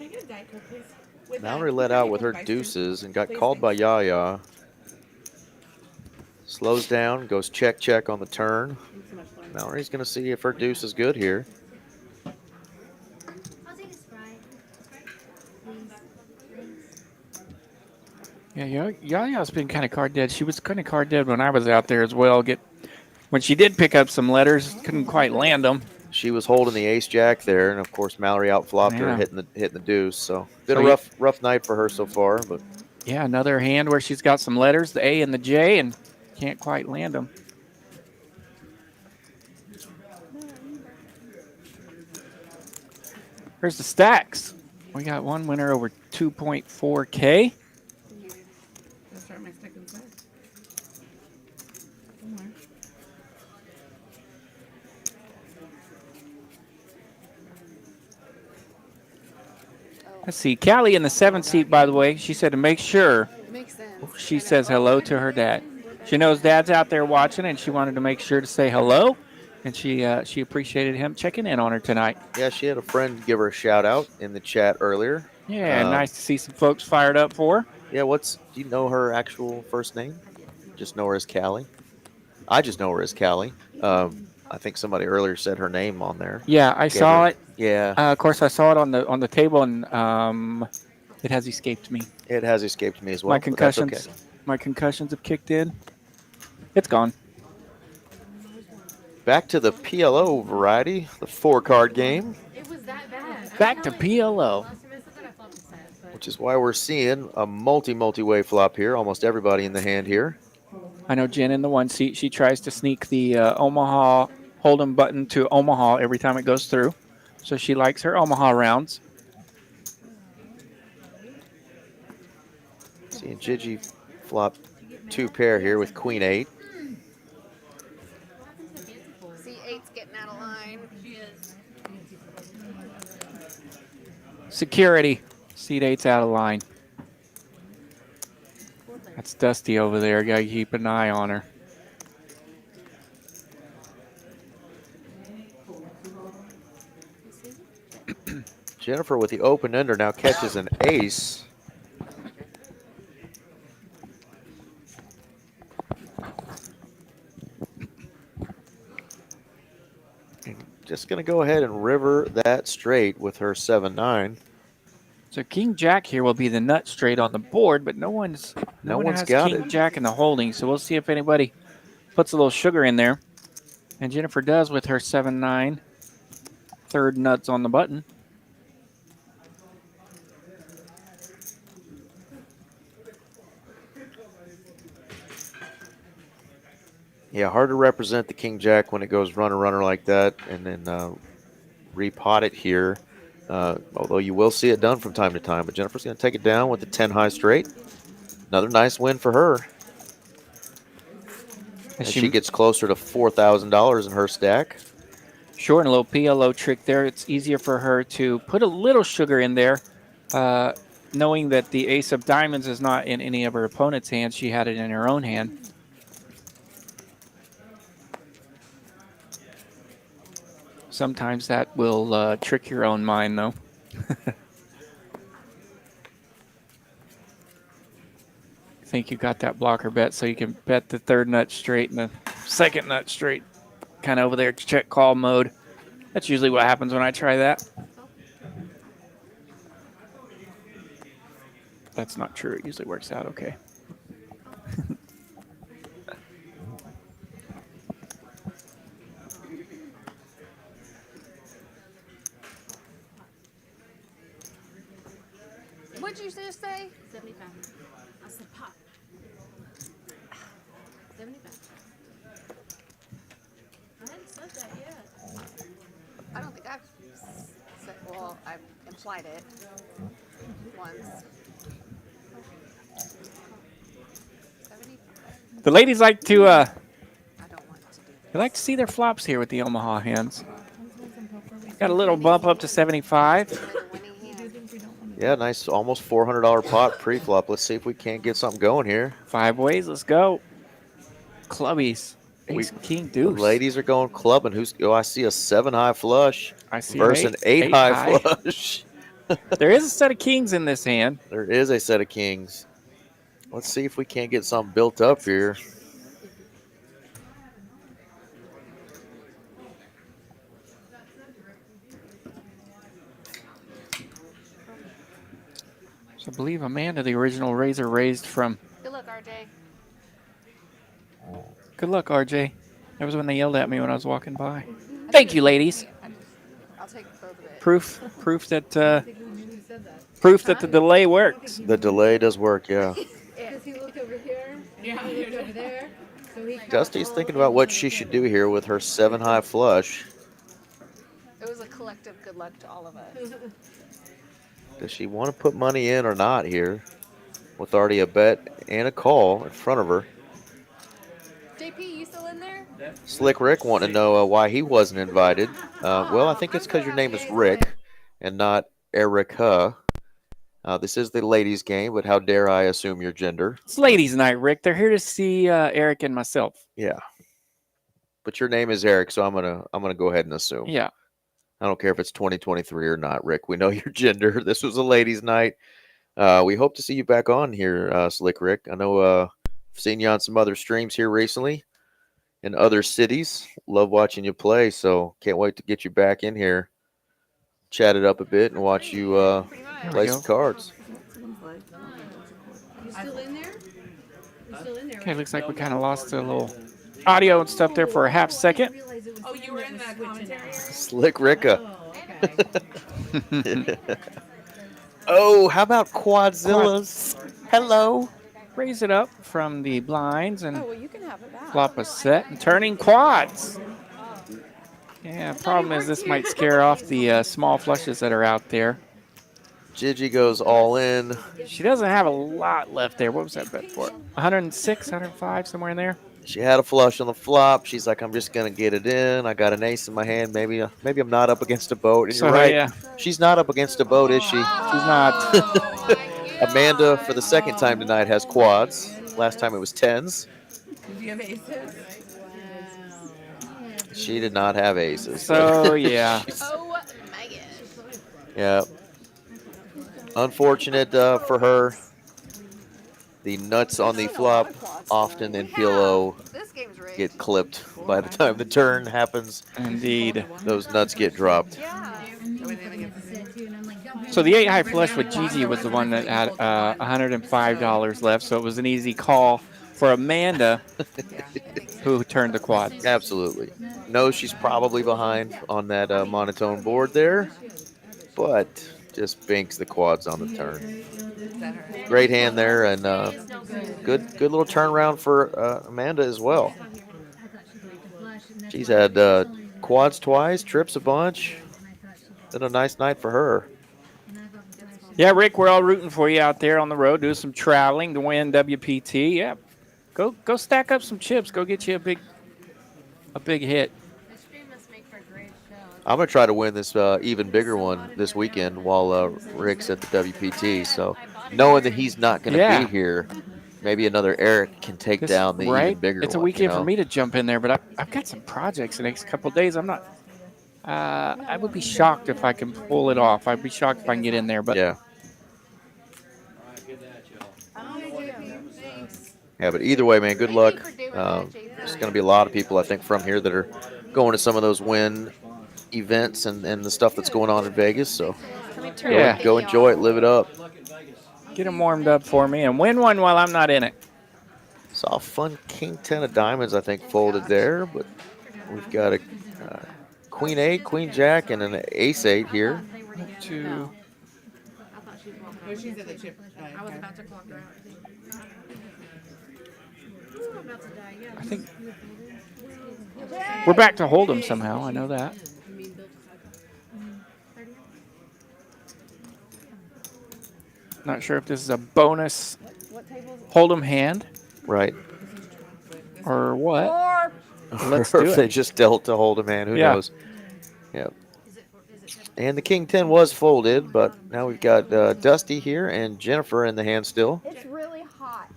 I get a Diet Coke, please? With Mallory let out with her deuces and got called by Yaya. Slows down, goes check, check on the turn. Mallory's going to see if her deuce is good here. Yeah, Yaya's been kind of card dead. She was kind of card dead when I was out there as well. When she did pick up some letters, couldn't quite land them. She was holding the ace jack there, and of course Mallory outflopped her, hitting the deuce. So been a rough night for her so far, but yeah, another hand where she's got some letters, the A and the J, and can't quite land them. Here's the stacks. We got one winner over 2.4K. Start my second set. Let's see. Callie in the 7th seat, by the way, she said to make sure she says hello to her dad. She knows Dad's out there watching, and she wanted to make sure to say hello. And she appreciated him checking in on her tonight. Yeah, she had a friend give her a shout out in the chat earlier. Yeah, nice to see some folks fired up for her. Yeah, do you know her actual first name? Just know her as Callie? I just know her as Callie. I think somebody earlier said her name on there. Yeah, I saw it. Yeah. Of course, I saw it on the table, and it has escaped me. It has escaped me as well. My concussions have kicked in. It's gone. Back to the PLO variety, the 4-card game. It was that bad. Back to PLO. Which is why we're seeing a multi-way flop here. Almost everybody in the hand here. I know Jen in the 1 seat. She tries to sneak the Omaha Hold'em button to Omaha every time it goes through. So she likes her Omaha rounds. Seeing Gigi flop 2 pair here with Queen 8. See, 8's getting out of line. She is. Security. Seat 8's out of line. That's Dusty over there. Got to keep an eye on her. Jennifer with the open ender now catches an ace. And just going to go ahead and river that straight with her 7-9. So King Jack here will be the nut straight on the board, but no one has got King it. Jack in the holding. So we'll see if anybody puts a little sugar in there. And Jennifer does with her 7-9. Third nuts on the button. Yeah, hard to represent the King Jack when it goes runner like that, and then repot it here. Although you will see it done from time to time, but Jennifer's going to take it down with the 10 high straight. Another nice win for her. As she gets closer to $4,000 in her stack. Sure, and a little PLO trick there. It's easier for her to put a little sugar in there, knowing that the ace of diamonds is not in any of her opponent's hands. She had it in her own hand. Sometimes that will trick your own mind, though. I think you got that blocker bet, so you can bet the third nut straight and the second nut straight, kind of over there, check call mode. That's usually what happens when I try that. That's not true. It usually works out okay. What'd you just say? 75. I said pop. 75. I don't think I've said, well, I've implied it once. 75. The ladies like to I don't want to do they like to see their flops here with the Omaha hens. Got a little bump up to 75. Yeah, nice, almost $400 pot pre-flop. Let's see if we can't get something going here. 5 ways, let's go. Clubbies. Ace, king, The deuce. ladies are going clubbing. I see a 7-high flush I see versus an 8-high flush. There is a set of kings in this hand. There is a set of kings. Let's see if we can't get something built up here. So I believe Amanda, the original raiser, raised from. Good luck, RJ. Good luck, RJ. That was when they yelled at me when I was walking by. Thank you, ladies. I'll take both of it. Proof that the delay works. The delay does work, yeah. Does he look over here? Yeah, he looks over there. So he Dusty's thinking about what she should do here with her 7-high flush. It was a collective good luck to all of us. Does she want to put money in or not here? With already a bet and a call in front of her. JP, you still in there? Slick Rick wanting to know why he wasn't invited. Well, I think it's because your name is Rick and not Erica. This is the ladies' game, but how dare I assume your gender? It's ladies' night, Rick. They're here to see Eric and myself. Yeah, but your name is Eric, so I'm gonna go ahead and assume. Yeah. I don't care if it's 2023 or not, Rick. We know your gender. This was a ladies' night. We hope to see you back on here, Slick Rick. I know I've seen you on some other streams here recently in other cities. Love watching you play, so can't wait to get you back in here, chat it up a bit, and watch you play some cards. You still in there? You still in there? Okay, looks like we kind of lost a little audio and stuff there for a half second. Oh, you were in the commentary? Slick Ricka. Oh, how about Quadzillas? Hello. Raise it up from the blinds and Oh, well, you can have it back. flop a set and turning quads. Yeah, problem is this might scare off the small flushes that are out there. Gigi goes all in. She doesn't have a lot left there. What was that bet for? 106, 105, somewhere in there? She had a flush on the flop. She's like, I'm just going to get it in. I got an ace in my hand. Maybe I'm not up against a boat. And So, you're right. yeah. She's not up against a boat, is she? She's not. Amanda, for the second time tonight, has quads. Last time it was tens. Did you have aces? She did not have aces. So, yeah. Oh my gosh. Yeah. Unfortunate for her. The nuts on the flop often in PLO This game's rigged. get clipped by the time the turn happens. Indeed. Those nuts get dropped. So the 8-high flush with Gigi was the one that had $105 left, so it was an easy call for Amanda, who turned the quad. Absolutely. Knows she's probably behind on that monotone board there, but just banks the quads on the turn. Great hand there, and good little turnaround for Amanda as well. She's had quads twice, trips a bunch. Been a nice night for her. Yeah, Rick, we're all rooting for you out there on the road. Do some traveling to win WPT. Yeah, go stack up some chips. Go get you a big hit. I'm going to try to win this even bigger one this weekend while Rick's at the WPT. So knowing that he's not going to be here, maybe another Eric can take down the even bigger one. It's a weekend for me to jump in there, but I've got some projects the next couple of days. I'm not. I would be shocked if I can pull it off. I'd be shocked if I can get in there, but yeah. Yeah, but either way, man, good luck. There's going to be a lot of people, I think, from here that are going to some of those win events and the stuff that's going on in Vegas. So go enjoy it, live it up. Get them warmed up for me and win one while I'm not in it. Saw a fun King 10 of diamonds, I think, folded there, but we've got a Queen 8, Queen Jack, and an Ace 8 here. Two. Oh, she's at the chip. I was about to clock her out. I think We're back to Hold'em somehow. I know that. Not sure if this is a bonus Hold'em hand Right. or what. Let's or do if they it. just dealt to hold a man. Who Yeah. knows? Yep. And the King 10 was folded, but now we've got Dusty here and Jennifer in the hand still. It's really hot.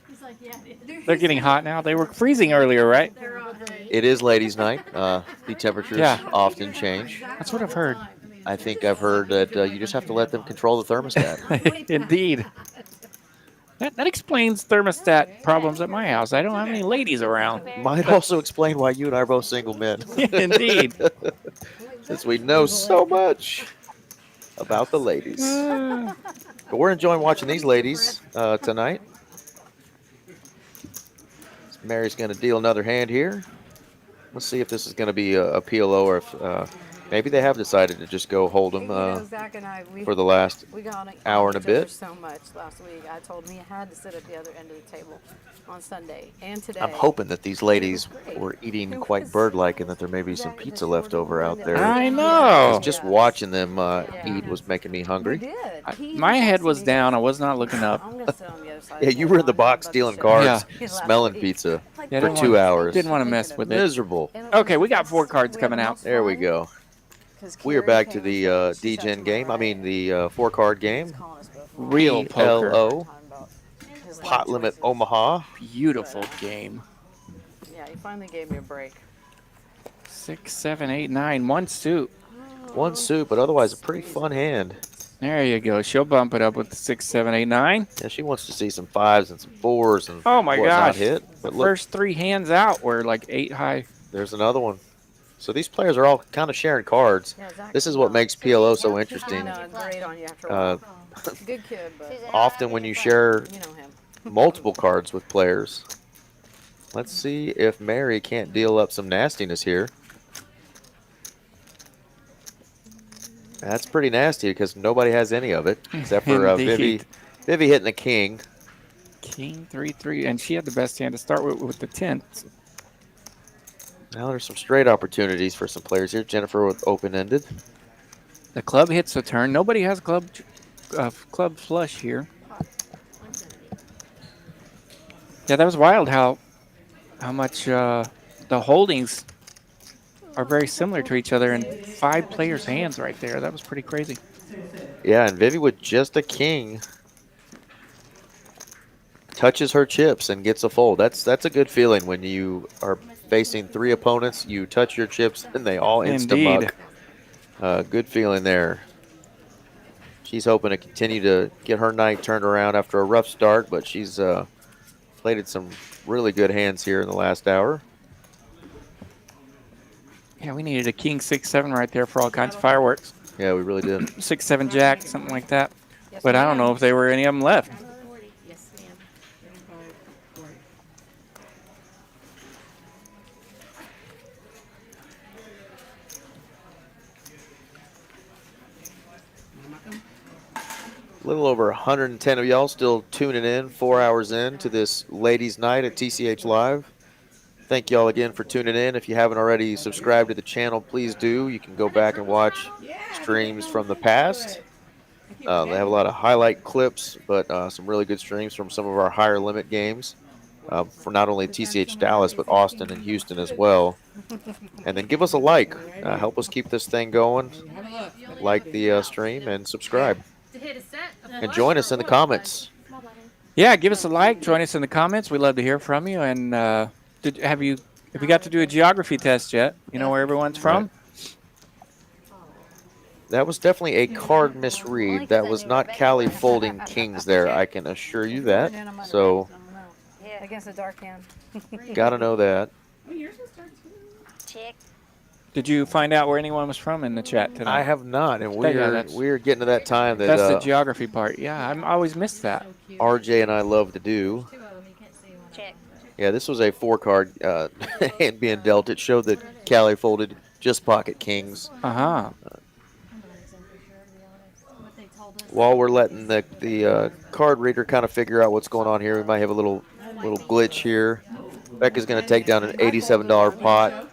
He's like, yeah. They're getting hot now. They were freezing earlier, right? It is ladies' night. The temperatures Yeah. often change. That's what I've heard. I think I've heard that you just have to let them control the thermostat. Indeed. That explains thermostat problems at my house. I don't have any ladies around. Might also explain why you and I are both single men. Indeed. Since we know so much about the ladies. But we're enjoying watching these ladies tonight. Mary's going to deal another hand here. Let's see if this is going to be a PLO or if maybe they have decided to just go hold them Zach and I, for the last we got on hour and a each other bit. so much last week. I told him he had to sit at the other end of the table on Sunday and today. I'm hoping that these ladies were eating quite bird-like and that there may be some pizza left over out there. I know. Just watching them eat was making me hungry. My head was down. I was not looking up. Yeah, you were in the box stealing cards, smelling pizza for 2 hours. Didn't want to mess with it. Miserable. Okay, we got 4 cards coming out. There we go. We are back to the D-Gen game. I mean the 4-card game. Real poker. PLO. Pot Limit Omaha. Beautiful game. Yeah, he finally gave me a break. 6, 7, 8, 9. One suit. One suit, but otherwise a pretty fun hand. There you go. She'll bump it up with the 6, 7, 8, 9. Yeah, she wants to see some 5s and some 4s and oh my whatnot gosh. hit. But The look, first 3 hands out were like 8 high. there's another one. So these players are all kind of sharing cards. This is what makes PLO so interesting. Good kid, but Often when you share multiple cards with players. Let's see if Mary can't deal up some nastiness here. That's pretty nasty because nobody has any of it except for Vivi hitting the king. King 3, 3, and she had the best hand to start with the 10. Now there's some straight opportunities for some players here. Jennifer with open-ended. The club hits a turn. Nobody has club flush here. Yeah, that was wild how much the holdings are very similar to each other, and 5 players' hands right there. That was pretty crazy. Yeah, and Vivi with just a king touches her chips and gets a fold. That's a good feeling when you are facing 3 opponents. You touch your chips and they all insta-mug. Good feeling there. She's hoping to continue to get her night turned around after a rough start, but she's played some really good hands here in the last hour. Yeah, we needed a king 6, 7 right there for all kinds of fireworks. Yeah, we really did. 6, 7 jack, something like that. But I don't know if there were any of them left. A little over 110 of y'all still tuning in 4 hours in to this ladies' night at TCH Live. Thank y'all again for tuning in. If you haven't already subscribed to the channel, please do. You can go back and watch streams from the past. They have a lot of highlight clips, but some really good streams from some of our higher limit games for not only TCH Dallas, but Austin and Houston as well. And then give us a like. Help us keep this thing going. Like the stream and subscribe. And join us in the comments. Yeah, give us a like. Join us in the comments. We'd love to hear from you. And have you got to do a geography test yet? You know where everyone's from? That was definitely a card misread. That was not Callie folding kings there. I can assure you that. So, against a dark hand. gotta know that. Check. Did you find out where anyone was from in the chat tonight? I have not, and we're getting to that time that that's the geography part. Yeah, I always miss that. RJ and I love to do. Check. Yeah, this was a 4-card hand being dealt. It showed that Callie folded just pocket kings. While we're letting the card reader kind of figure out what's going on here, we might have a little glitch here. Becca's going to take down an $87 pot.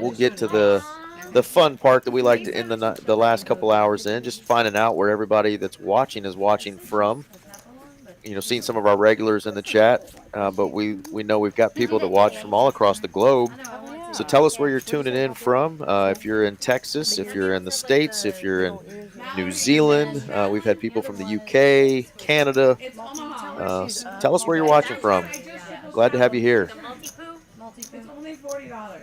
We'll get to the fun part that we like to end the last couple hours in, just finding out where everybody that's watching is watching from. You know, seeing some of our regulars in the chat, but we know we've got people that watch from all across the globe. So tell us where you're tuning in from. If you're in Texas, if you're in the States, if you're in New Zealand, we've had people from the UK, Canada. Tell us where you're watching from. Glad to have you here. It's only $40.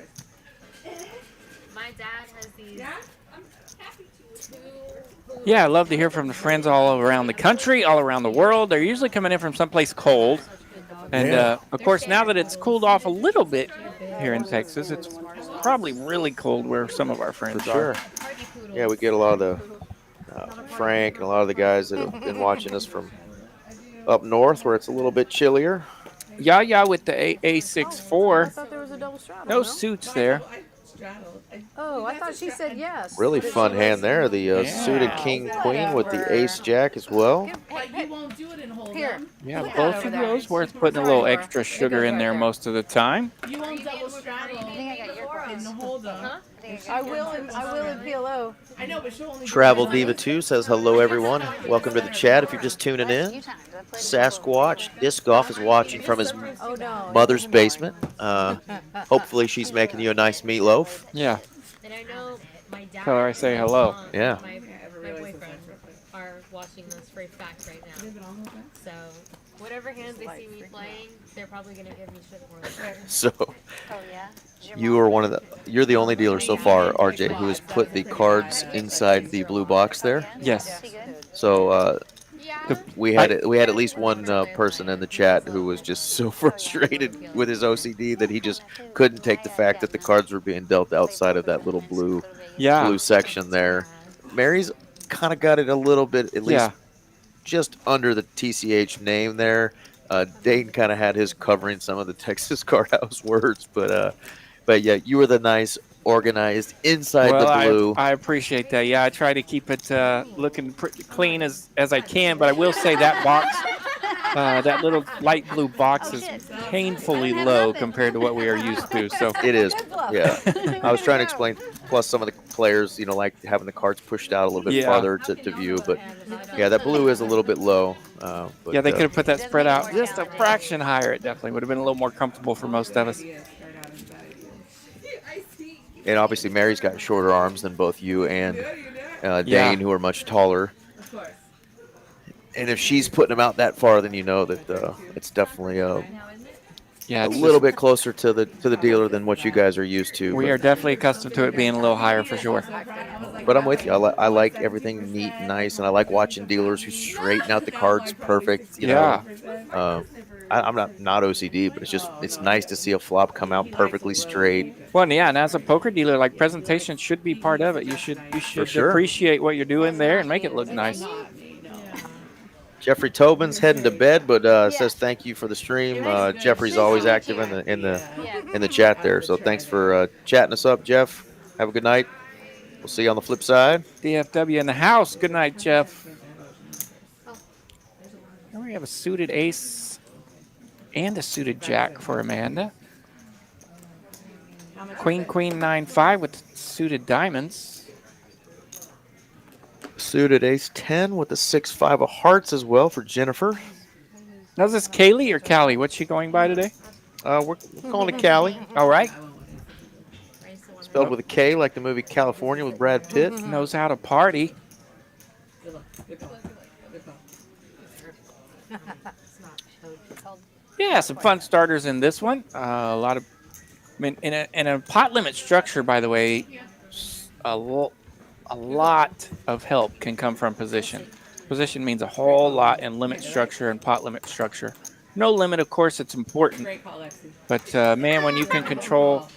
My dad has these Yeah, I love to hear from the friends all around the country, all around the world. They're usually coming in from someplace cold. And, of course, now that it's cooled off a little bit here in Texas, it's probably really cold where some of our friends are. Yeah, we get a lot of the Frank and a lot of the guys that have been watching us from up north where it's a little bit chillier. Yeah, with the A64. I thought there was a double straddle. No suits there. Oh, I thought she said yes. Really fun hand there. The suited king queen with the ace jack as well. You won't do it in hold. Yeah, both of those worth putting a little extra sugar in there most of the time. You won't double straddle in the hold up. I will in PLO. I know, but she'll only Travel Diva 2 says hello, everyone. Welcome to the chat if you're just tuning in. Sasquatch Disc Golf is watching from his mother's basement. Hopefully she's making you a nice meatloaf. Yeah. And I know my dad. Tell her I say hello. Yeah. My boyfriend are watching this for a fact right now. So whatever hands they see me playing, they're probably gonna give me shit for it. So you're the only dealer so far, RJ, who has put the cards inside the blue box there. Yes. So we had at least one person in the chat who was just so frustrated with his OCD that he just couldn't take the fact that the cards were being dealt outside of that little blue section there. Mary's kind of got it a little bit, at least just under the TCH name there. Dane kind of had his covering some of the Texas Card House words, but yeah, you were the nice, organized inside the blue. I appreciate that. Yeah, I try to keep it looking pretty clean as I can, but I will say that box, that little light blue box is painfully low compared to what we are used to. So it is. Yeah. I was trying to explain. Plus, some of the players, like having the cards pushed out a little bit farther to view. But yeah, that blue is a little bit low. But, they could have put that spread out just a fraction higher. It definitely would have been a little more comfortable for most of us. And obviously, Mary's got shorter arms than both you and Dane, who are much taller. And if she's putting them out that far, then you know that it's definitely a little bit closer to the dealer than what you guys are used to. We are definitely accustomed to it being a little higher for sure. But I'm with you. I like everything neat and nice, and I like watching dealers who straighten out the cards perfect. You know. I'm not OCD, but it's nice to see a flop come out perfectly straight. Well, yeah, and as a poker dealer, like presentation should be part of it. You should appreciate what you're doing there and make it look nice. Jeffrey Tobin's heading to bed, but says thank you for the stream. Jeffrey's always active in the chat there, so thanks for chatting us up, Jeff. Have a good night. We'll see you on the flip side. DFW in the house. Good night, Jeff. And we have a suited ace and a suited jack for Amanda. Queen 9-5 with suited diamonds. Suited ace 10 with the 6-5 of hearts as well for Jennifer. Now, is this Kaylee or Callie? What's she going by today? We're calling it Callie. All right. Spelled with a K, like the movie California with Brad Pitt. Knows how to party. Yeah, some fun starters in this one. A lot of, in a pot limit structure, by the way, a lot of help can come from position. Position means a whole lot in limit structure and pot limit structure. No limit, of course, it's important. But man, when you can control,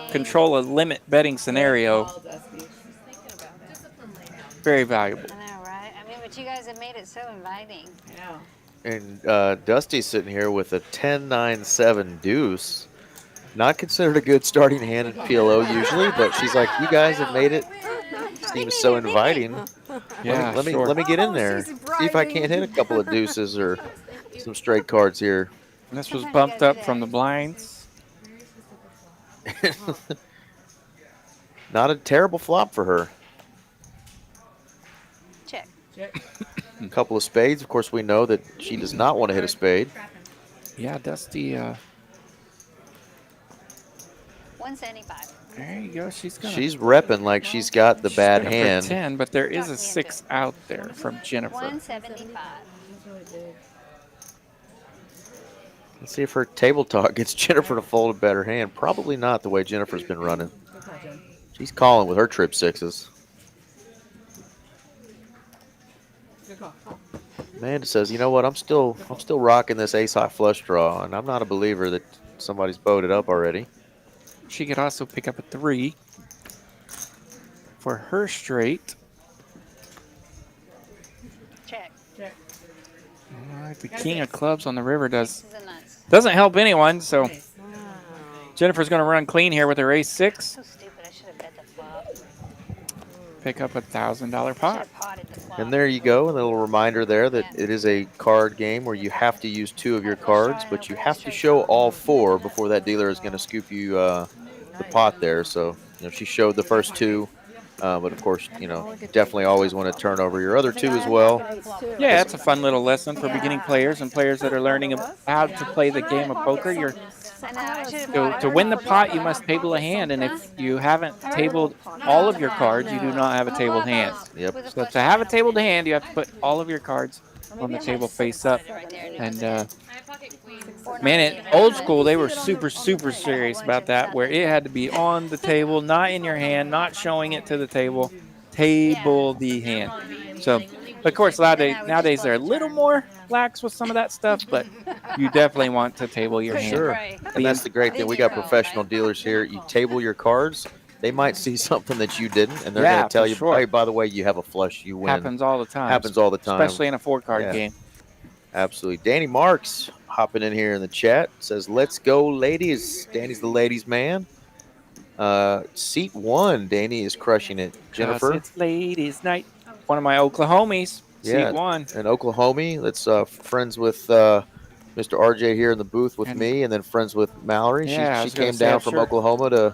control a limit betting scenario, very valuable. I know, right? I mean, but you guys have made it so inviting. I know. And Dusty's sitting here with a 10-9-7 deuce. Not considered a good starting hand in PLO usually, but she's like, you guys have made it. Seems so inviting. Yeah, let me get in there. See if I can't hit a couple of deuces or some straight cards here. This was Sometimes you bumped gotta do up from the that. blinds. Not a terrible flop for her. Check. A couple of spades. Of course, we know that she does not want to hit a spade. Yeah, Dusty. 175. There you go. She's repping like she's got the bad gonna hand. pretend, but there is a 6 out there from Jennifer. 175. Let's see if her table talk gets Jennifer to fold a better hand. Probably not the way Jennifer's been running. She's calling with her trip sixes. Amanda says, you know what, I'm still rocking this ace high flush draw, and I'm not a believer that somebody's boated up already. She could also pick up a 3 for her straight. Check. All right, the king of clubs on the river doesn't help anyone, so Jennifer's going to run clean here with her ace 6. So stupid. I should have bet the flop. Pick up $1,000 pot. And there you go, a little reminder there that it is a card game where you have to use 2 of your cards, but you have to show all 4 before that dealer is going to scoop you the pot there. So, she showed the first 2, but of course, definitely always want to turn over your other 2 as well. Yeah, it's a fun little lesson for beginning players and players that are learning how to play the game of poker. To win the pot, you must table a hand, and if you haven't tabled all of your cards, you do not have a tabled hand. Yep. So to have a tabled hand, you have to put all of your cards on the table face up. And man, old school, they were super, super serious about that, where it had to be on the table, not in your hand, not showing it to the table. Table the hand. So, of course, nowadays they're a little more lax with some of that stuff, but you definitely want to table your hand. Sure. And that's the great thing. We got professional dealers here. You table your cards. They might see something that you didn't, and they're going to tell you, hey, by the way, you have a flush, you win. Happens all the time. Happens all the time. Especially in a 4-card game. Absolutely. Danny Marks hopping in here in the chat says, let's go, ladies. Danny's the ladies' man. Seat 1, Danny is crushing it. Jennifer? It's ladies' night. One of my Oklahomies. Yeah, Seat 1. An Oklahomie that's friends with Mr. RJ here in the booth with me, and then friends with Mallory. Yeah, she came down from Oklahoma to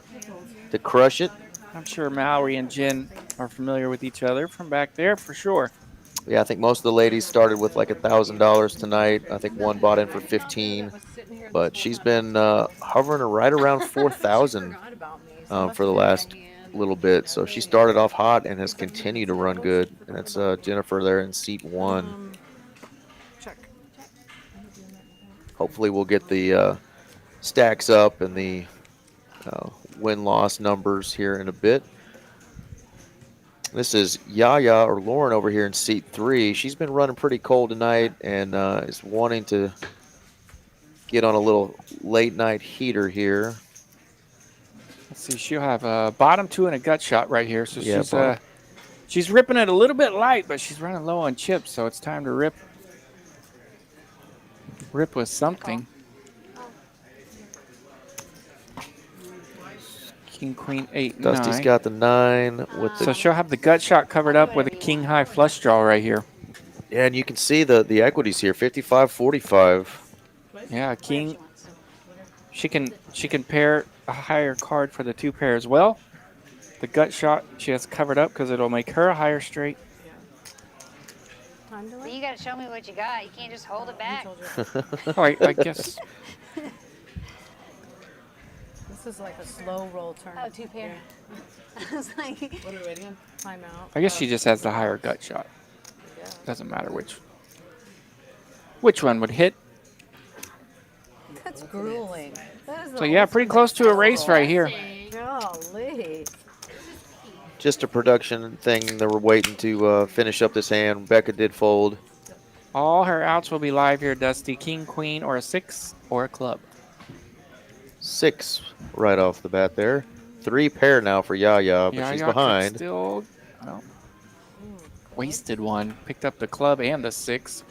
crush it. I'm sure Mallory and Jen are familiar with each other from back there for sure. Yeah, I think most of the ladies started with like $1,000 tonight. I think one bought in for 15, but she's been hovering right around 4,000 for the last little bit. So she started off hot and has continued to run good. And that's Jennifer there in seat 1. Hopefully we'll get the stacks up and the win-loss numbers here in a bit. This is Yaya or Lauren over here in seat 3. She's been running pretty cold tonight and is wanting to get on a little late night heater here. Let's see, she'll have a bottom 2 and a gut shot right here. So Yeah, she's ripping it a little bit light, but she's running low on chips, so it's time to rip with something. King, queen, 8, Dusty's 9. got the 9 with the. So she'll have the gut shot covered up with a king high flush draw right here. Yeah, and you can see the equities here, 55-45. Yeah, king. She can pair a higher card for the 2 pair as well. The gut shot she has covered up because it'll make her a higher straight. Well, you got to show me what you got. You can't just hold it back. Oh, I guess. This is like a slow roll turn. Oh, 2 pair. I was like, what are we waiting on? Timeout. I guess she just has the higher gut shot. Doesn't matter which one would hit. That's grueling. So yeah, pretty close to a race right here. Golly. Just a production thing. They were waiting to finish up this hand. Becca did fold. All her outs will be live here, Dusty. King, queen, or a 6, or a club. 6 right off the bat there. 3 pair now for Yaya, but she's behind. Still, well, wasted one. Picked up the club and the 6.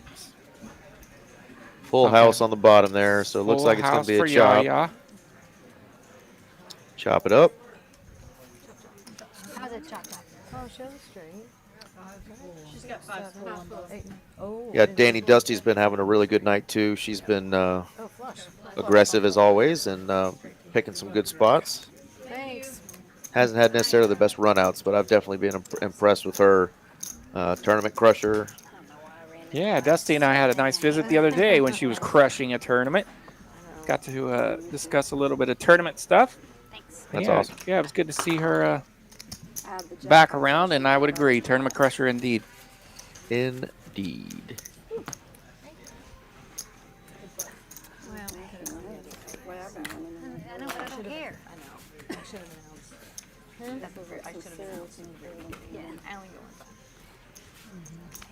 Full house on the bottom there, so it looks like it's going to be a chop. Yaya. Chop it up. how's it chopped up? Oh, show the straight. She's got 5 full. 8. Oh. Yeah, Danny Dusty's been having a really good night too. She's been Flush. aggressive as always and picking some good spots. Thanks. Hasn't had necessarily the best runouts, but I've definitely been impressed with her. Tournament crusher. Yeah, Dusty and I had a nice visit the other day when she was crushing a tournament. Got to discuss a little bit of tournament stuff. That's awesome. Yeah, it was good to see her back around, and I would agree, tournament crusher indeed. Indeed. I know, but I don't care. I know. I should have announced. That's what I should have announced. Yeah, I only go on 5.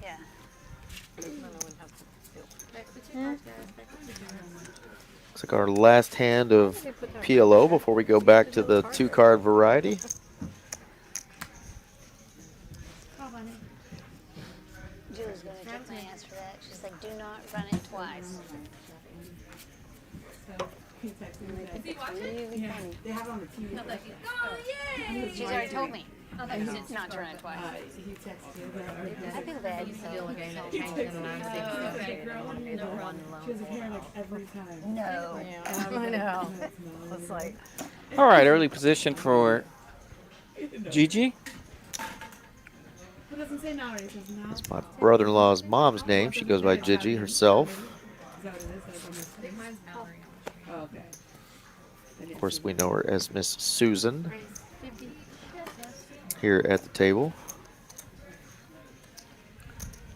Yeah. Looks like our last hand of PLO before we go back to the 2-card variety. Julie's going to kick my ass for that. She's like, do not run it twice. Really funny. They have it on the TV. She's already told me not to run it twice. He texted I feel bad. She has a hair like every time. No. I know. It's like. All right, early position for Gigi. It doesn't say now, it says now. That's my brother-in-law's mom's name. She goes by Gigi herself. Is that what it is? Oh, okay. Of course, we know her as Miss Susan here at the table.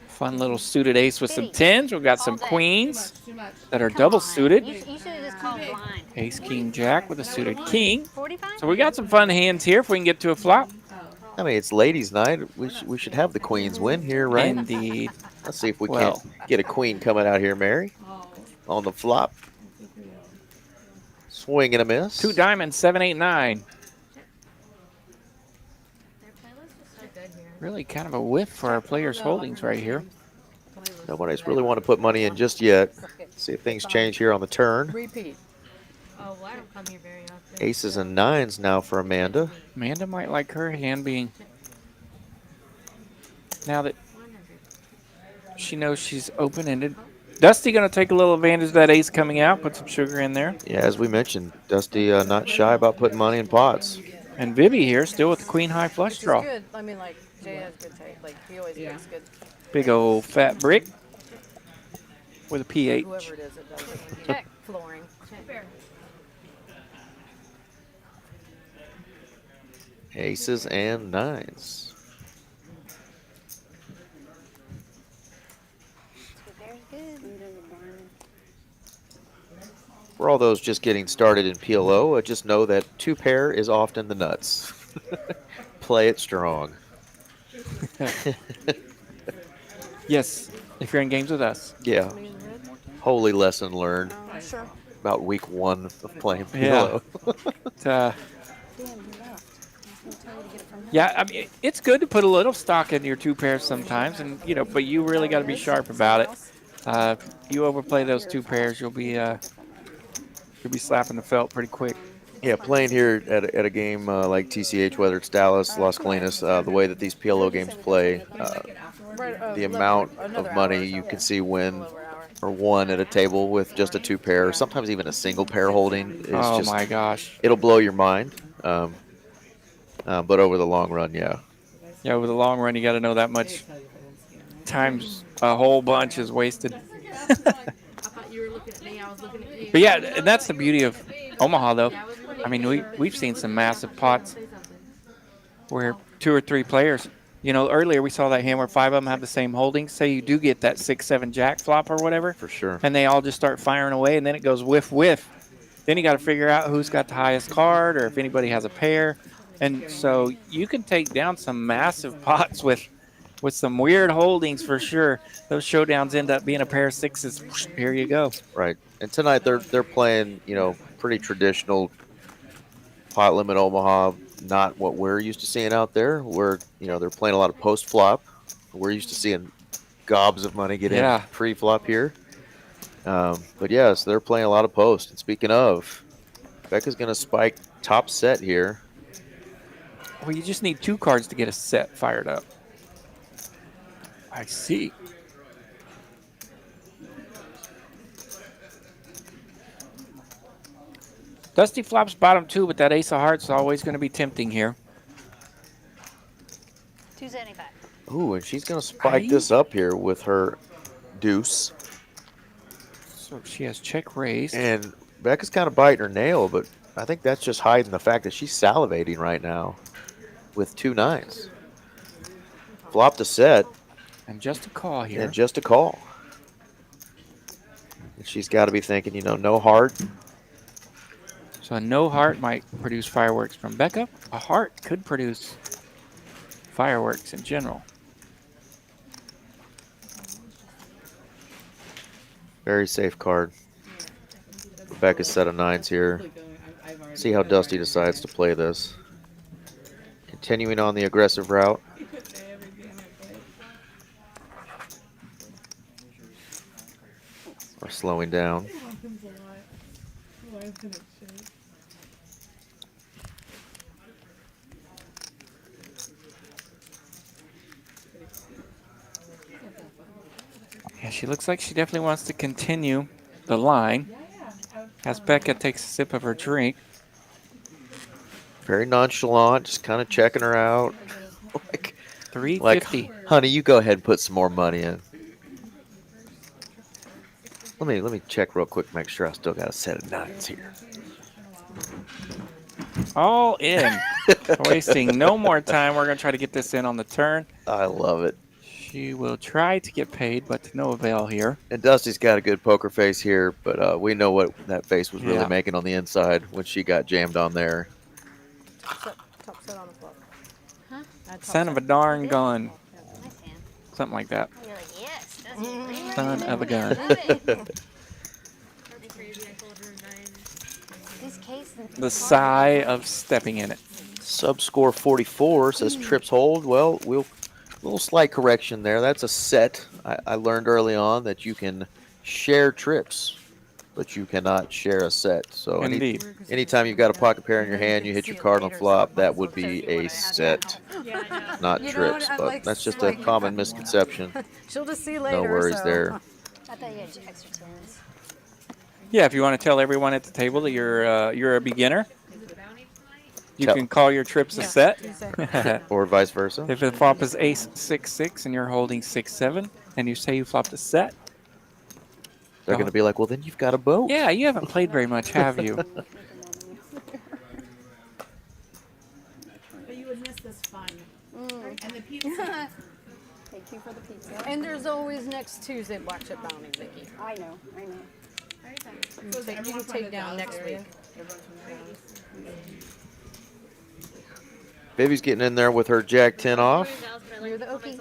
Fun little suited ace with some tens. We've got some queens Too much. that are double suited. You should have just called blind. Ace, king, jack with a suited king. 45? So we got some fun hands here if we can get to a flop. I mean, it's ladies' night. We should have the queens win here, right? Indeed. Let's see if we Well. can't get a queen coming out here, Mary. On the flop. Swing and a miss. 2 diamonds, 7, 8, 9. Really kind of a whiff for our players' holdings right here. Nobody's really want to put money in just yet. See if things change here on the turn. Repeat. Oh, well, I don't come here very often. Aces and nines now for Amanda. Amanda might like her hand being, now that she knows she's open-ended. Dusty going to take a little advantage of that ace coming out, put some sugar in there. Yeah, as we mentioned, Dusty not shy about putting money in pots. And Vivi here still with the queen high flush Which is draw. good. I mean, like, Jay has good taste. Like, he always makes good. Big old fat brick with a pH. Whoever it is that does it. Check. Flooring. Aces and nines. Very good. For all those just getting started in PLO, just know that 2-pair is often the nuts. Play it strong. Yes, if you're in games with us. Yeah. Holy lesson learned Sure. about week 1 of playing Yeah. PLO. Yeah, I mean, it's good to put a little stock into your 2 pairs sometimes, and but you really got to be sharp about it. You overplay those 2 pairs, you'll be slapping the felt pretty quick. Yeah, playing here at a game like TCH, whether it's Dallas, Las Colinas, the way that these PLO games play, the amount of money you can see win or won at a table with just a 2-pair, sometimes even a single pair holding is Oh just, my gosh. it'll blow your mind. But over the long run, yeah. Yeah, over the long run, you got to know that much times a whole bunch is wasted. I thought you were looking at me. I was looking at you. But yeah, and that's the beauty of Omaha, though. I mean, we've seen some massive pots where 2 or 3 players. Earlier we saw that hand where 5 of them have the same holdings. Say you do get that 6, 7 jack flop or whatever. For sure. And they all just start firing away, and then it goes whiff, whiff. Then you got to figure out who's got the highest card or if anybody has a pair. And so you can take down some massive pots with some weird holdings for sure. Those showdowns end up being a pair of 6s. Here you go. Right. And tonight they're playing, pretty traditional Pot Limit Omaha, not what we're used to seeing out there. Where, they're playing a lot of post flop. We're used to seeing gobs of money get in pre-flop here. But yes, they're playing a lot of post. And speaking of, Becca's going to spike top set here. Well, you just need 2 cards to get a set fired up. I see. Dusty flops bottom 2, but that ace of hearts is always going to be tempting here. 275. Ooh, and she's going to spike this up here with her deuce. So she has check raised. And Becca's kind of biting her nail, but I think that's just hiding the fact that she's salivating right now with 2 nines. Flopped a set. And just a call here. And just a call. And she's got to be thinking, you know, no heart. So a no heart might produce fireworks from Becca. A heart could produce fireworks in general. Very safe card. Becca's set of 9s here. See how Dusty decides to play this. Continuing on the aggressive route. Or slowing down. Yeah, she looks like she definitely wants to continue the line as Becca takes a sip of her drink. Very nonchalant, just kind of checking her out. like, 350. Honey, you go ahead and put some more money in. Let me check real quick, make sure I still got a set of 9s here. All in. Wasting no more time. We're going to try to get this in on the turn. I love it. She will try to get paid, but to no avail here. And Dusty's got a good poker face here, but we know what that face was really making on the inside when she got jammed on there. Top set on the flop. Huh? Son of a darn gun. Nice hand. Something like that. You're like, yes. Does he really Son of a gun. This case The sigh of stepping in it. Subscore 44 says trips hold. Well, little slight correction there. That's a set. I learned early on that you can share trips, but you cannot share a set. So Indeed. Anytime you've got a pocket pair in your hand, you hit your card on flop, that would be a set, not trips. But that's just a common misconception. She'll just see you later. No worries there. I thought you had extra tens. Yeah, if you want to tell everyone at the table that you're a beginner, you can call your trips a set. Or vice versa. If the flop is ace 6-6 and you're holding 6-7 and you say you flopped a set, they're going to be like, well, then you've got a boat. Yeah, you haven't played very much, have you? But you would miss this fun. And the pizza. Thank you for the pizza. And there's always next Tuesday Black Chip Bounty, Vicky. I know. You can take down next week. Baby's getting in there with her Jack 10 off. You're the Okie.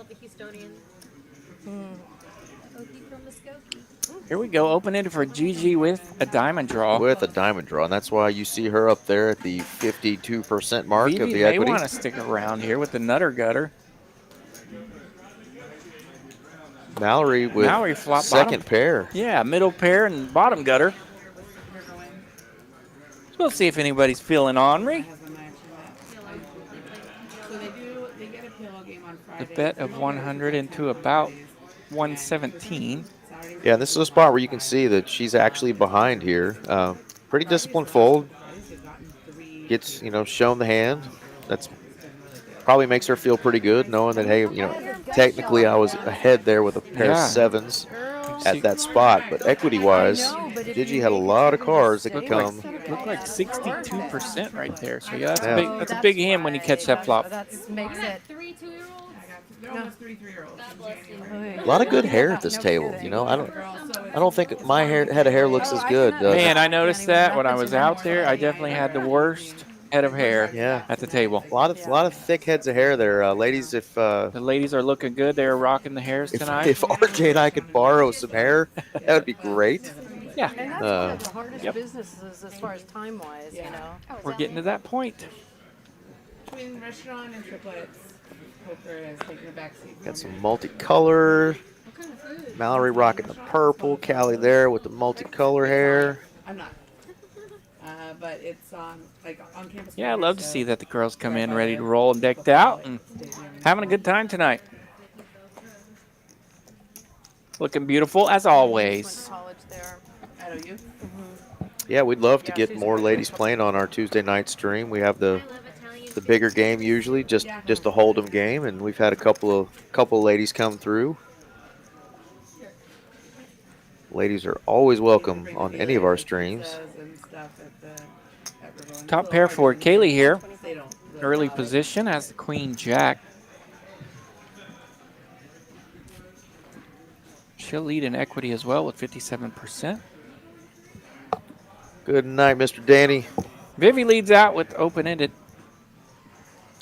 Here we go, open-ended for Gigi with a diamond draw. With a diamond draw, and that's why you see her up there at the 52% mark of the Vivi equity. may want to stick around here with the nutter gutter. Mallory with flop second bottom. pair. Yeah, middle pair and bottom gutter. We'll see if anybody's feeling ornery. The bet of 100 into about 117. Yeah, this is a spot where you can see that she's actually behind here. Pretty disciplined fold. Gets, shown the hand. That's probably makes her feel pretty good, knowing that, hey, technically I was ahead there with a pair of sevens at that spot. But equity-wise, Gigi had a lot of cards that could come. Looked like 62% right there. So yeah, that's a big hand when you catch that flop. That makes it. Almost 3 3-year-olds. A lot of good hair at this table. I don't think my head of hair looks as good. Man, I noticed that when I was out there. I definitely had the worst head of hair at the table. A lot of thick heads of hair there, ladies. If the ladies are looking good, they're rocking the hairs tonight. If RJ and I could borrow some hair, that would be great. Yeah. And that's one of the hardest businesses as far as time-wise, We're getting to that point. Between restaurant and triplets, poker has taken a backseat. Got some multicolor. Mallory rocking the purple. Callie there with the multicolor hair. I'm not. But it's on campus. Yeah, I love to see that the girls come in ready to roll and decked out and having a good time tonight. Looking beautiful as always. Went to college there. At OU? Yeah, we'd love to Yeah, get she's more great. ladies playing on our Tuesday night stream. We have the bigger game usually, just a hold'em game, and we've had a couple of ladies come through. Ladies are always welcome on any of our streams. Top pair for Kaylee here. Early position as the Queen Jack. She'll lead in equity as well with 57%. Good night, Mr. Danny. Vivi leads out with open-ended.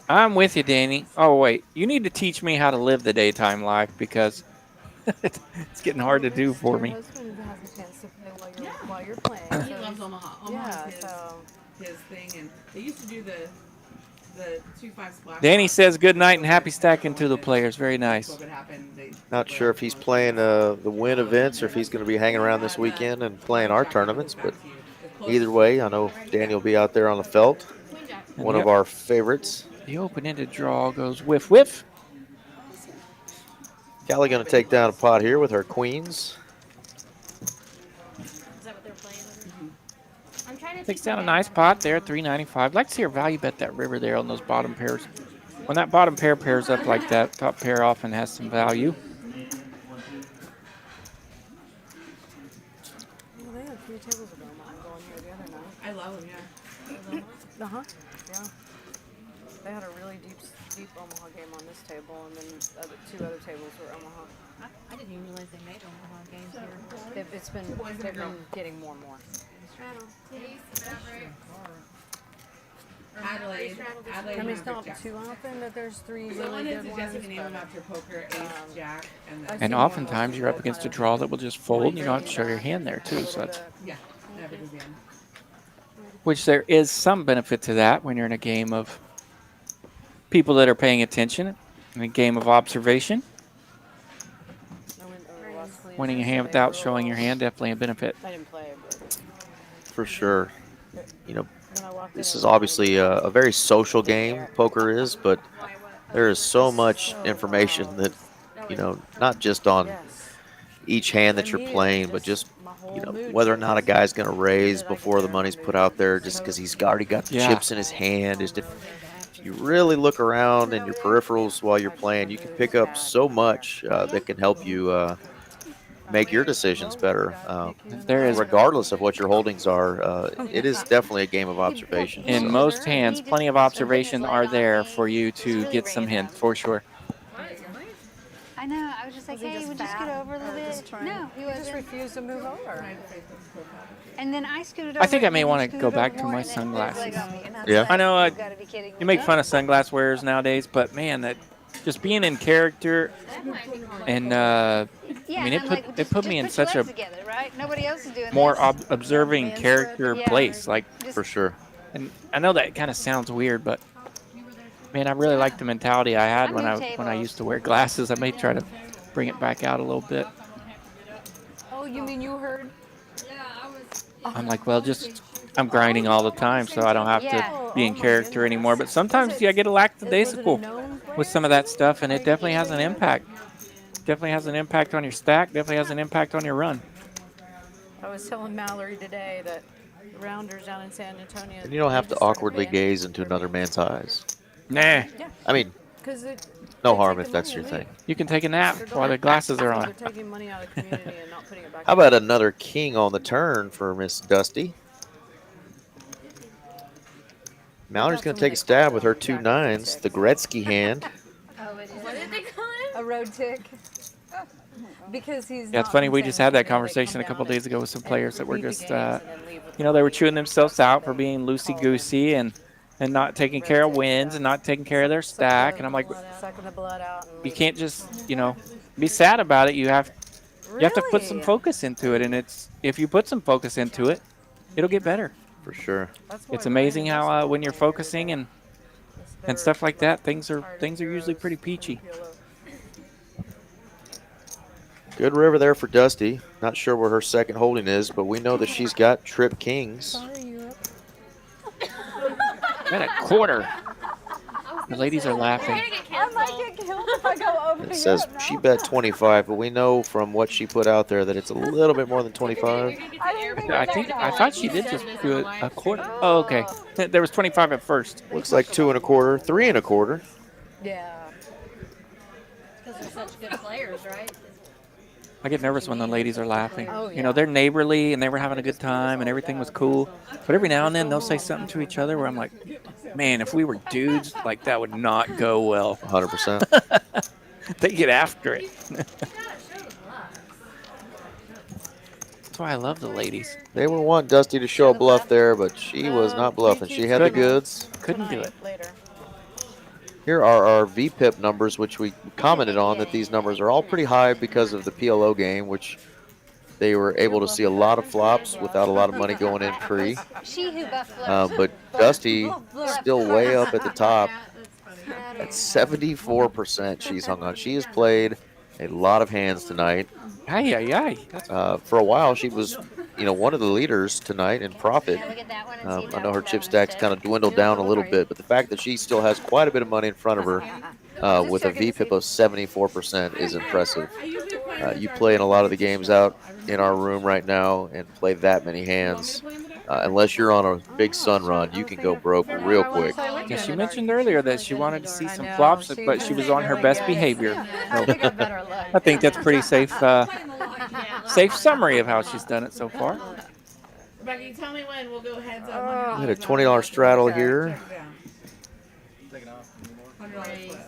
I'm with you, Danny. Oh, wait. You need to teach me how to live the daytime life because it's getting hard to do for me. Your husband has a chance to play while you're playing. He loves Omaha. Omaha's his thing, and they used to do the 2-5 splash. Danny says good night and happy stacking to the players. Very nice. Not sure if he's playing the win events or if he's going to be hanging around this weekend and playing our tournaments, but either way, I know Danny will be out there on the felt. One of our favorites. The open-ended draw goes whiff, whiff. Callie going to take down a pot here with her queens. Takes down a nice pot there, 395. Like to see her value bet that river there on those bottom pairs. When that bottom pair pairs up like that, top pair often has some value. Well, they had 3 tables of Omaha going here the other night. I love them, yeah. Uh-huh. Yeah. They had a really deep Omaha game on this table, and then 2 other tables were Omaha. I didn't even realize they made Omaha games here. They've been getting more and more. Adelaide. I mean, it's not too often that there's 3 really good ones. Jessica name them after poker, ace, jack, and And oftentimes you're up against a draw that will just fold and you don't have to show your hand there too. So that's, yeah, never does the end. which there is some benefit to that when you're in a game of people that are paying attention, in a game of observation. Winning a hand without showing your hand, definitely a benefit. I didn't play, but For sure. You know, this is obviously a very social game, poker is, but there is so much information that, you know, not just on each hand that you're playing, but just, you know, whether or not a guy's going to raise before the money's put out there just because he's already got the chips in his hand. Is if you really look around in your peripherals while you're playing, you can pick up so much that can help you make your decisions better. Regardless of what your holdings are, it is definitely a game of observation. In most hands, plenty of observation are there for you to get some hints, for sure. I know. I was just like, hey, would you scoot over a little bit? No, he just refused to move over. And then I scooted over. I think I may and want he to scooted go over back to more, my and then he put his leg sunglasses. on me, and I was Yeah. like, I know "You've gotta be kidding me." you make fun of sunglass wearers nowadays, but man, that just being in character and Yeah, I mean, and I'm like, it put me in just put such your a legs together, right? Nobody else is doing more this. observing character Yeah. place. Like, For sure. and I know that kind of sounds weird, but man, I really like the mentality I had when I used to wear glasses. I may try to bring it back out a little bit. Oh, you mean you heard? I'm like, well, I'm grinding all the time, so I don't have to be in character anymore. But sometimes I get a lackadaisical with some of that stuff, and it definitely has an impact. Definitely has an impact on your stack. Definitely has an impact on your run. I was telling Mallory today that rounders down in San Antonio. And you don't have to awkwardly gaze into another man's eyes. Nah. I mean, no harm if that's your thing. You can take a nap while the glasses are on. They're taking money out of the community and not putting it back. How about another king on the turn for Miss Dusty? Mallory's going to take a stab with her 2 9s, the Gretzky hand. What did they call it? A road tick. Because he's. Yeah, it's funny. We just had that conversation a couple days ago with some players that were just, they were chewing themselves out for being loosey-goosey and not taking care of wins and not taking care of their stack. And I'm like, Sucking the blood out. you can't just, be sad about it. You have to put some focus into it. And if you put some focus into it, it'll get better. For sure. It's amazing how when you're focusing and stuff like that, things are usually pretty peachy. Good river there for Dusty. Not sure where her second holding is, but we know that she's got trip kings. At a quarter. The ladies are laughing. I'm might get killed if I go over It says she bet 25, but we know from what she put out there that it's a little bit more than 25. I thought she did just do it a quarter. Oh, okay. There was 25 at first. Looks like 2 1/4, 3 1/4. Yeah. Because they're such good players, right? I get nervous when the ladies are laughing. Oh, You know, they're neighborly and they were having a good time and everything was cool. But every now and then they'll say something to each other where I'm like, man, if we were dudes, like that would not go well. 100%. They get after it. That's why I love the ladies. They were wanting Dusty to show a bluff there, but she was not bluffing. She had the goods. Couldn't do it. Later. Here are our VPIP numbers, which we commented on, that these numbers are all pretty high because of the PLO game, which they were able to see a lot of flops without a lot of money going in pre. She who buffed But Dusty still way up at the top at 74% she's hung on. She has played a lot of hands tonight. Aye. For a while, she was, one of the leaders tonight in profit. I know her chip stack's kind of dwindled down a little bit, but the fact that she still has quite a bit of money in front of her with a VPIP of 74% is impressive. You play in a lot of the games out in our room right now and play that many hands. Unless you're on a big sun run, you can go broke real quick. Yeah, she mentioned earlier that she wanted to see some flops, but she was on her best behavior. I think that's pretty safe summary of how she's done it so far. Rebecca, you tell me when we'll go heads up. We had a $20 straddle here.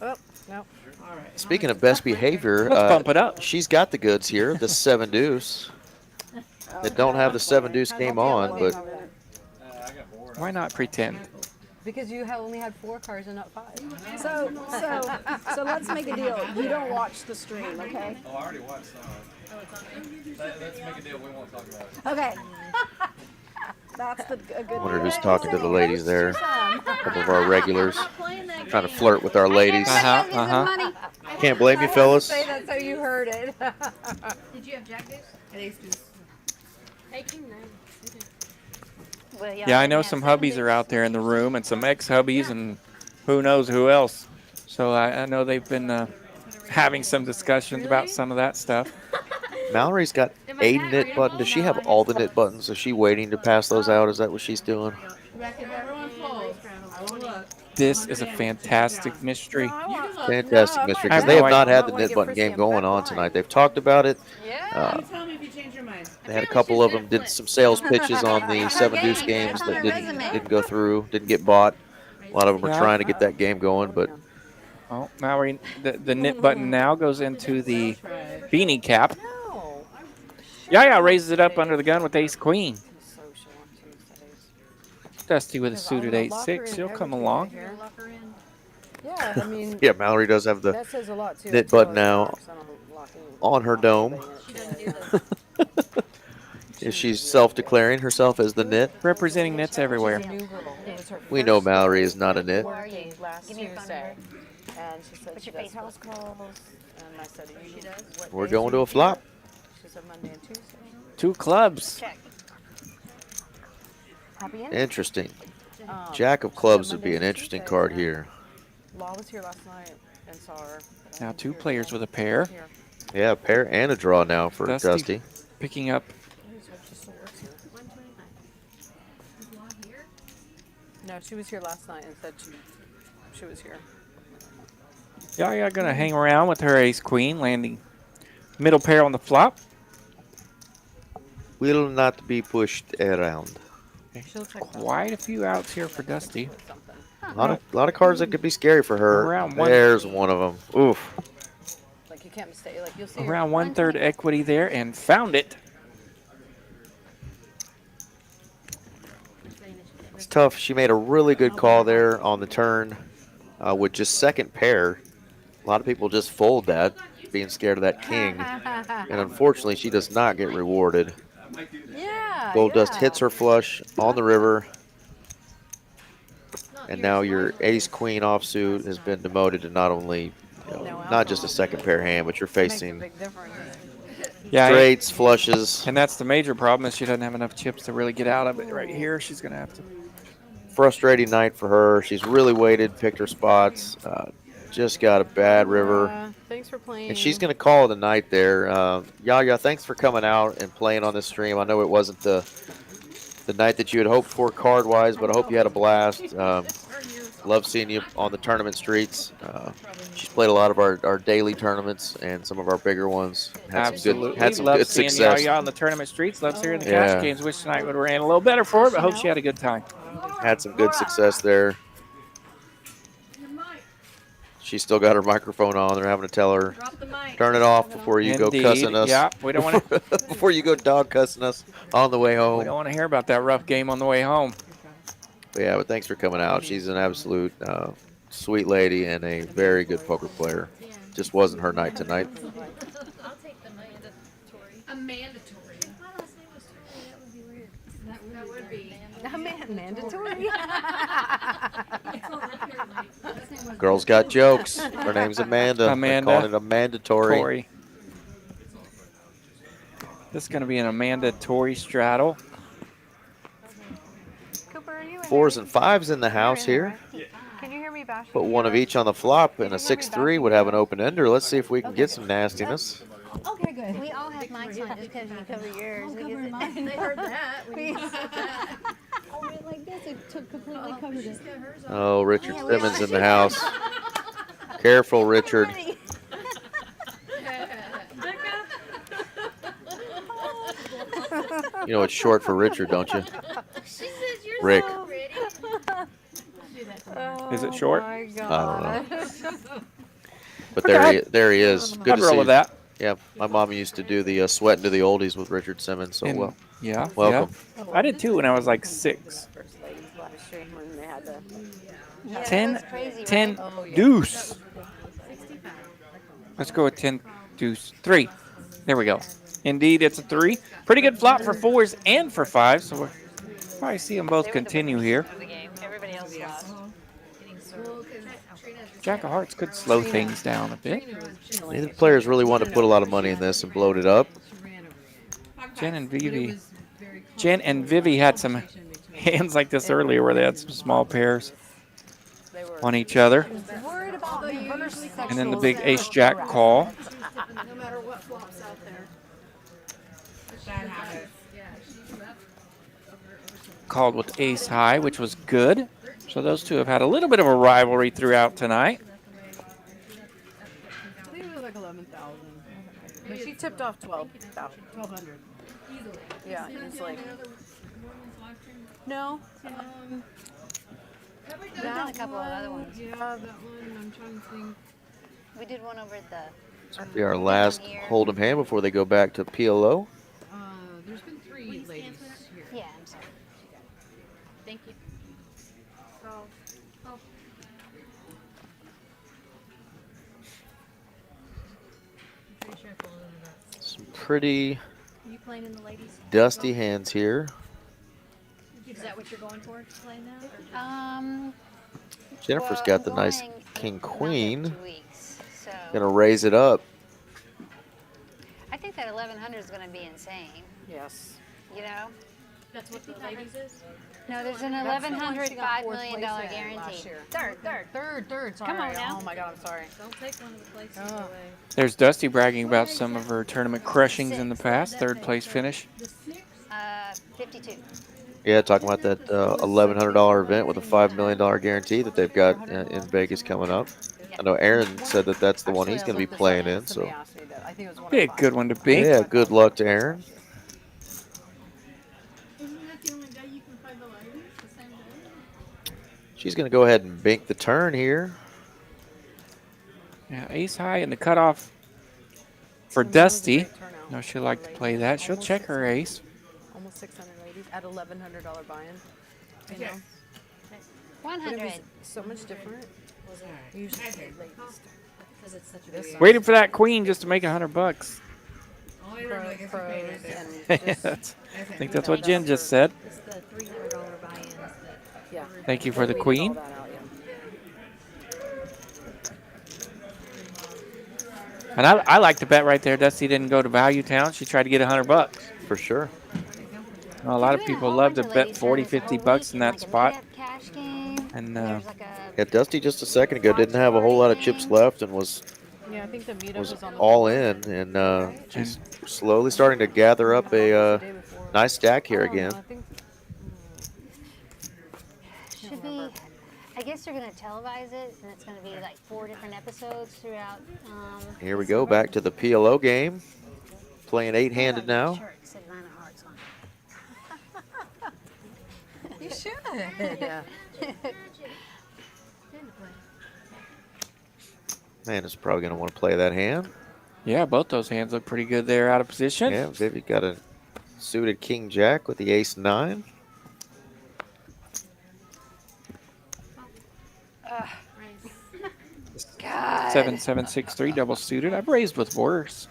Oh, no. Speaking of best behavior, Let's bump it up. She's got the goods here, the 7 deuce. That don't have the 7 deuce game on, but Why not pretend? Because you only had 4 cards and not 5. So let's make a deal. You don't watch the stream, okay? Oh, I already watched Let's make a deal. We won't talk about it. Okay. That's a good I wonder who's talking to the ladies there. A couple of our regulars trying to flirt with our ladies. Can't blame you, fellas. Say that so you heard it. Did you have Jack Deuce? And ace deuce. Well, Yeah, I know some hubbies are out there in the room and some ex-hubbies and who knows who else. So I know they've been having some discussions about some of that stuff. Mallory's got a knit button. Does she have all the knit buttons? Is she waiting to pass those out? Is that what she's doing? Rebecca, if everyone folds, I will look. This is a fantastic mystery. Fantastic mystery, because they have not had the knit button game going on tonight. They've talked about it. You tell me if you change your mind. They had a couple of them did some sales pitches on the 7 deuce games that didn't go through, didn't get bought. A lot of them are trying to get that game going, but Oh, Mallory, the knit button now goes into the beanie cap. Yeah, raises it up under the gun with ace queen. Dusty with a suited 8-6. She'll come along. Yeah, I mean, yeah, Mallory does have the that says a lot too. knit button now on her dome. Is she self-declaring herself as the knit? Representing knits everywhere. We know Mallory is not a knit. Last Tuesday, and she said she does house calls, and I said, We're going to a flop. She said Monday and Tuesday. 2 clubs. Happy ending. Interesting. Jack of clubs would be an interesting card here. Law was here last night and saw her. Now 2 players with a pair. Yeah, a pair and a draw now for Dusty. Picking up. No, she was here last night and said she was here. Yeah, gonna hang around with her ace queen, landing middle pair on the flop. Will not be pushed around. Quite a few outs here for Dusty. A lot of cards that could be scary for her. Around one. There's one of them. Oof. Like you can't mistake. Like you'll see. Around 1/3 equity there and found it. It's tough. She made a really good call there on the turn with just second pair. A lot of people just fold that, being scared of that king. And unfortunately, she does not get rewarded. Yeah. Gold Dust hits her flush on the river. And now your ace-queen offsuit has been demoted to not only, not just a second pair hand, but you're facing straights, flushes. And that's the major problem is she doesn't have enough chips to really get out of it right here. She's going to have to. Frustrating night for her. She's really waited, picked her spots. just got a bad river. Thanks for playing. And she's going to call it a night there. Yaya, thanks for coming out and playing on this stream. I know it wasn't the night that you had hoped for card-wise, but I hope you had a blast. Love seeing you on the tournament streets. She's played a lot of our daily tournaments and some of our bigger ones. Had some Love good seeing success. Yaya on the tournament streets. Love seeing the cash games. Wish tonight would have ran a little better for her, but hope she had a good time. Had some good success there. She's still got her microphone on. They're having to tell her, turn it off before you go cussing us. Yeah, we don't want to. Before you go dog cussing us on the way home. We don't want to hear about that rough game on the way home. But yeah, but thanks for coming out. She's an absolute sweet lady and a very good poker player. Just wasn't her night tonight. I'll take the mandatory. A mandatory. My last name was Tory. That would be weird. That would be. Mandatory? Girl's got jokes. Her name's Amanda. Amanda. They're calling it a mandatory. Tory. This is going to be an Amanda Tory straddle. Cooper, are you in 4s and 5s in the house here. Can you hear me bashing? Put one of each on the flop, and a 6-3 would have an open ender. Let's see if we can get some nastiness. Okay, good. We all have mics on just because you cover yours. They heard that. We I went like this. It took completely covered it. Oh, Richard Simmons in the house. Careful, Richard. You know it's short for Richard, don't you? Rick. Is it short? I don't know. But there he is. Good I'd to roll see with you. that. Yeah, my mom used to do the sweat into the oldies with Richard Simmons. So And- well, Yeah. welcome. Yeah. I did too when I was like 6. When they had the 10, 10 deuce. Let's go with 10 deuce 3. There we go. Indeed, it's a 3. Pretty good flop for 4s and for 5s. So we'll probably see them both continue here. Everybody else lost. Jack of Hearts could slow things down a bit. Neither players really want to put a lot of money in this and bloat it up. Jen and Vivi had some hands like this earlier where they had some small pairs on each other. worried about the reverse And then the big ace jack call. no matter what flops out there. Called with ace high, which was good. So those two have had a little bit of a rivalry throughout tonight. I think it was like 11,000. But she tipped off 12,000. 1,200. Yeah, it's like. No. We've done a couple of other ones. Yeah, that one. I'm trying to think. We did one over at the. Be our last hold'em hand before they go back to PLO. There's been 3 ladies here. Yeah, I'm sorry. Thank you. Pretty sure I folded it up. Some pretty Are you playing in the ladies? dusty hands here. Is that what you're going for to play now? Jennifer's Well, got the I'm nice going king not queen. 2 weeks, so Gonna raise it up. I think that 1,100 is going to be insane. Yes. You know? That's what the ladies is? No, there's an That's the one $1,100 she got $5 fourth million place in guarantee. last year. Third. Sorry. Come on now. Oh my God, I'm sorry. Don't take one of the places away. There's Dusty bragging about some of her tournament crushings in the past. 3rd place finish. 52. Yeah, talking about that $1,100 event with a $5 million guarantee that they've got in Vegas coming up. I know Aaron said that that's the one he's going to be playing in. So Be a good one to beat. yeah, good luck to Aaron. Isn't that the only day you can play the ladies? The same day? She's going to go ahead and bank the turn here. Yeah, ace high in the cutoff for Dusty. No, she'll like to play that. She'll check her ace. Almost 600 ladies at $1,100 buy-in. You know? 100. But it was so much different. Usually ladies. Because it's such a weird. Waiting for that queen just to make $100. Pros and just, I think that's what Jen just said. It's the $300 buy-ins that. yeah. Thank you for the We did all queen. that out, yeah. And I like to bet right there. Dusty didn't go to Value Town. She tried to get $100. For sure. Well, a lot of people love to bet 40, 50 bucks in that spot. Cash game. And There's like a Yeah, Dusty just a second ago didn't have a whole lot of chips left and was Yeah, I think the meetup was was on the all board. in, and she's slowly starting to gather up a nice stack here again. I think Should be. I guess they're gonna televise it, and it's gonna be like 4 different episodes throughout. Here we go, back to the PLO game. Playing 8-handed now. Sure, it said 9 of hearts on it. you should. Yeah. Man is probably going to want to play that hand. Yeah, both those hands look pretty good there out of position. Yeah, Vivi got a suited king jack with the ace 9. God. 7-7-6-3 double suited. I've raised with worse.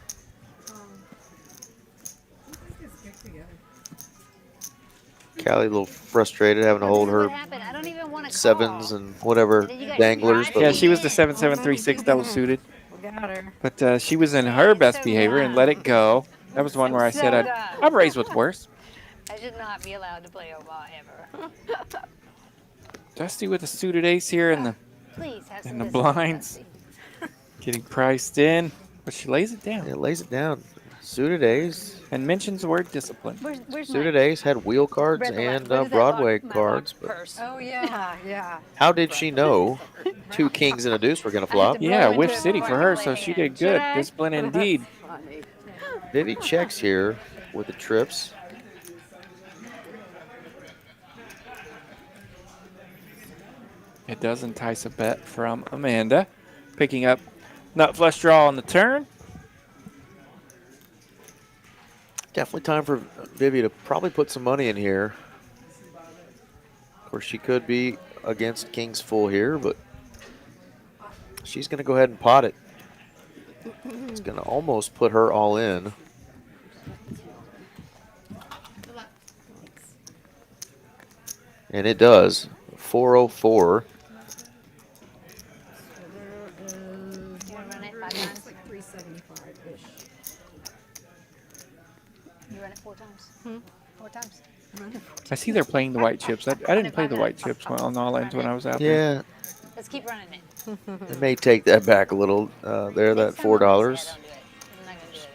Callie a little frustrated having to hold her What happened? I don't even want to sevens and whatever then you got danglers. Yeah, But she was the 7-7-3-6 double suited. We got her. But she was in her best behavior and let it go. That was one where I said I've raised with worse. I should not be allowed to play Omaha ever. Dusty with a suited ace here in the Please have some in the discipline, blinds. Dusty. Getting priced in, but she lays it down it lays it down. Suited ace. and mentions the word discipline. Where's Suited my ace had wheel cards red and what is that Broadway lock- my cards. locked But purse? Oh yeah, yeah. how did she know 2 kings and a deuce were going to flop? Yeah, into Whiff it City before for I her, can so lay she hand. did good. Should I? Discipline indeed. Funny. Vivi checks here with the trips. It does entice a bet from Amanda. Picking up nut flush draw on the turn. Definitely time for Vivi to probably put some money in here. Of course, she could be against kings full here, but she's going to go ahead and pot it. It's going to almost put her all in. And it does. 404. You want to run it 5 times? Like 375-ish. You run it 4 times? 4 times? I see they're playing the white chips. I didn't play the white chips on all ends when I was out there. Yeah, Let's keep running it. it may take that back a little there, that Next time I'll $4. just say I don't do it. I'm not going to do it again.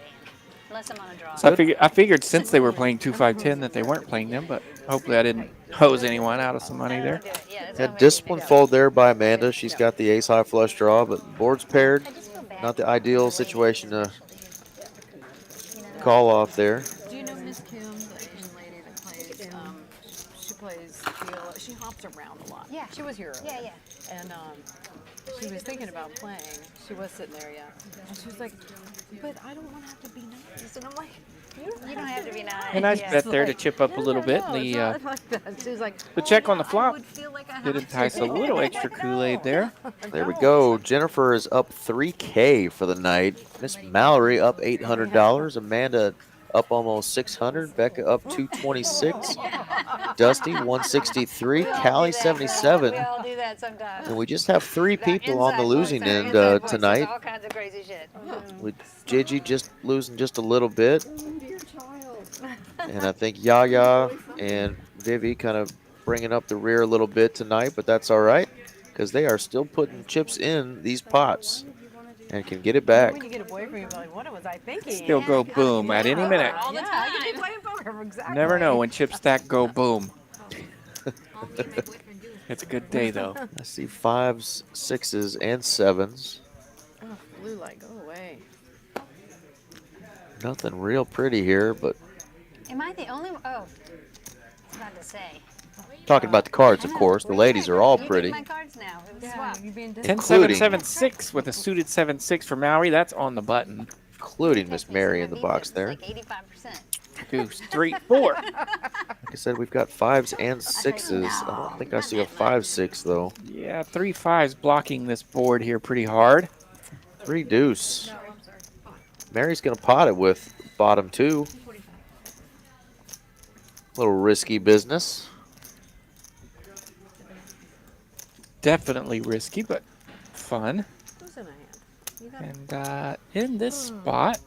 Unless I'm on a draw. So I figured since they were playing 2-5-10 that they weren't playing them, but hopefully I didn't hose anyone out of some money there. Do it. Yeah, that's Yeah, what I'm discipline gonna do. fold there by Amanda. She's got the ace high flush draw, but board's paired. I just feel bad Not the for ideal ladies situation to especially. You know, call off there. Do you know Miss Kim, the Asian lady that plays? She plays PLO. She hops around a lot. Yeah. She was here earlier. Yeah, yeah. And she was thinking about playing. She was sitting there, yeah. And she was like, but I don't want to have to be nice. And I'm like, You don't have to be nice. A nice Yeah. bet there to chip up a little bit. No, it's not like that. She was like, The check on the I flop would feel like I did have entice to. a little extra Kool-Aid there. There we go. Jennifer is up 3K for the night. Miss Mallory up $800. Amanda up almost 600. Becca up 226. Dusty 163. Callie 77. We all do that sometimes. And we just have 3 people on the Inside losing voice, our end inside voice, tonight. All kinds of crazy shit. With Gigi just losing just a little bit. Dear child. And I think Yaya and Vivi kind of bringing up the rear a little bit tonight, but that's all right because they are still putting chips in these pots and can get it back. When you get a boyfriend, you're like, what was I thinking? Still go boom at any minute. All the time. You keep playing poker. Exactly. Never know when chips stack go boom. It's a good day though. I see 5s, 6s, and 7s. Oh, blue light, go away. Nothing real pretty here, but Am I the only one? Oh, it's not to say. talking about the cards, of course. The ladies are all You pretty. take my cards now. It was Yeah, swap. you being 10-7-7-6 with a suited 7-6 for Mallory. That's on the button. Including Miss Mary in the box there. Like 85%. Deuce, 3-4. Like I said, we've got 5s and 6s. I don't think I see a 5-6 though. Yeah, 3 5s blocking this board here pretty hard. 3 deuce. Mary's gonna pot it with bottom 2. Little risky business. Definitely risky, but fun. Who's in a hand? You got And in this spot,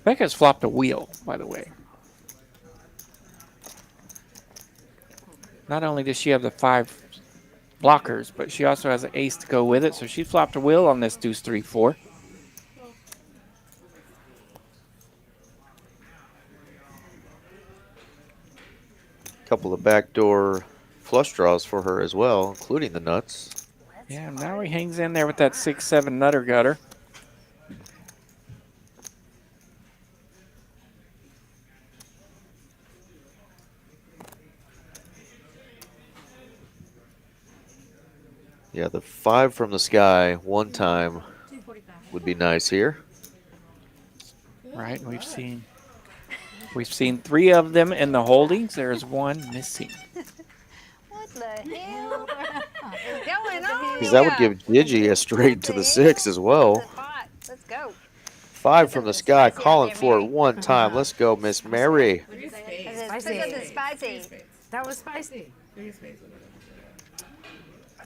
Becca's flopped a wheel, by the way. Not only does she have the 5 blockers, but she also has an ace to go with it, so she flopped a wheel on this deuce 3-4. Couple of backdoor flush draws for her as well, including the nuts. Yeah, now he hangs in there with that 6-7 nutter gutter. Yeah, the 5 from the sky one time would be nice here. Right, we've seen 3 of them in the holdings. There's one missing. What the hell is going on? Because that would give Digi a straight to the 6 as well. Let's go. 5 from the sky, calling for it one time. Let's go, Miss Mary. Spicy. That was spicy. A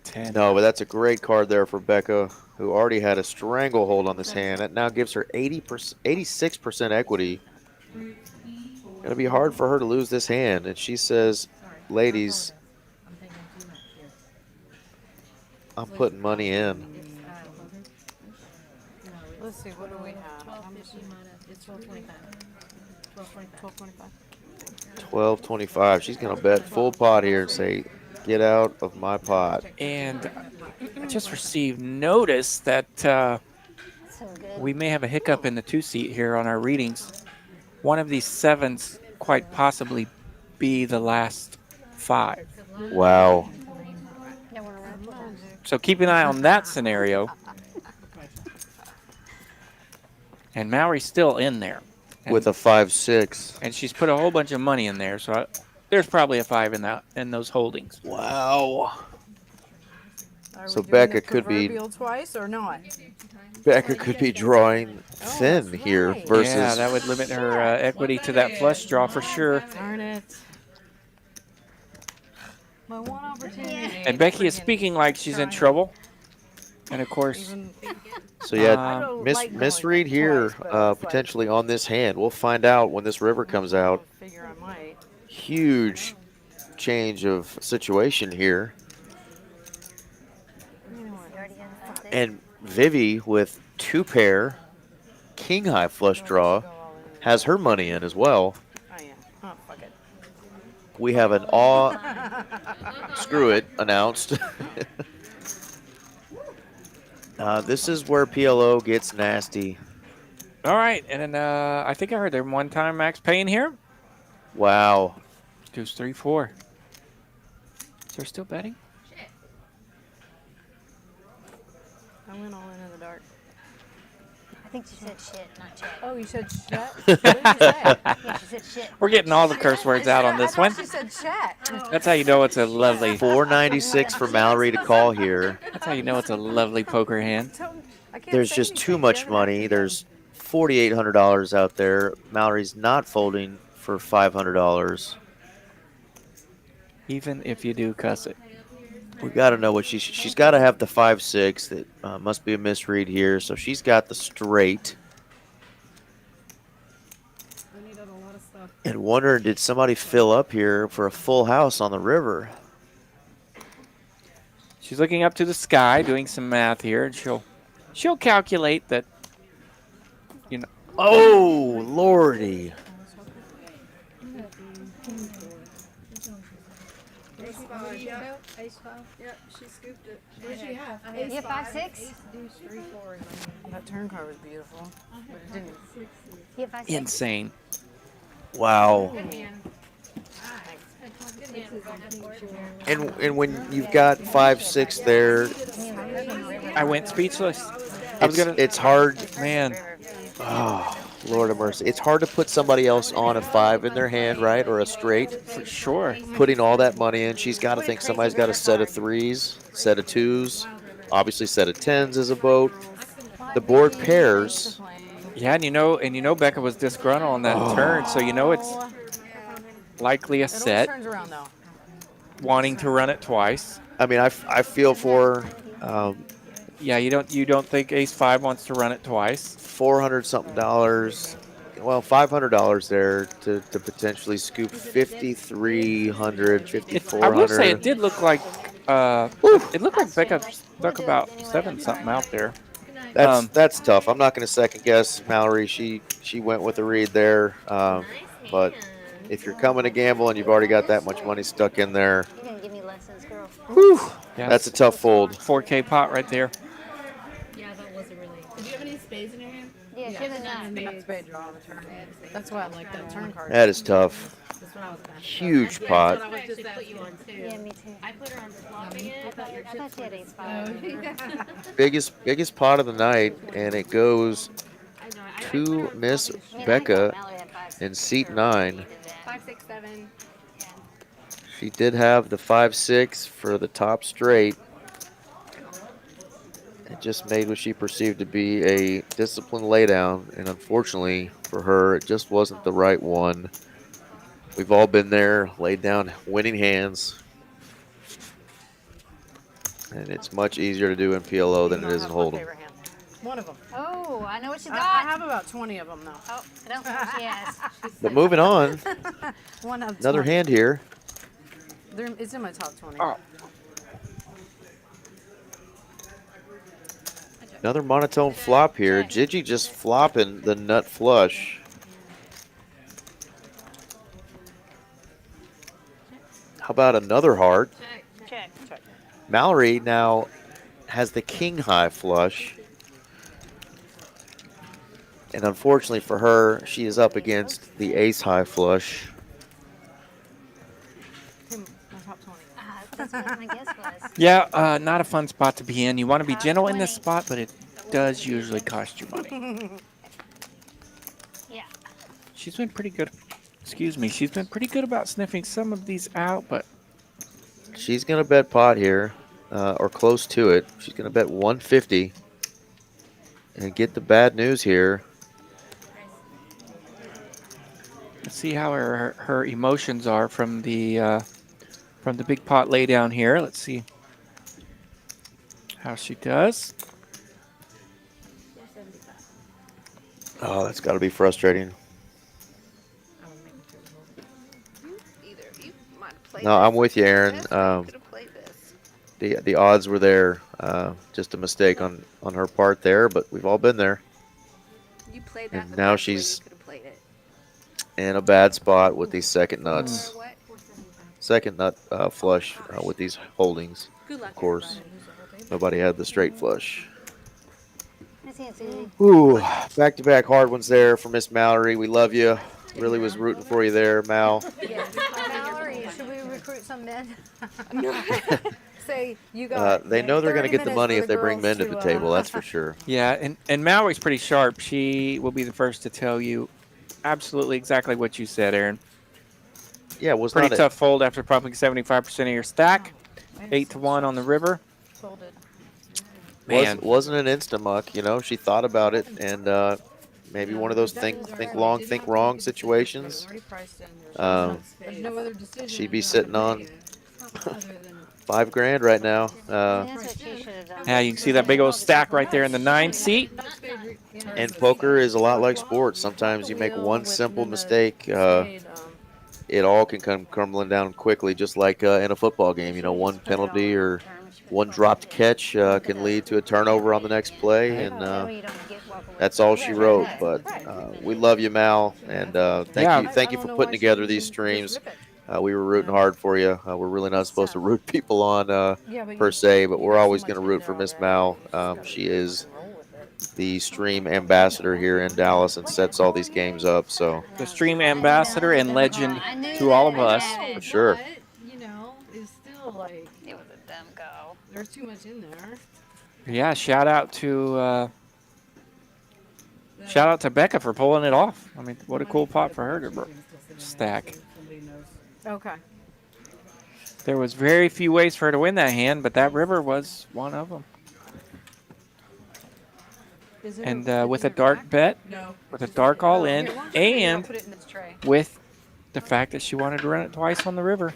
10. No, but that's a great card there for Becca, who already had a stranglehold on this hand. That now gives her 86% equity. Gonna be hard for her to lose this hand. And she says, ladies, I'm putting money in. Let's see, what do we have? It's 12.25. 12.25. 12.25. She's gonna bet full pot here and say, get out of my pot. And I just received notice that we may have a hiccup in the 2-seat here on our readings. One of these 7s quite possibly be the last 5. Wow. So keep an eye on that scenario. And Mallory's still in there. With a 5-6. And she's put a whole bunch of money in there, so there's probably a 5 in those holdings. Wow. Are So we doing Becca the could be proverbial twice or not? Becca could be drawing thin here versus. Yeah, that would limit her equity to that flush draw for sure. Darn it. My one opportunity. And Becky is speaking like she's in trouble. And of course, So yeah, misread here potentially on this hand. We'll find out when this river comes out. Figure I might. Huge change of situation here. And Vivi with 2 pair, king high flush draw, has her money in as well. Oh yeah. Oh fuck it. We have an screw it announced. This is where PLO gets nasty. all right. And then I think I heard there one time max paying here. Wow. Deuce 3-4. Is there still betting? I went all in the dark. I think she said shit, not chat. Oh, you said shit? What did you say? Yeah, she said shit. We're getting all the curse words out on this one. She said chat. That's how you know it's a lovely. 496 for Mallory to call here. That's how you know it's a lovely poker hand. There's just too much money. There's $4,800 out there. Mallory's not folding for $500. Even if you do cuss it. We got to know what she's got to have the 5-6. That must be a misread here. So she's got the straight. And wondering, did somebody fill up here for a full house on the river? She's looking up to the sky, doing some math here, and she'll calculate that. You know. Oh, Lordy. Yep, she scooped it. What did she have? You have 5-6? That turn card was beautiful, but it didn't. You have 5-6? Insane. Wow. And when you've got 5-6 there, I went speechless. it's hard. Man. Oh, Lord of mercy. It's hard to put somebody else on a 5 in their hand, right? Or a straight. For sure. Putting all that money in, she's got to think somebody's got a set of 3s, set of 2s, obviously set of 10s as a boat. The board pairs. Yeah, and you know Becca was disgruntled on that turn, so you know it's likely a set. Turns around though. Wanting to run it twice. I mean, I feel for her. Yeah, you don't think Ace 5 wants to run it twice. $400 something. Well, $500 there to potentially scoop 5,300, 5,400. I will say it did look like It looked like Becca stuck about 7 something out there. That's tough. I'm not going to second guess Mallory. She went with the read there. But if you're coming to gamble and you've already got that much money stuck in there, You didn't give me lessons, girl. whew, Yes. that's a tough fold. 4K pot right there. Yeah, that was a really. Did you have any spades in your hand? Yeah, she has a nine. Spade draw on the turn. That's why I like that turn card. That is tough. That's what I was gonna Huge Yeah, pot. that's what I was just put you on too. Yeah, me too. I put her on flopping it. I thought she had 8-5. Biggest pot of the night, and it goes to Miss Becca in seat 9. 5, 6, 7. She did have the 5-6 for the top straight. It just made what she perceived to be a disciplined laydown, and unfortunately for her, it just wasn't the right one. We've all been there, laid down winning hands, and it's much easier to do in PLO than it is in Hold'em. One of them. Oh, I know what she got. I have about 20 of them now. Oh, I don't know what she has. But moving on, One of another 20. hand here. It's in my top 20. Oh. Another monotone flop here. Gigi just flopping the nut flush. How about another heart? Check. Mallory now has the king high flush. And unfortunately for her, she is up against the ace high flush. My top 20. That's what my guess was. Yeah, not a fun spot to be in. You want to be gentle in this spot, but it does usually cost you money. Yeah. She's been pretty good. Excuse me. She's been pretty good about sniffing some of these out, but She's going to bet pot here, or close to it. She's going to bet 150 and get the bad news here. let's see how her emotions are from the big pot lay down here. Let's see how she does. Oh, that's got to be frustrating. No, I'm with you, Aaron. The odds were there. Just a mistake on her part there, but we've all been there. You played that. And now she's in a bad spot with these second nuts. Second nut flush with these holdings. Of course, nobody had the straight flush. Ooh, back-to-back hard ones there for Miss Mallory. We love you. Really was rooting for you there, Mal. Mallory, should we recruit some men? Say you got. They know they're going to 30 get the minutes money for if they bring men to girls the table, that's for sure. Yeah, and Mallory's pretty sharp. She will be the first to tell you absolutely exactly what you said, Aaron. Yeah, it was pretty not tough fold after pumping 75% of your stack. 8-1 on the river. Folded. Wasn't an insta-muck, you know. She thought about it, and maybe one of those think long, think wrong situations. She'd be sitting on $5,000 right now. Yeah, you can see that big old stack right there in the 9 seat. And poker is a lot like sports. Sometimes you make one simple mistake, it all can come crumbling down quickly, just like in a football game. You know, one penalty or one dropped catch can lead to a turnover on the next play, and that's all she wrote. But we love you, Mal, and thank you for putting together these streams. We were rooting hard for you. We're really not supposed to root people on per se, but we're always going to root for Miss Mal. She is the stream ambassador here in Dallas and sets all these games up. So the stream ambassador and legend to all of us. For sure. But, you know, it's still like it was a dumb go. There's too much in there. Yeah, shout out to Becca for pulling it off. I mean, what a cool pot for her to stack. Okay. There was very few ways for her to win that hand, but that river was one of them. And with a dark bet, with a dark all in, and with the fact that she wanted to run it twice on the river.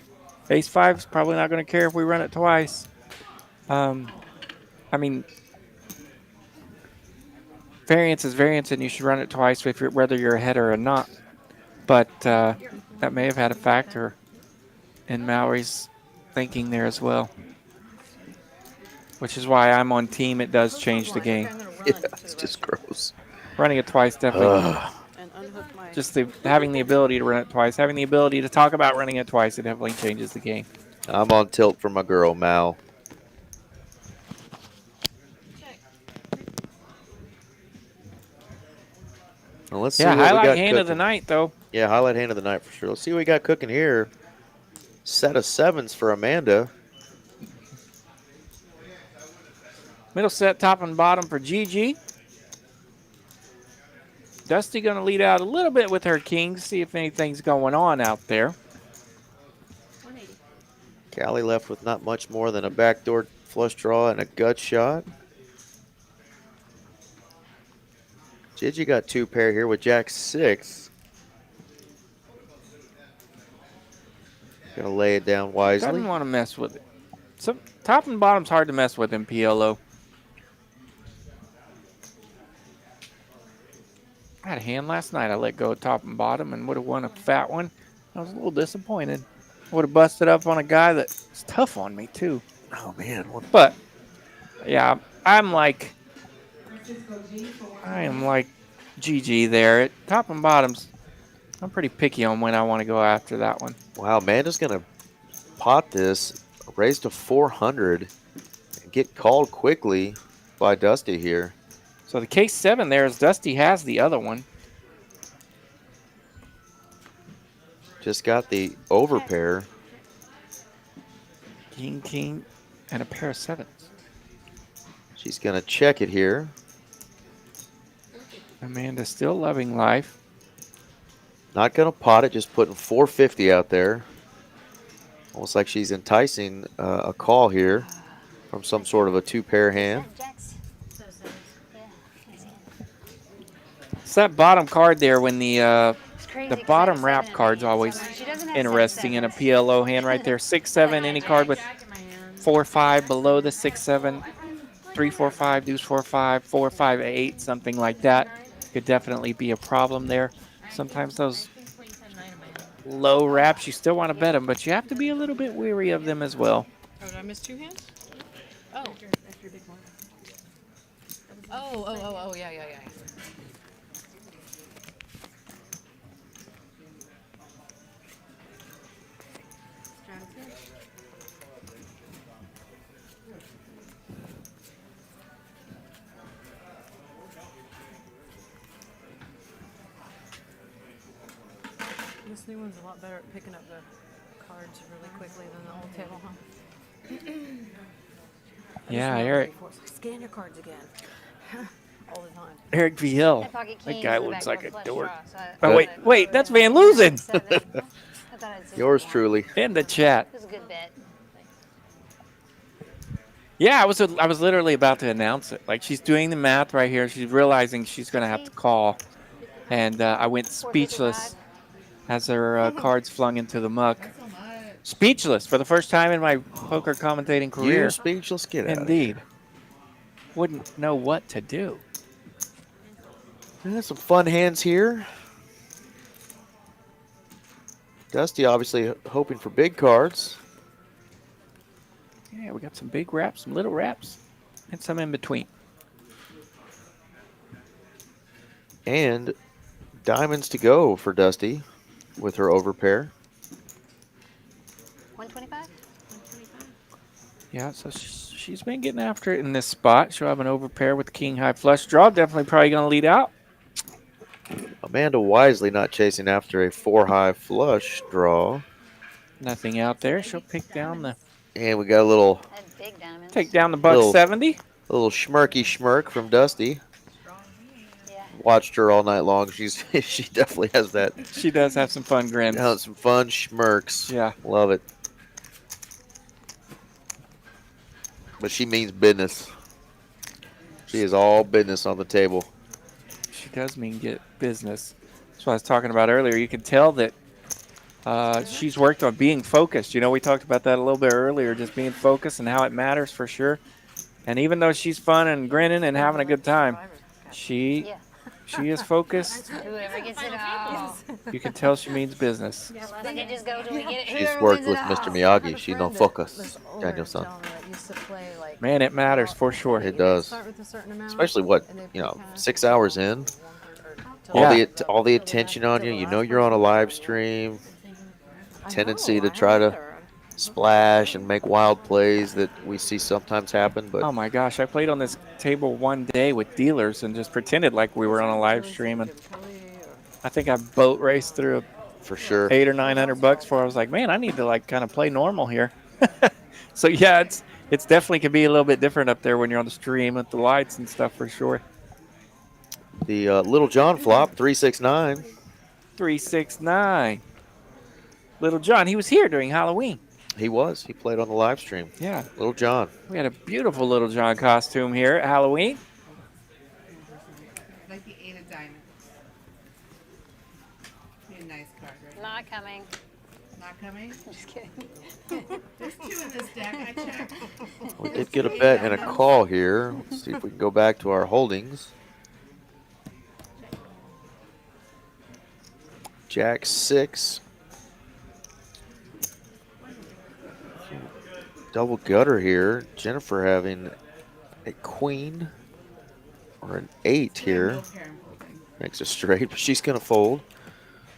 Ace-5 is probably not going to care if we run it twice. I mean, variance is variance, and you should run it twice whether you're ahead or not. But that may have had a factor in Mallory's thinking there as well. which is why I'm on team. It does change the game. Yeah, it's just gross. Running it twice definitely. Just having the ability to run it twice, having the ability to talk about running it twice, it definitely changes the game. I'm on tilt for my girl, Mal. Well, let's see what we highlight got hand cooking. of the night, though. Yeah, highlight hand of the night for sure. Let's see what we got cooking here. Set of 7s for Amanda. Middle set, top and bottom for Gigi. Dusty going to lead out a little bit with her kings, see if anything's going on out there. Callie left with not much more than a backdoor flush draw and a gut shot. Gigi got 2 pair here with Jack 6. Gonna lay it down wisely. Doesn't want to mess with it. So top and bottom's hard to mess with in PLO. I had a hand last night. I let go of top and bottom and would have won a fat one. I was a little disappointed. Would have busted up on a guy that's tough on me too. Oh man! But yeah, I am like GG there. Top and bottoms, I'm pretty picky on when I want to go after that one. Wow, Amanda's gonna pot this, raise to 400, and get called quickly by Dusty here. So the case 7 there is Dusty has the other one. Just got the overpair. King, and a pair of 7s. She's gonna check it here. Amanda still loving life. Not gonna pot it, just putting 450 out there. Almost like she's enticing a call here from some sort of a 2-pair hand. It's that bottom card there when the bottom wrap card's always interesting in a PLO hand right there. 6-7, any card with 4-5 below the 6-7, 3-4-5, deuce 4-5, 4-5-8, something like that could definitely be a problem there. Sometimes those low wraps, you still want to bet them, but you have to be a little bit weary of them as well. Oh, did I miss 2 hands? Oh. Oh, yeah. This new one's a lot better at picking up the cards really quickly than the old table, huh? Yeah, Eric. Scan your cards again. All the time. Eric V. Hill. That guy looks like a dork. Oh, wait, that's Van Loosen. Yours truly. In the chat. It was a good bet. Yeah, I was literally about to announce it. Like, she's doing the math right here. She's realizing she's going to have to call. And I went speechless as her cards flung into the muck. Speechless for the first time in my poker commentating career. You speechless? Get out. Indeed. Wouldn't know what to do. There's some fun hands here. Dusty obviously hoping for big cards. Yeah, we got some big wraps, some little wraps, and some in between. And diamonds to go for Dusty with her overpair. 125? Yeah, so she's been getting after it in this spot. She'll have an overpair with the king high flush draw. Definitely probably going to lead out. Amanda wisely not chasing after a 4-high flush draw. Nothing out there. She'll pick down the... And we got a little... Take down the buck 70. A little schmirky schmirk from Dusty. Watched her all night long. She definitely has that. She does have some fun grins. Some fun schmirks. Yeah. Love it. But she means business. She is all business on the table. She does mean get business. That's what I was talking about earlier. You can tell that she's worked on being focused. You know, we talked about that a little bit earlier, just being focused and how it matters for sure. And even though she's fun and grinning and having a good time, she She is focused. Whoever gets it all. You can tell she means business. Look at just go till we get it. She's Whoever worked wins with it Mr. all. Miyagi. She don't focus. That's older, Daniel-san. telling me that used to play like. Man, it matters for sure. It does. Start with a certain amount, Especially what, and they you know, put kind of 6 hours in. Yeah. All the attention on you. You know you're on a live stream. Tendency to try to splash and make wild plays that we see sometimes happen. But Oh my gosh, I played on this table one day with dealers and just pretended like we were on a live stream, and I think I boat raced through for sure, $800 or $900 before I was like, man, I need to like kind of play normal here. So yeah, it's definitely can be a little bit different up there when you're on the stream with the lights and stuff for sure. The Little John flop 369. 369. Little John, he was here during Halloween. He was. He played on the live stream. Yeah. Little John. We had a beautiful Little John costume here at Halloween. Like the 8 of diamonds. Be a nice card, right? Not coming. Not coming? Just kidding. There's 2 in this deck. I checked. We did get a bet and a call here. Let's see if we can go back to our holdings. Jack 6. Double gutter here. Jennifer having a queen or an 8 here. Makes a straight, but she's going to fold.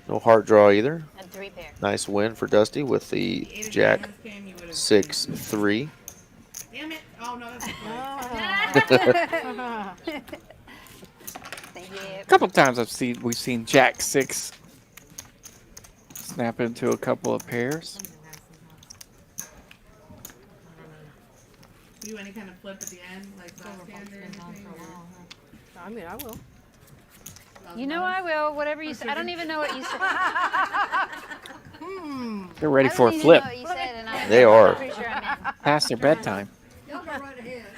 No heart draw either. And 3 pair. Nice win for Dusty with the Jack 6-3. Damn it. Oh, no, that's Thank you. A couple times we've seen Jack 6 snap into a couple of pairs. Do any kind of flip at the end, like last hand or anything? I mean, I will. You know I will. Whatever you say. I don't even know what you said. They're ready I for a don't even flip. know what you said, and I- They are. I'm pretty sure I meant. Past their bedtime.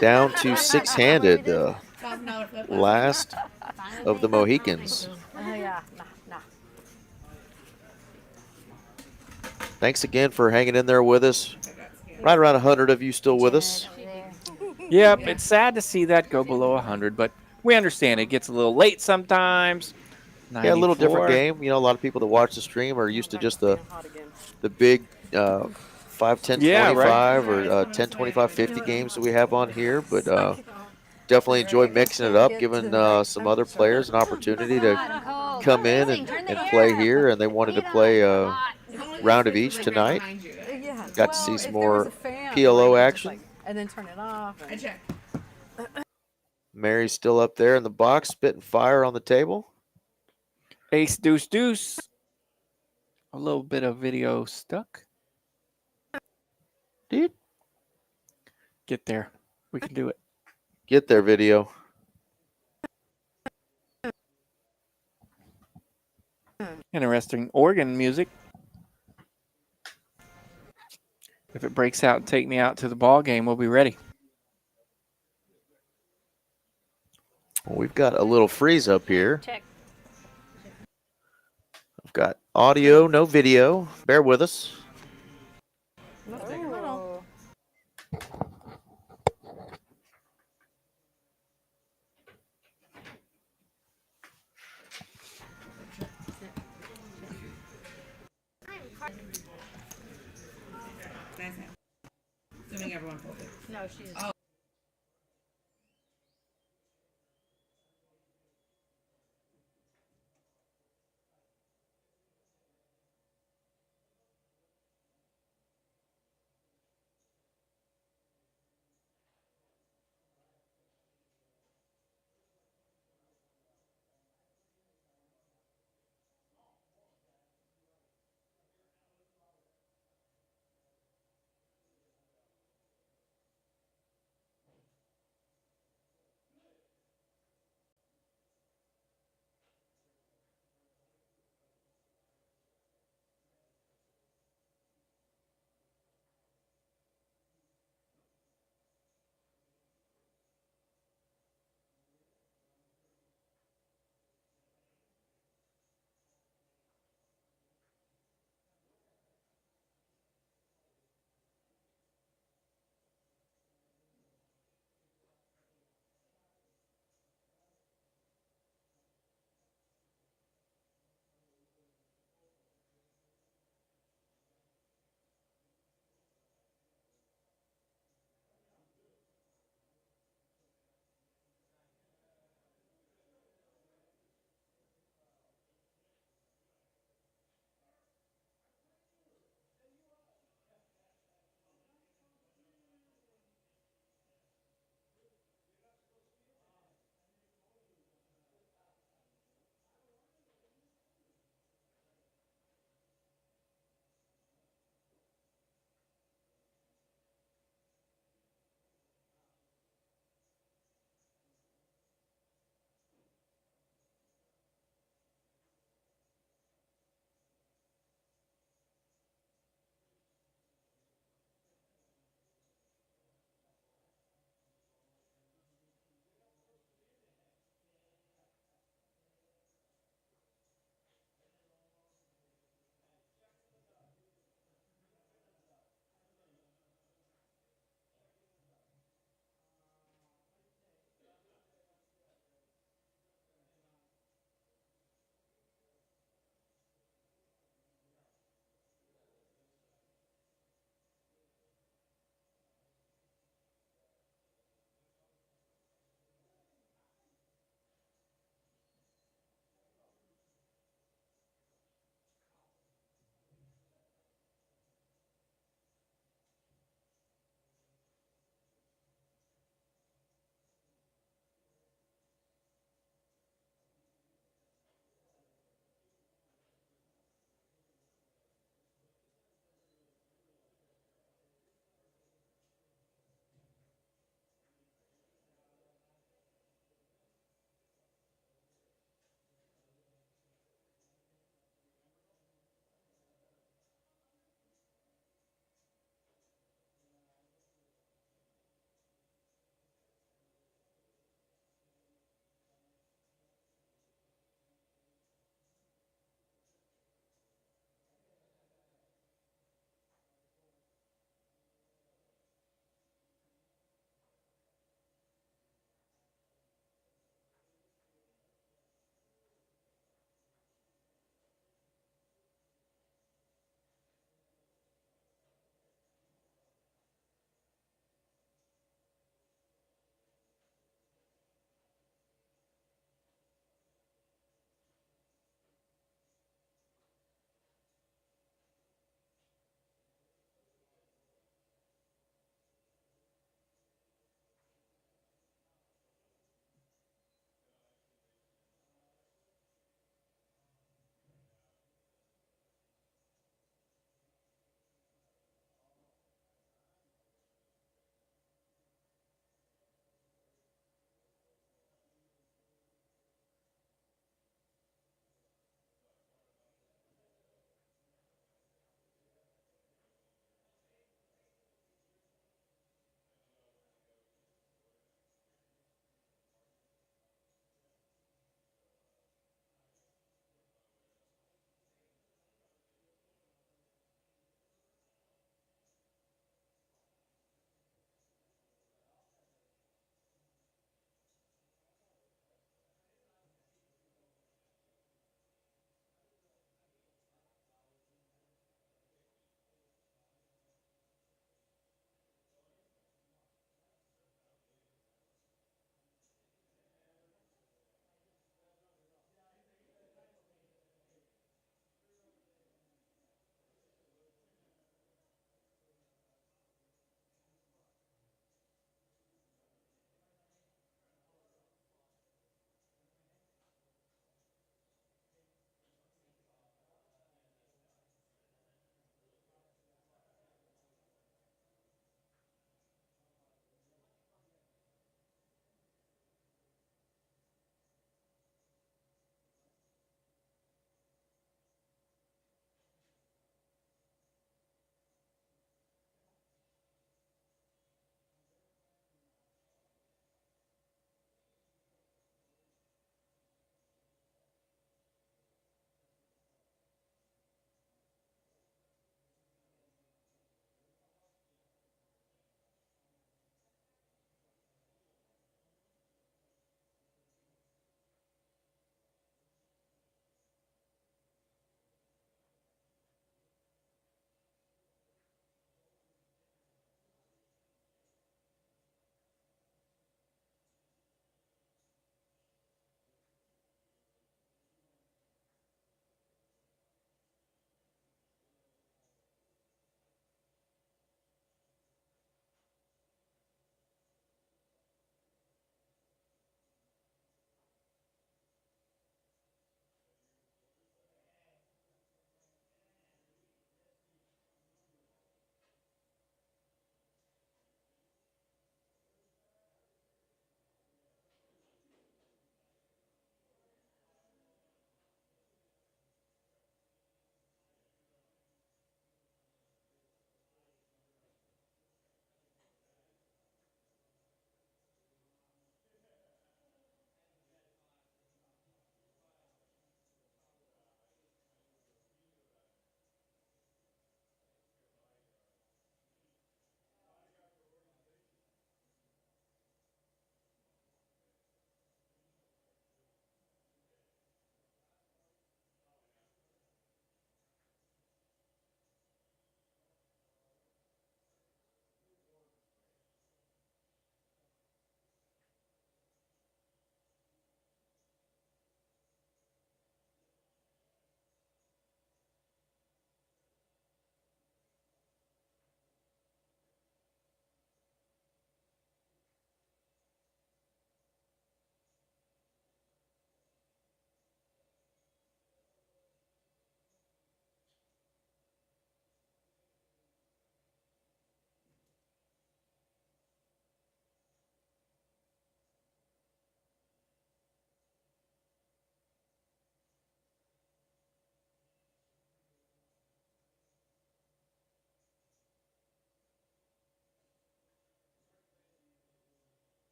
Down to 6-handed. Last of the Mohicans. Yeah, nah. Thanks again for hanging in there with us. Right around 100 of you still with us. Yep, it's sad to see that go below 100, but we understand it gets a little late sometimes. Yeah, a little 94. different game. You know, a lot of people that watch the stream are used to just the big 5, 10, Yeah, 25 or 10, 25, 50 games that we have on here. But definitely enjoy mixing it up, giving some other players an opportunity to come in and play here. And they wanted to play a round of each tonight. Got to see some more PLO action. And then turn it off. I checked. Mary's still up there in the box, spitting fire on the table. Ace, deuce, deuce. A little bit of video stuck. Dude. Get there. We can do it. Get their video. Interesting organ music. If it breaks out and take me out to the ball game, we'll be ready. Well, we've got a little freeze up here. Check. I've got audio, no video. Bear with us. Oh. Nice hand. Assuming everyone folded. No, she's. Oh.